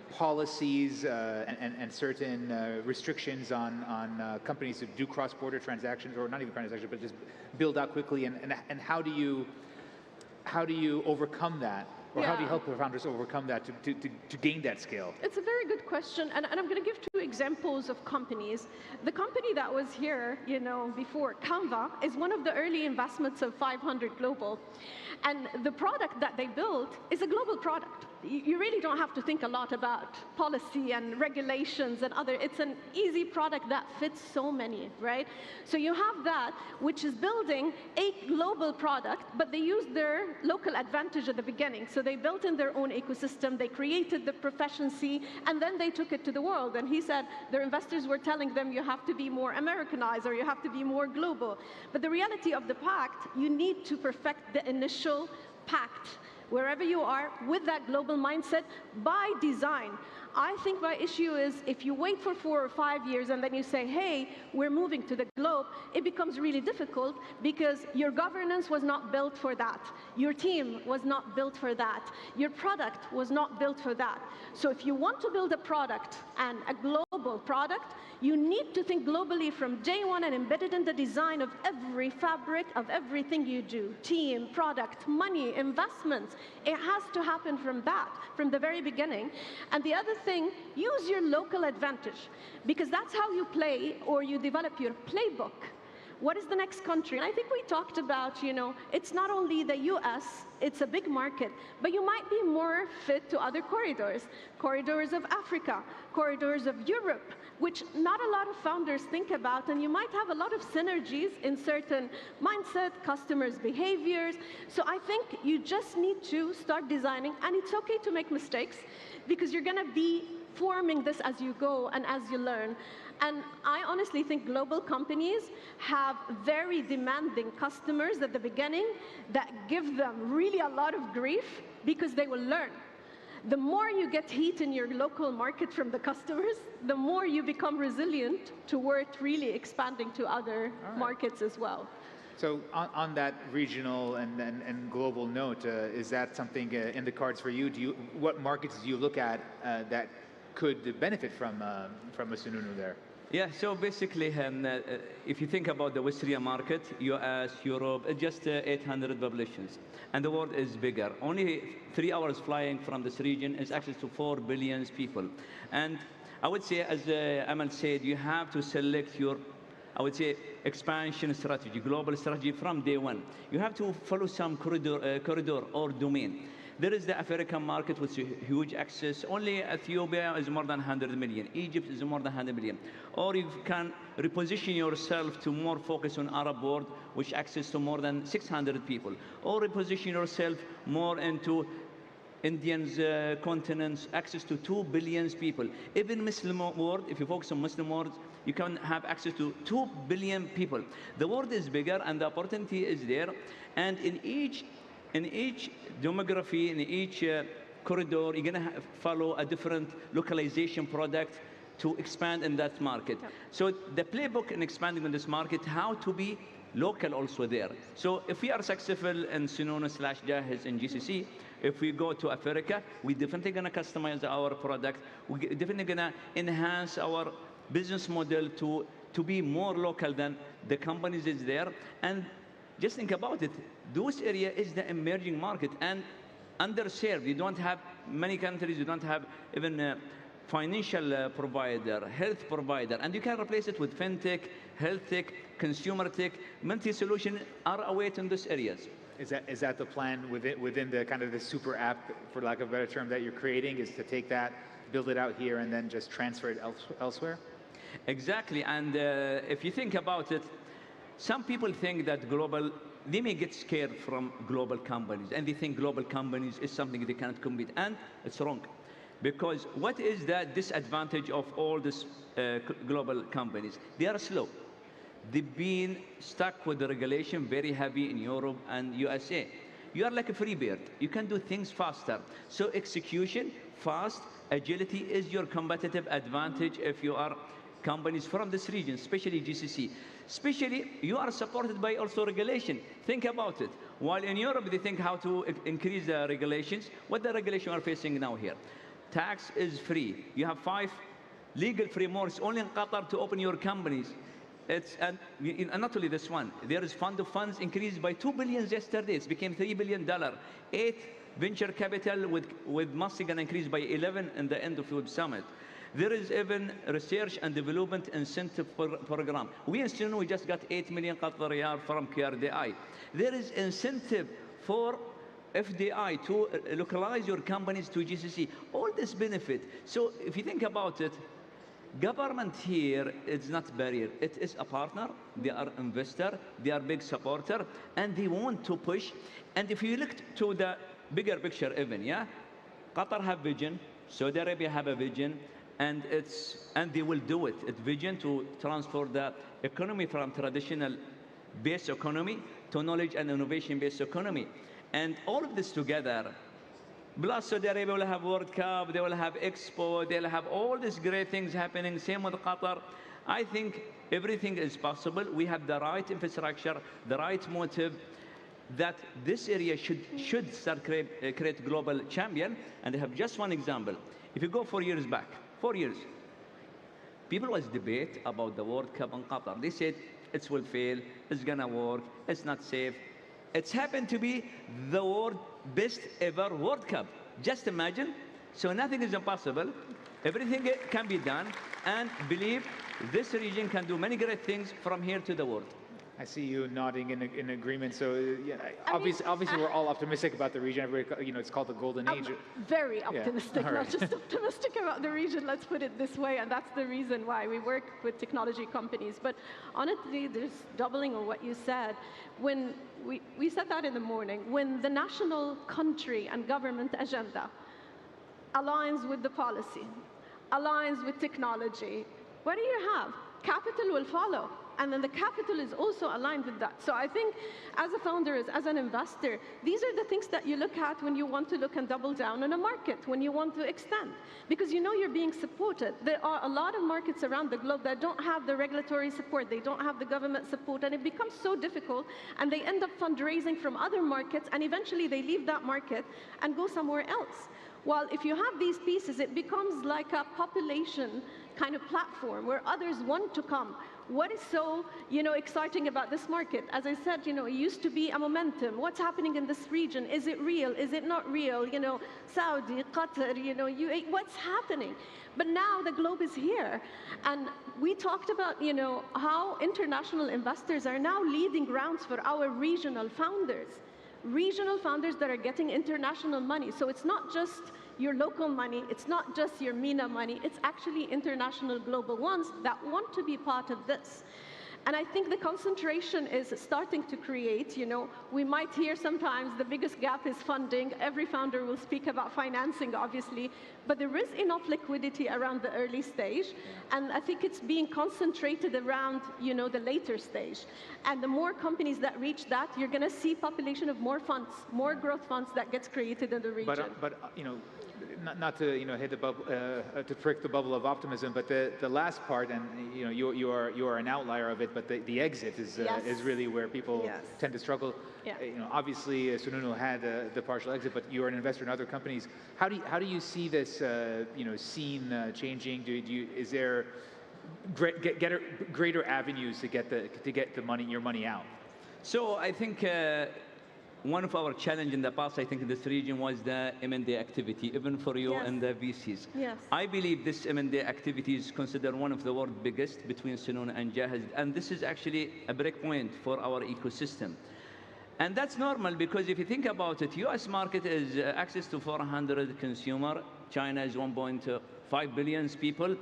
policies and certain restrictions on companies that do cross-border transactions, or not even transactions, but just build out quickly? And how do you overcome that? Or how do you help the founders overcome that to gain that scale?
It's a very good question, and I'm going to give 2 examples of companies. The company that was here, before, Canva, is one of the early investments of 500 Global. And the product that they built is a global product. You really don't have to think a lot about policy and regulations and it's an easy product that fits so many, right? So you have that, which is building a global product, but they used their local advantage at the beginning. So they built in their own ecosystem, they created the proficiency, and then they took it to the world. And he said their investors were telling them you have to be more Americanized or you have to be more global. But the reality of the pact, you need to perfect the initial pact wherever you are with that global mindset by design. I think my issue is if you wait for 4 or 5 years and then you say, hey, we're moving to the globe, it becomes really difficult because your governance was not built for that. Your team was not built for that. Your product was not built for that. So if you want to build a product and a global product, you need to think globally from day one and embed it in the design of every fabric of everything you do. Team, product, money, investments. It has to happen from the very beginning. And the other thing, use your local advantage, because that's how you play or you develop your playbook. What is the next country? And I think we talked about, it's not only the US, it's a big market, but you might be more fit to other corridors. Corridors of Africa, corridors of Europe, which not a lot of founders think about, and you might have a lot of synergies in certain mindset, customers' behaviors. So I think you just need to start designing, and it's okay to make mistakes, because you're going to be forming this as you go and as you learn. And I honestly think global companies have very demanding customers at the beginning that give them really a lot of grief because they will learn. The more you get heat in your local market from the customers, the more you become resilient toward really expanding to other markets as well.
So on that regional and global note, is that something in the cards for you? What markets do you look at that could benefit from a Sununu there?
Yeah, so basically, if you think about the Western market, US, Europe, it's just 800 populations. And the world is bigger. Only 3 hours flying from this region is access to 4 billion people. And I would say, as Amal said, you have to select your, I would say, expansion strategy, global strategy from day one. You have to follow some corridor or domain. There is the African market with huge access. Only Ethiopia is more than 100 million. Egypt is more than 100 million. Or you can reposition yourself to more focus on Arab world, which access to more than 600 people. Or reposition yourself more into Indians continents, access to 2 billion people. Even Muslim world, if you focus on Muslim world, you can have access to 2 billion people. The world is bigger and the opportunity is there. And in each demography, in each corridor, you're going to follow a different localization product to expand in that market. Yep. So the playbook in expanding in this market, how to be local also there. So if we are successful in Sununu/Jahiz in GCC, if we go to Africa, we're definitely going to customize our product. We're definitely going to enhance our business model to be more local than the companies is there. And just think about it. Those area is the emerging market and underserved. You don't have many countries. You don't have even a financial provider, health provider, and you can replace it with fintech, health tech, consumer tech. Multi-solution are awaiting these areas.
Is that the plan within the kind of the super app, for lack of a better term, that you're creating? Is to take that, build it out here, and then just transfer it elsewhere?
Exactly. And if you think about it, some people think that they may get scared from global companies, and they think global companies is something they cannot compete, and it's wrong. Because what is the disadvantage of all these global companies? They are slow. They've been stuck with the regulation very heavy in Europe and USA. You are like a free bird. You can do things faster. So execution, fast, agility is your competitive advantage if you are companies from this region, especially GCC. Especially, you are supported by also regulation. Think about it. While in Europe, they think how to increase the regulations, what the regulation are facing now here? Tax is free. You have 5 legal frameworks only in Qatar to open your companies. And not only this one, there is fund of funds increased by 2 billion yesterday. It became $3 billion. 8 venture capital with Mossi going to increase by 11 in the end of the summit. There is even research and development incentive program. We in Sununu, we just got 8 million Qatar riyal from KRDI. There is incentive for FDI to localize your companies to GCC. All this benefit. So if you think about it, government here is not barrier. It is a partner. They are investor. They are big supporter, and they want to push. And if you look to the bigger picture, even Qatar have vision. Saudi Arabia have a vision. And they will do it. It's vision to transfer the economy from traditional based economy to knowledge and innovation based economy. And all of this together, plus Saudi Arabia will have World Cup, they will have Expo, they'll have all these great things happening, same with Qatar. I think everything is possible. We have the right infrastructure, the right motive, that this area should start create global champion. And I have just one example. If you go 4 years back, 4 years, people was debate about the World Cup in Qatar. They said it will fail, it's gonna work, it's not safe. It's happened to be the world best ever World Cup. Just imagine. So nothing is impossible. Everything can be done. And believe this region can do many great things from here to the world.
I see you nodding in agreement. So obviously we're all optimistic about the region. Everybody, it's called the golden age.
Very optimistic,
right.
Not just optimistic about the region. Let's put it this way, and that's the reason why we work with technology companies. But honestly, there's doubling on what you said. When we said that in the morning, when the national country and government agenda aligns with the policy, aligns with technology, what do you have? Capital will follow. And then the capital is also aligned with that. So I think as a founder, as an investor, these are the things that you look at when you want to look and double down on a market, when you want to extend. Because you know you're being supported. There are a lot of markets around the globe that don't have the regulatory support, they don't have the government support, and it becomes so difficult, and they end up fundraising from other markets, and eventually they leave that market and go somewhere else. Well, if you have these pieces, it becomes like a population kind of platform where others want to come. What is so, exciting about this market? As I said, it used to be a momentum. What's happening in this region? Is it real? Is it not real? Saudi, Qatar, UAE, what's happening? But now the globe is here. And we talked about, how international investors are now leading rounds for our regional founders. Regional founders that are getting international money. So it's not just your local money, it's not just your MENA money, it's actually international global ones that want to be part of this. And I think the concentration is starting to create, we might hear sometimes the biggest gap is funding. Every founder will speak about financing, obviously, but there is enough liquidity around the early stage. And I think it's being concentrated around, the later stage. And the more companies that reach that, you're going to see population of more funds, more growth funds that gets created in the region.
But not to hit the bubble, to prick the bubble of optimism, but the last part, and you are an outlier of it, but the exit is really where people tend to struggle.
Yeah.
Obviously, Sununu had the partial exit, but you're an investor in other companies. How do you see this scene changing? Is there greater avenues to get your money out?
So I think. One of our challenges in the past, I think, in this region was the M&A activity, even for you and the VCs.
Yes.
I believe this M&A activity is considered one of the world's biggest between Sununu and Jahez, and this is actually a break point for our ecosystem. And that's normal because if you think about it, US market is access to 400 consumer, China is 1.5 billion people.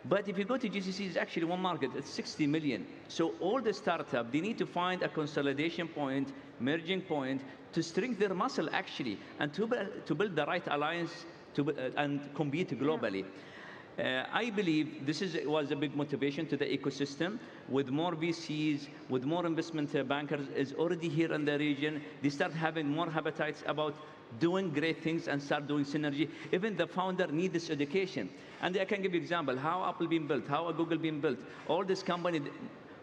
But if you go to GCC, it's actually one market, it's 60 million. So all the startups, they need to find a consolidation point, merging point, to strengthen their muscle actually, and to build the right alliance and compete globally. I believe this was a big motivation to the ecosystem. With more VCs, with more investment bankers is already here in the region, they start having more appetites about doing great things and start doing synergy. Even the founder needs this education. And I can give you an example, how Apple being built, how Google being built. All this company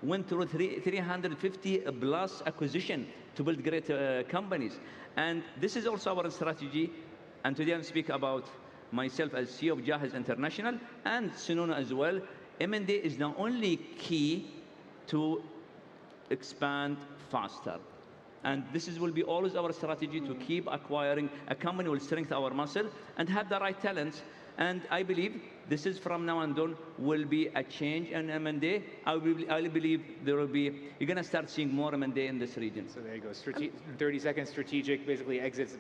went through 350 plus acquisition to build great companies. And this is also our strategy. And today I'm speaking about myself as CEO of Jahez International and Sununu as well. M&A is the only key to expand faster. And this will be always our strategy to keep acquiring. A company will strengthen our muscle and have the right talents. And I believe this is from now on will be a change in M&A. I believe there will be, you're going to start seeing more M&A in this region.
So there you go. 30 seconds, strategic basically exits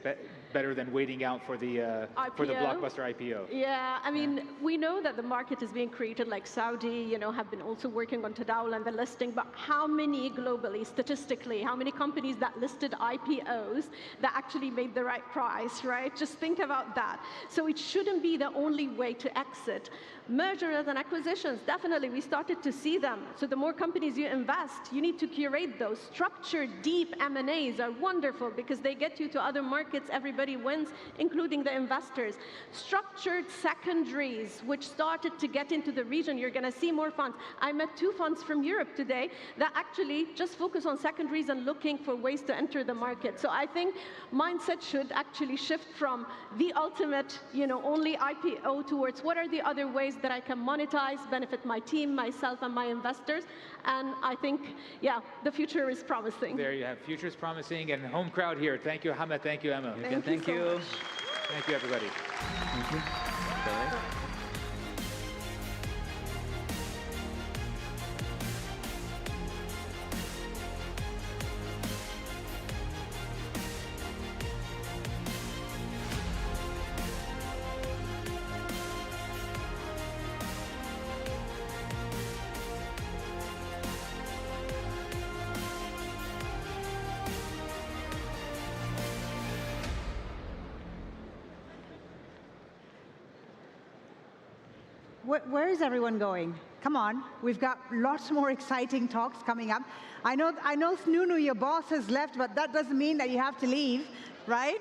better than waiting out for the blockbuster IPO.
Yeah, I mean, we know that the market is being created, like Saudi, have been also working on Tadawul and the listing, but how many globally, statistically, how many companies that listed IPOs that actually made the right price, right? Just think about that. So it shouldn't be the only way to exit. Mergers and acquisitions, definitely, we started to see them. So the more companies you invest, you need to curate those. Structured, deep M&As are wonderful because they get you to other markets, everybody wins, including the investors. Structured secondaries, which started to get into the region, you're going to see more funds. I met 2 funds from Europe today that actually just focus on secondaries and looking for ways to enter the market. So I think mindset should actually shift from the ultimate, only IPO towards what are the other ways that I can monetize, benefit my team, myself, and my investors. And I think, yeah, the future is promising.
There you have, future is promising, and home crowd here. Thank you, Hamad. Thank you, Emma.
Thank you so much.
Thank you, everybody.
Thank you. Bye.
where is everyone going? Come on, we've got lots more exciting talks coming up. I know, Nunu, your boss has left, but that doesn't mean that you have to leave, right?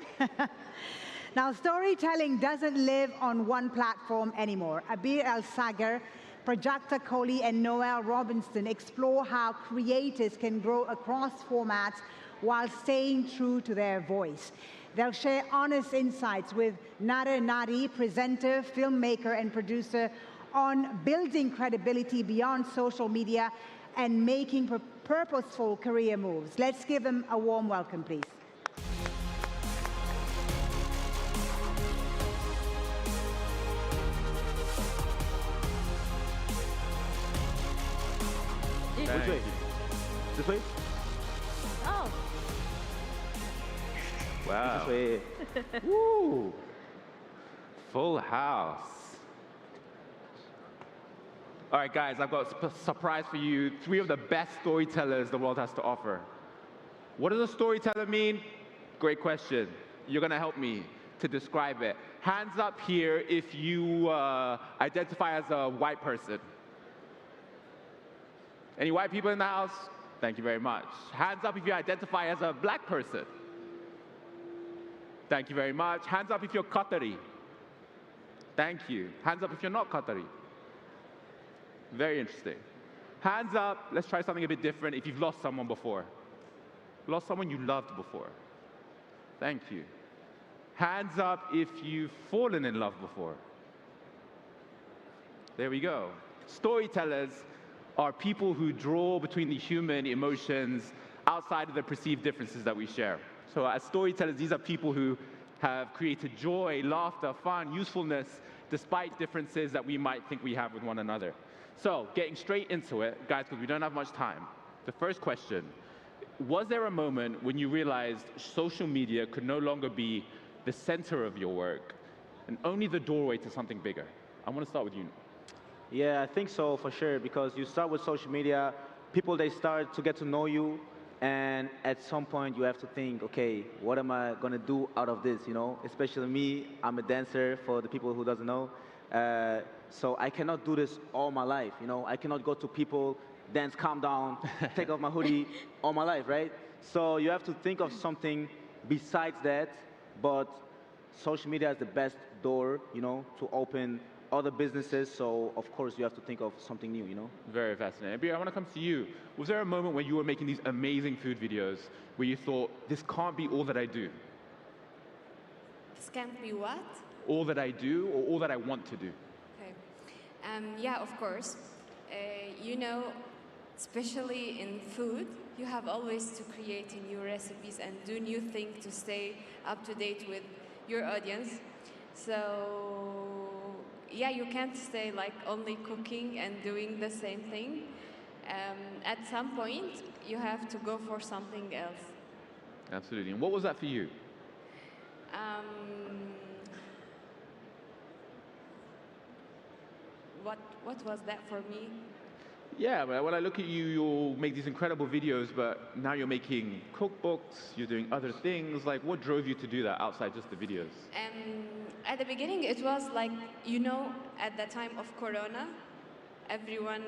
Now, storytelling doesn't live on one platform anymore. Abir El-Sagar, Prajakta Kohli, and Noel Robinson explore how creators can grow across formats while staying true to their voice. They'll share honest insights with Nara Nari, presenter, filmmaker, and producer, on building credibility beyond social media and making purposeful career moves. Let's give them a warm welcome, please.
Which way? This way?
Oh.
Wow. This way.
Woo! Full house. All right, guys, I've got a surprise for you. 3 of the best storytellers the world has to offer. What does a storyteller mean? Great question. You're going to help me to describe it. Hands up here if you identify as a white person. Any white people in the house? Thank you very much. Hands up if you identify as a black person. Thank you very much. Hands up if you're Qatari. Thank you. Hands up if you're not Qatari. Very interesting. Hands up, let's try something a bit different if you've lost someone before. Lost someone you loved before. Thank you. Hands up if you've fallen in love before. There we go. Storytellers are people who draw between the human emotions outside of the perceived differences that we share. So as storytellers, these are people who have created joy, laughter, fun, usefulness, despite differences that we might think we have with one another. So getting straight into it, guys, because we don't have much time. The first question, was there a moment when you realized social media could no longer be the center of your work and only the doorway to something bigger? I want to start with you.
Yeah, I think so, for sure, because you start with social media, people, they start to get to know you, and at some point you have to think, okay, what am I going to do out of this, you know? Especially me, I'm a dancer, for the people who doesn't know. So I cannot do this all my life, you know? I cannot go to people, dance, calm down, take off my hoodie all my life, right? So you have to think of something besides that, but social media is the best door, you know, to open other businesses, so of course you have to think of something new, you know?
Very fascinating. Abir, I want to come to you. Was there a moment when you were making these amazing food videos where you thought, this can't be all that I do?
This can't be what?
All that I do or all that I want to do?
Okay. Yeah, of course. You know, especially in food, you have always to create new recipes and do new things to stay up to date with your audience. So yeah, you can't stay like only cooking and doing the same thing. At some point, you have to go for something else.
Absolutely. And what was that for you?
What was that for me?
Yeah, well, when I look at you, you'll make these incredible videos, but now you're making cookbooks, you're doing other things. Like, what drove you to do that outside just the videos?
At the beginning, it was like, you know, at the time of Corona, everyone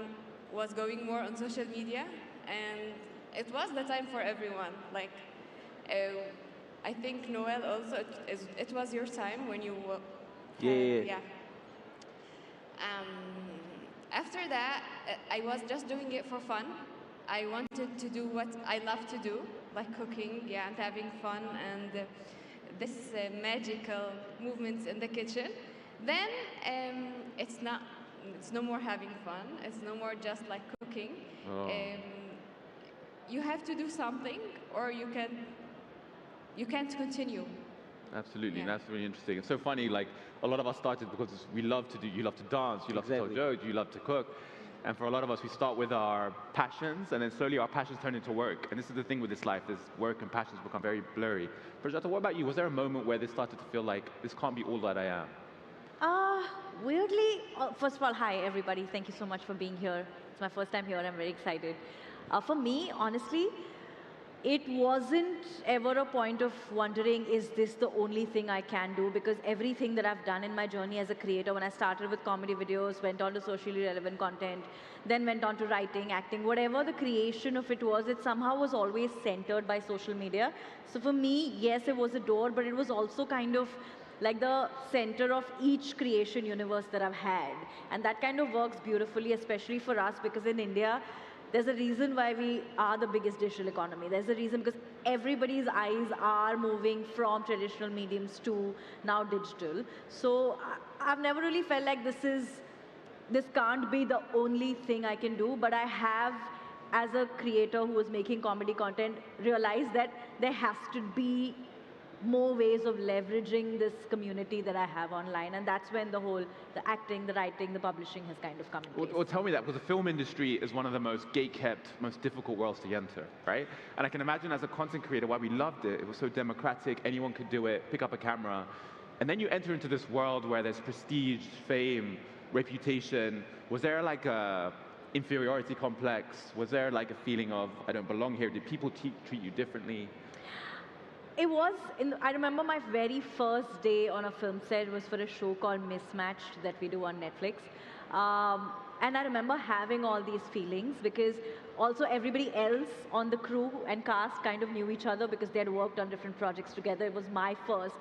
was going more on social media, and it was the time for everyone. Like, I think Noel also, it was your time when you were...
Yeah.
After that, I was just doing it for fun. I wanted to do what I love to do, like cooking, yeah, and having fun, and this magical movements in the kitchen. Then it's no more having fun. It's no more just like cooking.
Oh.
You have to do something, or you can't continue.
Absolutely,
Yeah.
and that's really interesting. It's so funny, like, a lot of us started because you love to dance, you love to tell jokes, you love to cook. And for a lot of us, we start with our passions, and then slowly our passions turn into work. And this is the thing with this life, is work and passions become very blurry. Prajata, what about you? Was there a moment where this started to feel like, this can't be all that I am?
Weirdly, first of all, hi everybody. Thank you so much for being here. It's my first time here and I'm very excited. For me, honestly, it wasn't ever a point of wondering, is this the only thing I can do? Because everything that I've done in my journey as a creator, when I started with comedy videos, went on to socially relevant content, then went on to writing, acting, whatever the creation of it was, it somehow was always centered by social media. So for me, yes, it was a door, but it was also kind of like the center of each creation universe that I've had. And that kind of works beautifully, especially for us, because in India, there's a reason why we are the biggest digital economy. There's a reason because everybody's eyes are moving from traditional mediums to now digital. So I've never really felt like this can't be the only thing I can do, but I have, as a creator who is making comedy content, realized that there has to be more ways of leveraging this community that I have online, and that's when the acting, the writing, the publishing has kind of come in place.
Well, tell me that, because the film industry is one of the most gate-kept, most difficult worlds to enter, right? And I can imagine as a content creator why we loved it. It was so democratic, anyone could do it, pick up a camera, and then you enter into this world where there's prestige, fame, reputation. Was there like a inferiority complex? Was there like a feeling of, I don't belong here? Did people treat you differently?
It was, I remember my very first day on a film set was for a show called Mismatched that we do on Netflix. And I remember having all these feelings because also everybody else on the crew and cast kind of knew each other because they had worked on different projects together. It was my first.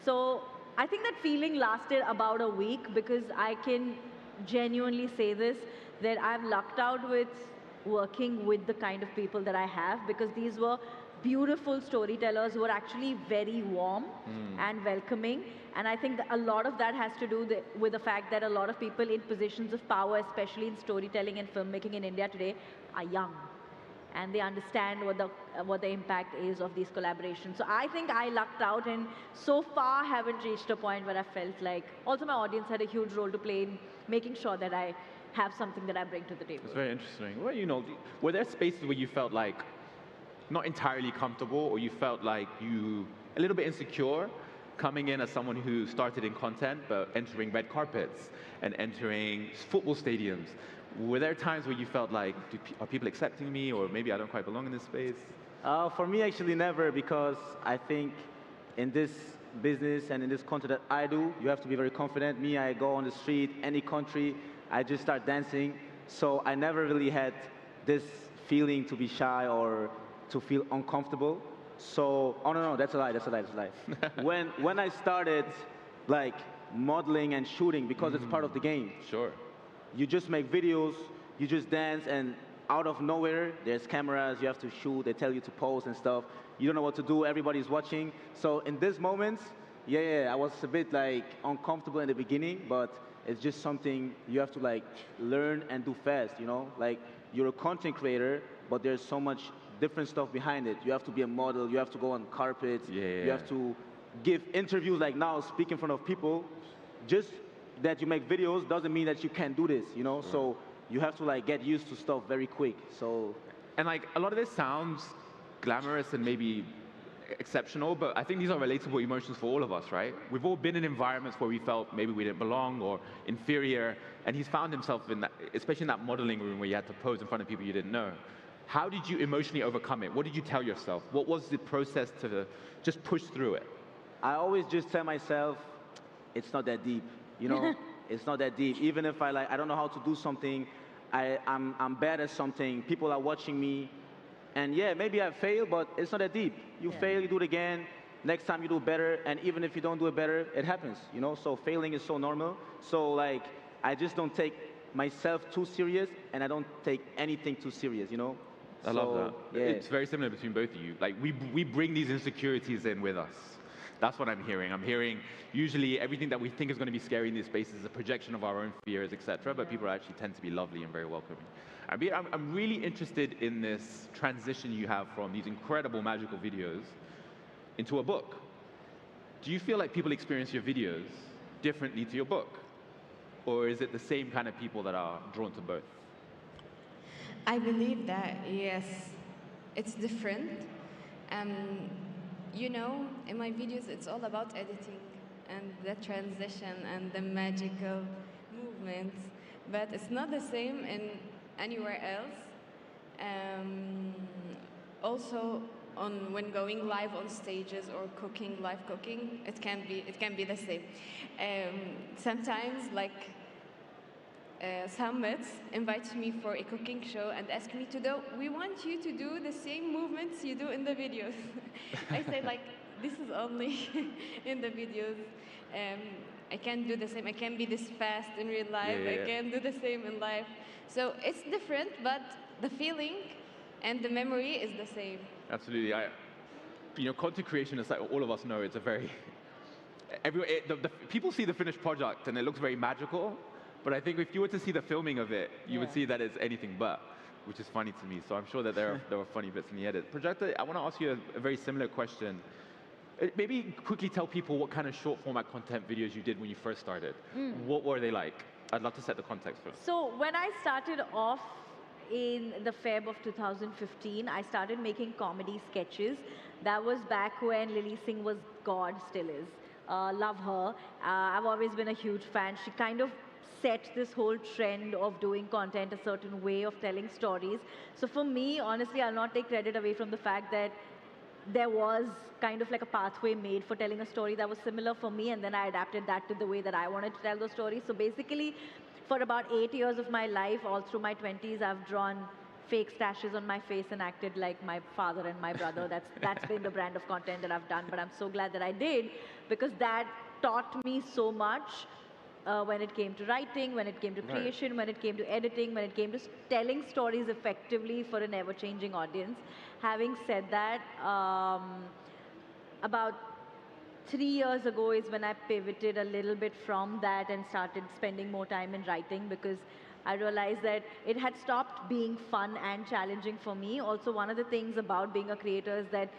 So I think that feeling lasted about a week because I can genuinely say this, that I've lucked out with working with the kind of people that I have, because these were beautiful storytellers who are actually very warm and welcoming. And I think that a lot of that has to do with the fact that a lot of people in positions of power, especially in storytelling and filmmaking in India today, are young. And they understand what the impact is of these collaborations. So I think I lucked out, and so far haven't reached a point where I felt like, also my audience had a huge role to play in making sure that I have something that I bring to the table.
It's very interesting. Well, you know, were there spaces where you felt like not entirely comfortable, or you felt like a little bit insecure coming in as someone who started in content but entering red carpets and entering football stadiums? Were there times where you felt like, are people accepting me, or maybe I don't quite belong in this space?
For me, actually never, because I think in this business and in this content that I do, you have to be very confident. Me, I go on the street, any country, I just start dancing. So I never really had this feeling to be shy or to feel uncomfortable. So, oh no, that's a lie, that's a lie, that's a lie. when I started like modeling and shooting, because it's part of the game.
Sure.
You just make videos, you just dance, and out of nowhere, there's cameras, you have to shoot, they tell you to pose and stuff. You don't know what to do, everybody's watching. So in these moments, I was a bit like uncomfortable in the beginning, but it's just something you have to like learn and do fast, you know? Like, you're a content creator, but there's so much different stuff behind it. You have to be a model, you have to go on carpets, you have to give interviews, like now, speak in front of people. Just that you make videos doesn't mean that you can't do this, you know? Right. So you have to like get used to stuff very quick. So,
and like a lot of this sounds glamorous and maybe exceptional, but I think these are relatable emotions for all of us, right? We've all been in environments where we felt maybe we didn't belong or inferior, and he's found himself in that, especially in that modeling room where you had to pose in front of people you didn't know. How did you emotionally overcome it? What did you tell yourself? What was the process to just push through it?
I always just tell myself, it's not that deep, you know? It's not that deep. Even if I don't know how to do something, I'm bad at something, people are watching me, and yeah, maybe I fail, but it's not that deep. You fail, you do it again, next time you do better, and even if you don't do it better, it happens, you know? So failing is so normal. So like, I just don't take myself too serious, and I don't take anything too serious, you know?
I love that. Yeah. It's very similar between both of you. Like, we bring these insecurities in with us. That's what I'm hearing. I'm hearing usually everything that we think is going to be scary in these spaces is a projection of our own fears, etc. But people actually tend to be lovely and very welcoming. I'm really interested in this transition you have from these incredible magical videos into a book. Do you feel like people experience your videos differently to your book? Or is it the same kind of people that are drawn to both?
I believe that, yes, it's different. You know, in my videos, it's all about editing and the transition and the magical movements, but it's not the same in anywhere else. Also, on when going live on stages or cooking, live cooking, it can be the same. Sometimes, like, Summit invites me for a cooking show and asks me to do, we want you to do the same movements you do in the videos. I say, like, this is only in the videos. I can't do the same. I can't be this fast in real life.
Yeah.
I can't do the same in life. So it's different, but the feeling and the memory is the same.
Absolutely. Content creation is like all of us know. It's a very the people see the finished project and it looks very magical. But I think if you were to see the filming of it, you would see that it's anything but, which is funny to me. So I'm sure that there were funny bits in the edit. Projector, I want to ask you a very similar question. Maybe quickly tell people what kind of short format content videos you did when you first started. What were they like? I'd love to set the context for them.
So when I started off in the Feb of 2015, I started making comedy sketches. That was back when Lily Singh was God, still is. Love her. I've always been a huge fan. She kind of set this whole trend of doing content a certain way, of telling stories. So for me, honestly, I'll not take credit away from the fact that there was kind of like a pathway made for telling a story that was similar for me, and then I adapted that to the way that I wanted to tell those stories. So basically, for about 8 years of my life, all through my 20s, I've drawn fake stashes on my face and acted like my father and my brother. That's been the brand of content that I've done, but I'm so glad that I did, because that taught me so much when it came to writing, when it came to creation, when it came to editing, when it came to telling stories effectively for an ever-changing audience. Having said that, about 3 years ago is when I pivoted a little bit from that and started spending more time in writing, because I realized that it had stopped being fun and challenging for me. Also, one of the things about being a creator is that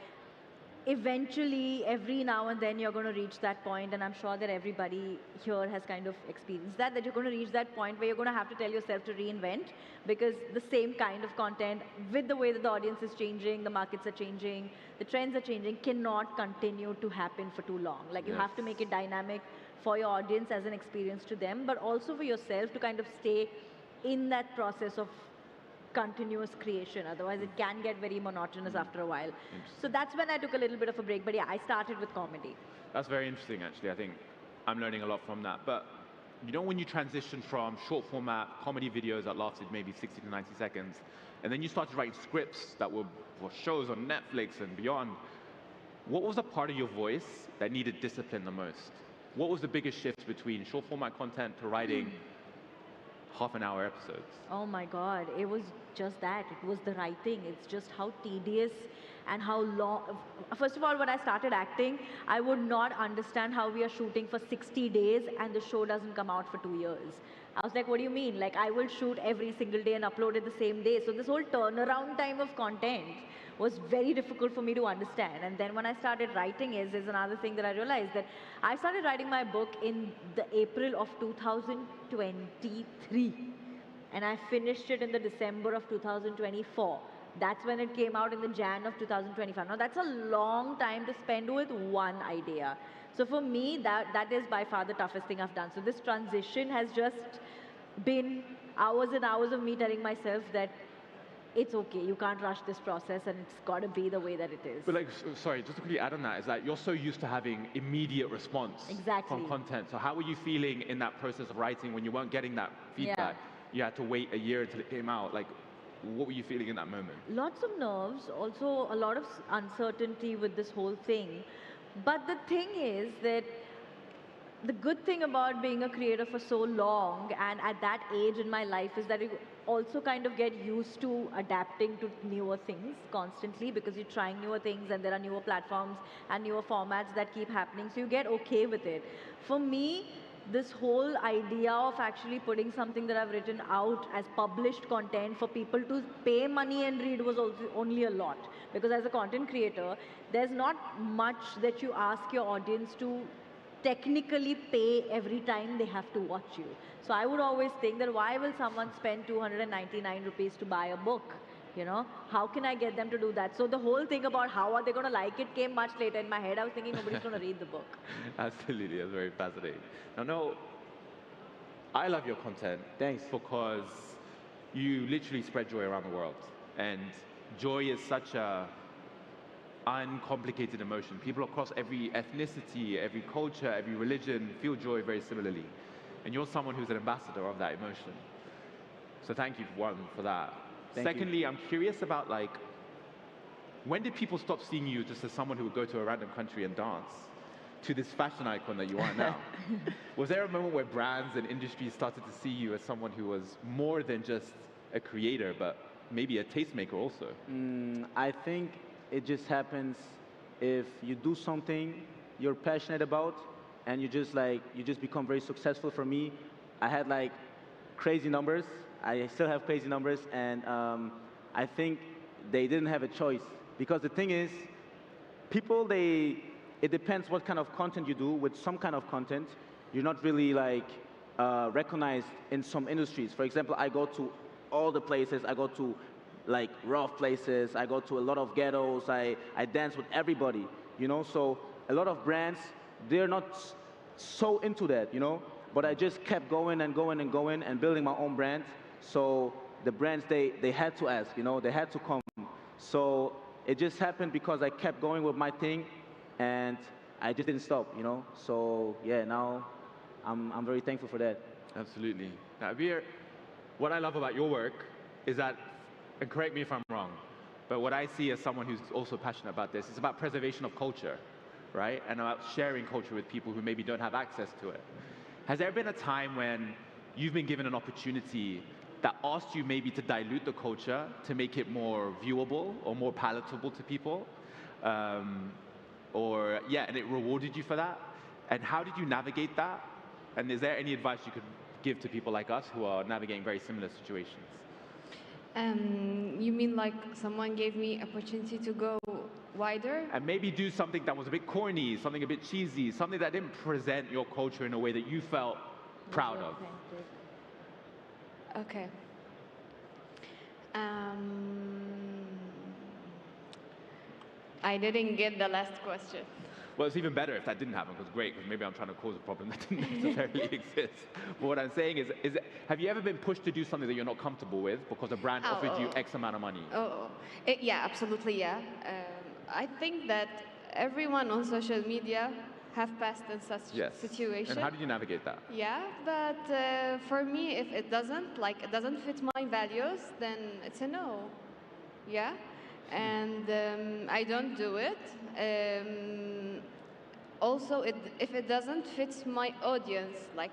eventually, every now and then, you're going to reach that point, and I'm sure that everybody here has kind of experienced that you're going to reach that point where you're going to have to tell yourself to reinvent, because the same kind of content, with the way that the audience is changing, the markets are changing, the trends are changing, cannot continue to happen for too long. Like, you have to make it dynamic for your audience as an experience to them, but also for yourself to kind of stay in that process of continuous creation. Otherwise, it can get very monotonous after a while. So that's when I took a little bit of a break. But yeah, I started with comedy.
That's very interesting, actually. I think I'm learning a lot from that. But when you transition from short format comedy videos that lasted maybe 60 to 90 seconds, and then you started writing scripts that were for shows on Netflix and beyond, what was the part of your voice that needed discipline the most? What was the biggest shift between short format content to writing half-an-hour episodes?
Oh my God, it was just that. It was the writing. It's just how tedious and how long. First of all, when I started acting, I would not understand how we are shooting for 60 days and the show doesn't come out for 2 years. I was like, what do you mean? Like, I will shoot every single day and upload it the same day. So this whole turnaround time of content was very difficult for me to understand. And then when I started writing is another thing that I realized, that I started writing my book in the April of 2023. And I finished it in the December of 2024. That's when it came out in the Jan of 2025. Now, that's a long time to spend with one idea. So for me, that is by far the toughest thing I've done. So this transition has just been hours and hours of me telling myself that it's okay, you can't rush this process, and it's got to be the way that it is.
But sorry, just to quickly add on that, is that you're so used to having immediate response from content. So how were you feeling in that process of writing when you weren't getting that feedback? You had to wait a year until it came out. Like, what were you feeling in that moment?
Lots of nerves, also a lot of uncertainty with this whole thing. But the thing is that the good thing about being a creator for so long and at that age in my life is that you also kind of get used to adapting to newer things constantly, because you're trying newer things and there are newer platforms and newer formats that keep happening. So you get okay with it. For me, this whole idea of actually putting something that I've written out as published content for people to pay money and read was also only a lot. Because as a content creator, there's not much that you ask your audience to technically pay every time they have to watch you. So I would always think that why will someone spend 299 rupees to buy a book? How can I get them to do that? So the whole thing about how are they going to like it came much later in my head. I was thinking nobody's going to read the book.
Absolutely, that's very fascinating. Now, I love your content.
Thanks.
Because you literally spread joy around the world. And joy is such a uncomplicated emotion. People across every ethnicity, every culture, every religion feel joy very similarly. And you're someone who's an ambassador of that emotion. So thank you, one, for that. Secondly, I'm curious about, like, when did people stop seeing you just as someone who would go to a random country and dance to this fashion icon that you are now? Was there a moment where brands and industries started to see you as someone who was more than just a creator, but maybe a tastemaker also?
I think it just happens if you do something you're passionate about and you just become very successful. For me, I had like crazy numbers. I still have crazy numbers, and I think they didn't have a choice. Because the thing is, people, it depends what kind of content you do. With some kind of content, you're not really like recognized in some industries. For example, I go to all the places. I go to like rough places. I go to a lot of ghettos. I dance with everybody, you know? So a lot of brands, they're not so into that, you know? But I just kept going and going and going and building my own brand. So the brands, they had to ask, you know? They had to come. So it just happened because I kept going with my thing, and I just didn't stop, you know? So yeah, now I'm very thankful for that.
Absolutely. Now, Abir, what I love about your work is that, and correct me if I'm wrong, but what I see as someone who's also passionate about this, is about preservation of culture, right? And about sharing culture with people who maybe don't have access to it. Has there been a time when you've been given an opportunity that asked you maybe to dilute the culture to make it more viewable or more palatable to people? And it rewarded you for that? And how did you navigate that? And is there any advice you could give to people like us who are navigating very similar situations?
You mean like someone gave me opportunity to go wider?
And maybe do something that was a bit corny, something a bit cheesy, something that didn't present your culture in a way that you felt proud of.
Okay. I didn't get the last question.
Well, it's even better if that didn't happen, because great, because maybe I'm trying to cause a problem that didn't necessarily exist. But what I'm saying is, have you ever been pushed to do something that you're not comfortable with because a brand offered you X amount of money?
Yeah, absolutely, yeah. I think that everyone on social media have passed in such situations.
And how did you navigate that?
Yeah, but for me, if it doesn't fit my values, then it's a no. Yeah, and I don't do it. Also, if it doesn't fit my audience, like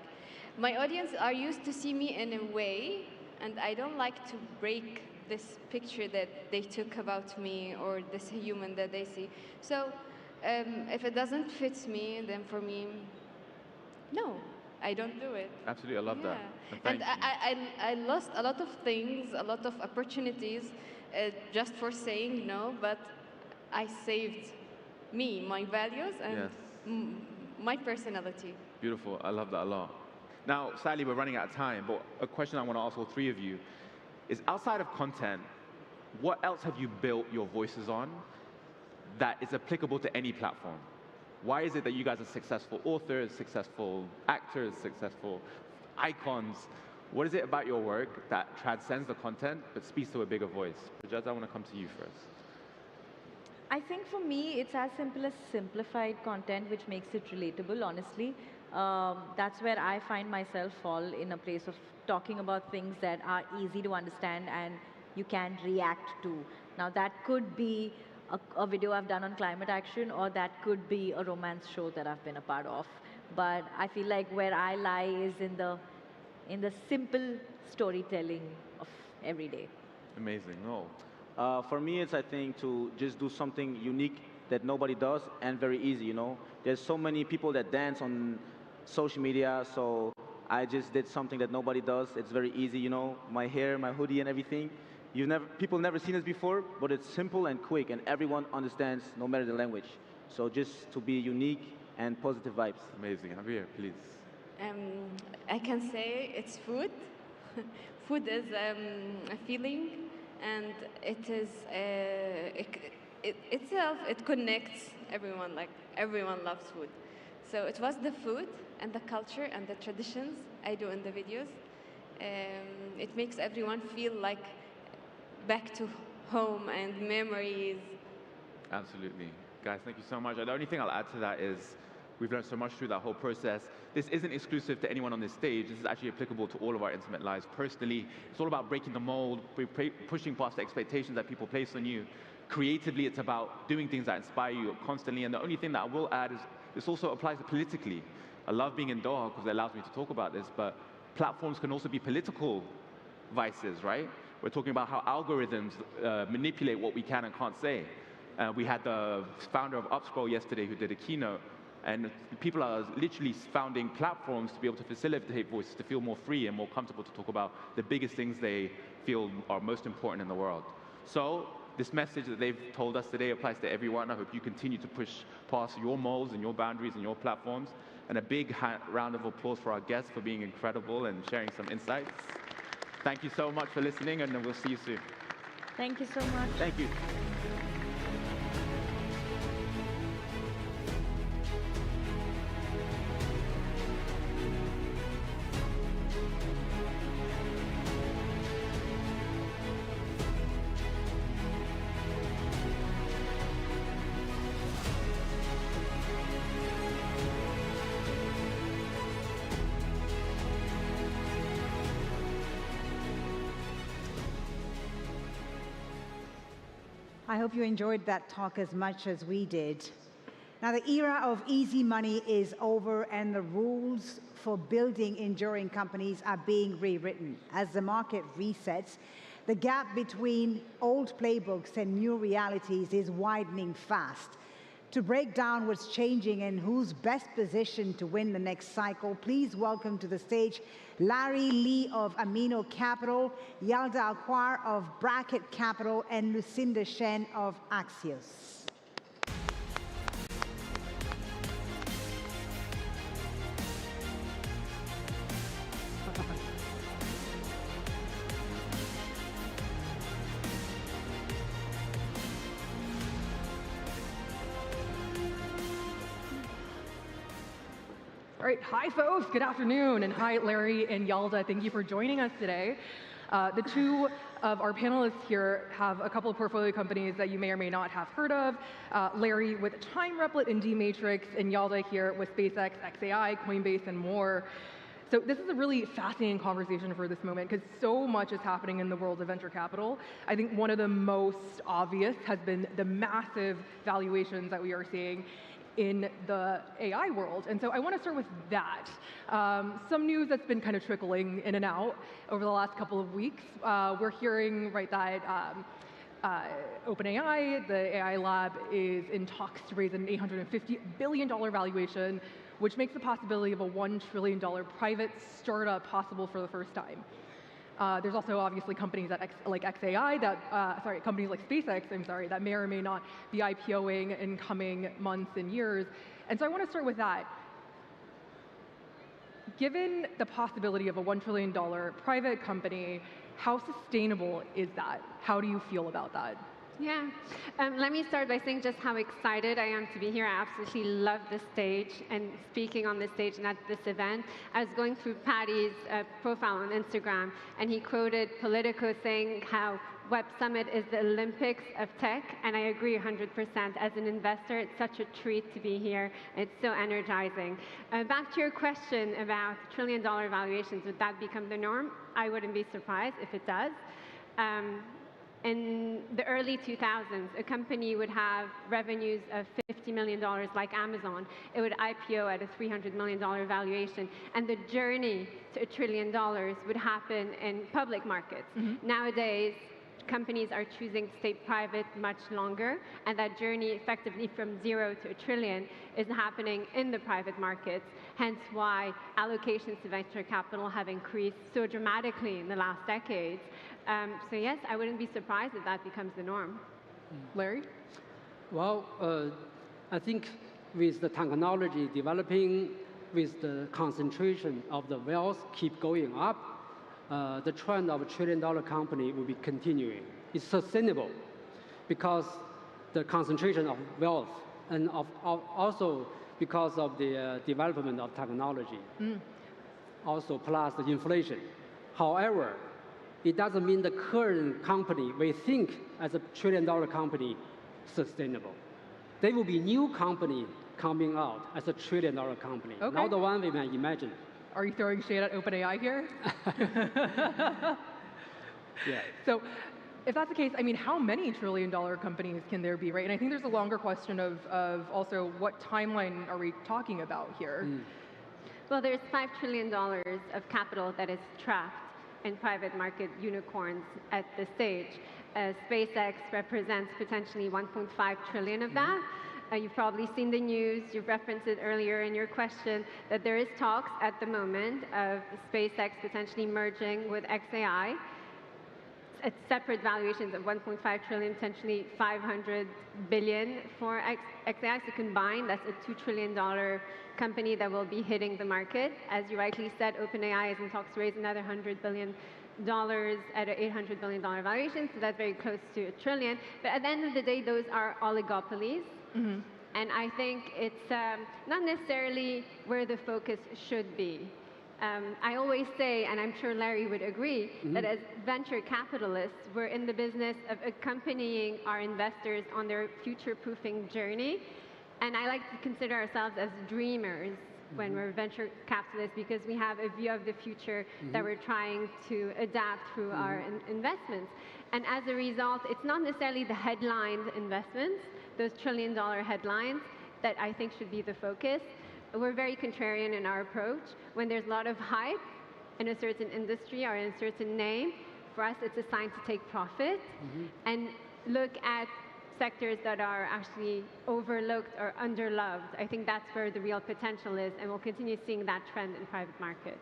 my audience are used to see me in a way, and I don't like to break this picture that they took about me or this human that they see. So if it doesn't fit me, then for me, no, I don't do it.
Absolutely, I love that.
And I lost a lot of things, a lot of opportunities just for saying no, but I saved me, my values, and my personality.
Beautiful, I love that a lot. Now, sadly, we're running out of time, but a question I want to ask all three of you is, outside of content, what else have you built your voices on that is applicable to any platform? Why is it that you guys are successful authors, successful actors, successful icons? What is it about your work that transcends the content but speaks to a bigger voice? Prajaz, I want to come to you first.
I think for me, it's as simple as simplified content, which makes it relatable, honestly. That's where I find myself fall in a place of talking about things that are easy to understand and you can react to. Now, that could be a video I've done on climate action, or that could be a romance show that I've been a part of. But I feel like where I lie is in the simple storytelling of every day.
Amazing.
For me, it's, I think, to just do something unique that nobody does and very easy, you know. There's so many people that dance on social media, so I just did something that nobody does. It's very easy, you know, my hair, my hoodie and everything. People never seen this before, but it's simple and quick, and everyone understands no matter the language. So just to be unique and positive vibes.
Amazing. Javier, please.
I can say it's food. Food is a feeling, and it is itself. It connects everyone. Like everyone loves food. So it was the food and the culture and the traditions I do in the videos. It makes everyone feel like back to home and memories.
Absolutely. Guys, thank you so much. The only thing I'll add to that is we've learned so much through that whole process. This isn't exclusive to anyone on this stage. This is actually applicable to all of our intimate lives. Personally, it's all about breaking the mold, pushing past the expectations that people place on you. Creatively, it's about doing things that inspire you constantly. And the only thing that I will add is this also applies politically. I love being in Doha because it allows me to talk about this, but platforms can also be political vices, right? We're talking about how algorithms manipulate what we can and can't say. We had the founder of Upscroll yesterday who did a keynote, and people are literally founding platforms to be able to facilitate voices, to feel more free and more comfortable to talk about the biggest things they feel are most important in the world. So this message that they've told us today applies to everyone. I hope you continue to push past your molds and your boundaries and your platforms. And a big round of applause for our guests for being incredible and sharing some insights. Thank you so much for listening, and we'll see you soon.
Thank you so much.
Thank you.
I hope you enjoyed that talk as much as we did. Now, the era of easy money is over, and the rules for building enduring companies are being rewritten. As the market resets, the gap between old playbooks and new realities is widening fast. To break down what's changing and who's best positioned to win the next cycle, please welcome to the stage Larry Lee of Amino Capital, Yalda Akwar of Bracket Capital, and Lucinda Shen of Axios.
All right, hi folks, good afternoon, and hi Larry and Yalda, thank you for joining us today. The two of our panelists here have a couple of portfolio companies that you may or may not have heard of. Larry with Time Replit and D-Matrix, and Yalda here with SpaceX, XAI, Coinbase, and more. So this is a really fascinating conversation for this moment because so much is happening in the world of venture capital. I think one of the most obvious has been the massive valuations that we are seeing in the AI world. And so I want to start with that. Some news that's been kind of trickling in and out over the last couple of weeks. We're hearing, right, that OpenAI, the AI lab, is in talks to raise an $850 billion valuation, which makes the possibility of a $1 trillion private startup possible for the first time. There's also obviously companies like XAI that, companies like SpaceX, that may or may not be IPOing in coming months and years. And so I want to start with that. Given the possibility of a $1 trillion private company, how sustainable is that? How do you feel about that?
Yeah, let me start by saying just how excited I am to be here. I absolutely love this stage and speaking on this stage and at this event. I was going through Patty's profile on Instagram, and he quoted Politico saying how Web Summit is the Olympics of tech, and I agree 100%. As an investor, it's such a treat to be here. It's so energizing. Back to your question about trillion-dollar valuations, would that become the norm? I wouldn't be surprised if it does. In the early 2000s, a company would have revenues of $50 million like Amazon. It would IPO at a $300 million valuation, and the journey to $1 trillion would happen in public markets. Nowadays, companies are choosing to stay private much longer, and that journey effectively from 0 to $1 trillion is happening in the private markets, hence why allocations to venture capital have increased so dramatically in the last decades. So yes, I wouldn't be surprised if that becomes the norm.
Larry?
Well, I think with the technology developing, with the concentration of the wealth keep going up, the trend of $1 trillion company will be continuing. It's sustainable because the concentration of wealth and also because of the development of technology, also plus the inflation. However, it doesn't mean the current company we think as a $1 trillion company sustainable. There will be new company coming out as a trillion-dollar company,
Okay.
not the one we may imagine.
Are you throwing shade at OpenAI here?
Yeah.
So if that's the case, I mean, how many trillion-dollar companies can there be, right? And I think there's a longer question of also what timeline are we talking about here?
Well, there's $5 trillion of capital that is trapped in private market unicorns at this stage. SpaceX represents potentially 1.5 trillion of that. You've probably seen the news, you've referenced it earlier in your question, that there is talks at the moment of SpaceX potentially merging with XAI at separate valuations of 1.5 trillion, potentially 500 billion for XAI. So combined, that's a $2 trillion company that will be hitting the market. As you rightly said, OpenAI is in talks to raise another $100 billion at an $800 billion valuation, so that's very close to $1 trillion. But at the end of the day, those are oligopolies. And I think it's not necessarily where the focus should be. I always say, and I'm sure Larry would agree, that as venture capitalists, we're in the business of accompanying our investors on their future-proofing journey. And I like to consider ourselves as dreamers when we're venture capitalists, because we have a view of the future that we're trying to adapt through our investments. And as a result, it's not necessarily the headline investments, those trillion-dollar headlines, that I think should be the focus. We're very contrarian in our approach. When there's a lot of hype in a certain industry or in a certain name, for us it's a sign to take profit and look at sectors that are actually overlooked or underloved. I think that's where the real potential is, and we'll continue seeing that trend in private markets.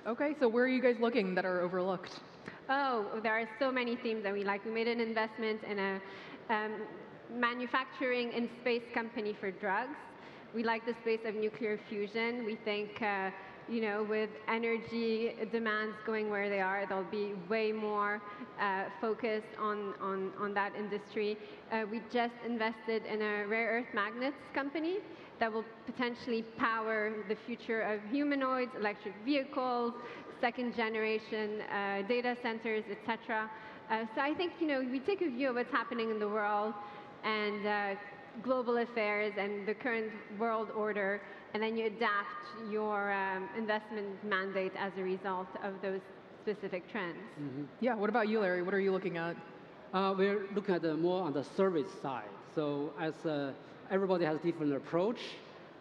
Okay, so where are you guys looking that are overlooked?
Oh, there are so many themes that we like. We made an investment in a manufacturing and space company for drugs. We like the space of nuclear fusion. We think, you know, with energy demands going where they are, there'll be way more focus on that industry. We just invested in a rare earth magnets company that will potentially power the future of humanoids, electric vehicles, second generation data centers, etc. So I think, you know, we take a view of what's happening in the world and global affairs and the current world order, and then you adapt your investment mandate as a result of those specific trends.
Yeah, what about you, Larry? What are you looking at?
We're looking at more on the service side. So as everybody has different approach,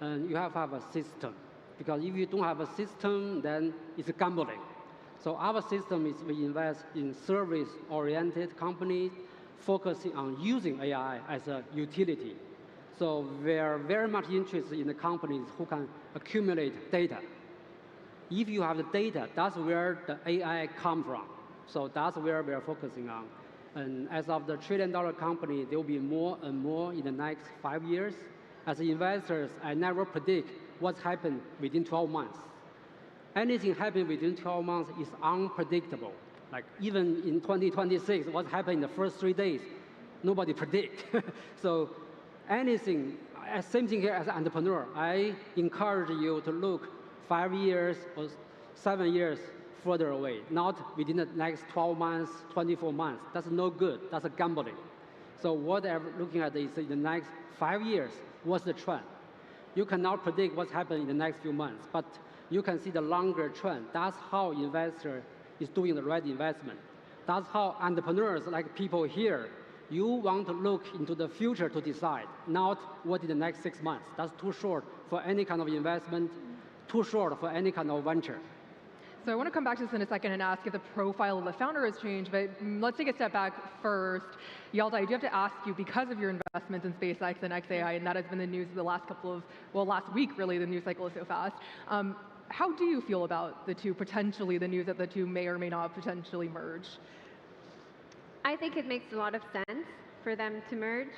and you have to have a system. Because if you don't have a system, then it's gambling. So our system is we invest in service-oriented companies focusing on using AI as a utility. So we're very much interested in the companies who can accumulate data. If you have the data, that's where the AI comes from. So that's where we're focusing on. And as of the trillion-dollar company, there will be more and more in the next 5 years. As investors, I never predict what's happened within 12 months. Anything happening within 12 months is unpredictable. Like even in 2026, what happened in the first 3 days, nobody predict. So anything, same thing here as an entrepreneur. I encourage you to look 5 years or 7 years further away, not within the next 12 months, 24 months. That's no good. That's a gambling. So what I'm looking at is in the next 5 years, what's the trend? You cannot predict what's happening in the next few months, but you can see the longer trend. That's how investor is doing the right investment. That's how entrepreneurs, like people here, you want to look into the future to decide, not what in the next 6 months. That's too short for any kind of investment, too short for any kind of venture.
So I want to come back to this in a second and ask if the profile of the founder has changed, but let's take a step back first. Yalda, I do have to ask you, because of your investments in SpaceX and XAI, and that has been the news of the last couple of, well, last week really, the news cycle is so fast. How do you feel about the two, potentially the news that the two may or may not potentially merge?
I think it makes a lot of sense for them to merge.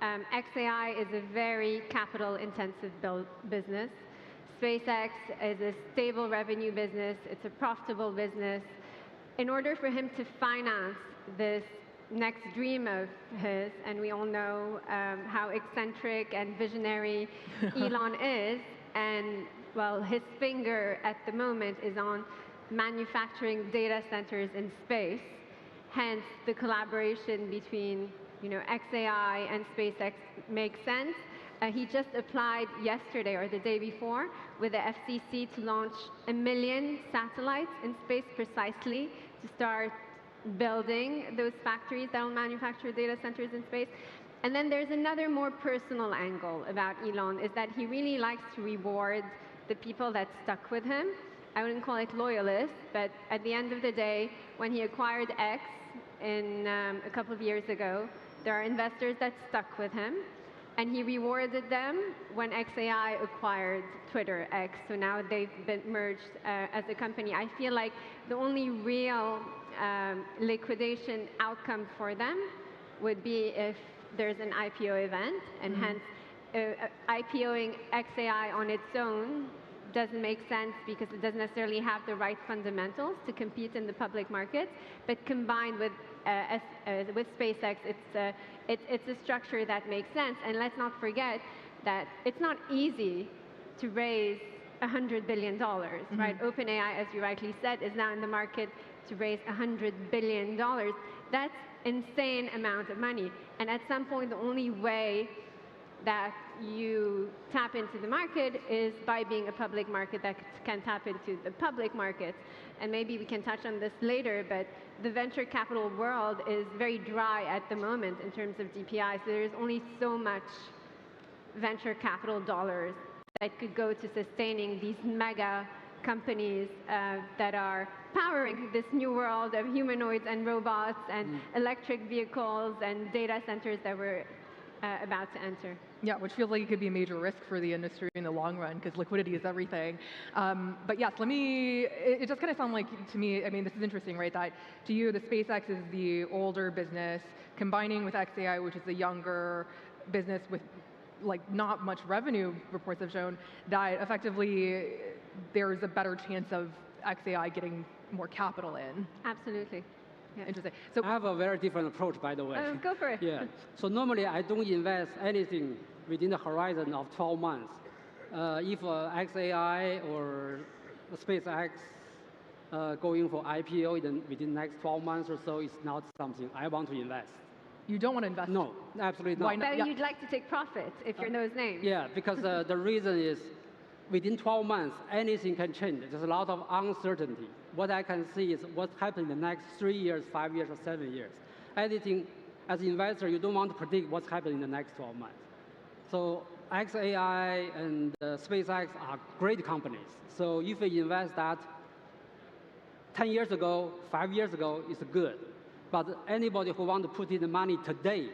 XAI is a very capital-intensive business. SpaceX is a stable revenue business. It's a profitable business. In order for him to finance this next dream of his, and we all know how eccentric and visionary Elon is, and well, his finger at the moment is on manufacturing data centers in space, hence the collaboration between XAI and SpaceX make sense. He just applied yesterday or the day before with the FCC to launch 1 million satellites in space precisely to start building those factories that will manufacture data centers in space. And then there's another more personal angle about Elon, is that he really likes to reward the people that stuck with him. I wouldn't call it loyalists, but at the end of the day, when he acquired X a couple of years ago, there are investors that stuck with him, and he rewarded them when XAI acquired Twitter X. So now they've been merged as a company. I feel like the only real liquidation outcome for them would be if there's an IPO event, and hence IPOing XAI on its own doesn't make sense because it doesn't necessarily have the right fundamentals to compete in the public markets. But combined with SpaceX, it's a structure that makes sense. And let's not forget that it's not easy to raise $100 billion, right? OpenAI, as you rightly said, is now in the market to raise $100 billion. That's insane amount of money. And at some point, the only way that you tap into the market is by being a public market that can tap into the public markets. And maybe we can touch on this later, but the venture capital world is very dry at the moment in terms of DPI. So there's only so much venture capital dollars that could go to sustaining these mega companies that are powering this new world of humanoids and robots and electric vehicles and data centers that we're about to enter.
Yeah, which feels like it could be a major risk for the industry in the long run because liquidity is everything. But yes, it just kind of sounds like to me, I mean, this is interesting, right? That to you, the SpaceX is the older business, combining with XAI, which is the younger business with like not much revenue, reports have shown, that effectively there's a better chance of XAI getting more capital in.
Absolutely. Yeah.
Interesting. So
I have a very different approach, by the way.
Go for it.
Yeah. So normally I don't invest anything within the horizon of 12 months. If XAI or SpaceX going for IPO within the next 12 months or so, it's not something I want to invest.
You don't want to invest?
No, absolutely not.
Why not?
But you'd like to take profit if you're those names.
Yeah, because the reason is within 12 months, anything can change. There's a lot of uncertainty. What I can see is what's happening in the next 3 years, 5 years, or 7 years. Anything, as an investor, you don't want to predict what's happening in the next 12 months. So XAI and SpaceX are great companies. So if you invest that 10 years ago, 5 years ago, it's good. But anybody who wants to put in the money today,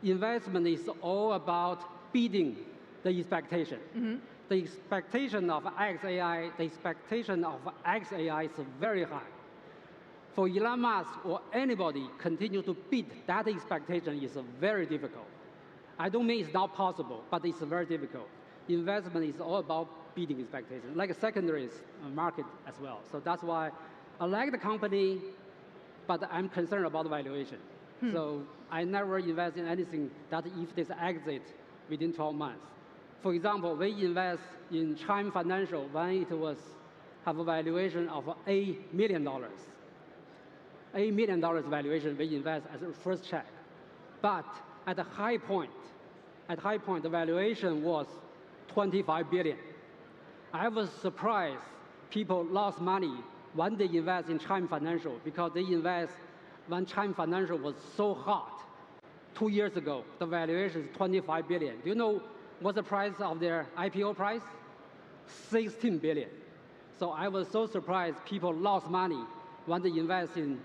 investment is all about beating the expectation. The expectation of XAI, the expectation of XAI is very high. For Elon Musk or anybody continue to beat that expectation is very difficult. I don't mean it's not possible, but it's very difficult. Investment is all about beating expectations, like a secondary market as well. So that's why I like the company, but I'm concerned about the valuation. So I never invest in anything that if there's exit within 12 months. For example, we invest in Chime Financial when it was have a valuation of $8 million. $8 million valuation we invest as a first check. But at the high point, the valuation was $25 billion. I was surprised people lost money when they invest in Chime Financial because they invest when Chime Financial was so hot 2 years ago. The valuation is $25 billion. Do you know what's the price of their IPO price? $16 billion. So I was so surprised people lost money when they invest in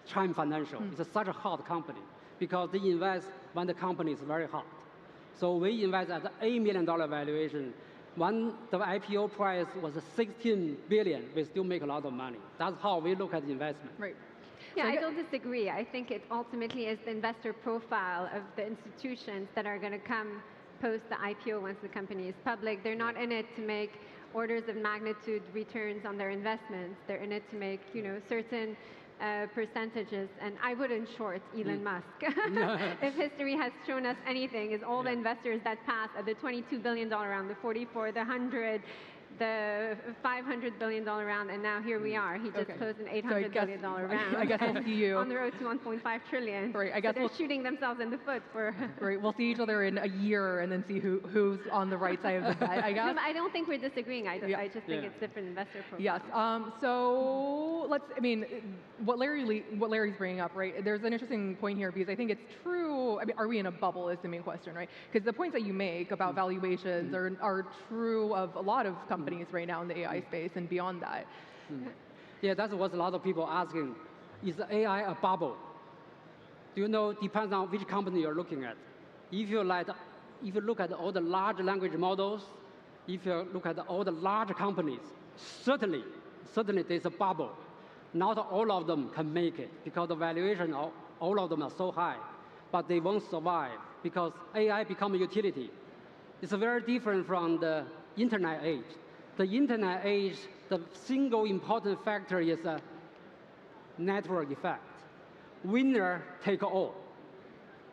Chime Financial. It's such a hot company because they invest when the company is very hot. So we invest at the $8 million valuation. When the IPO price was $16 billion, we still make a lot of money. That's how we look at investment.
Right.
Yeah, I don't disagree. I think it ultimately is the investor profile of the institutions that are going to come post the IPO once the company is public. They're not in it to make orders of magnitude returns on their investments. They're in it to make, certain percentages. And I wouldn't short Elon Musk. If history has shown us anything, is all the investors that pass at the $22 billion round, the 44, the 100, the $500 billion round, and now here we are. He just closed an $800 billion round.
I guess we'll see you
on the road to 1.5 trillion.
Right. I guess
so they're shooting themselves in the foot for.
Right. We'll see each other in a year and then see who's on the right side of the bet. I guess.
No, I don't think we're disagreeing. I just think it's different investor profiles.
Yes. So let's. I mean, what Larry's bringing up, right? There's an interesting point here because I think it's true. I mean, are we in a bubble? Is the main question, right? Because the points that you make about valuations are true of a lot of companies right now in the AI space and beyond that.
Yeah, that's what a lot of people asking. Is AI a bubble? Do you know? Depends on which company you're looking at. If you look at all the large language models, if you look at all the large companies, certainly there's a bubble. Not all of them can make it because the valuation of all of them are so high, but they won't survive because AI become a utility. It's very different from the internet age. The internet age, the single important factor is a network effect. Winner take all,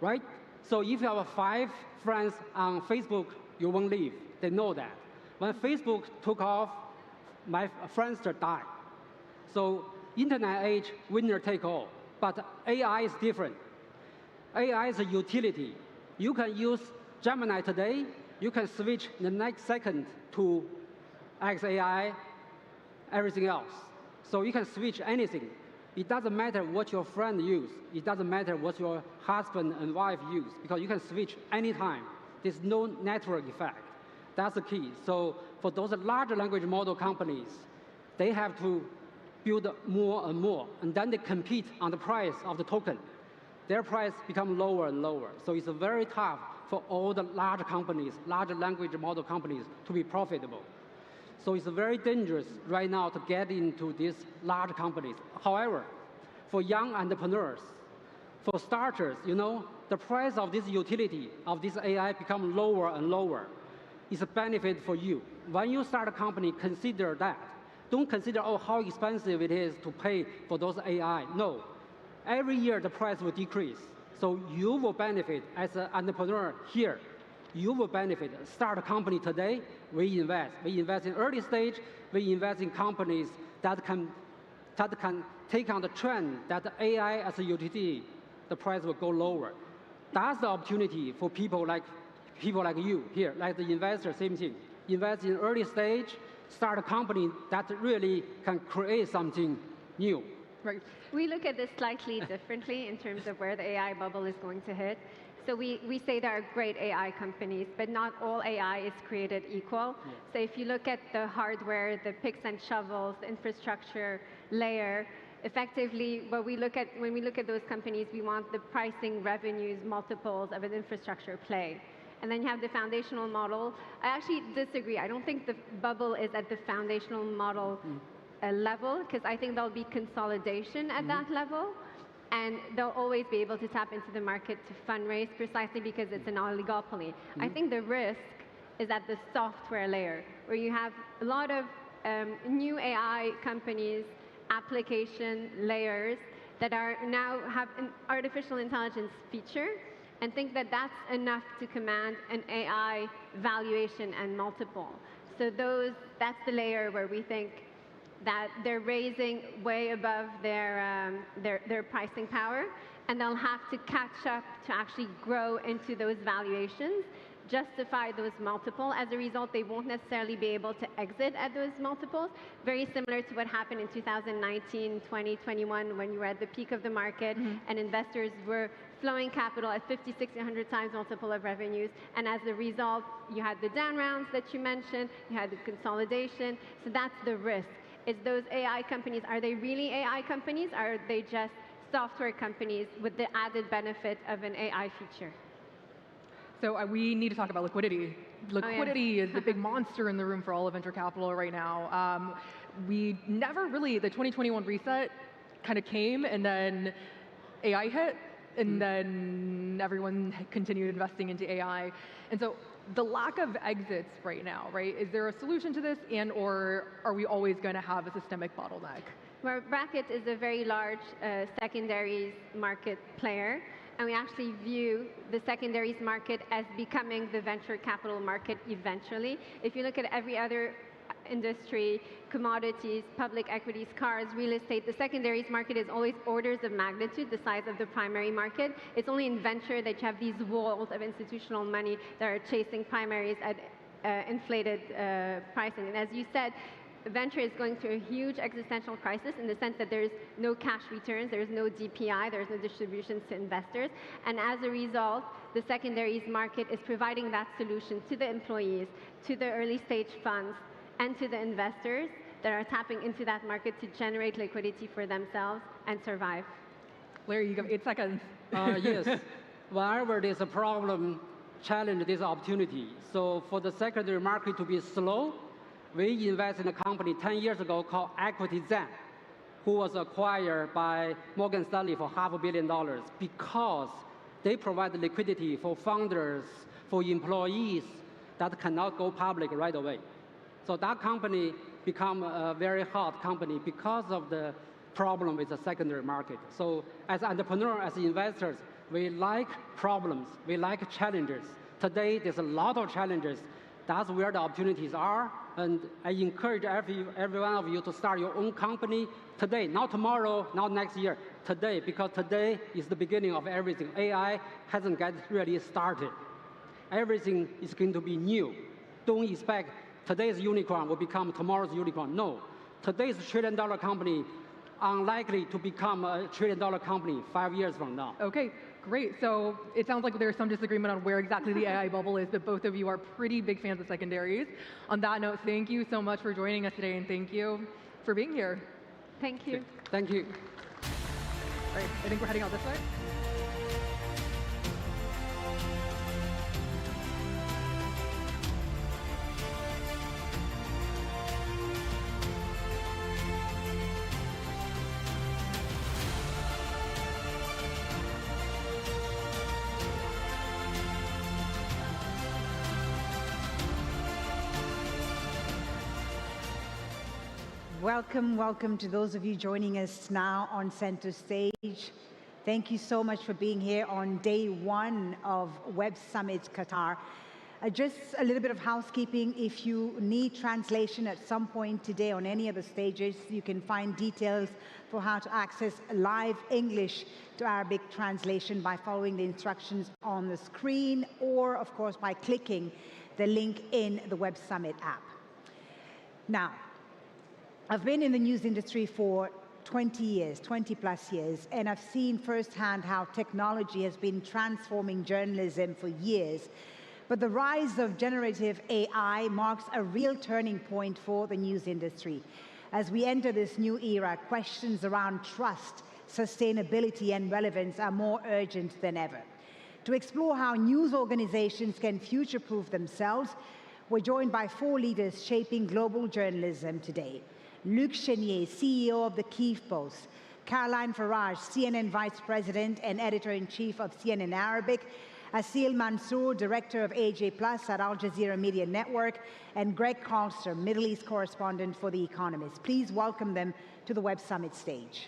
right? So if you have 5 friends on Facebook, you won't leave. They know that. When Facebook took off, my friends died. So internet age, winner take all. But AI is different. AI is a utility. You can use Gemini today. You can switch the next second to XAI, everything else. So you can switch anything. It doesn't matter what your friend use. It doesn't matter what your husband and wife use, because you can switch anytime. There's no network effect. That's the key. So for those large language model companies, they have to build more and more, and then they compete on the price of the token. Their price becomes lower and lower. So it's very tough for all the large companies, large language model companies, to be profitable. So it's very dangerous right now to get into these large companies. However, for young entrepreneurs, for starters, the price of this utility, of this AI becomes lower and lower. It's a benefit for you. When you start a company, consider that. Don't consider, how expensive it is to pay for those AI. No. Every year, the price will decrease. So you will benefit as an entrepreneur here. You will benefit. Start a company today, we invest. We invest in early stage. We invest in companies that can take on the trend that AI as a utility, the price will go lower. That's the opportunity for people like you here, like the investor, same thing. Invest in early stage, start a company that really can create something new.
Right.
We look at this slightly differently in terms of where the AI bubble is going to hit. So we say there are great AI companies, but not all AI is created equal. Yeah. So if you look at the hardware, the picks and shovels, the infrastructure layer, effectively, when we look at those companies, we want the pricing, revenues, multiples of an infrastructure play. And then you have the foundational model. I actually disagree. I don't think the bubble is at the foundational model level, because I think there'll be consolidation at that level. And they'll always be able to tap into the market to fundraise precisely because it's an oligopoly. I think the risk is at the software layer, where you have a lot of new AI companies, application layers that are now have an artificial intelligence feature and think that that's enough to command an AI valuation and multiple. So that's the layer where we think that they're raising way above their pricing power, and they'll have to catch up to actually grow into those valuations, justify those multiples. As a result, they won't necessarily be able to exit at those multiples. Very similar to what happened in 2019, 2021, when you were at the peak of the market and investors were flowing capital at 50, 60, 100 times multiple of revenues. And as a result, you had the down rounds that you mentioned, you had the consolidation. So that's the risk. Is those AI companies, are they really AI companies? Or are they just software companies with the added benefit of an AI feature?
So we need to talk about liquidity. Liquidity is the big monster in the room for all of venture capital right now. We never really, the 2021 reset kind of came, and then AI hit, and then everyone continued investing into AI. And so the lack of exits right now, right? Is there a solution to this, or are we always going to have a systemic bottleneck?
Well, Bracket is a very large secondaries market player, and we actually view the secondaries market as becoming the venture capital market eventually. If you look at every other industry, commodities, public equities, cars, real estate. The secondaries market is always orders of magnitude the size of the primary market. It's only in venture that you have these walls of institutional money that are chasing primaries at inflated pricing. And as you said, venture is going through a huge existential crisis in the sense that there's no cash returns, there's no DPI, there's no distributions to investors. And as a result, the secondaries market is providing that solution to the employees, to the early stage funds, and to the investors that are tapping into that market to generate liquidity for themselves and survive.
Larry, you got 8 seconds.
Yes. Wherever there's a problem, challenge this opportunity. So for the secondary market to be slow, we invest in a company 10 years ago called Equity Zen, who was acquired by Morgan Stanley for $500 million because they provide liquidity for founders, for employees that cannot go public right away. So that company become a very hot company because of the problem with the secondary market. So as entrepreneurs, as investors, we like problems, we like challenges. Today, there's a lot of challenges. That's where the opportunities are. And I encourage every one of you to start your own company today, not tomorrow, not next year, today, because today is the beginning of everything. AI hasn't got really started. Everything is going to be new. Don't expect today's unicorn will become tomorrow's unicorn. No. Today's $1 trillion company unlikely to become a $1 trillion company 5 years from now.
Okay, great. So it sounds like there's some disagreement on where exactly the AI bubble is, but both of you are pretty big fans of secondaries. On that note, thank you so much for joining us today, and thank you for being here.
Thank you.
Thank you.
All right, I think we're heading out this way.
Welcome, welcome to those of you joining us now on center stage. Thank you so much for being here on day one of Web Summit Qatar. Just a little bit of housekeeping. If you need translation at some point today on any of the stages, you can find details for how to access live English to Arabic translation by following the instructions on the screen, or of course by clicking the link in the Web Summit app. Now, I've been in the news industry for 20 years, 20 plus years, and I've seen firsthand how technology has been transforming journalism for years. But the rise of generative AI marks a real turning point for the news industry. As we enter this new era, questions around trust, sustainability, and relevance are more urgent than ever. To explore how news organizations can future-proof themselves, we're joined by 4 leaders shaping global journalism today. Luc Chenier, CEO of the Kyiv Post, Caroline Farage, CNN Vice President and Editor-in-Chief of CNN Arabic, Asil Mansour, Director of AJ Plus at Al Jazeera Media Network, and Greg Carlster, Middle East Correspondent for The Economist. Please welcome them to the Web Summit stage.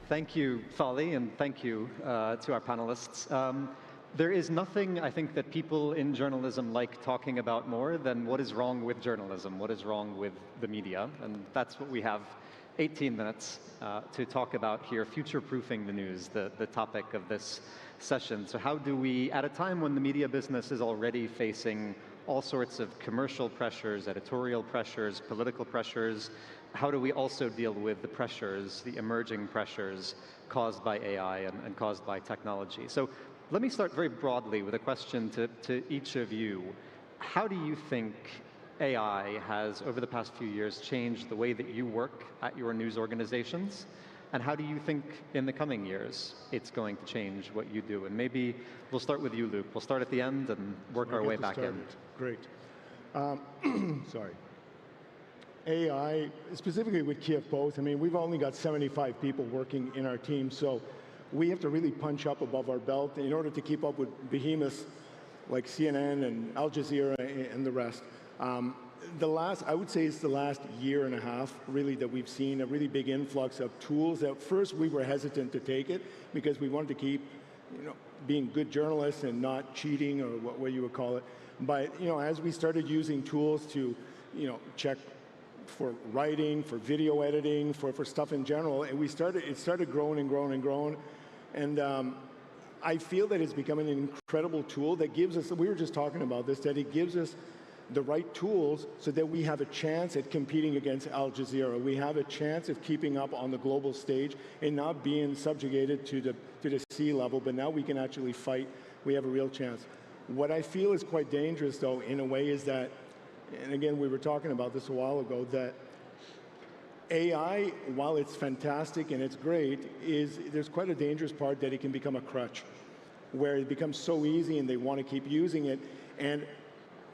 Thank you, Fali, and thank you to our panelists. There is nothing, I think, that people in journalism like talking about more than what is wrong with journalism, what is wrong with the media, and that's what we have 18 minutes to talk about here, future-proofing the news, the topic of this session. So how do we, at a time when the media business is already facing all sorts of commercial pressures, editorial pressures, political pressures, how do we also deal with the pressures, the emerging pressures caused by AI and caused by technology? So let me start very broadly with a question to each of you. How do you think AI has, over the past few years, changed the way that you work at your news organizations? And how do you think in the coming years it's going to change what you do? And maybe we'll start with you, Luc. We'll start at the end and work our way back in.
Great. Sorry. AI, specifically with Kyiv Post, I mean, we've only got 75 people working in our team, so we have to really punch up above our belt in order to keep up with behemoths like CNN and Al Jazeera and the rest. I would say it's the last year and a half, really, that we've seen a really big influx of tools that first we were hesitant to take it because we wanted to keep, being good journalists and not cheating or what you would call it. But, as we started using tools to, check for writing, for video editing, for stuff in general, and it started growing and growing and growing. And I feel that it's becoming an incredible tool that gives us, we were just talking about this, that it gives us the right tools so that we have a chance at competing against Al Jazeera. We have a chance of keeping up on the global stage and not being subjugated to the sea level, but now we can actually fight. We have a real chance. What I feel is quite dangerous, though, in a way, is that, and again, we were talking about this a while ago, that AI, while it's fantastic and it's great, there's quite a dangerous part that it can become a crutch, where it becomes so easy and they want to keep using it. And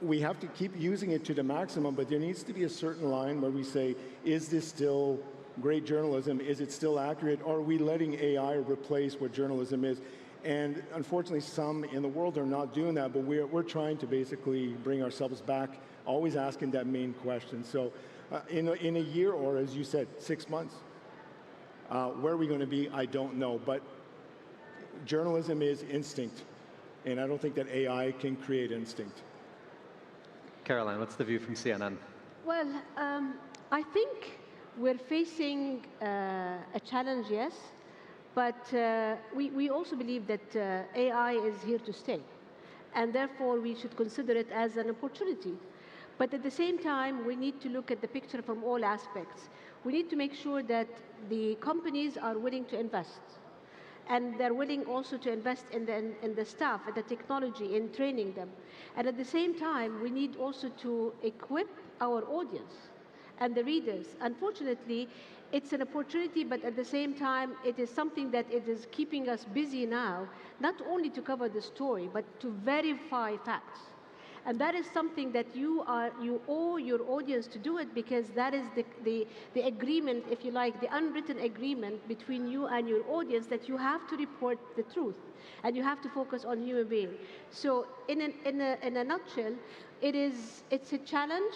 we have to keep using it to the maximum, but there needs to be a certain line where we say, is this still great journalism? Is it still accurate? Or are we letting AI replace what journalism is? And unfortunately, some in the world are not doing that, but we're trying to basically bring ourselves back, always asking that main question. So in a year, or as you said, 6 months, where are we going to be? I don't know. But journalism is instinct, and I don't think that AI can create instinct.
Caroline, what's the view from CNN?
Well, I think we're facing a challenge, yes, but we also believe that AI is here to stay, and therefore we should consider it as an opportunity. But at the same time, we need to look at the picture from all aspects. We need to make sure that the companies are willing to invest, and they're willing also to invest in the staff, in the technology, in training them. And at the same time, we need also to equip our audience and the readers. Unfortunately, it's an opportunity, but at the same time, it is something that it is keeping us busy now, not only to cover the story, but to verify facts. And that is something that you owe your audience to do it, because that is the agreement, if you like, the unwritten agreement between you and your audience, that you have to report the truth and you have to focus on human being. So in a nutshell, it's a challenge,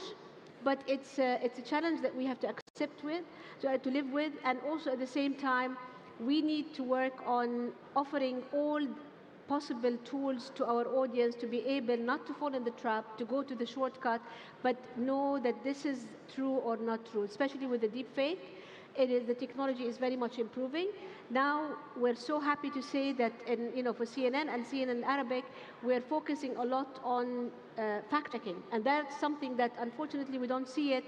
but it's a challenge that we have to accept with, to live with, and also at the same time, we need to work on offering all possible tools to our audience to be able not to fall in the trap, to go to the shortcut, but know that this is true or not true, especially with the deep fake. The technology is very much improving. Now, we're so happy to say that for CNN and CNN Arabic, we're focusing a lot on fact-checking. And that's something that, unfortunately, we don't see it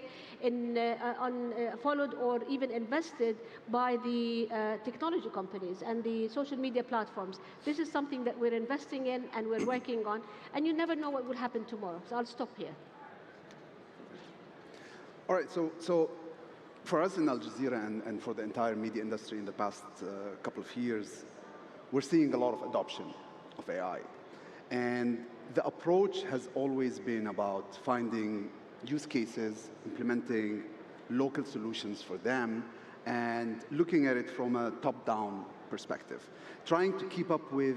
followed or even invested by the technology companies and the social media platforms. This is something that we're investing in and we're working on. And you never know what will happen tomorrow. So I'll stop here.
All right, so for us in Al Jazeera and for the entire media industry in the past couple of years, we're seeing a lot of adoption of AI. And the approach has always been about finding use cases, implementing local solutions for them, and looking at it from a top-down perspective, trying to keep up with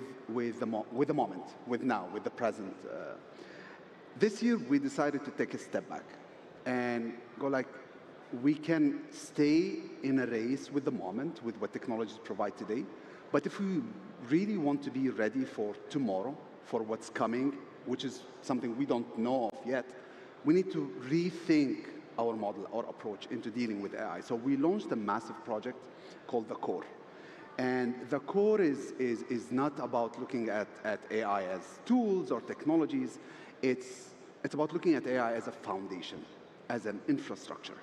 the moment, with the present. This year, we decided to take a step back and go like, we can stay in a race with the moment, with what technologies provide today, but if we really want to be ready for tomorrow, for what's coming, which is something we don't know of yet, we need to rethink our model, our approach into dealing with AI. So we launched a massive project called The Core. And The Core is not about looking at AI as tools or technologies. It's about looking at AI as a foundation, as an infrastructure.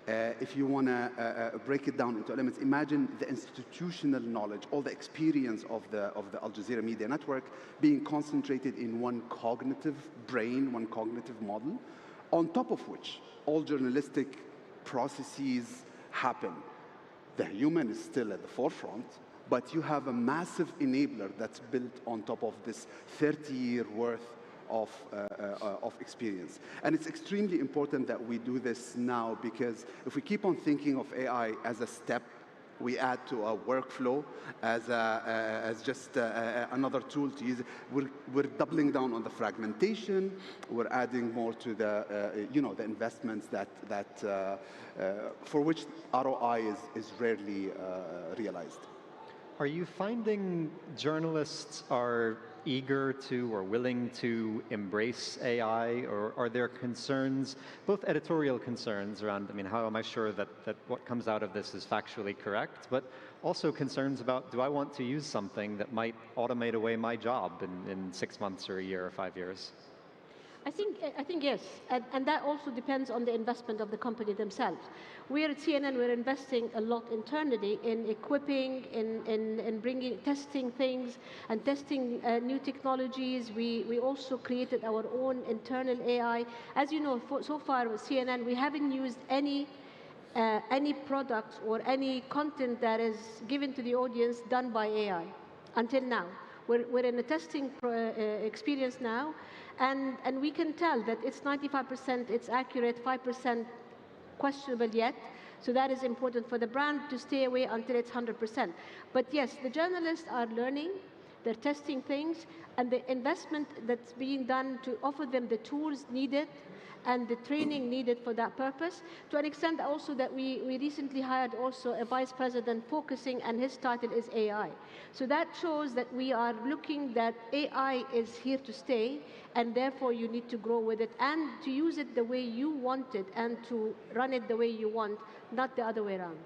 If you want to break it down into elements, imagine the institutional knowledge, all the experience of the Al Jazeera Media Network being concentrated in one cognitive brain, one cognitive model, on top of which all journalistic processes happen. The human is still at the forefront, but you have a massive enabler that's built on top of this 30-year worth of experience. And it's extremely important that we do this now, because if we keep on thinking of AI as a step We add to our workflow as just another tool to use. We're doubling down on the fragmentation. We're adding more to the the investments that for which ROI is rarely realized.
Are you finding journalists are eager to or willing to embrace AI, or are there concerns, both editorial concerns around, I mean, how am I sure that what comes out of this is factually correct, but also concerns about, do I want to use something that might automate away my job in 6 months or a year or 5 years?
I think yes, and that also depends on the investment of the company themselves. We at CNN, we're investing a lot internally in equipping, in bringing, testing things, and testing new technologies. We also created our own internal AI. As you know, so far with CNN, we haven't used any product or any content that is given to the audience done by AI until now. We're in a testing experience now, and we can tell that it's 95%, it's accurate, 5% questionable yet. So that is important for the brand to stay away until it's 100%. But yes, the journalists are learning, they're testing things, and the investment that's being done to offer them the tools needed and the training needed for that purpose, to an extent also that we recently hired also a vice president focusing, and his title is AI. So that shows that we are looking that AI is here to stay, and therefore you need to grow with it and to use it the way you want it and to run it the way you want, not the other way around.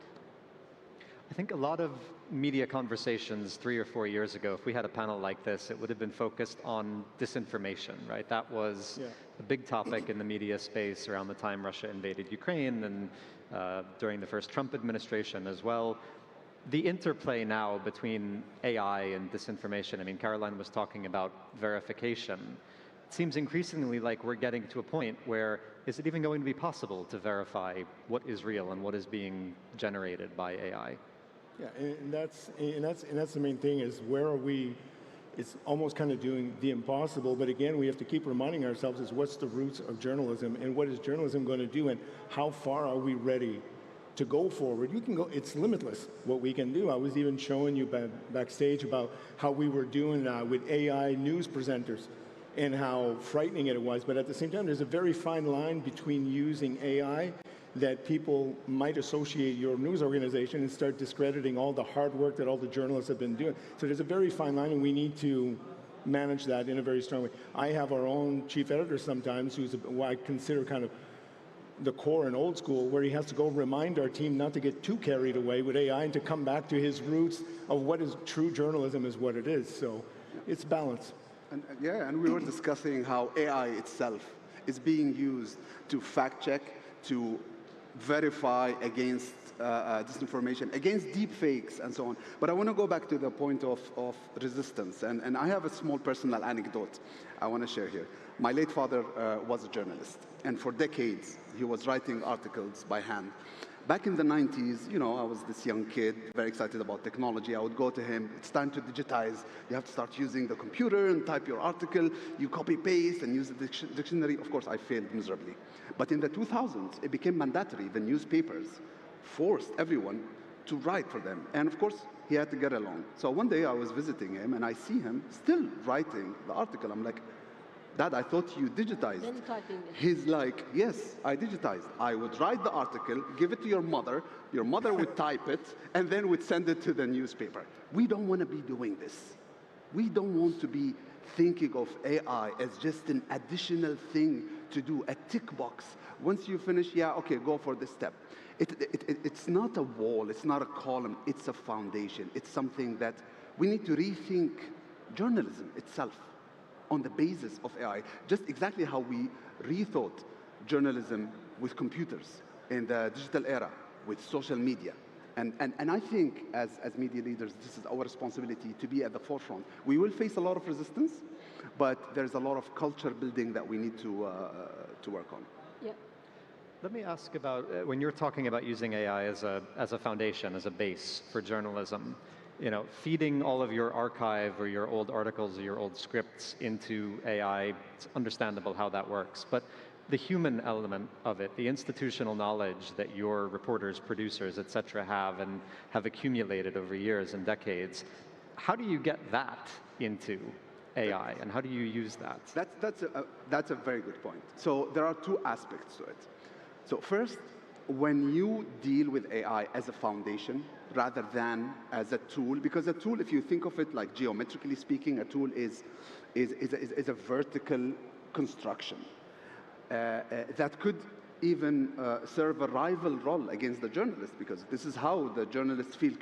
I think a lot of media conversations 3 or 4 years ago, if we had a panel like this, it would have been focused on disinformation, right? That was a big topic in the media space around the time Russia invaded Ukraine and during the first Trump administration as well. The interplay now between AI and disinformation, I mean, Caroline was talking about verification. It seems increasingly like we're getting to a point where, is it even going to be possible to verify what is real and what is being generated by AI?
Yeah, and that's the main thing, is where are we? It's almost kind of doing the impossible, but again, we have to keep reminding ourselves is what's the roots of journalism and what is journalism going to do and how far are we ready to go forward? You can go, it's limitless what we can do. I was even showing you backstage about how we were doing with AI news presenters and how frightening it was, but at the same time, there's a very fine line between using AI that people might associate your news organization and start discrediting all the hard work that all the journalists have been doing. So there's a very fine line, and we need to manage that in a very strong way. I have our own chief editor sometimes, who's what I consider kind of the core and old school, where he has to go remind our team not to get too carried away with AI and to come back to his roots of what is true journalism is what it is. So it's balance.
And we were discussing how AI itself is being used to fact check, to verify against disinformation, against deep fakes and so on. But I want to go back to the point of resistance. And I have a small personal anecdote I want to share here. My late father was a journalist. And for decades, he was writing articles by hand. Back in the 90s, you know, I was this young kid, very excited about technology. I would go to him, it's time to digitize. You have to start using the computer and type your article. You copy paste and use the dictionary. Of course, I failed miserably. But in the 2000s, it became mandatory. The newspapers forced everyone to write for them. And of course, he had to get along. So one day I was visiting him and I see him still writing the article. I'm like, Dad, I thought you digitized. He's like, yes, I digitized. I would write the article, give it to your mother would type it, and then would send it to the newspaper. We don't want to be doing this. We don't want to be thinking of AI as just an additional thing to do, a tick box. Once you finish, yeah, okay, go for this step. It's not a wall, it's not a column, it's a foundation. It's something that we need to rethink journalism itself on the basis of AI, just exactly how we rethought journalism with computers in the digital era, with social media. And I think as media leaders, this is our responsibility to be at the forefront. We will face a lot of resistance, but there's a lot of culture building that we need to work on.
Yeah.
Let me ask about, when you're talking about using AI as a foundation, as a base for journalism, feeding all of your archive or your old articles or your old scripts into AI, it's understandable how that works. But the human element of it, the institutional knowledge that your reporters, producers, et cetera, have accumulated over years and decades, how do you get that into AI, and how do you use that?
That's a very good point. So there are two aspects to it. So first, when you deal with AI as a foundation rather than as a tool, because a tool, if you think of it like geometrically speaking, a tool is a vertical construction that could even serve a rival role against the journalist, because this is how the journalists feel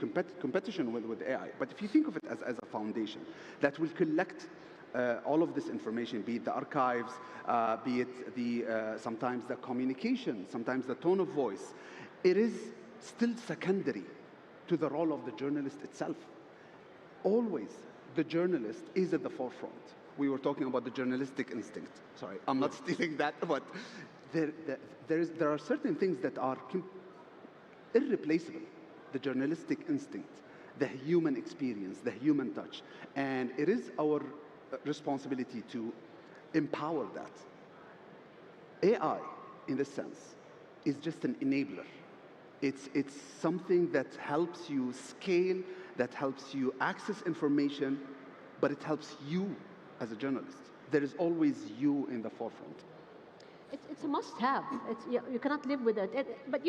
competition with AI. But if you think of it as a foundation that will collect all of this information, be it the archives, be it sometimes the communication, sometimes the tone of voice, it is still secondary to the role of the journalist itself. Always, the journalist is at the forefront. We were talking about the journalistic instinct. Sorry, I'm not stealing that, but there are certain things that are irreplaceable. The journalistic instinct, the human experience, the human touch. And it is our responsibility to empower that. AI, in this sense, is just an enabler. It's something that helps you scale, that helps you access information, but it helps you as a journalist. There is always you in the forefront.
It's a must-have. You cannot live with it. But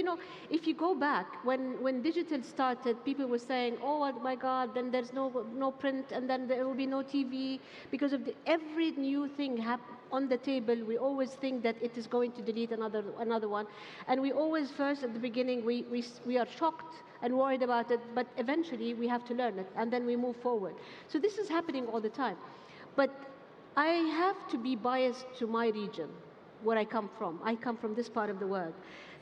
if you go back, when digital started, people were saying, "Oh my God, then there's no print, and then there will be no TV," because of every new thing on the table. We always think that it is going to delete another one, and we always first at the beginning we are shocked and worried about it, but eventually we have to learn it, and then we move forward. So this is happening all the time. But I have to be biased to my region, where I come from. I come from this part of the world.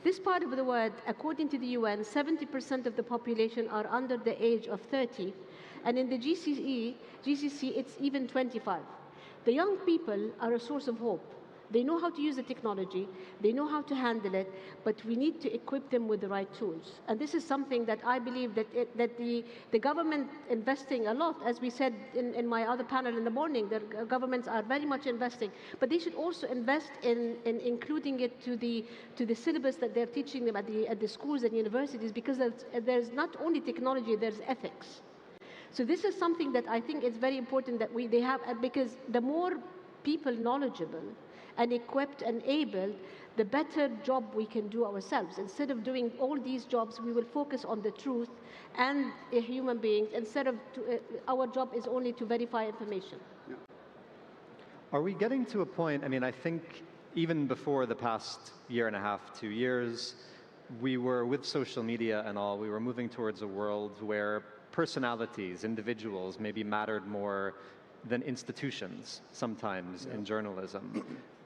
This part of the world, according to the UN, 70% of the population are under the age of 30, and in the GCC, it's even 25. The young people are a source of hope. They know how to use the technology, they know how to handle it, but we need to equip them with the right tools. And this is something that I believe that the government investing a lot, as we said in my other panel in the morning, that governments are very much investing, but they should also invest in including it to the syllabus that they're teaching them at the schools and universities, because there's not only technology, there's ethics. So this is something that I think is very important that they have, because the more people knowledgeable and equipped and able, the better job we can do ourselves. Instead of doing all these jobs, we will focus on the truth and human beings, instead of our job is only to verify information.
Yeah.
Are we getting to a point, I think even before the past year and a half, 2 years, we were, with social media and all, we were moving towards a world where personalities, individuals, maybe mattered more than institutions sometimes in journalism.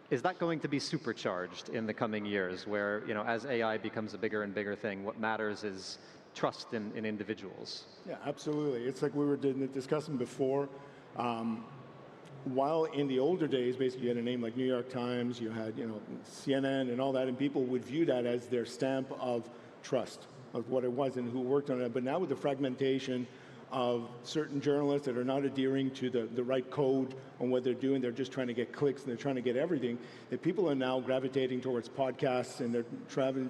Is that going to be supercharged in the coming years, where, as AI becomes a bigger and bigger thing, what matters is trust in individuals?
Yeah, absolutely. It's like we were discussing before. While in the older days, basically, you had a name like New York Times, you had, CNN and all that, and people would view that as their stamp of trust of what it was and who worked on it. But now with the fragmentation of certain journalists that are not adhering to the right code on what they're doing, they're just trying to get clicks and they're trying to get everything, that people are now gravitating towards podcasts and they're traveling.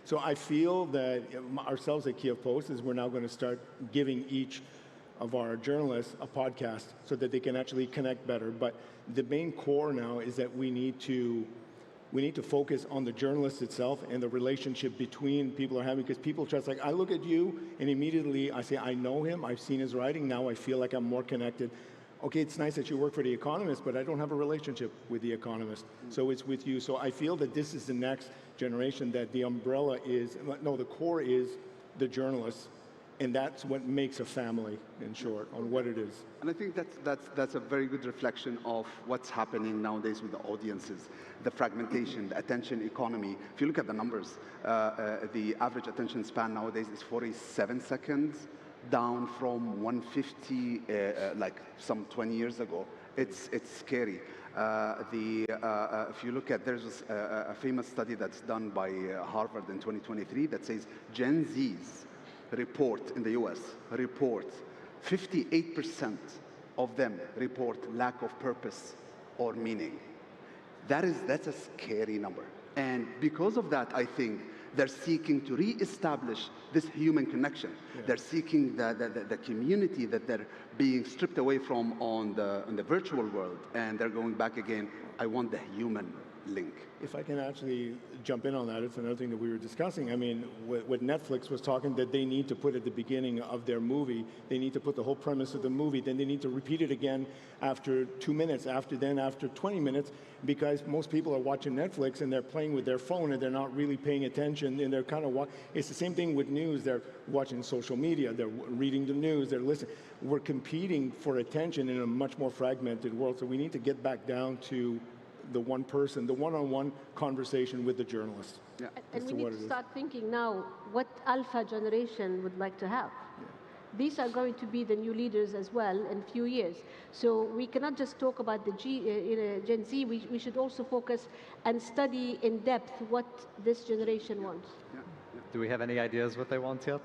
So I feel that ourselves at Kiev Post is we're now going to start giving each of our journalists a podcast so that they can actually connect better. But the main core now is that we need to focus on the journalist itself and the relationship between people are having, because people trust, like I look at you and immediately I say, I know him, I've seen his writing, now I feel like I'm more connected. Okay, it's nice that you work for The Economist, but I don't have a relationship with The Economist, so it's with you. So I feel that this is the next generation, that the umbrella is, no, the core is the journalists, and that's what makes a family, in short, on what it is.
And I think that's a very good reflection of what's happening nowadays with the audiences, the fragmentation, the attention economy. If you look at the numbers, the average attention span nowadays is 47 seconds, down from 150 like some 20 years ago. It's scary. If you look at, there's a famous study that's done by Harvard in 2023 that says Gen Zs report in the US, report 58% of them report lack of purpose or meaning. That's a scary number. And because of that, I think they're seeking to reestablish this human connection. Yeah. They're seeking the community that they're being stripped away from on the virtual world, and they're going back again. I want the human link.
If I can actually jump in on that, it's another thing that we were discussing. I mean, what Netflix was talking that they need to put at the beginning of their movie, they need to put the whole premise of the movie, then they need to repeat it again after 2 minutes, after 20 minutes, because most people are watching Netflix and they're playing with their phone and they're not really paying attention, and they're kind of it's the same thing with news. They're watching social media, they're reading the news, they're listening. We're competing for attention in a much more fragmented world, so we need to get back down to the one person, the one-on-one conversation with the journalist.
Yeah. And we need to start thinking now what alpha generation would like to have. Yeah. These are going to be the new leaders as well in a few years. So we cannot just talk about the Gen Z. We should also focus and study in depth what this generation wants.
Yeah. Yeah. Do we have any ideas what they want yet?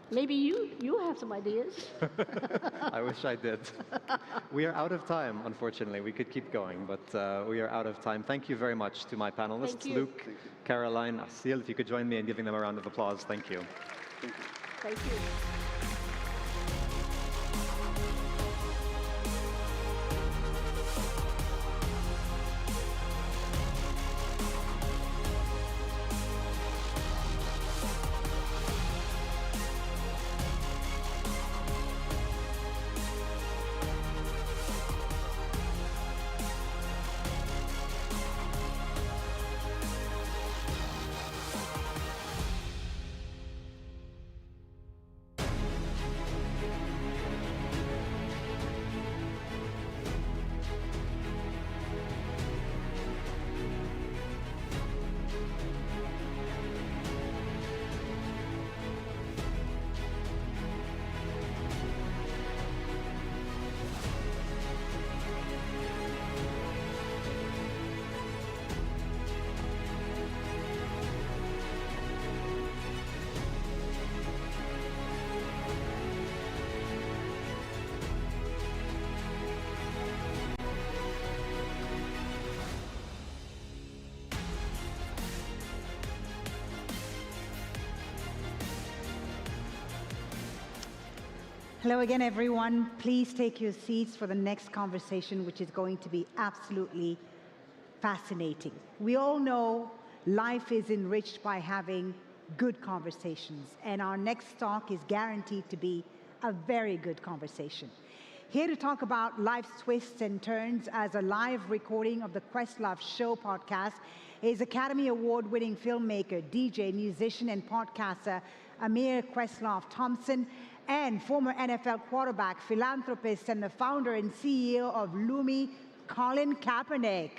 Maybe you have some ideas.
I wish I did. We are out of time, unfortunately. We could keep going, but we are out of time. Thank you very much to my panelists, Luke, Caroline, Asil. If you could join me in giving them a round of applause. Thank you.
Thank you. Thank you.
Hello again, everyone. Please take your seats for the next conversation, which is going to be absolutely fascinating. We all know life is enriched by having good conversations, and our next talk is guaranteed to be a very good conversation. Here to talk about life's twists and turns as a live recording of the Questlove Show podcast is Academy Award-winning filmmaker, DJ, musician, and podcaster Amir Questlove Thompson, and former NFL quarterback, philanthropist, and the founder and CEO of Lumi, Colin Kaepernick.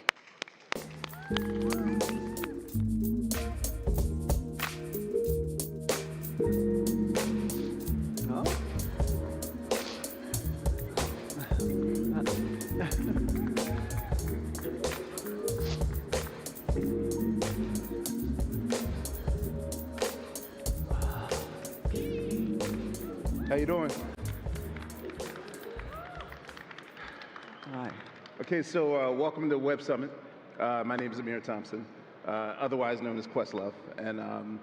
How you doing? Hi. Okay, so welcome to Web Summit. My name is Amir Thompson, otherwise known as Questlove. And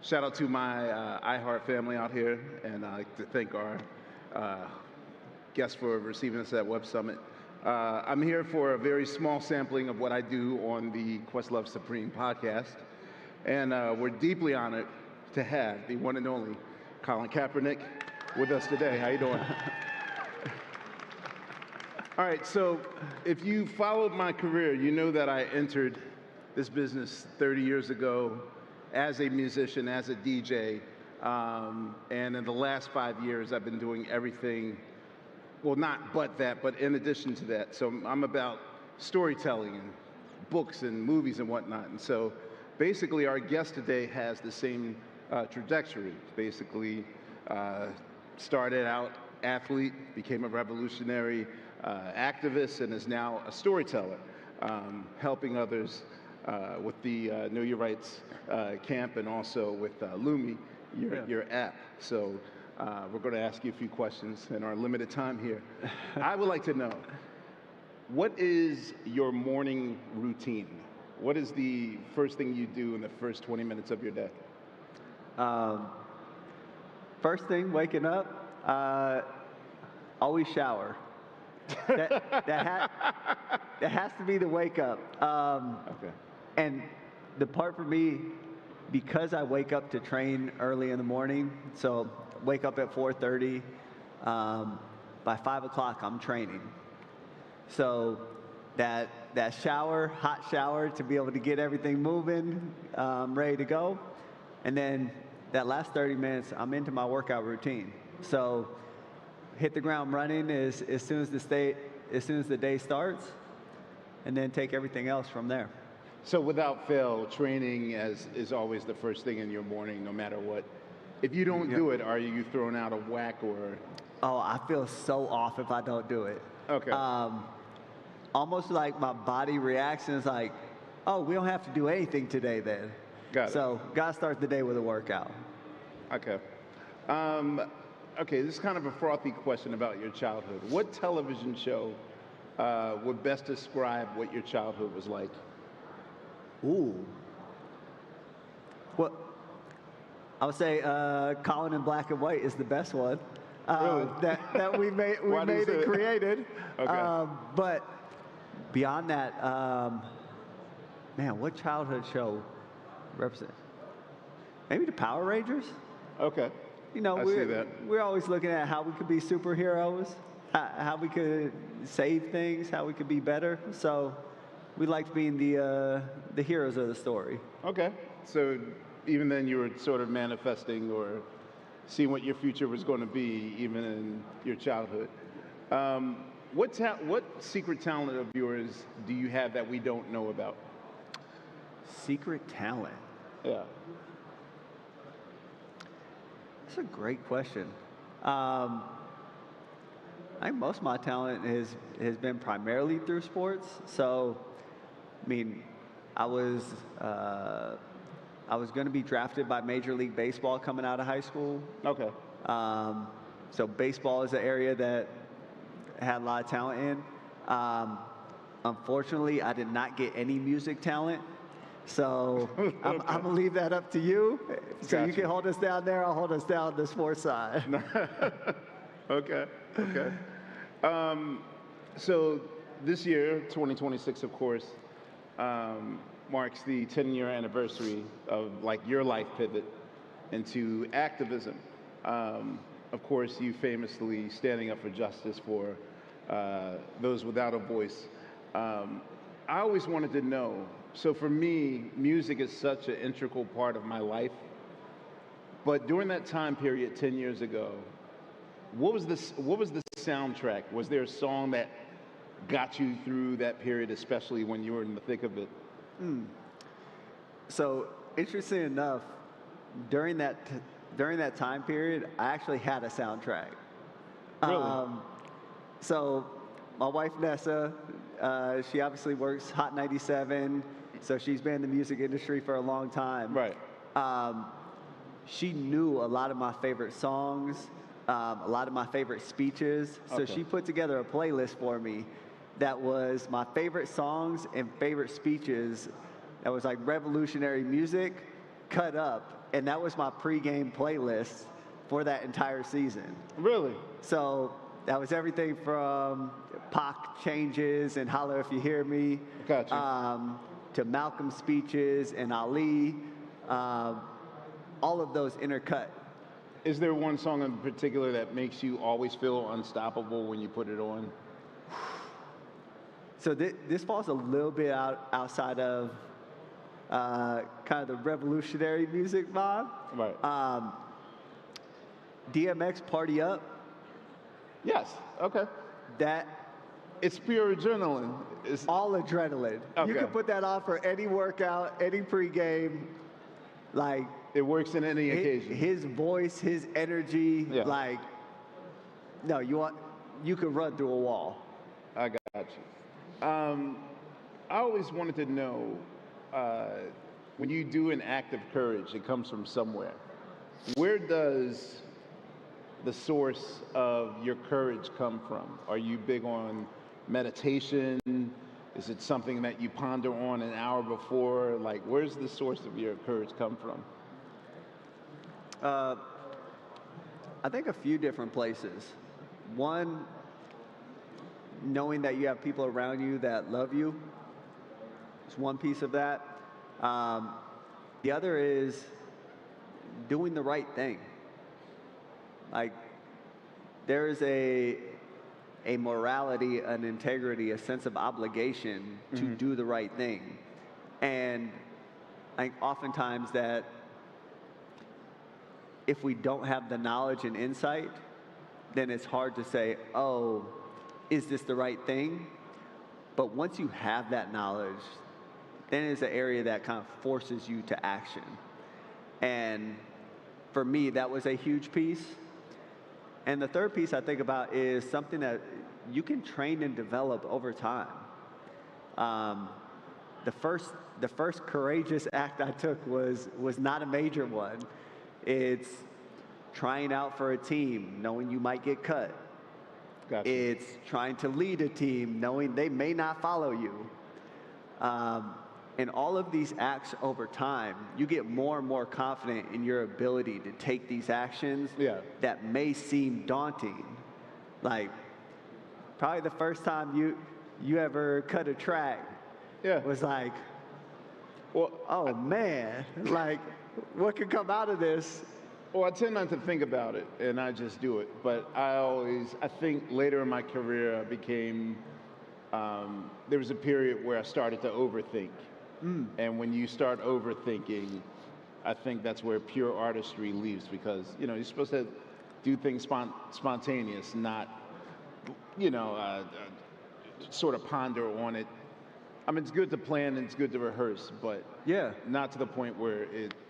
shout out to my iHeart family out here, and I'd like to thank our guests for receiving us at Web Summit. I'm here for a very small sampling of what I do on the Questlove Supreme podcast. And we're deeply honored to have the one and only Colin Kaepernick with us today. How you doing? All right, so if you followed my career, you know that I entered this business 30 years ago as a musician, as a DJ, and in the last 5 years, I've been doing everything, well, not but that, but in addition to that. So I'm about storytelling and books and movies and whatnot. And so basically, our guest today has the same trajectory. Basically, started out athlete, became a revolutionary activist, and is now a storyteller, helping others with the Know Your Rights camp, and also with Lumi, your app. So We're going to ask you a few questions in our limited time here. I would like to know, what is your morning routine? What is the first thing you do in the first 20 minutes of your day?
First thing, waking up, always shower. That has to be the wake up.
Okay.
And the part for me, because I wake up to train early in the morning, so wake up at 4:30, by 5 o'clock I'm training. So that shower, hot shower, to be able to get everything moving, ready to go. And then that last 30 minutes, I'm into my workout routine. So hit the ground running as soon as the day starts, and then take everything else from there.
So without fail, training is always the first thing in your morning, no matter what. If you don't do it, are you thrown out of whack or?
Oh, I feel so off if I don't do it.
Okay.
Almost like my body reacts and is like, oh, we don't have to do anything today then.
Got it.
So gotta start the day with a workout.
Okay. Okay, this is kind of a frothy question about your childhood. What television show would best describe what your childhood was like?
Ooh. What? I would say Colin in Black and White is the best one
Really?
that we made and created.
Okay.
But beyond that, man, what childhood show represents? Maybe the Power Rangers.
Okay.
You know,
I see that.
we're always looking at how we could be superheroes, how we could save things, how we could be better. So we liked being the heroes of the story.
Okay. So even then you were sort of manifesting or seeing what your future was going to be, even in your childhood. What secret talent of yours do you have that we don't know about?
Secret talent?
Yeah.
That's a great question. I think most of my talent has been primarily through sports. So, I mean, I was going to be drafted by Major League Baseball coming out of high school.
Okay.
So baseball is an area that I had a lot of talent in. Unfortunately, I did not get any music talent. So I'm going to leave that up to you. So
Gotcha.
you can hold us down there. I'll hold us down on the sports side.
Okay. Okay. So this year, 2026, of course, marks the 10-year anniversary of your life pivot into activism. Of course, you famously standing up for justice for those without a voice. I always wanted to know, so for me, music is such an integral part of my life. But during that time period 10 years ago, what was the soundtrack? Was there a song that got you through that period, especially when you were in the thick of it?
So interesting enough, during that time period, I actually had a soundtrack.
Really?
So my wife Nessa, she obviously works Hot 97, so she's been in the music industry for a long time.
Right.
She knew a lot of my favorite songs, a lot of my favorite speeches. So
Okay.
she put together a playlist for me that was my favorite songs and favorite speeches. That was like revolutionary music cut up, and that was my pregame playlist for that entire season.
Really?
So that was everything from Pac Changes and Holler If You Hear Me,
Gotcha.
to Malcolm speeches and Ali, all of those intercut.
Is there one song in particular that makes you always feel unstoppable when you put it on?
So this falls a little bit outside of kind of the revolutionary music vibe.
Right.
DMX Party Up.
Yes. Okay. It's pure adrenaline. It's
all adrenaline.
Okay.
You can put that on for any workout, any pregame. Like
it works in any occasion.
His voice, his energy, no, you could run through a wall.
I got you. I always wanted to know, when you do an act of courage, it comes from somewhere. Where does the source of your courage come from? Are you big on meditation? Is it something that you ponder on an hour before? Like, where's the source of your courage come from?
I think a few different places. One, knowing that you have people around you that love you is one piece of that. The other is doing the right thing. Like, there is a morality, an integrity, a sense of obligation to do the right thing. And I think oftentimes that if we don't have the knowledge and insight, then it's hard to say, oh, is this the right thing? But once you have that knowledge, then it's an area that kind of forces you to action. And for me, that was a huge piece. And the third piece I think about is something that you can train and develop over time. The first courageous act I took was not a major one. It's trying out for a team, knowing you might get cut.
Gotcha.
It's trying to lead a team, knowing they may not follow you. And all of these acts over time, you get more and more confident in your ability to take these actions that may seem daunting. Like, probably the first time you ever cut a track was like, well, oh man, like, what could come out of this?
Well, I tend not to think about it, and I just do it. But I think later in my career, I became, there was a period where I started to overthink. And when you start overthinking, I think that's where pure artistry leaves, because, you know, you're supposed to do things spontaneous, not, you know, sort of ponder on it. I mean, it's good to plan and it's good to rehearse, but not to the point where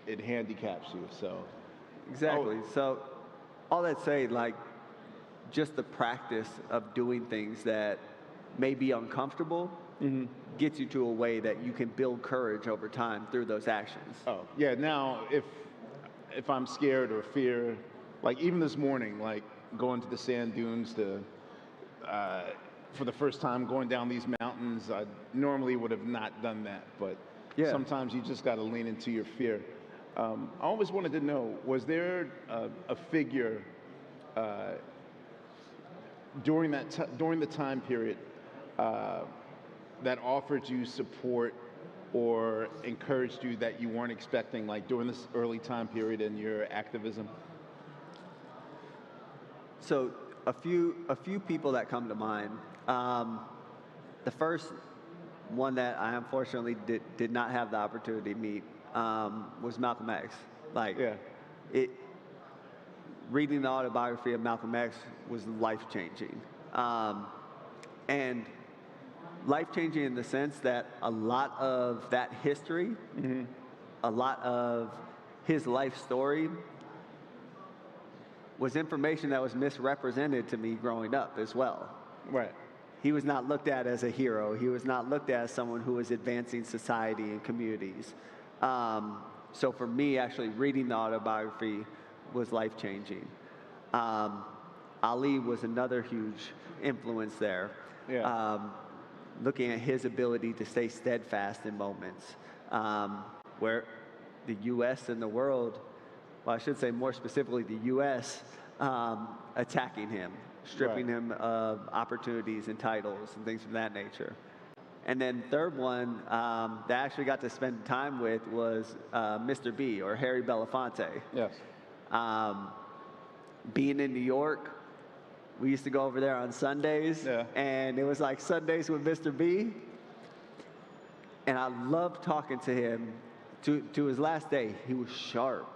it handicaps you, so.
Exactly. So all that say, like, just the practice of doing things that may be uncomfortable gets you to a way that you can build courage over time through those actions.
Oh, yeah. Now, if I'm scared or fear, like even this morning, like going to the sand dunes to, for the first time going down these mountains, I normally would have not done that, but sometimes you just got to lean into your fear. I always wanted to know, was there a figure during the time period that offered you support or encouraged you that you weren't expecting, like during this early time period in your activism?
So a few people that come to mind. The first one that I unfortunately did not have the opportunity to meet was Malcolm X. Like, reading the autobiography of Malcolm X was life-changing. And life-changing in the sense that a lot of that history, a lot of his life story was information that was misrepresented to me growing up as well.
Right.
He was not looked at as a hero. He was not looked at as someone who was advancing society and communities. So for me, actually reading the autobiography was life-changing. Ali was another huge influence there. Looking at his ability to stay steadfast in moments where the U.S. and the world, well, I should say more specifically the U.S., attacking him, stripping him of opportunities and titles and things of that nature. And then third one that I actually got to spend time with was Mr. B, or Harry Belafonte.
Yes.
Being in New York, we used to go over there on Sundays, and it was like Sundays with Mr. B. And I loved talking to him. To his last day, he was sharp.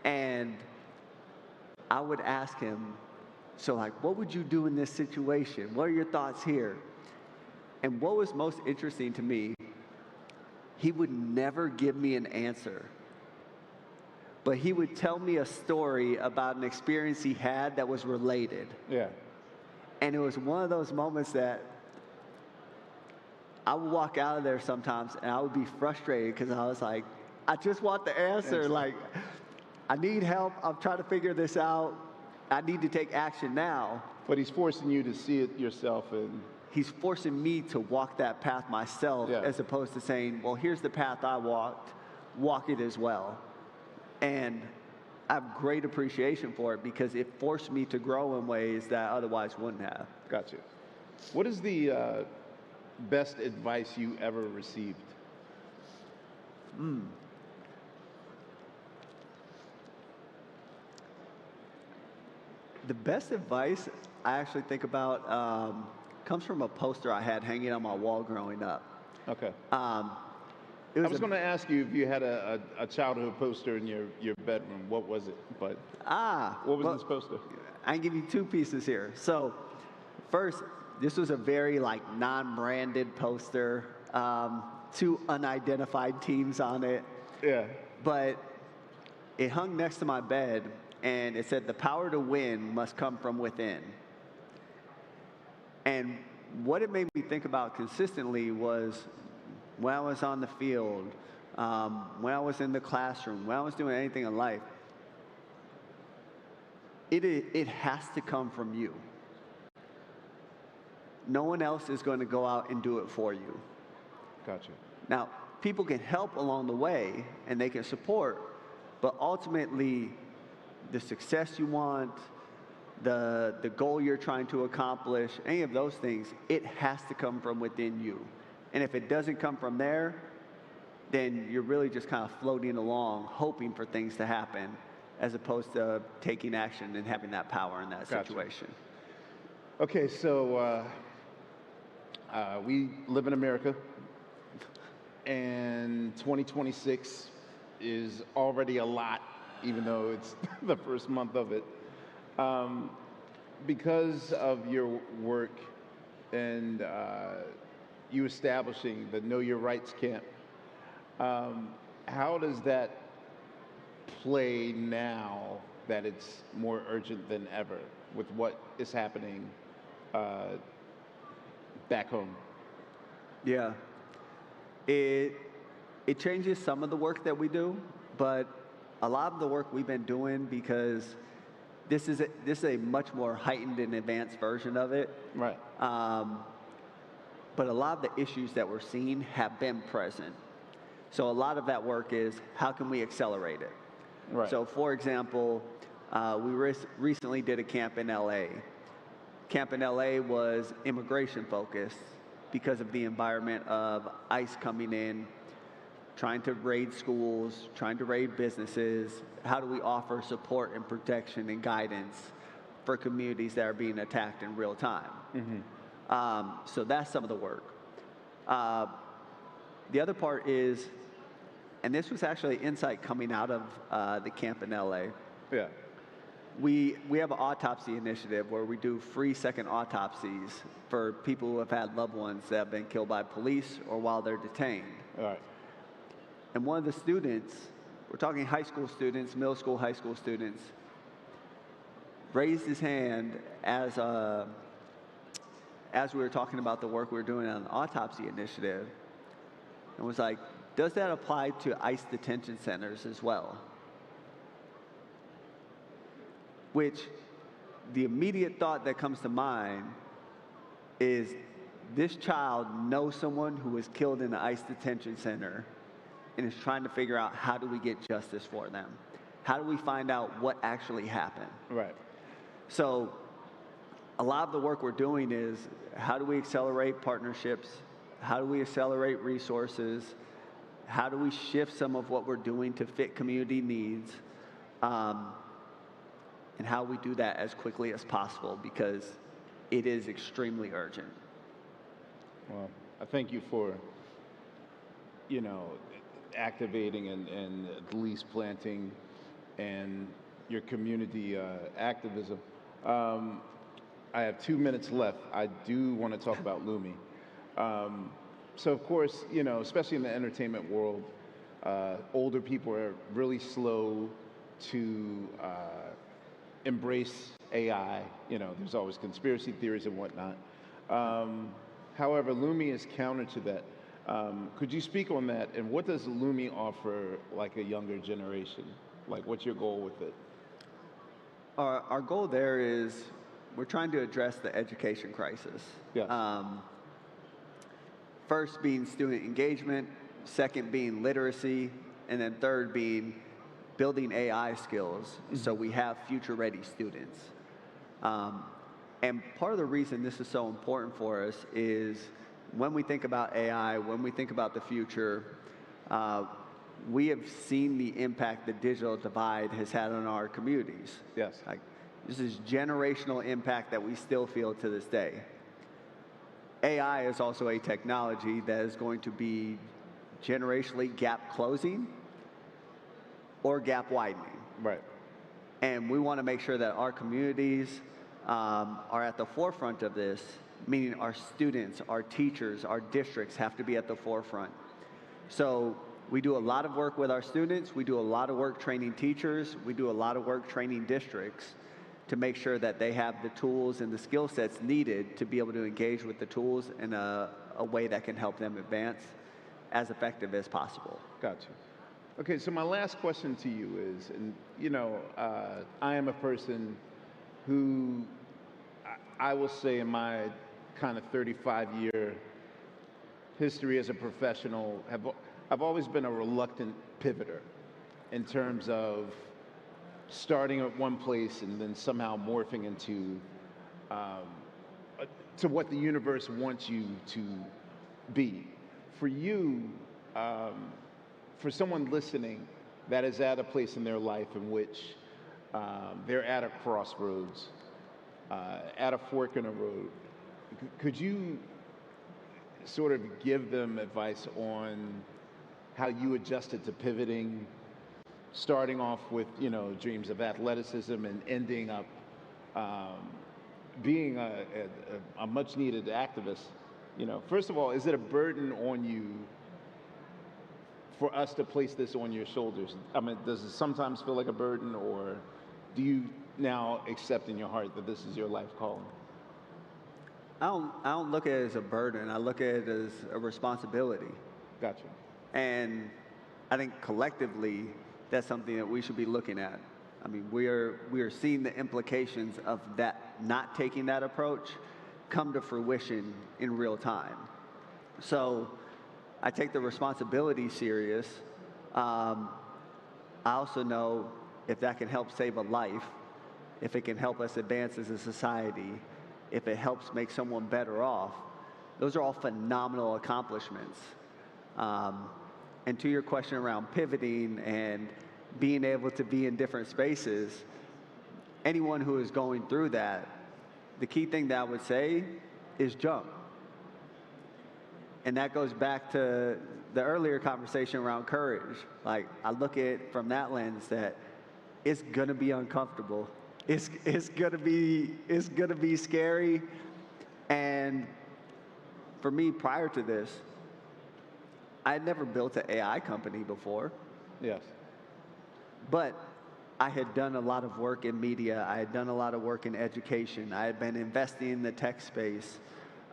And I would ask him, so like, what would you do in this situation? What are your thoughts here? And what was most interesting to me, he would never give me an answer. But he would tell me a story about an experience he had that was related.
Yeah.
And it was one of those moments that I would walk out of there sometimes and I would be frustrated because I was like, I just want the answer. Like, I need help. I'm trying to figure this out. I need to take action now.
But he's forcing you to see it yourself. And
he's forcing me to walk that path myself, as opposed to saying, well, here's the path I walked, walk it as well. And I have great appreciation for it because it forced me to grow in ways that I otherwise wouldn't have.
Gotcha. What is the best advice you ever received?
The best advice I actually think about comes from a poster I had hanging on my wall growing up.
Okay. I was going to ask you if you had a childhood poster in your bedroom. What was it? But what was this poster?
I can give you two pieces here. So first, this was a very non-branded poster, two unidentified teams on it.
Yeah.
But it hung next to my bed, and it said, "The power to win must come from within." And what it made me think about consistently was when I was on the field, when I was in the classroom, when I was doing anything in life, it has to come from you. No one else is going to go out and do it for you.
Gotcha.
Now, people can help along the way, and they can support, but ultimately, the success you want, the goal you're trying to accomplish, any of those things, it has to come from within you. And if it doesn't come from there, then you're really just kind of floating along, hoping for things to happen, as opposed to taking action and having that power in that situation.
Okay, so we live in America, and 2026 is already a lot, even though it's the first month of it. Because of your work and you establishing the Know Your Rights camp, how does that play now that it's more urgent than ever with what is happening back home?
Yeah, it changes some of the work that we do, but a lot of the work we've been doing, because this is a much more heightened and advanced version of it.
Right.
But a lot of the issues that we're seeing have been present. So a lot of that work is, how can we accelerate it?
Right.
So for example, we recently did a camp in LA. Camp in LA was immigration focused because of the environment of ICE coming in, trying to raid schools, trying to raid businesses. How do we offer support and protection and guidance for communities that are being attacked in real time? So that's some of the work. The other part is, and this was actually insight coming out of the camp in LA.
Yeah.
We have an autopsy initiative where we do free second autopsies for people who have had loved ones that have been killed by police or while they're detained.
All right.
And one of the students, we're talking high school students, middle school, high school students, raised his hand as we were talking about the work we were doing on the autopsy initiative, and was like, does that apply to ICE detention centers as well? Which, the immediate thought that comes to mind is, this child knows someone who was killed in the ICE detention center and is trying to figure out, how do we get justice for them? How do we find out what actually happened?
Right.
So a lot of the work we're doing is, how do we accelerate partnerships? How do we accelerate resources? How do we shift some of what we're doing to fit community needs? And how we do that as quickly as possible, because it is extremely urgent.
Well, I thank you for, activating and at least planting and your community activism. I have 2 minutes left. I do want to talk about Lumi. So of course, especially in the entertainment world, older people are really slow to embrace AI. There's always conspiracy theories and whatnot. However, Lumi is counter to that. Could you speak on that, and what does Lumi offer like a younger generation? Like, what's your goal with it?
Our goal there is we're trying to address the education crisis.
Yes.
First being student engagement, second being literacy, and then third being building AI skills so we have future-ready students. And part of the reason this is so important for us is when we think about AI, when we think about the future, we have seen the impact the digital divide has had on our communities.
Yes.
Like, this is generational impact that we still feel to this day. AI is also a technology that is going to be generationally gap closing or gap widening.
Right.
And we want to make sure that our communities are at the forefront of this, meaning our students, our teachers, our districts have to be at the forefront. So we do a lot of work with our students, we do a lot of work training teachers, we do a lot of work training districts to make sure that they have the tools and the skill sets needed to be able to engage with the tools in a way that can help them advance as effective as possible.
Gotcha. Okay, so my last question to you is, and you know, I am a person who, I will say in my kind of 35-year history as a professional, I've always been a reluctant pivoter in terms of starting at one place and then somehow morphing into to what the universe wants you to be. For you, for someone listening that is at a place in their life in which they're at a crossroads, at a fork in a road, could you sort of give them advice on how you adjusted to pivoting, starting off with, you know, dreams of athleticism and ending up being a much needed activist? You know, first of all, is it a burden on you for us to place this on your shoulders? I mean, does it sometimes feel like a burden, or do you now accept in your heart that this is your life calling?
I don't look at it as a burden. I look at it as a responsibility.
Gotcha.
And I think collectively, that's something that we should be looking at. I mean, we are seeing the implications of that, not taking that approach, come to fruition in real time. So I take the responsibility serious. I also know if that can help save a life, if it can help us advance as a society, if it helps make someone better off, those are all phenomenal accomplishments. And to your question around pivoting and being able to be in different spaces, anyone who is going through that, the key thing that I would say is jump. And that goes back to the earlier conversation around courage. Like, I look at it from that lens that it's gonna be uncomfortable. It's gonna be scary. And for me, prior to this, I had never built an AI company before.
Yes.
But I had done a lot of work in media. I had done a lot of work in education. I had been investing in the tech space.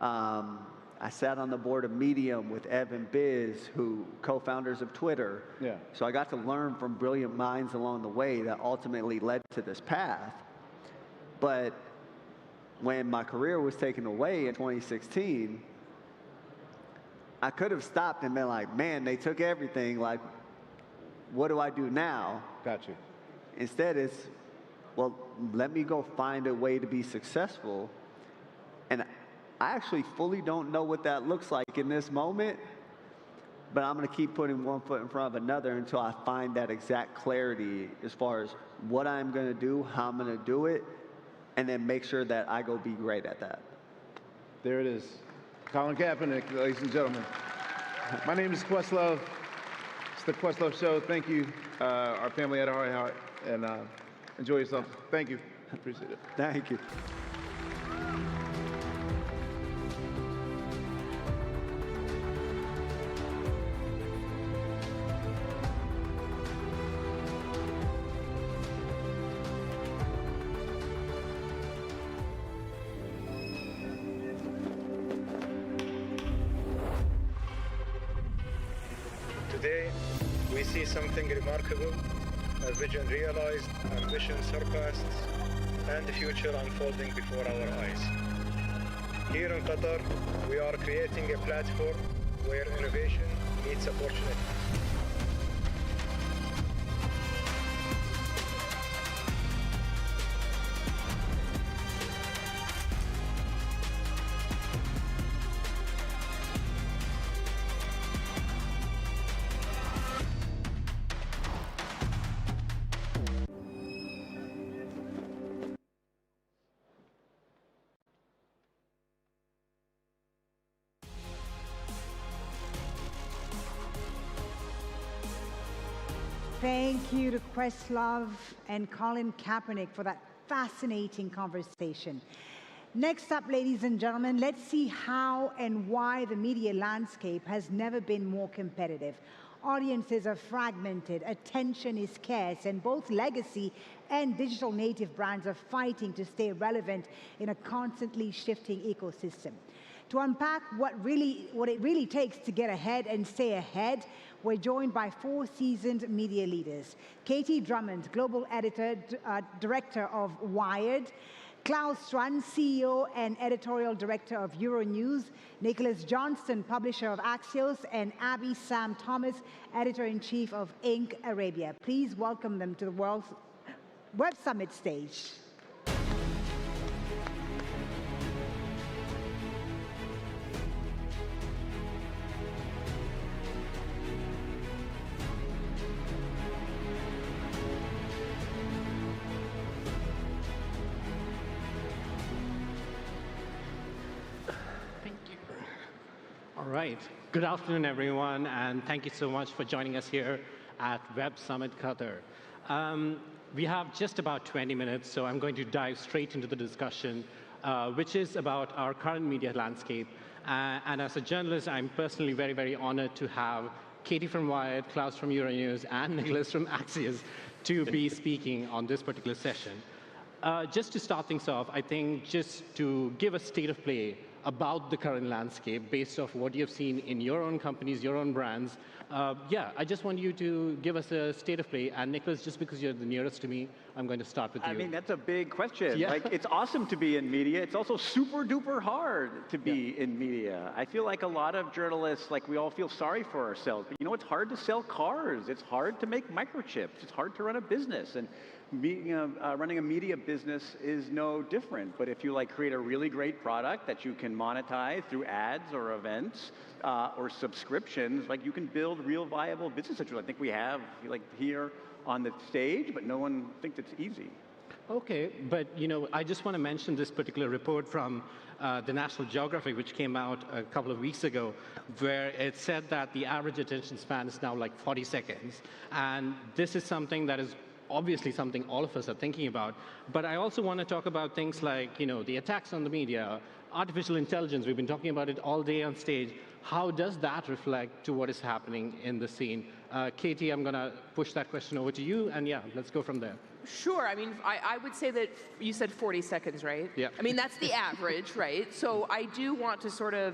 I sat on the board of Medium with Ev and Biz, who co-founders of Twitter.
Yeah.
So I got to learn from brilliant minds along the way that ultimately led to this path. But when my career was taken away in 2016, I could have stopped and been like, man, they took everything. Like, what do I do now?
Got you.
Instead, it's, well, let me go find a way to be successful. And I actually fully don't know what that looks like in this moment, but I'm going to keep putting one foot in front of another until I find that exact clarity as far as what I'm going to do, how I'm going to do it, and then make sure that I go be great at that.
There it is. Colin Kaepernick, ladies and gentlemen. My name is Questlove. It's the Questlove Show. Thank you, our family at Heart, and enjoy yourself. Thank you. Appreciate it.
Thank you.
Today, we see something remarkable a vision realized, ambition surpassed, and the future unfolding before our eyes. Here in Qatar, we are creating a platform where innovation meets opportunity.
Thank you to Questlove and Colin Kaepernick for that fascinating conversation. Next up, ladies and gentlemen, let's see how and why the media landscape has never been more competitive. Audiences are fragmented, attention is scarce, and both legacy and digital native brands are fighting to stay relevant in a constantly shifting ecosystem. To unpack what it really takes to get ahead and stay ahead, we're joined by 4 seasoned media leaders. Katie Drummond, Global Director of Wired, Klaus Strand, CEO and Editorial Director of Euronews, Nicholas Johnston, Publisher of Axios, and Abby Sam Thomas, Editor-in-Chief of Inc. Arabia. Please welcome them to the World Web Summit stage.
All right. Good afternoon, everyone, and thank you so much for joining us here at Web Summit Qatar. We have just about 20 minutes, so I'm going to dive straight into the discussion, which is about our current media landscape. And as a journalist, I'm personally very, very honored to have Katie from Wired, Klaus from Euronews, and Nicholas from Axios to be speaking on this particular session. Just to start things off, I think just to give a state of play about the current landscape based off what you've seen in your own companies, your own brands. I just want you to give us a state of play. And Nicholas, just because you're the nearest to me, I'm going to start with you.
I mean, that's a big question.
Yeah.
Like, it's awesome to be in media. It's also super duper hard to be in media. I feel like a lot of journalists, like, we all feel sorry for ourselves. But you know, it's hard to sell cars. It's hard to make microchips. It's hard to run a business. And running a media business is no different. But if you create a really great product that you can monetize through ads or events or subscriptions, you can build real viable businesses, which I think we have here on the stage, but no one thinks it's easy.
Okay, but I just want to mention this particular report from the National Geographic, which came out a couple of weeks ago, where it said that the average attention span is now 40 seconds. And this is something that is obviously something all of us are thinking about. But I also want to talk about things like, the attacks on the media, artificial intelligence. We've been talking about it all day on stage. How does that reflect to what is happening in the scene? Katie, I'm going to push that question over to you, and let's go from there.
Sure. I mean, I would say that you said 40 seconds, right?
Yeah.
I mean, that's the average, right? So I do want to sort of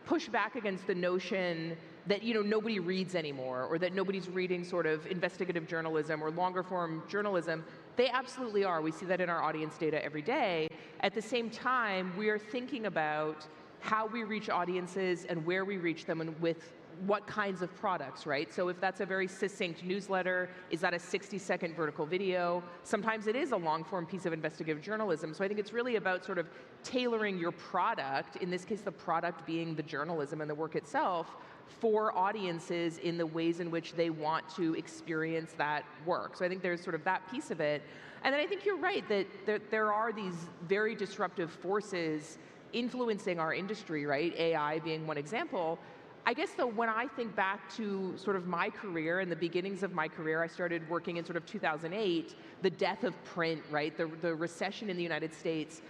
push back against the notion that nobody reads anymore, or that nobody's reading sort of investigative journalism or longer form journalism. They absolutely are. We see that in our audience data every day. At the same time, we are thinking about how we reach audiences and where we reach them and with what kinds of products, right? So if that's a very succinct newsletter, is that a 60-second vertical video? Sometimes it is a long-form piece of investigative journalism. So I think it's really about sort of tailoring your product, in this case the product being the journalism and the work itself, for audiences in the ways in which they want to experience that work. So I think there's sort of that piece of it. And then I think you're right that there are these very disruptive forces influencing our industry, right? AI being one example. I guess, though, when I think back to sort of my career and the beginnings of my career, I started working in sort of 2008, the death of print, right? The recession in the United States.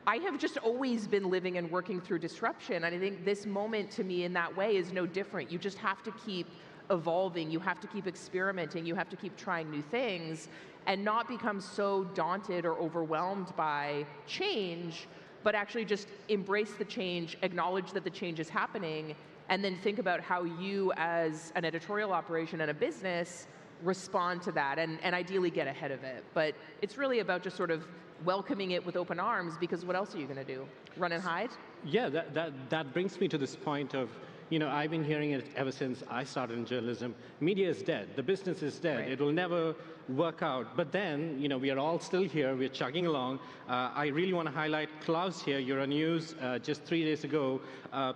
I have just always been living and working through disruption. And I think this moment to me in that way is no different. You just have to keep evolving. You have to keep experimenting. You have to keep trying new things and not become so daunted or overwhelmed by change, but actually just embrace the change, acknowledge that the change is happening, and then think about how you as an editorial operation and a business respond to that and ideally get ahead of it. But it's really about just sort of welcoming it with open arms, because what else are you going to do? Run and hide?
Yeah, that brings me to this point of, I've been hearing it ever since I started in journalism. Media is dead. The business is dead. Right. It will never work out. But then, we are all still here. We're chugging along. I really want to highlight Klaus here. Euronews, just 3 days ago,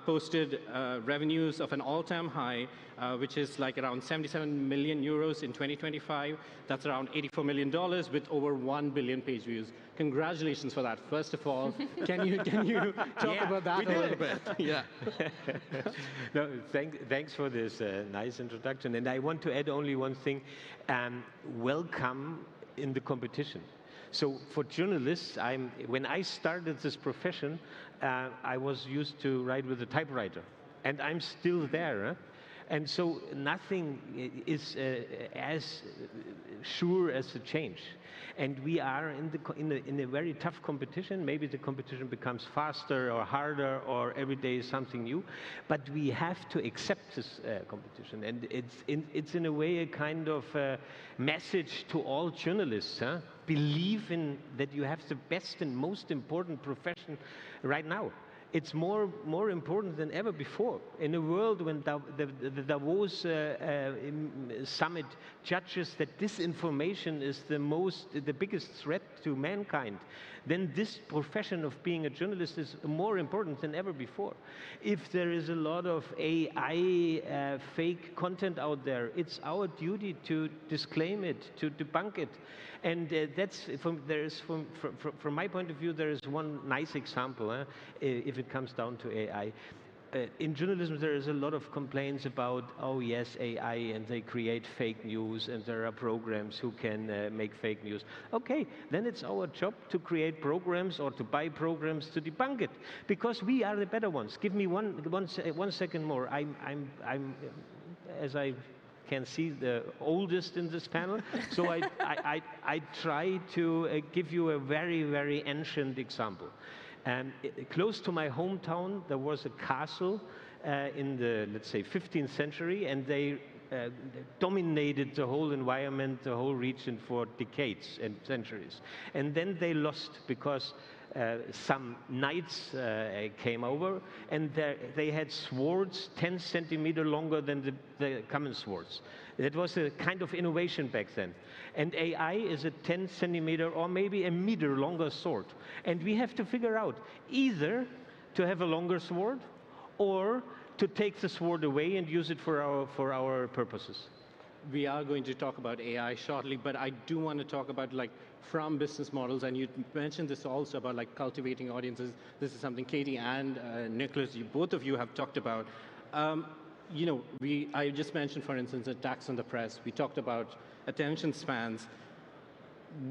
posted revenues of an all-time high, which is like around 77 million euros in 2025. That's around $84 million with over 1 billion page views. Congratulations for that. First of all, can you talk about that a little bit?
Yeah. No, thanks for this nice introduction. And I want to add only one thing. Welcome in the competition. So for journalists, when I started this profession, I was used to write with a typewriter. And I'm still there. Huh? And so nothing is as sure as a change. And we are in a very tough competition. Maybe the competition becomes faster or harder, or every day is something new. But we have to accept this competition. And it's in a way a kind of message to all journalists. Huh? Believe in that you have the best and most important profession right now. It's more important than ever before. In a world when the Davos summit judges that disinformation is the biggest threat to mankind, then this profession of being a journalist is more important than ever before. If there is a lot of AI fake content out there, it's our duty to disclaim it, to debunk it. And from my point of view, there is one nice example, if it comes down to AI. In journalism, there is a lot of complaints about, oh yes, AI, and they create fake news, and there are programs who can make fake news. Okay, then it's our job to create programs or to buy programs to debunk it, because we are the better ones. Give me one second more. I'm as I can see, the oldest in this panel. So I try to give you a very, very ancient example. Close to my hometown, there was a castle in the, let's say, 15th century, and they dominated the whole environment, the whole region for decades and centuries. And then they lost because some knights came over, and they had swords 10 centimeters longer than the common swords. That was a kind of innovation back then. And AI is a 10 centimeter or maybe a meter longer sword. And we have to figure out either to have a longer sword or to take the sword away and use it for our purposes.
We are going to talk about AI shortly, but I do want to talk about from business models, and you mentioned this also about cultivating audiences. This is something Katie and Nicholas, both of you have talked about. I just mentioned, for instance, attacks on the press. We talked about attention spans.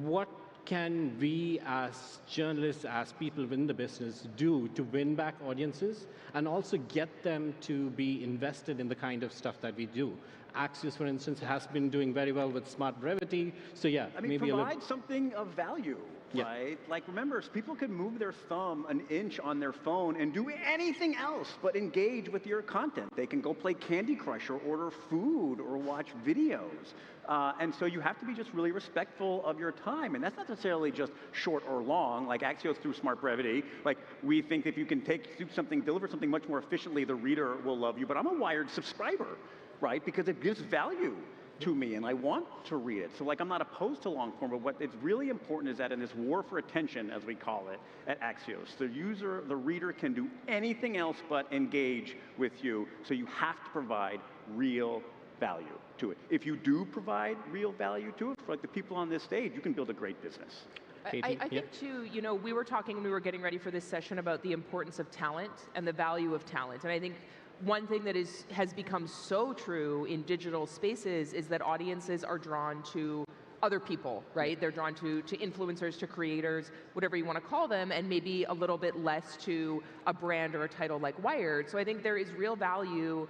What can we as journalists, as people within the business, do to win back audiences and also get them to be invested in the kind of stuff that we do? Axios, for instance, has been doing very well with smart brevity. So yeah,
I mean,
maybe
provide something of value, right? Like, remember, people can move their thumb an inch on their phone and do anything else but engage with your content. They can go play Candy Crush or order food or watch videos. And so you have to be just really respectful of your time. And that's not necessarily just short or long, like Axios through smart brevity. Like, we think if you can deliver something much more efficiently, the reader will love you. But I'm a wired subscriber, right? Because it gives value to me, and I want to read it. So I'm not opposed to long form, but what is really important is that in this war for attention, as we call it at Axios, the reader can do anything else but engage with you. So you have to provide real value to it. If you do provide real value to it, for the people on this stage, you can build a great business.
I think too, we were talking when we were getting ready for this session about the importance of talent and the value of talent. And I think one thing that has become so true in digital spaces is that audiences are drawn to other people, right? They're drawn to influencers, to creators, whatever you want to call them, and maybe a little bit less to a brand or a title like Wired. So I think there is real value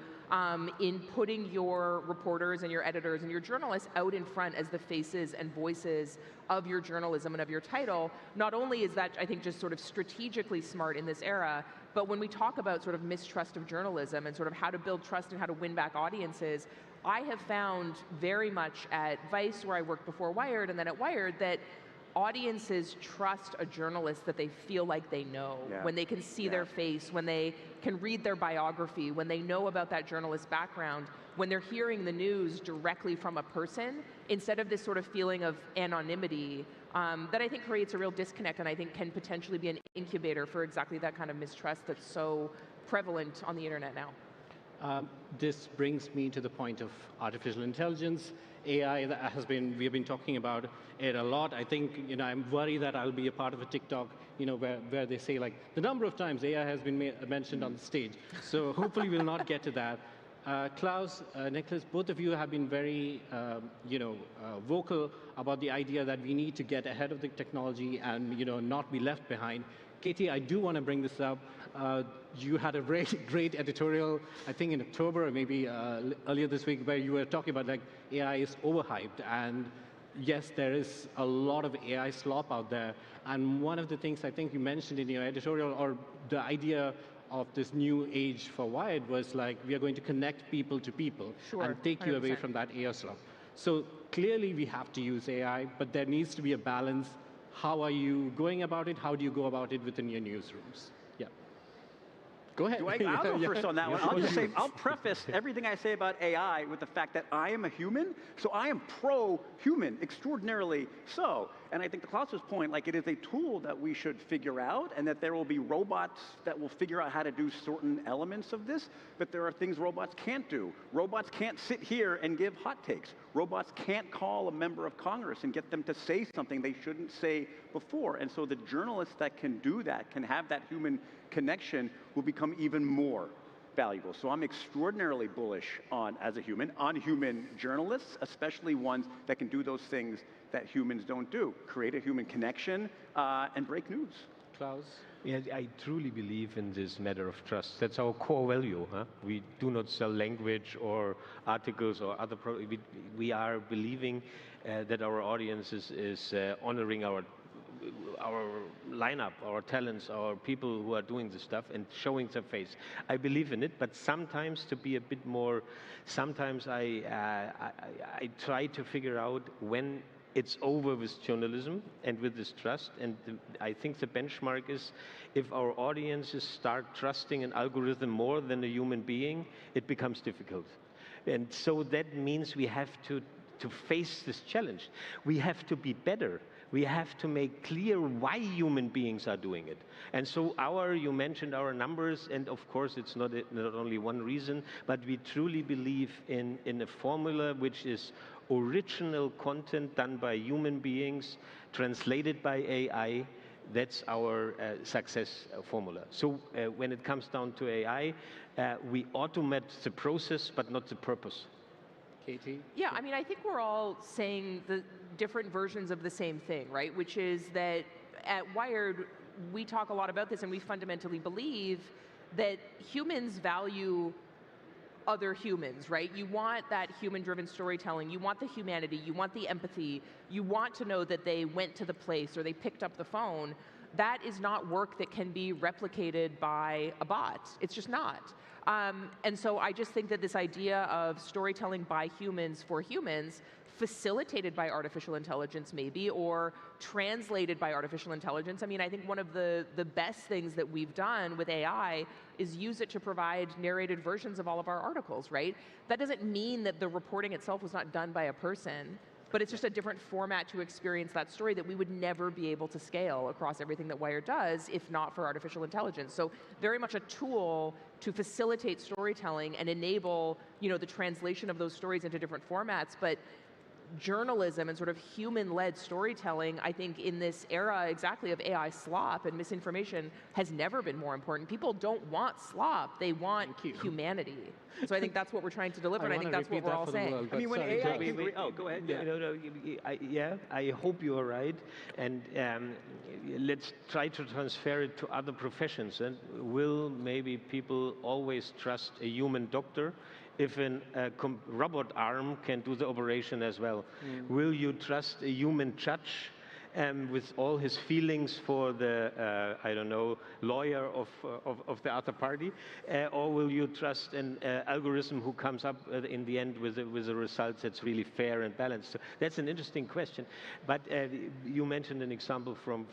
in putting your reporters and your editors and your journalists out in front as the faces and voices of your journalism and of your title. Not only is that, I think, just sort of strategically smart in this era, But when we talk about sort of mistrust of journalism and sort of how to build trust and how to win back audiences, I have found very much at Vice, where I worked before Wired, and then at Wired, that audiences trust a journalist that they feel like they know, when they can see their face, when they can read their biography, when they know about that journalist's background, when they're hearing the news directly from a person, instead of this sort of feeling of anonymity that I think creates a real disconnect, and I think can potentially be an incubator for exactly that kind of mistrust that's so prevalent on the internet now.
This brings me to the point of artificial intelligence, AI. That we have been talking about it a lot. I think, I'm worried that I'll be a part of a TikTok, where they say like the number of times AI has been mentioned on the stage. So hopefully we'll not get to that. Klaus, Nicholas, both of you have been very, vocal about the idea that we need to get ahead of the technology and, not be left behind. Katie, I do want to bring this up. You had a great editorial, I think in October or maybe earlier this week, where you were talking about like AI is overhyped. And yes, there is a lot of AI slop out there. And one of the things I think you mentioned in your editorial, or the idea of this new age for Wired, was like, we are going to connect people to people and take you away
100%.
from that AI slop. So clearly we have to use AI, but there needs to be a balance. How are you going about it? How do you go about it within your newsrooms? Yeah. Go ahead.
I'll go first on that one. I'll just say, I'll preface everything I say about AI with the fact that I am a human, so I am pro-human, extraordinarily so. And I think to Klaus's point, like, it is a tool that we should figure out, and that there will be robots that will figure out how to do certain elements of this, but there are things robots can't do. Robots can't sit here and give hot takes. Robots can't call a member of Congress and get them to say something they shouldn't say before. And so the journalists that can do that, can have that human connection, will become even more valuable. So I'm extraordinarily bullish on, as a human, on human journalists, especially ones that can do those things that humans don't do. Create a human connection and break news.
Klaus?
Yeah, I truly believe in this matter of trust. That's our core value. Huh? We do not sell language or articles or other products. We are believing that our audience is honoring our lineup, our talents, our people who are doing this stuff and showing their face. I believe in it, but sometimes, to be a bit more, sometimes I try to figure out when it's over with journalism and with this trust. And I think the benchmark is, if our audiences start trusting an algorithm more than a human being, it becomes difficult. And so that means we have to face this challenge. We have to be better. We have to make clear why human beings are doing it. And so you mentioned our numbers, and of course it's not only one reason, but we truly believe in a formula which is original content done by human beings, translated by AI. That's our success formula. So when it comes down to AI, we automate the process, but not the purpose.
Katie?
Yeah, I mean, I think we're all saying the different versions of the same thing, right? Which is that at Wired, we talk a lot about this, and we fundamentally believe that humans value other humans, right? You want that human-driven storytelling. You want the humanity. You want the empathy. You want to know that they went to the place or they picked up the phone. That is not work that can be replicated by a bot. It's just not. And so I just think that this idea of storytelling by humans for humans, facilitated by artificial intelligence maybe, or translated by artificial intelligence. I mean, I think one of the best things that we've done with AI is use it to provide narrated versions of all of our articles, right? That doesn't mean that the reporting itself was not done by a person, but it's just a different format to experience that story that we would never be able to scale across everything that Wired does if not for artificial intelligence. So very much a tool to facilitate storytelling and enable, the translation of those stories into different formats. But journalism and sort of human-led storytelling, I think in this era exactly of AI slop and misinformation, has never been more important. People don't want slop, they want humanity. So I think that's what we're trying to deliver, and I think that's what we're all saying.
I mean, when AI can go ahead.
Yeah. I hope you are right, and let's try to transfer it to other professions. And will maybe people always trust a human doctor if a robot arm can do the operation as well? Will you trust a human judge with all his feelings for the, I don't know, lawyer of the other party? Or will you trust an algorithm who comes up in the end with a result that's really fair and balanced? So that's an interesting question. But you mentioned an example from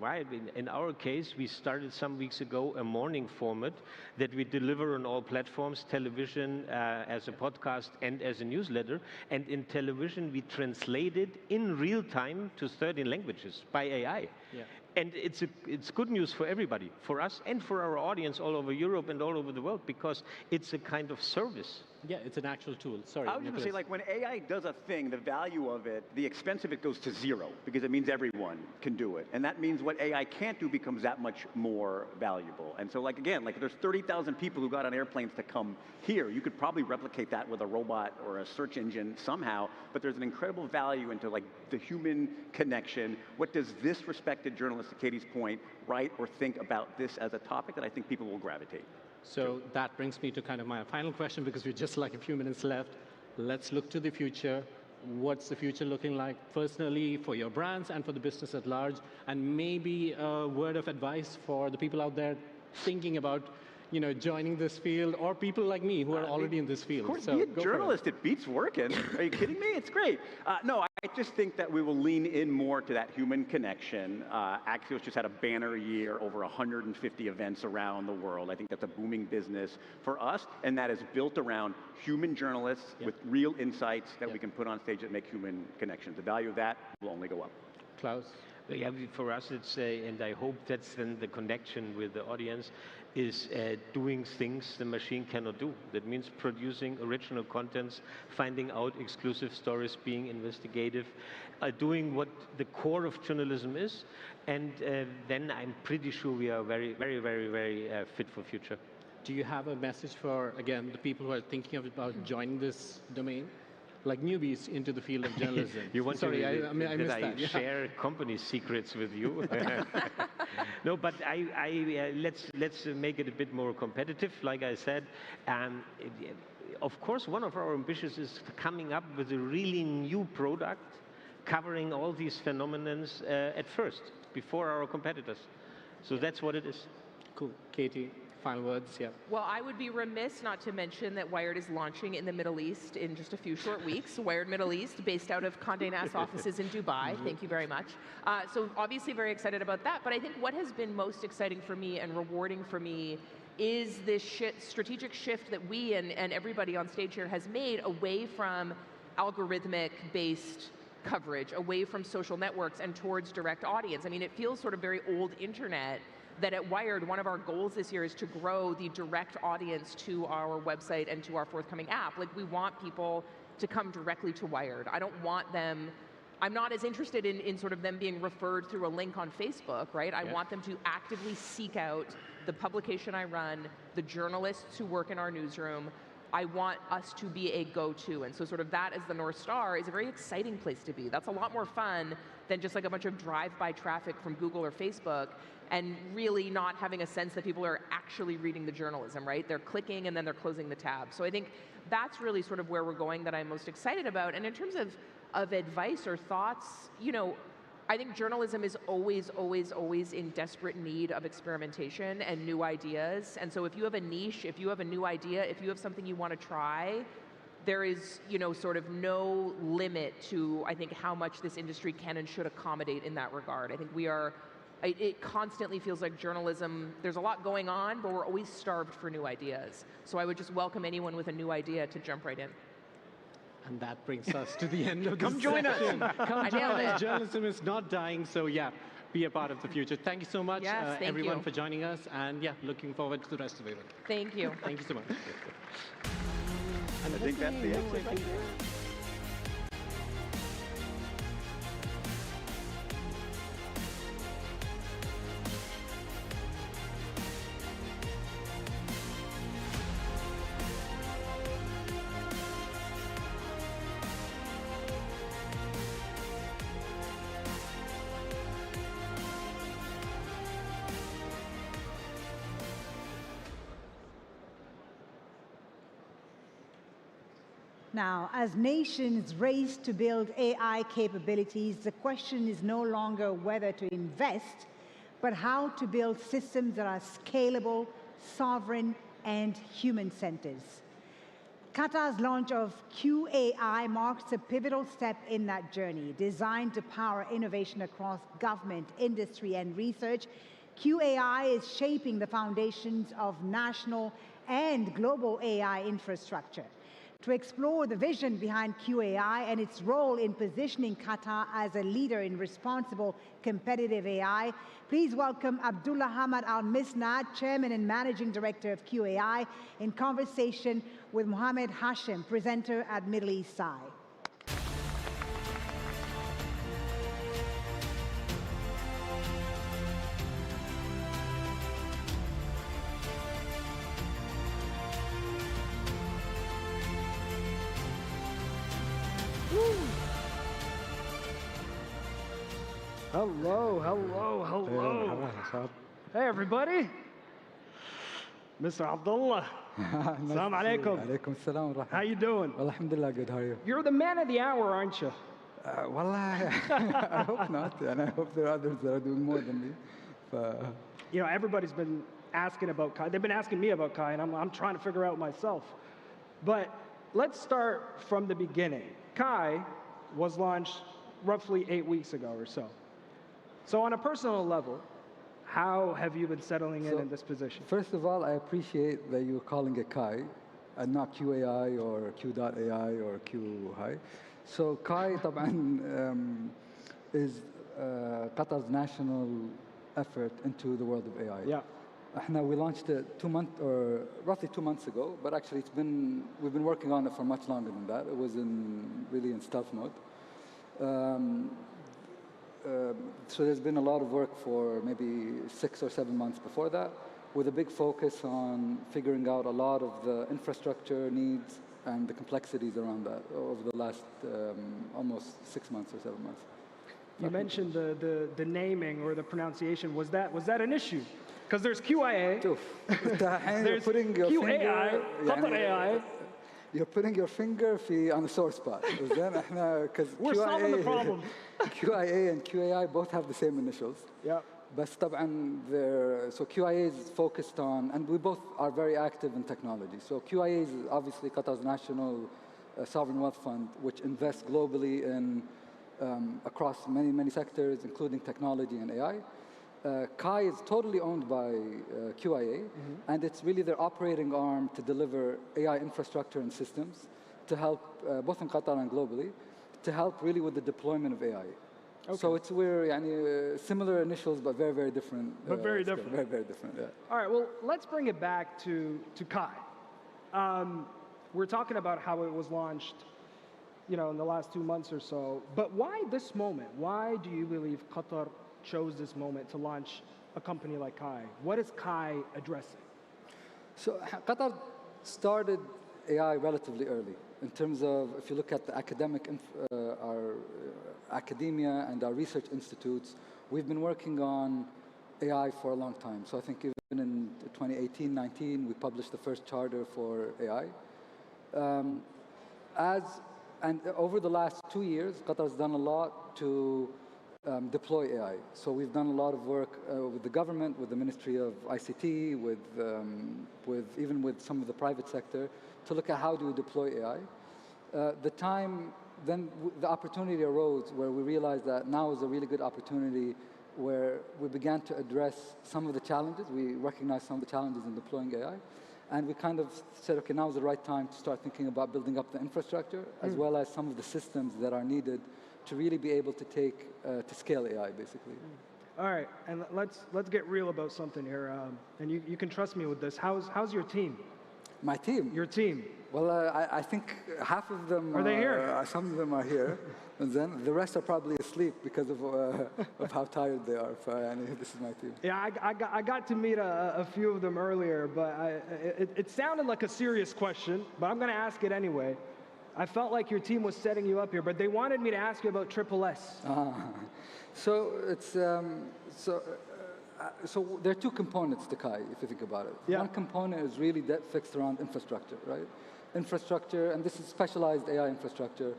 Wired. In our case, we started some weeks ago a morning format that we deliver on all platforms, television, as a podcast, and as a newsletter. And in television, we translated in real time to 13 languages by AI.
Yeah.
And it's good news for everybody, for us and for our audience all over Europe and all over the world, because it's a kind of service.
Yeah, it's an actual tool. Sorry,
I was going to say, like, when AI does a thing, the value of it, the expense of it goes to zero, because it means everyone can do it. And that means what AI can't do becomes that much more valuable. And so, like, again, like, there's 30,000 people who got on airplanes to come here. You could probably replicate that with a robot or a search engine somehow, but there's an incredible value into, like, the human connection. What does this respected journalist, to Katie's point, write or think about this as a topic that I think people will gravitate?
So that brings me to kind of my final question, because we're just like a few minutes left. Let's look to the future. What's the future looking like personally for your brands and for the business at large? And maybe a word of advice for the people out there thinking about, you know, joining this field, or people like me who are already in this field.
Of course,
So
be a
go for it.
journalist. It beats working. Are you kidding me? It's great. No, I just think that we will lean in more to that human connection. Axios just had a banner year, over 150 events around the world. I think that's a booming business for us, and that is built around human journalists with real insights that we can put on stage that make human connections. The value of that will only go up.
Klaus?
Yeah, for us, it's, and I hope that's then the connection with the audience, is doing things the machine cannot do. That means producing original contents, finding out exclusive stories, being investigative, doing what the core of journalism is, and then I'm pretty sure we are very, very, very, very fit for future.
Do you have a message for, again, the people who are thinking about joining this domain? Like newbies into the field of journalism.
You want
Sorry,
to
I missed that.
I share company secrets with you? No, but let's make it a bit more competitive. Like I said, of course, one of our ambitions is coming up with a really new product, covering all these phenomena at first, before our competitors. So that's what it is.
Cool, Katie. Final words, yeah.
Well, I would be remiss not to mention that Wired is launching in the Middle East in just a few short weeks. Wired Middle East, based out of Condé Nast offices in Dubai. Thank you very much. So obviously very excited about that. But I think what has been most exciting for me and rewarding for me is this strategic shift that we and everybody on stage here has made away from algorithmic-based coverage, away from social networks and towards direct audience. I mean, it feels sort of very old internet, that at Wired, one of our goals this year is to grow the direct audience to our website and to our forthcoming app. Like, we want people to come directly to Wired. I don't want them, I'm not as interested in sort of them being referred through a link on Facebook, right? I want them to actively seek out the publication I run, the journalists who work in our newsroom. I want us to be a go-to. And so sort of that as the North Star is a very exciting place to be. That's a lot more fun than just like a bunch of drive-by traffic from Google or Facebook, and really not having a sense that people are actually reading the journalism, right? They're clicking and then they're closing the tab. So I think that's really sort of where we're going that I'm most excited about. And in terms of advice or thoughts, you know, I think journalism is always, always, always in desperate need of experimentation and new ideas. And so if you have a niche, if you have a new idea, if you have something you want to try, there is, you know, sort of no limit to, I think, how much this industry can and should accommodate in that regard. I think we are, it constantly feels like journalism, there's a lot going on, but we're always starved for new ideas. So I would just welcome anyone with a new idea to jump right in.
And that brings us to the end of
Come
this
join us.
session. Come
I
join
nailed
us.
it.
Journalism is not dying, so yeah, be a part of the future. Thank you so much,
Yes, thank
everyone,
you.
for joining us. And yeah, looking forward to the rest of it.
Thank you.
Thank you so much.
I think that's the exit right there.
Now, as nations race to build AI capabilities, the question is no longer whether to invest, but how to build systems that are scalable, sovereign, and human-centered. Qatar's launch of QAI marks a pivotal step in that journey. Designed to power innovation across government, industry, and research, QAI is shaping the foundations of national and global AI infrastructure. To explore the vision behind QAI and its role in positioning Qatar as a leader in responsible competitive AI, please welcome Abdullah Hamad Al-Misnad, Chairman and Managing Director of QAI, in conversation with Mohammed Hashim, presenter at Middle East Eye.
Hello, hello, hello. Hey, everybody. Mr. Abdullah. Assalamu alaikum.
Alaikum assalam wa rahmatullah.
How you doing?
Well, alhamdulillah, good. How are you?
You're the man of the hour, aren't you?
Well, I hope not, and I hope there are others that are doing more than me.
You know, everybody's been asking about Kai. They've been asking me about Kai, and I'm trying to figure out myself. But let's start from the beginning. Kai was launched roughly 8 weeks ago or so. So on a personal level, how have you been settling in this position?
First of all, I appreciate that you're calling it Kai and not QAI or Q.AI or QHI. So Kai طبعاً is Qatar's national effort into the world of AI.
Yeah.
Now we launched it roughly 2 months ago, but actually we've been working on it for much longer than that. It was really in stealth mode. So there's been a lot of work for maybe 6 or 7 months before that, with a big focus on figuring out a lot of the infrastructure needs and the complexities around that over the last almost 6 months or 7 months.
You mentioned the naming or the pronunciation. Was that an issue? Because there's QIA, there's QAI, Qatar AI.
You're putting your finger on the sore spot. Because
We're solving the problem.
QIA and QAI both have the same initials.
Yeah.
بس طبعا so QIA is focused on, and we both are very active in technology. So QIA is obviously Qatar's national sovereign wealth fund, which invests globally in across many sectors, including technology and AI. Kai is totally owned by QIA, and it's really their operating arm to deliver AI infrastructure and systems to help, both in Qatar and globally, to help really with the deployment of AI.
Okay.
So we're similar initials, but very different.
Very different.
Very different, yeah.
All right, well, let's bring it back to Kai. We're talking about how it was launched, in the last 2 months or so, but why this moment? Why do you believe Qatar chose this moment to launch a company like Kai? What is Kai addressing?
So Qatar started AI relatively early in terms of, if you look at the our academia and our research institutes, we've been working on AI for a long time. So I think even in 2018-19, we published the first charter for AI. And over the last 2 years, Qatar's done a lot to deploy AI. So we've done a lot of work with the government, with the Ministry of ICT, even with some of the private sector, to look at how do we deploy AI. Then the opportunity arose where we realized that now is a really good opportunity where we began to address some of the challenges. We recognized some of the challenges in deploying AI. And we kind of said, okay, now is the right time to start thinking about building up the infrastructure, as well as some of the systems that are needed to really be able to to scale AI, basically.
All right, and let's get real about something here. And you can trust me with this. How's your team?
My team?
Your team.
Well, I think half of them
are they here?
Some of them are here, and then the rest are probably asleep because of how tired they are. This is my team.
Yeah, I got to meet a few of them earlier, but it sounded like a serious question, but I'm going to ask it anyway. I felt like your team was setting you up here, but they wanted me to ask you about Triple S.
So it's so there are two components to Kai, if you think about it.
Yeah.
One component is really fixed around infrastructure, right? infrastructure, and this is specialized AI infrastructure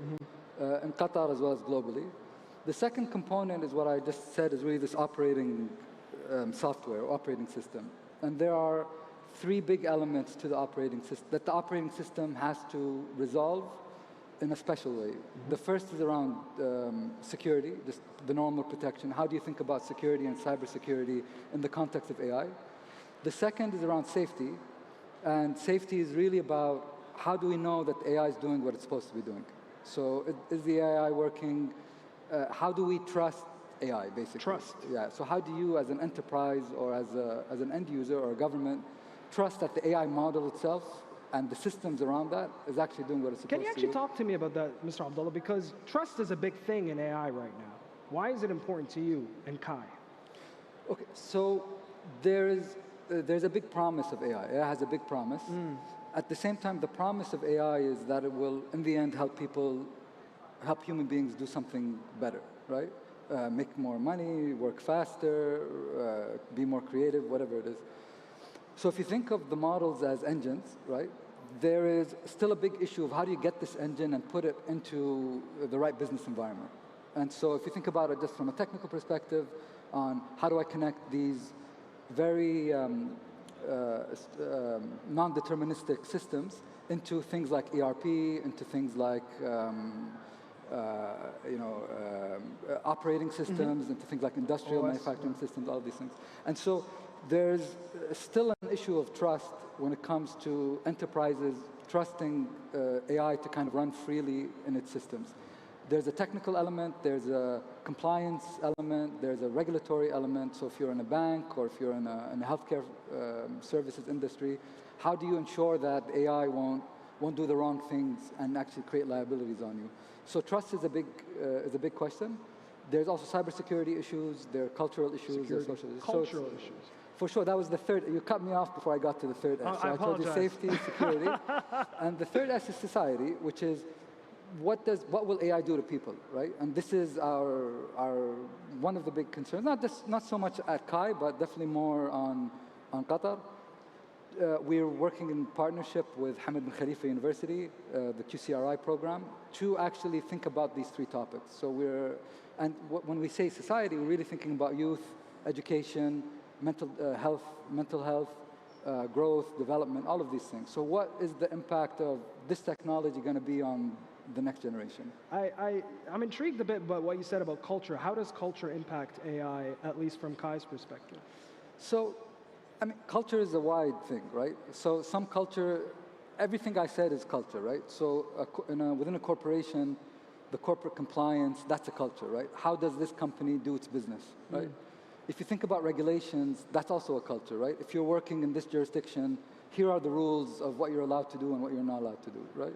in Qatar as well as globally. The second component is what I just said, is really this operating software, operating system. And there are three big elements to the operating system that the operating system has to resolve in a special way. The first is around security, just the normal protection. How do you think about security and cybersecurity in the context of AI? The second is around safety, and safety is really about how do we know that AI is doing what it's supposed to be doing? So is the AI working? How do we trust AI, basically?
Trust.
Yeah, so how do you as an enterprise or as an end user or a government trust that the AI model itself and the systems around that is actually doing what it's supposed to do?
Can you actually talk to me about that, Mr. Abdullah? Because trust is a big thing in AI right now. Why is it important to you and Kai?
Okay, so there's a big promise of AI. AI has a big promise. At the same time, the promise of AI is that it will, in the end, help human beings do something better, right? Make more money, work faster, be more creative, whatever it is. So if you think of the models as engines, right, there is still a big issue of how do you get this engine and put it into the right business environment. And so if you think about it just from a technical perspective on how do I connect these very non-deterministic systems into things like ERP, into things like operating systems, into things like industrial manufacturing systems, all of these things. And so there's still an issue of trust when it comes to enterprises trusting AI to kind of run freely in its systems. There's a technical element, there's a compliance element, there's a regulatory element. So if you're in a bank or if you're in a healthcare services industry, how do you ensure that AI won't do the wrong things and actually create liabilities on you? So trust is a big question. There's also cybersecurity issues, there are cultural issues, there are social issues.
Cultural issues.
For sure, that was the third. You cut me off before I got to the third S. So I told you safety, security. And the third S is society, which is what will AI do to people, right? And this is our one of the big concerns, not so much at Kai, but definitely more on Qatar. We're working in partnership with Hamad bin Khalifa University, the QCRI program, to actually think about these three topics. So when we say society, we're really thinking about youth, education, mental health, growth, development, all of these things. So what is the impact of this technology going to be on the next generation?
I'm intrigued a bit by what you said about culture. How does culture impact AI, at least from Kai's perspective?
So, I mean, culture is a wide thing, right? So some culture, everything I said is culture, right? So within a corporation, the corporate compliance, that's a culture, right? How does this company do its business, right? If you think about regulations, that's also a culture, right? If you're working in this jurisdiction, here are the rules of what you're allowed to do and what you're not allowed to do, right?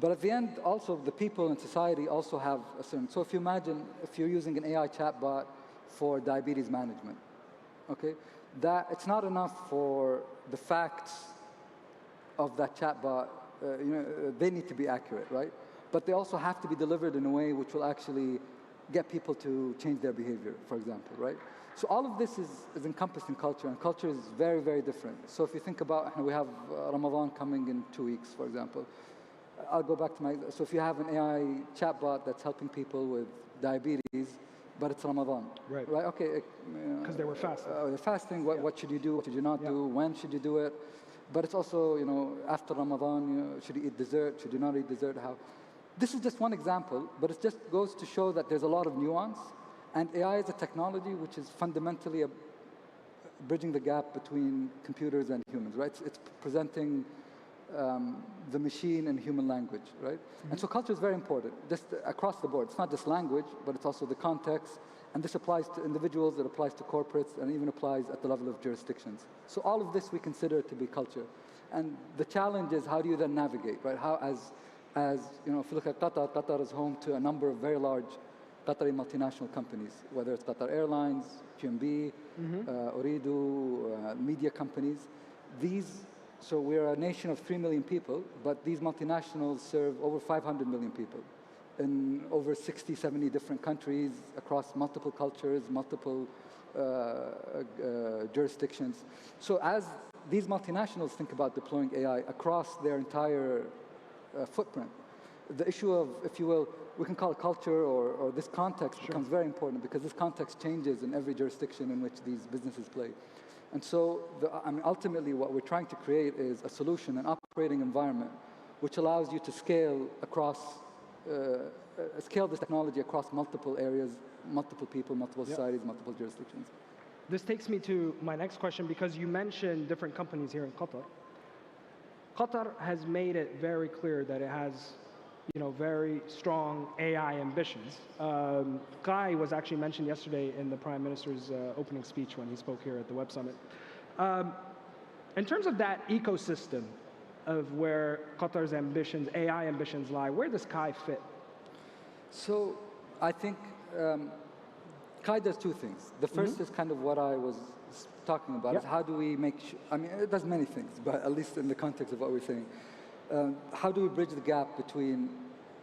But at the end, also, the people in society also have a certain... So if you imagine, if you're using an AI chatbot for diabetes management, okay? That it's not enough for the facts of that chatbot, they need to be accurate, right? But they also have to be delivered in a way which will actually get people to change their behavior, for example, right? So all of this is encompassed in culture, and culture is very, very different. So if you think about, we have Ramadan coming in 2 weeks, for example. I'll go back to so if you have an AI chatbot that's helping people with diabetes, but it's Ramadan.
Right.
Right, okay.
Because they were fasting.
They're fasting, what should you do, what should you not do, when should you do it? But it's also, after Ramadan, should you eat dessert, should you not eat dessert, how? This is just one example, but it just goes to show that there's a lot of nuance, and AI is a technology which is fundamentally bridging the gap between computers and humans, right? It's presenting the machine in human language, right? And so culture is very important, just across the board. It's not just language, but it's also the context, and this applies to individuals, it applies to corporates, and even applies at the level of jurisdictions. So all of this we consider to be culture. And the challenge is how do you then navigate, right? How if you look at Qatar, Qatar is home to a number of very large Qatari multinational companies, whether it's Qatar Airlines, QMB, Ooredoo, media companies. So we're a nation of 3 million people, but these multinationals serve over 500 million people in over 60, 70 different countries across multiple cultures, multiple jurisdictions. So as these multinationals think about deploying AI across their entire footprint. The issue of, if you will, we can call it culture or this context becomes very important because this context changes in every jurisdiction in which these businesses play. And so, I mean, ultimately, what we're trying to create is a solution, an operating environment, which allows you to scale across, scale this technology across multiple areas, multiple people, multiple societies, multiple jurisdictions.
This takes me to my next question because you mentioned different companies here in Qatar. Qatar has made it very clear that it has, very strong AI ambitions. Kai was actually mentioned yesterday in the Prime Minister's opening speech when he spoke here at the Web Summit. In terms of that ecosystem of where Qatar's ambitions, AI ambitions lie, where does Kai fit?
So I think Kai does two things. The first is kind of what I was talking about, is how do we make I mean, it does many things, but at least in the context of what we're saying. How do we bridge the gap between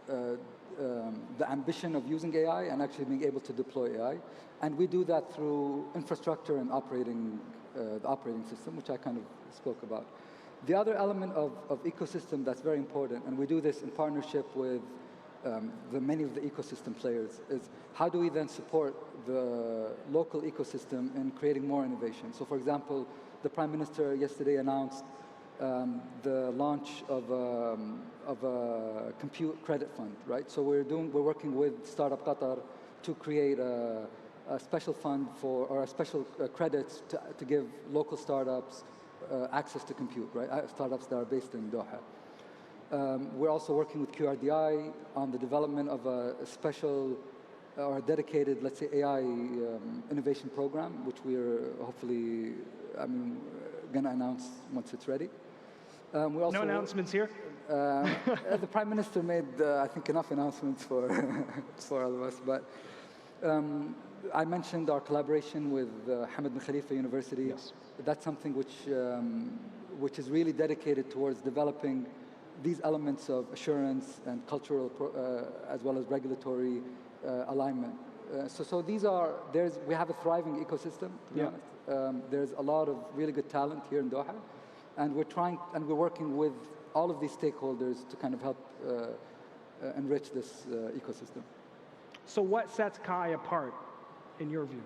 the ambition of using AI and actually being able to deploy AI? And we do that through infrastructure and operating, the operating system, which I kind of spoke about. The other element of ecosystem that's very important, and we do this in partnership with many of the ecosystem players, is how do we then support the local ecosystem in creating more innovation? So for example, the Prime Minister yesterday announced the launch of a compute credit fund, right? So we're working with Startup Qatar to create a special fund for, or a special credits to give local startups access to compute, right? Startups that are based in Doha. We're also working with QRDI on the development of a special or a dedicated, let's say, AI innovation program, which we're hopefully, going to announce once it's ready. We also,
no announcements here?
The Prime Minister made, I think, enough announcements for, for all of us. But I mentioned our collaboration with Hamad bin Khalifa University.
Yes.
That's something which is really dedicated towards developing these elements of assurance and cultural, as well as regulatory alignment. So these are, we have a thriving ecosystem, to be honest. There's a lot of really good talent here in Doha. And we're working with all of these stakeholders to kind of help enrich this ecosystem.
So what sets Kai apart, in your view?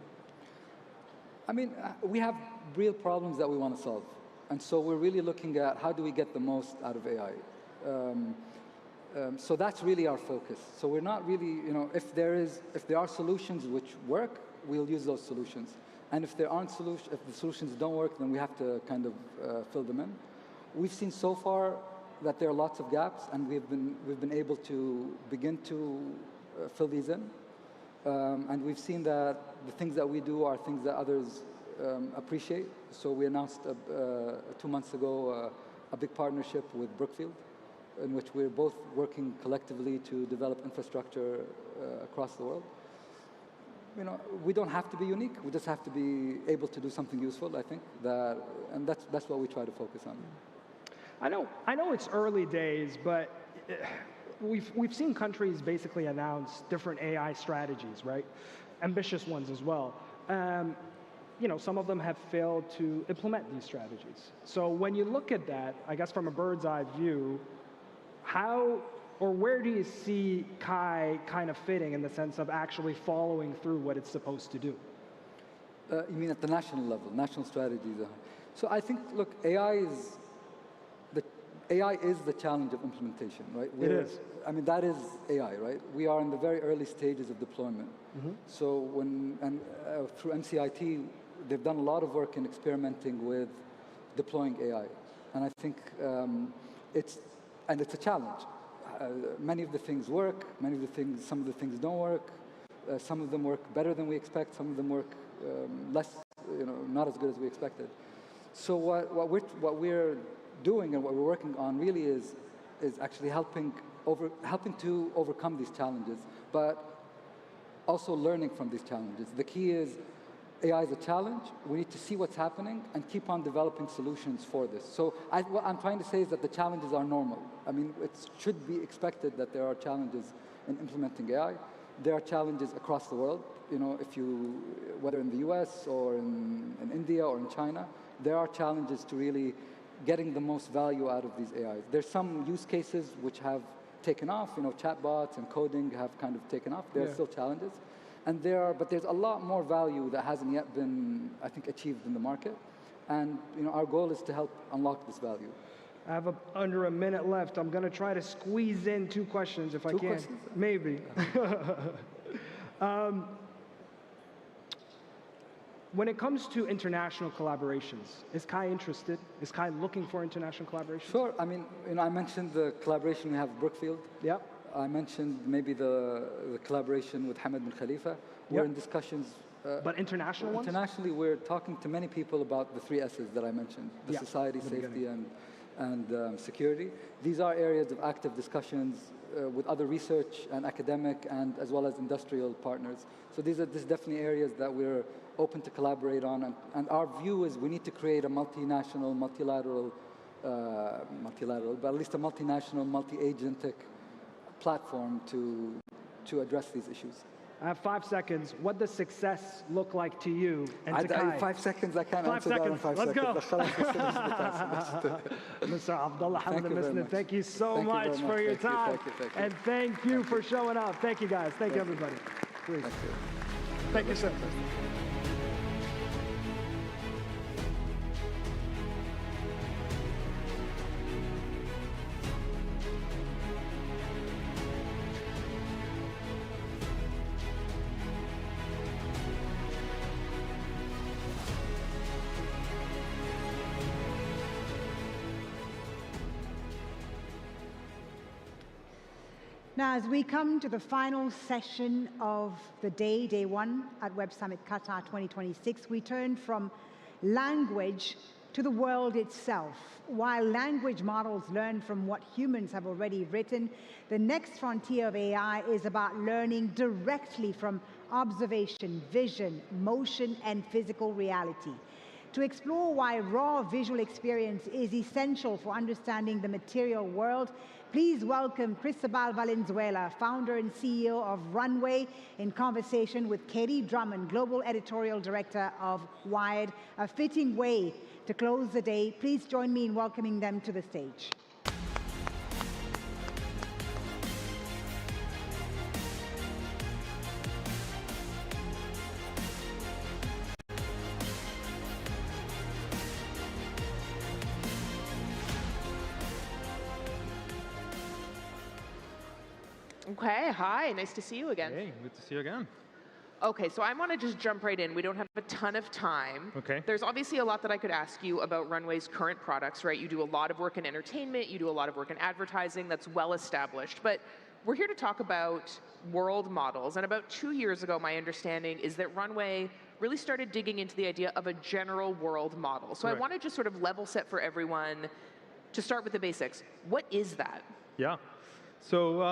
I mean, we have real problems that we want to solve. And so we're really looking at how do we get the most out of AI. So that's really our focus. So we're not really, if there are solutions which work, we'll use those solutions. And if there aren't solutions, if the solutions don't work, then we have to kind of fill them in. We've seen so far that there are lots of gaps, and we've been able to begin to fill these in. And we've seen that the things that we do are things that others appreciate. So we announced 2 months ago a big partnership with Brookfield, in which we're both working collectively to develop infrastructure across the world. We don't have to be unique. We just have to be able to do something useful, I think. And that's what we try to focus on.
I know it's early days, but we've seen countries basically announce different AI strategies, right? Ambitious ones as well. Some of them have failed to implement these strategies. So when you look at that, I guess from a bird's eye view, how or where do you see Kai kind of fitting in the sense of actually following through what it's supposed to do?
You mean at the national level, national strategies? So I think, look, AI is the challenge of implementation, right?
It is.
I mean, that is AI, right? We are in the very early stages of deployment. So through MCIT, they've done a lot of work in experimenting with deploying AI. And I think it's a challenge. Many of the things work, some of the things don't work. Some of them work better than we expect. Some of them work less, not as good as we expected. So what we're doing and what we're working on really is actually helping to overcome these challenges, but also learning from these challenges. The key is AI is a challenge. We need to see what's happening and keep on developing solutions for this. So what I'm trying to say is that the challenges are normal. I mean, it should be expected that there are challenges in implementing AI, there are challenges across the world. You know, whether in the US or in India or in China, there are challenges to really getting the most value out of these AIs. There's some use cases which have taken off. You know, chatbots and coding have kind of taken off. There are still challenges. But there's a lot more value that hasn't yet been, I think, achieved in the market. And you know, our goal is to help unlock this value.
I have under a minute left. I'm going to try to squeeze in 2 questions if I can. 2 questions? Maybe. When it comes to international collaborations, is Kai interested? Is Kai looking for international collaborations?
Sure. I mean, you know, I mentioned the collaboration we have with Brookfield.
Yep.
I mentioned maybe the collaboration with Hamad bin Khalifa. We're in discussions.
But international ones?
Internationally, we're talking to many people about the 3 S's that I mentioned: the society, safety, and security. These are areas of active discussions with other research and academic and as well as industrial partners. So these are definitely areas that we're open to collaborate on. And our view is we need to create a multinational, multilateral, but at least a multinational, multi-agentic platform to address these issues.
I have 5 seconds. What does success look like to you and to Kai?
5 seconds, I can't answer that in 5
Let's
seconds.
go. Mr. Abdullah Hamad al-Muslim, thank you so much for your time.
Thank you.
And thank you for showing up. Thank you, guys. Thank you, everybody. Please. Thank you, sir.
Now, as we come to the final session of the day 1 at Web Summit Qatar 2026, we turn from language to the world itself. While language models learn from what humans have already written, the next frontier of AI is about learning directly from observation, vision, motion, and physical reality. To explore why raw visual experience is essential for understanding the material world, please welcome Cristobal Valenzuela, founder and CEO of Runway, in conversation with Katie Drummond, Global Editorial Director of Wired. A fitting way to close the day. Please join me in welcoming them to the stage.
Okay, hi, nice to see you again.
Hey, good to see you again.
Okay, so I want to just jump right in. We don't have a ton of time.
Okay.
There's obviously a lot that I could ask you about Runway's current products, right? You do a lot of work in entertainment, you do a lot of work in advertising, that's well established. But we're here to talk about world models. And about 2 years ago, my understanding is that Runway really started digging into the idea of a general world model. So I want to just sort of level set for everyone to start with the basics. What is that?
Yeah. So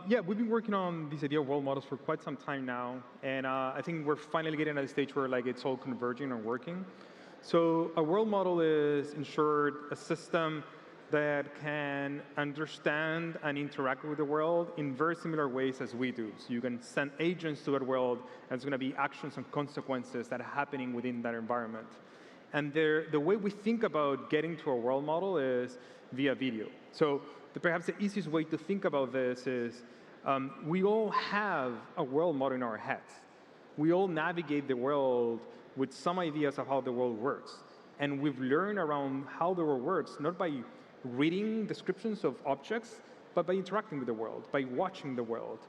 yeah, we've been working on this idea of world models for quite some time now, and I think we're finally getting at a stage where like it's all converging and working. So a world model is, in short, a system that can understand and interact with the world in very similar ways as we do. So you can send agents to that world, and it's going to be actions and consequences that are happening within that environment. And the way we think about getting to a world model is via video. So perhaps the easiest way to think about this is we all have a world model in our heads. We all navigate the world with some ideas of how the world works. And we've learned around how the world works, not by reading descriptions of objects, but by interacting with the world, by watching the world.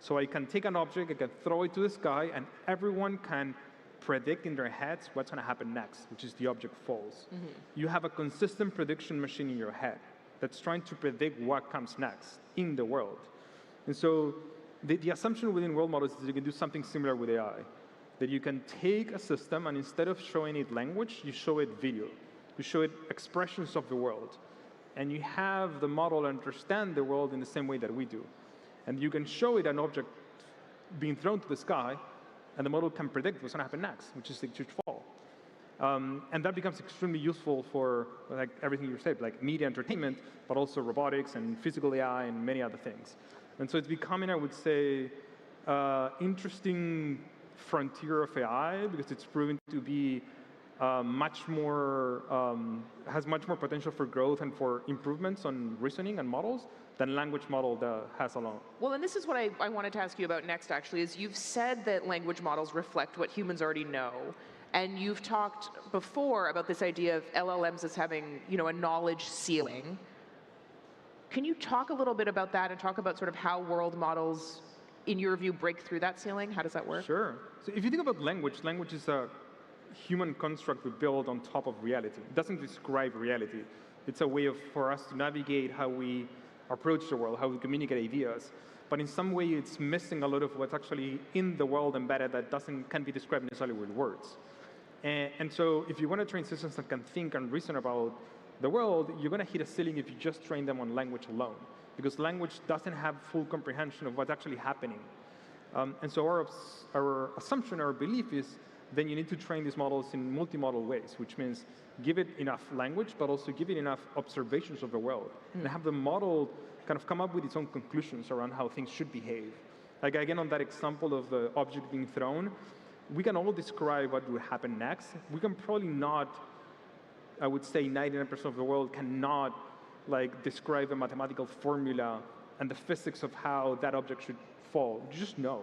So I can take an object, I can throw it to the sky, and everyone can predict in their heads what's going to happen next, which is the object falls. You have a consistent prediction machine in your head that's trying to predict what comes next in the world. And so the assumption within world models is that you can do something similar with AI, that you can take a system and instead of showing it language, you show it video. You show it expressions of the world. And you have the model understand the world in the same way that we do. And you can show it an object being thrown to the sky, and the model can predict what's going to happen next, which is the huge fall. And that becomes extremely useful for like everything you said, like media entertainment, but also robotics and physical AI and many other things. And so it's becoming, I would say, interesting frontier of AI because it's proven to be much more, has much more potential for growth and for improvements on reasoning and models than language model has alone.
Well, and this is what I wanted to ask you about next, actually, is you've said that language models reflect what humans already know. And you've talked before about this idea of LLMs as having, a knowledge ceiling. Can you talk a little bit about that and talk about sort of how world models, in your view, break through that ceiling? How does that work?
Sure. So if you think about language, language is a human construct we build on top of reality. It doesn't describe reality. It's a way for us to navigate how we approach the world, how we communicate ideas. But in some way, it's missing a lot of what's actually in the world embedded that can't be described necessarily with words. And so if you want to train systems that can think and reason about the world, you're going to hit a ceiling if you just train them on language alone, because language doesn't have full comprehension of what's actually happening. And so our assumption, our belief is then you need to train these models in multimodal ways, which means give it enough language, but also give it enough observations of the world, and have the model kind of come up with its own conclusions around how things should behave. Like again, on that example of the object being thrown, we can all describe what would happen next. We can probably not, I would say 99% of the world cannot describe a mathematical formula and the physics of how that object should fall. You just know.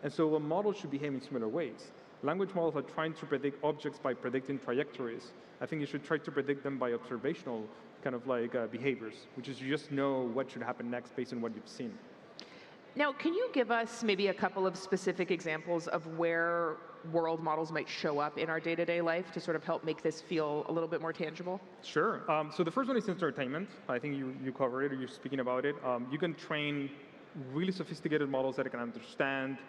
And so a model should behave in similar ways. Language models are trying to predict objects by predicting trajectories. I think you should try to predict them by observational kind of behaviors, which is you just know what should happen next based on what you've seen.
Now, can you give us maybe a couple of specific examples of where world models might show up in our day-to-day life to sort of help make this feel a little bit more tangible?
Sure. So the first one is entertainment. I think you covered it, or you're speaking about it. You can train really sophisticated models that can understand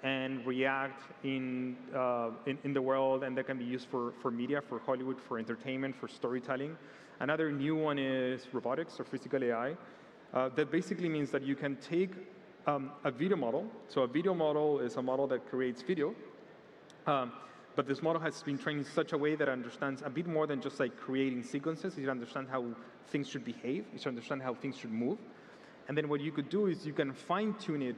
and react in the world, and that can be used for media, for Hollywood, for entertainment, for storytelling. Another new one is robotics or physical AI. That basically means that you can take a video model. So a video model is a model that creates video. But this model has been trained in such a way that it understands a bit more than just creating sequences. It understands how things should behave. It understands how things should move. And then what you could do is you can fine-tune it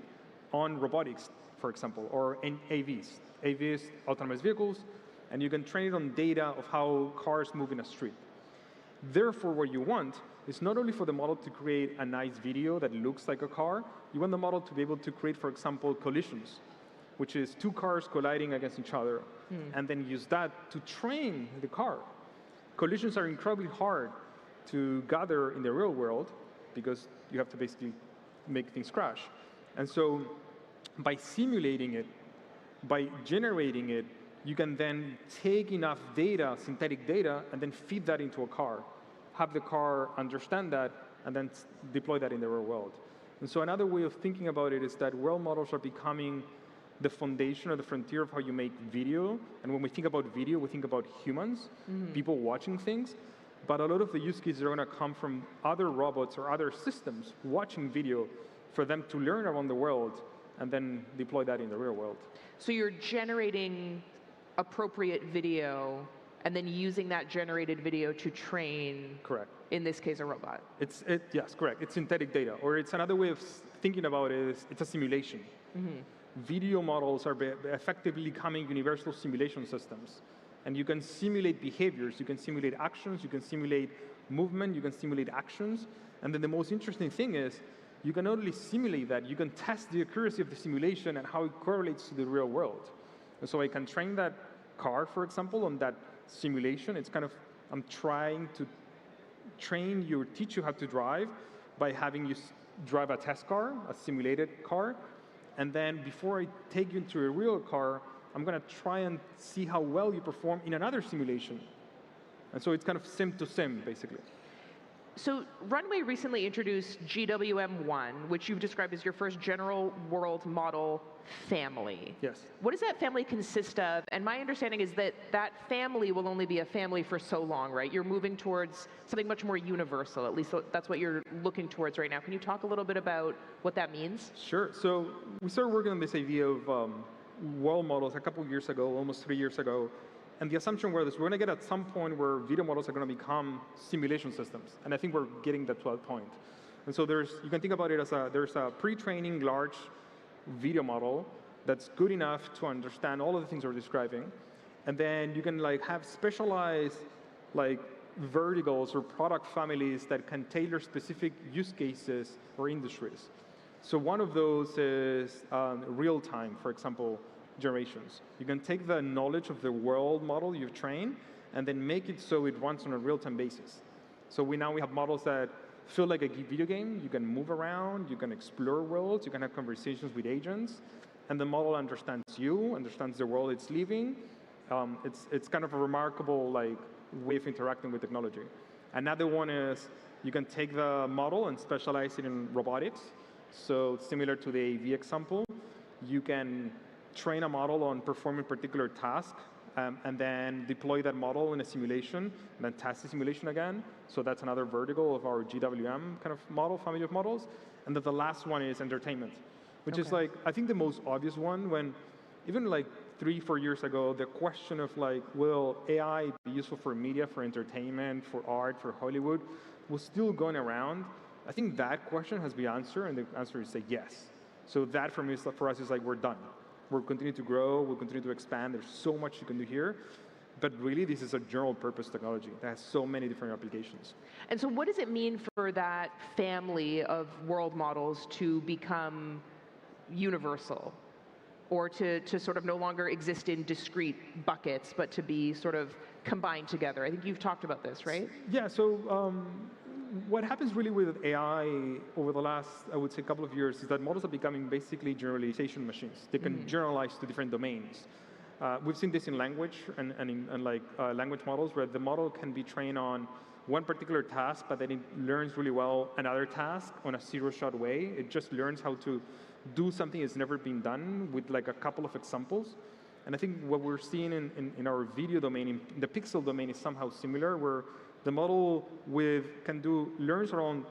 on robotics, for example, or in AVs, autonomous vehicles, and you can train it on data of how cars move in a street. Therefore, what you want is not only for the model to create a nice video that looks like a car, you want the model to be able to create, for example, collisions, which is two cars colliding against each other, and then use that to train the car. Collisions are incredibly hard to gather in the real world because you have to basically make things crash. And so by simulating it, by generating it, you can then take enough data, synthetic data, and then feed that into a car, have the car understand that, and then deploy that in the real world. And so another way of thinking about it is that world models are becoming the foundation or the frontier of how you make video. And when we think about video, we think about humans, people watching things. But a lot of the use cases are going to come from other robots or other systems watching video for them to learn around the world and then deploy that in the real world.
So you're generating appropriate video and then using that generated video to train,
correct,
in this case, a robot.
Yes, correct. It's synthetic data. Or it's another way of thinking about it is it's a simulation. Video models are effectively becoming universal simulation systems. And you can simulate behaviors, you can simulate actions, you can simulate movement, you can simulate actions. And then the most interesting thing is you can not only simulate that, you can test the accuracy of the simulation and how it correlates to the real world. And so I can train that car, for example, on that simulation. It's kind of, I'm trying to teach you how to drive by having you drive a test car, a simulated car. And then before I take you into a real car, I'm going to try and see how well you perform in another simulation. And so it's kind of sim to sim, basically.
So Runway recently introduced GWM1, which you've described as your first general world model family.
Yes.
What does that family consist of? And my understanding is that that family will only be a family for so long, right? You're moving towards something much more universal. At least that's what you're looking towards right now. Can you talk a little bit about what that means?
Sure. So we started working on this idea of world models a couple of years ago, almost 3 years ago. And the assumption was we're going to get at some point where video models are going to become simulation systems. And I think we're getting that to that point. And so you can think about it as there's a pre-training large video model that's good enough to understand all of the things we're describing. And then you can like have specialized like verticals or product families that can tailor specific use cases or industries. So one of those is real-time, for example, generations. You can take the knowledge of the world model you've trained and then make it so it runs on a real-time basis. So now we have models that feel like a video game. You can move around, you can explore worlds, you can have conversations with agents, and the model understands you, understands the world it's living. It's kind of a remarkable like way of interacting with technology. Another one is you can take the model and specialize it in robotics. So similar to the AV example, you can train a model on performing particular task and then deploy that model in a simulation and then test the simulation again. So that's another vertical of our GWM kind of model, family of models. And then the last one is entertainment, which is like, I think the most obvious one when even like 3-4 years ago, the question of like, will AI be useful for media, for entertainment, for art, for Hollywood, was still going around. I think that question has been answered, and the answer is like yes. So that for me, for us, is like we're done. We'll continue to grow, we'll continue to expand. There's so much you can do here. But really, this is a general purpose technology that has so many different applications.
And so what does it mean for that family of world models to become universal? Or to sort of no longer exist in discrete buckets, but to be sort of combined together? I think you've talked about this, right?
Yeah, so what happens really with AI over the last, I would say, couple of years is that models are becoming basically generalization machines. They can generalize to different domains. We've seen this in language and in language models where the model can be trained on one particular task, but then it learns really well another task on a zero-shot way. It just learns how to do something that's never been done with like a couple of examples. And I think what we're seeing in our video domain, in the pixel domain, is somehow similar, where the model learns around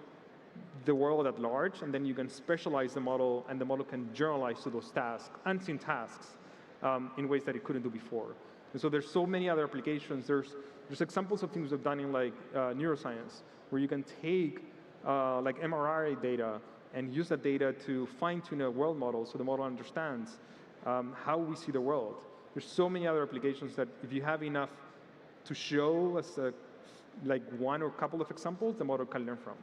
the world at large, and then you can specialize the model, and the model can generalize to those tasks, unseen tasks, in ways that it couldn't do before. And so there's so many other applications. There's examples of things we've done in like neuroscience, where you can take like MRI data and use that data to fine-tune a world model so the model understands how we see the world. There's so many other applications that if you have enough to show us like one or couple of examples, the model can learn from.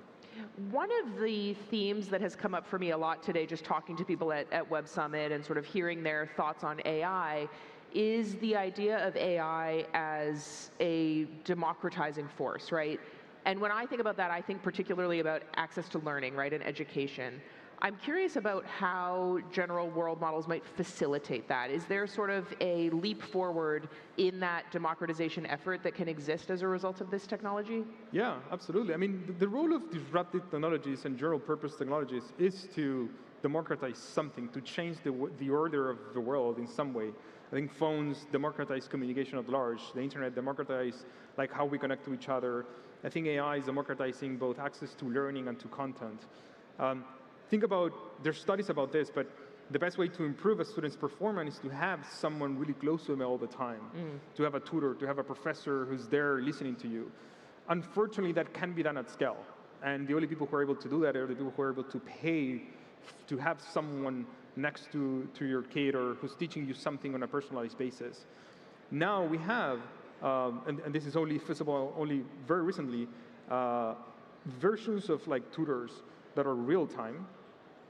One of the themes that has come up for me a lot today, just talking to people at Web Summit and sort of hearing their thoughts on AI, is the idea of AI as a democratizing force, right? And when I think about that, I think particularly about access to learning, right, and education. I'm curious about how general world models might facilitate that. Is there sort of a leap forward in that democratization effort that can exist as a result of this technology?
Yeah, absolutely. I mean, the role of disruptive technologies and general purpose technologies is to democratize something, to change the order of the world in some way. I think phones democratize communication at large. The internet democratized like how we connect to each other. I think AI is democratizing both access to learning and to content. Think about, there's studies about this, but the best way to improve a student's performance is to have someone really close to them all the time, to have a tutor, to have a professor who's there listening to you. Unfortunately, that can't be done at scale. And the only people who are able to do that are the people who are able to pay to have someone next to your kid or who's teaching you something on a personalized basis. Now we have, and this is only feasible only very recently, versions of like tutors that are real time,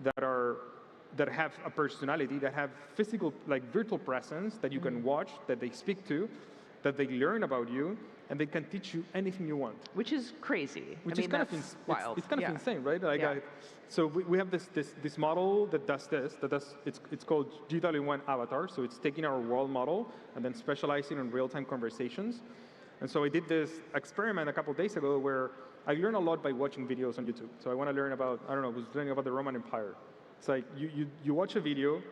that have a personality, that have physical, like virtual presence that you can watch, that they speak to, that they learn about you, and they can teach you anything you want.
Which is crazy.
Which is kind of
wild.
It's kind of insane, right? Like, so we have this model that does this. It's called GW1 Avatar. So it's taking our world model and then specializing in real-time conversations. And so I did this experiment a couple of days ago where I learn a lot by watching videos on YouTube. So I want to learn about, I was learning about the Roman Empire. It's like you watch a video,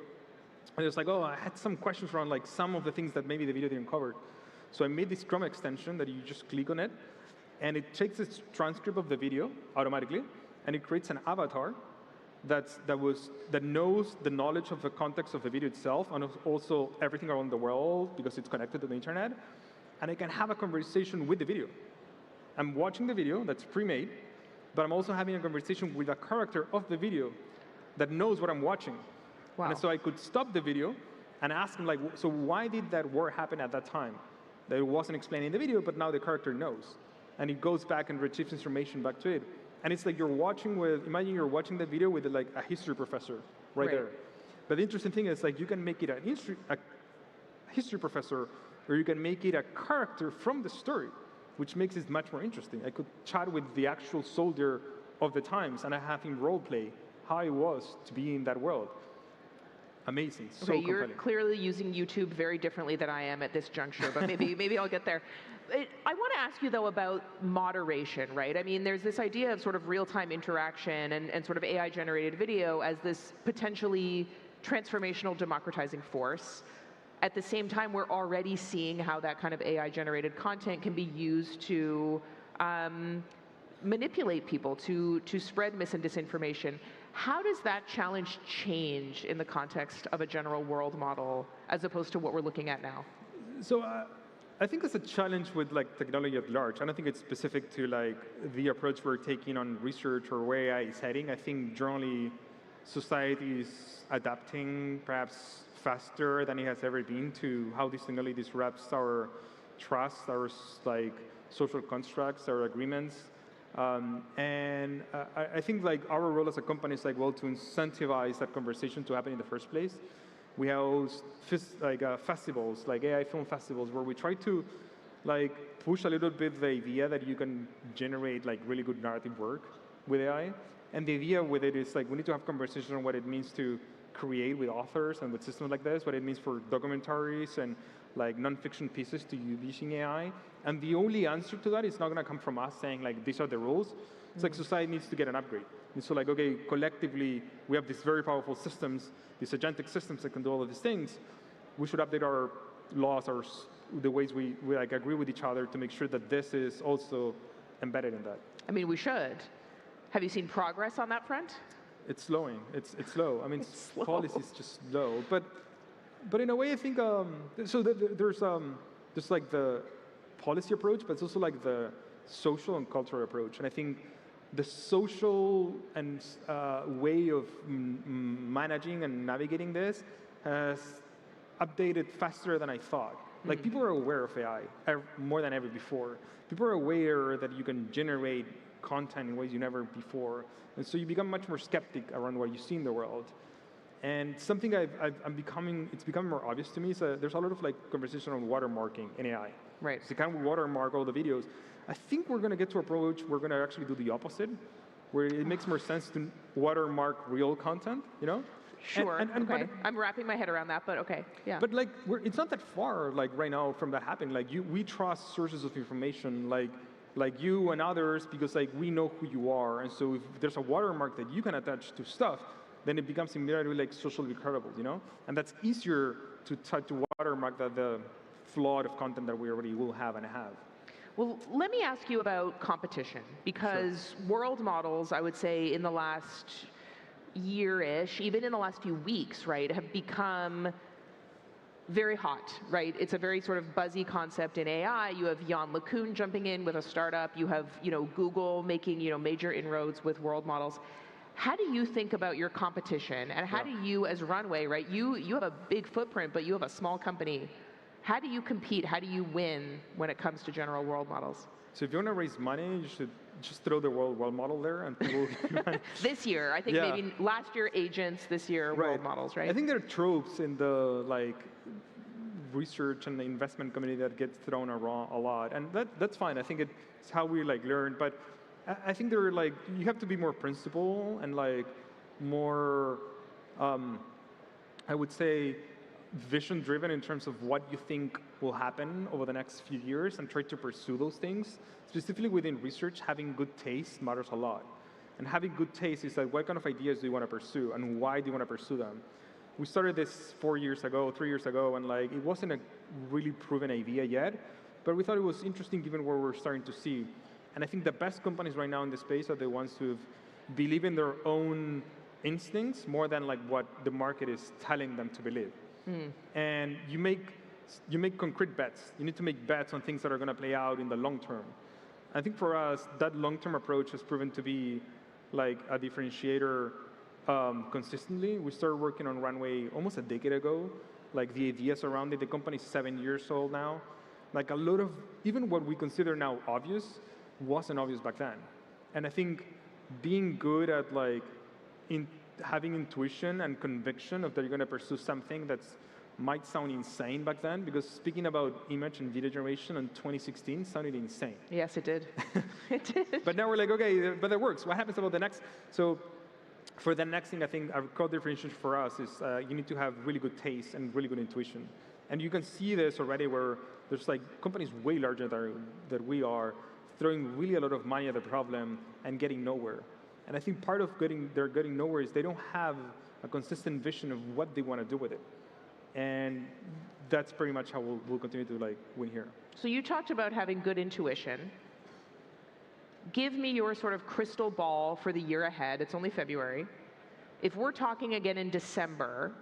and it's like, oh, I had some questions around like some of the things that maybe the video didn't cover. So I made this Chrome extension that you just click on it, and it takes its transcript of the video automatically, and it creates an avatar that knows the knowledge of the context of the video itself, and also everything around the world because it's connected to the internet, and I can have a conversation with the video. I'm watching the video that's pre-made, but I'm also having a conversation with a character of the video that knows what I'm watching.
Wow.
And so I could stop the video and ask him, like, so why did that word happen at that time? That it wasn't explained in the video, but now the character knows. And it goes back and retrieves information back to it. And it's like you're watching with, imagine you're watching the video with like a history professor right there. But the interesting thing is like you can make it a history professor, or you can make it a character from the story, which makes it much more interesting. I could chat with the actual soldier of the times, and I have him role play how it was to be in that world. Amazing, so
okay, you're
compelling.
clearly using YouTube very differently than I am at this juncture, but maybe I'll get there. I want to ask you, though, about moderation, right? I mean, there's this idea of sort of real-time interaction and sort of AI-generated video as this potentially transformational democratizing force. At the same time, we're already seeing how that kind of AI-generated content can be used to manipulate people, to spread mis and disinformation. How does that challenge change in the context of a general world model as opposed to what we're looking at now?
So I think it's a challenge with like technology at large. I don't think it's specific to like the approach we're taking on research or where AI is heading. I think generally society is adapting perhaps faster than it has ever been to how this technology disrupts our trust, our like social constructs, our agreements. I think like our role as a company is like, well, to incentivize that conversation to happen in the first place. We have festivals, like AI film festivals, where we try to like push a little bit the idea that you can generate like really good narrative work with AI. And the idea with it is like we need to have conversations on what it means to create with authors and with systems like this, what it means for documentaries and like nonfiction pieces to use using AI. And the only answer to that is not going to come from us saying like these are the rules. It's like society needs to get an upgrade. And so like, okay, collectively, we have these very powerful systems, these agentic systems that can do all of these things. We should update our laws, the ways we like agree with each other to make sure that this is also embedded in that.
I mean, we should. Have you seen progress on that front?
It's slowing. It's slow. I mean, policy is just slow. But in a way, I think there's like the policy approach, but it's also like the social and cultural approach. And I think the social and way of managing and navigating this has updated faster than I thought. Like people are aware of AI more than ever before. People are aware that you can generate content in ways you never before. And so you become much more skeptic around what you see in the world. And something it's becoming more obvious to me is there's a lot of like conversation on watermarking in AI.
Right.
So you can watermark all the videos. I think we're going to get to an approach we're going to actually do the opposite, where it makes more sense to watermark real content, you know?
Sure, okay. I'm wrapping my head around that, but okay, yeah.
But like, it's not that far, like right now from that happening. Like we trust sources of information, like you and others, because like we know who you are. And so if there's a watermark that you can attach to stuff, then it becomes immediately like socially credible, you know? And that's easier to try to watermark the flood of content that we already will have and have.
Well, let me ask you about competition, because world models, I would say, in the last year-ish, even in the last few weeks, right, have become very hot, right? It's a very sort of buzzy concept in AI. You have Jan LeCun jumping in with a startup. You have, Google making, major inroads with world models. How do you think about your competition, and how do you, as Runway, right? You have a big footprint, but you have a small company. How do you compete? How do you win when it comes to general world models?
So if you want to raise money, you should just throw the world model there, and people.
This year, I think maybe last year agents, this year world models, right?
I think there are tropes in the research and the investment community that gets thrown around a lot, and that's fine. I think it's how we learn, but I think there are you have to be more principled and more, I would say, vision-driven in terms of what you think will happen over the next few years, and try to pursue those things. Specifically within research, having good taste matters a lot. And having good taste is what kind of ideas do you want to pursue, and why do you want to pursue them? We started this 3 years ago, and it wasn't a really proven idea yet, but we thought it was interesting given what we're starting to see. And I think the best companies right now in the space are the ones who believe in their own instincts more than what the market is telling them to believe. And you make concrete bets. You need to make bets on things that are going to play out in the long term. I think for us, that long-term approach has proven to be a differentiator consistently. We started working on Runway almost a decade ago. Like the ideas around it, the company's 7 years old now. Like a lot of, even what we consider now obvious, wasn't obvious back then. And I think being good at like having intuition and conviction of that you're going to pursue something that might sound insane back then, because speaking about image and video generation in 2016 sounded insane.
Yes, it did. It did.
But now we're like, okay, but that works. What happens about the next? So for the next thing, I think our core differentiation for us is you need to have really good taste and really good intuition. And you can see this already where there's like companies way larger than we are throwing really a lot of money at the problem and getting nowhere. And I think part of getting nowhere is they don't have a consistent vision of what they want to do with it. And that's pretty much how we'll continue to like win here.
So you talked about having good intuition. Give me your sort of crystal ball for the year ahead. It's only February. If we're talking again in December,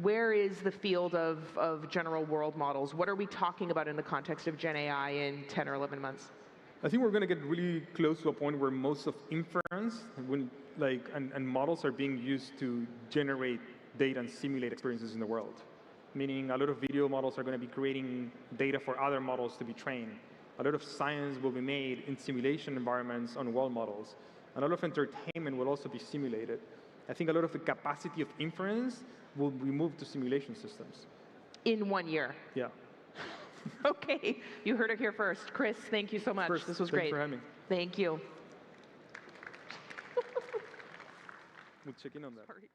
where is the field of general world models? What are we talking about in the context of Gen AI in 10 or 11 months?
I think we're going to get really close to a point where most of inference and models are being used to generate data and simulate experiences in the world. Meaning a lot of video models are going to be creating data for other models to be trained. A lot of science will be made in simulation environments on world models. A lot of entertainment will also be simulated. I think a lot of the capacity of inference will be moved to simulation systems.
In 1 year?
Yeah.
Okay, you heard it here first. Chris, thank you so much. This was great.
Thanks for having me.
Thank you.
We'll check in on that.
Sorry.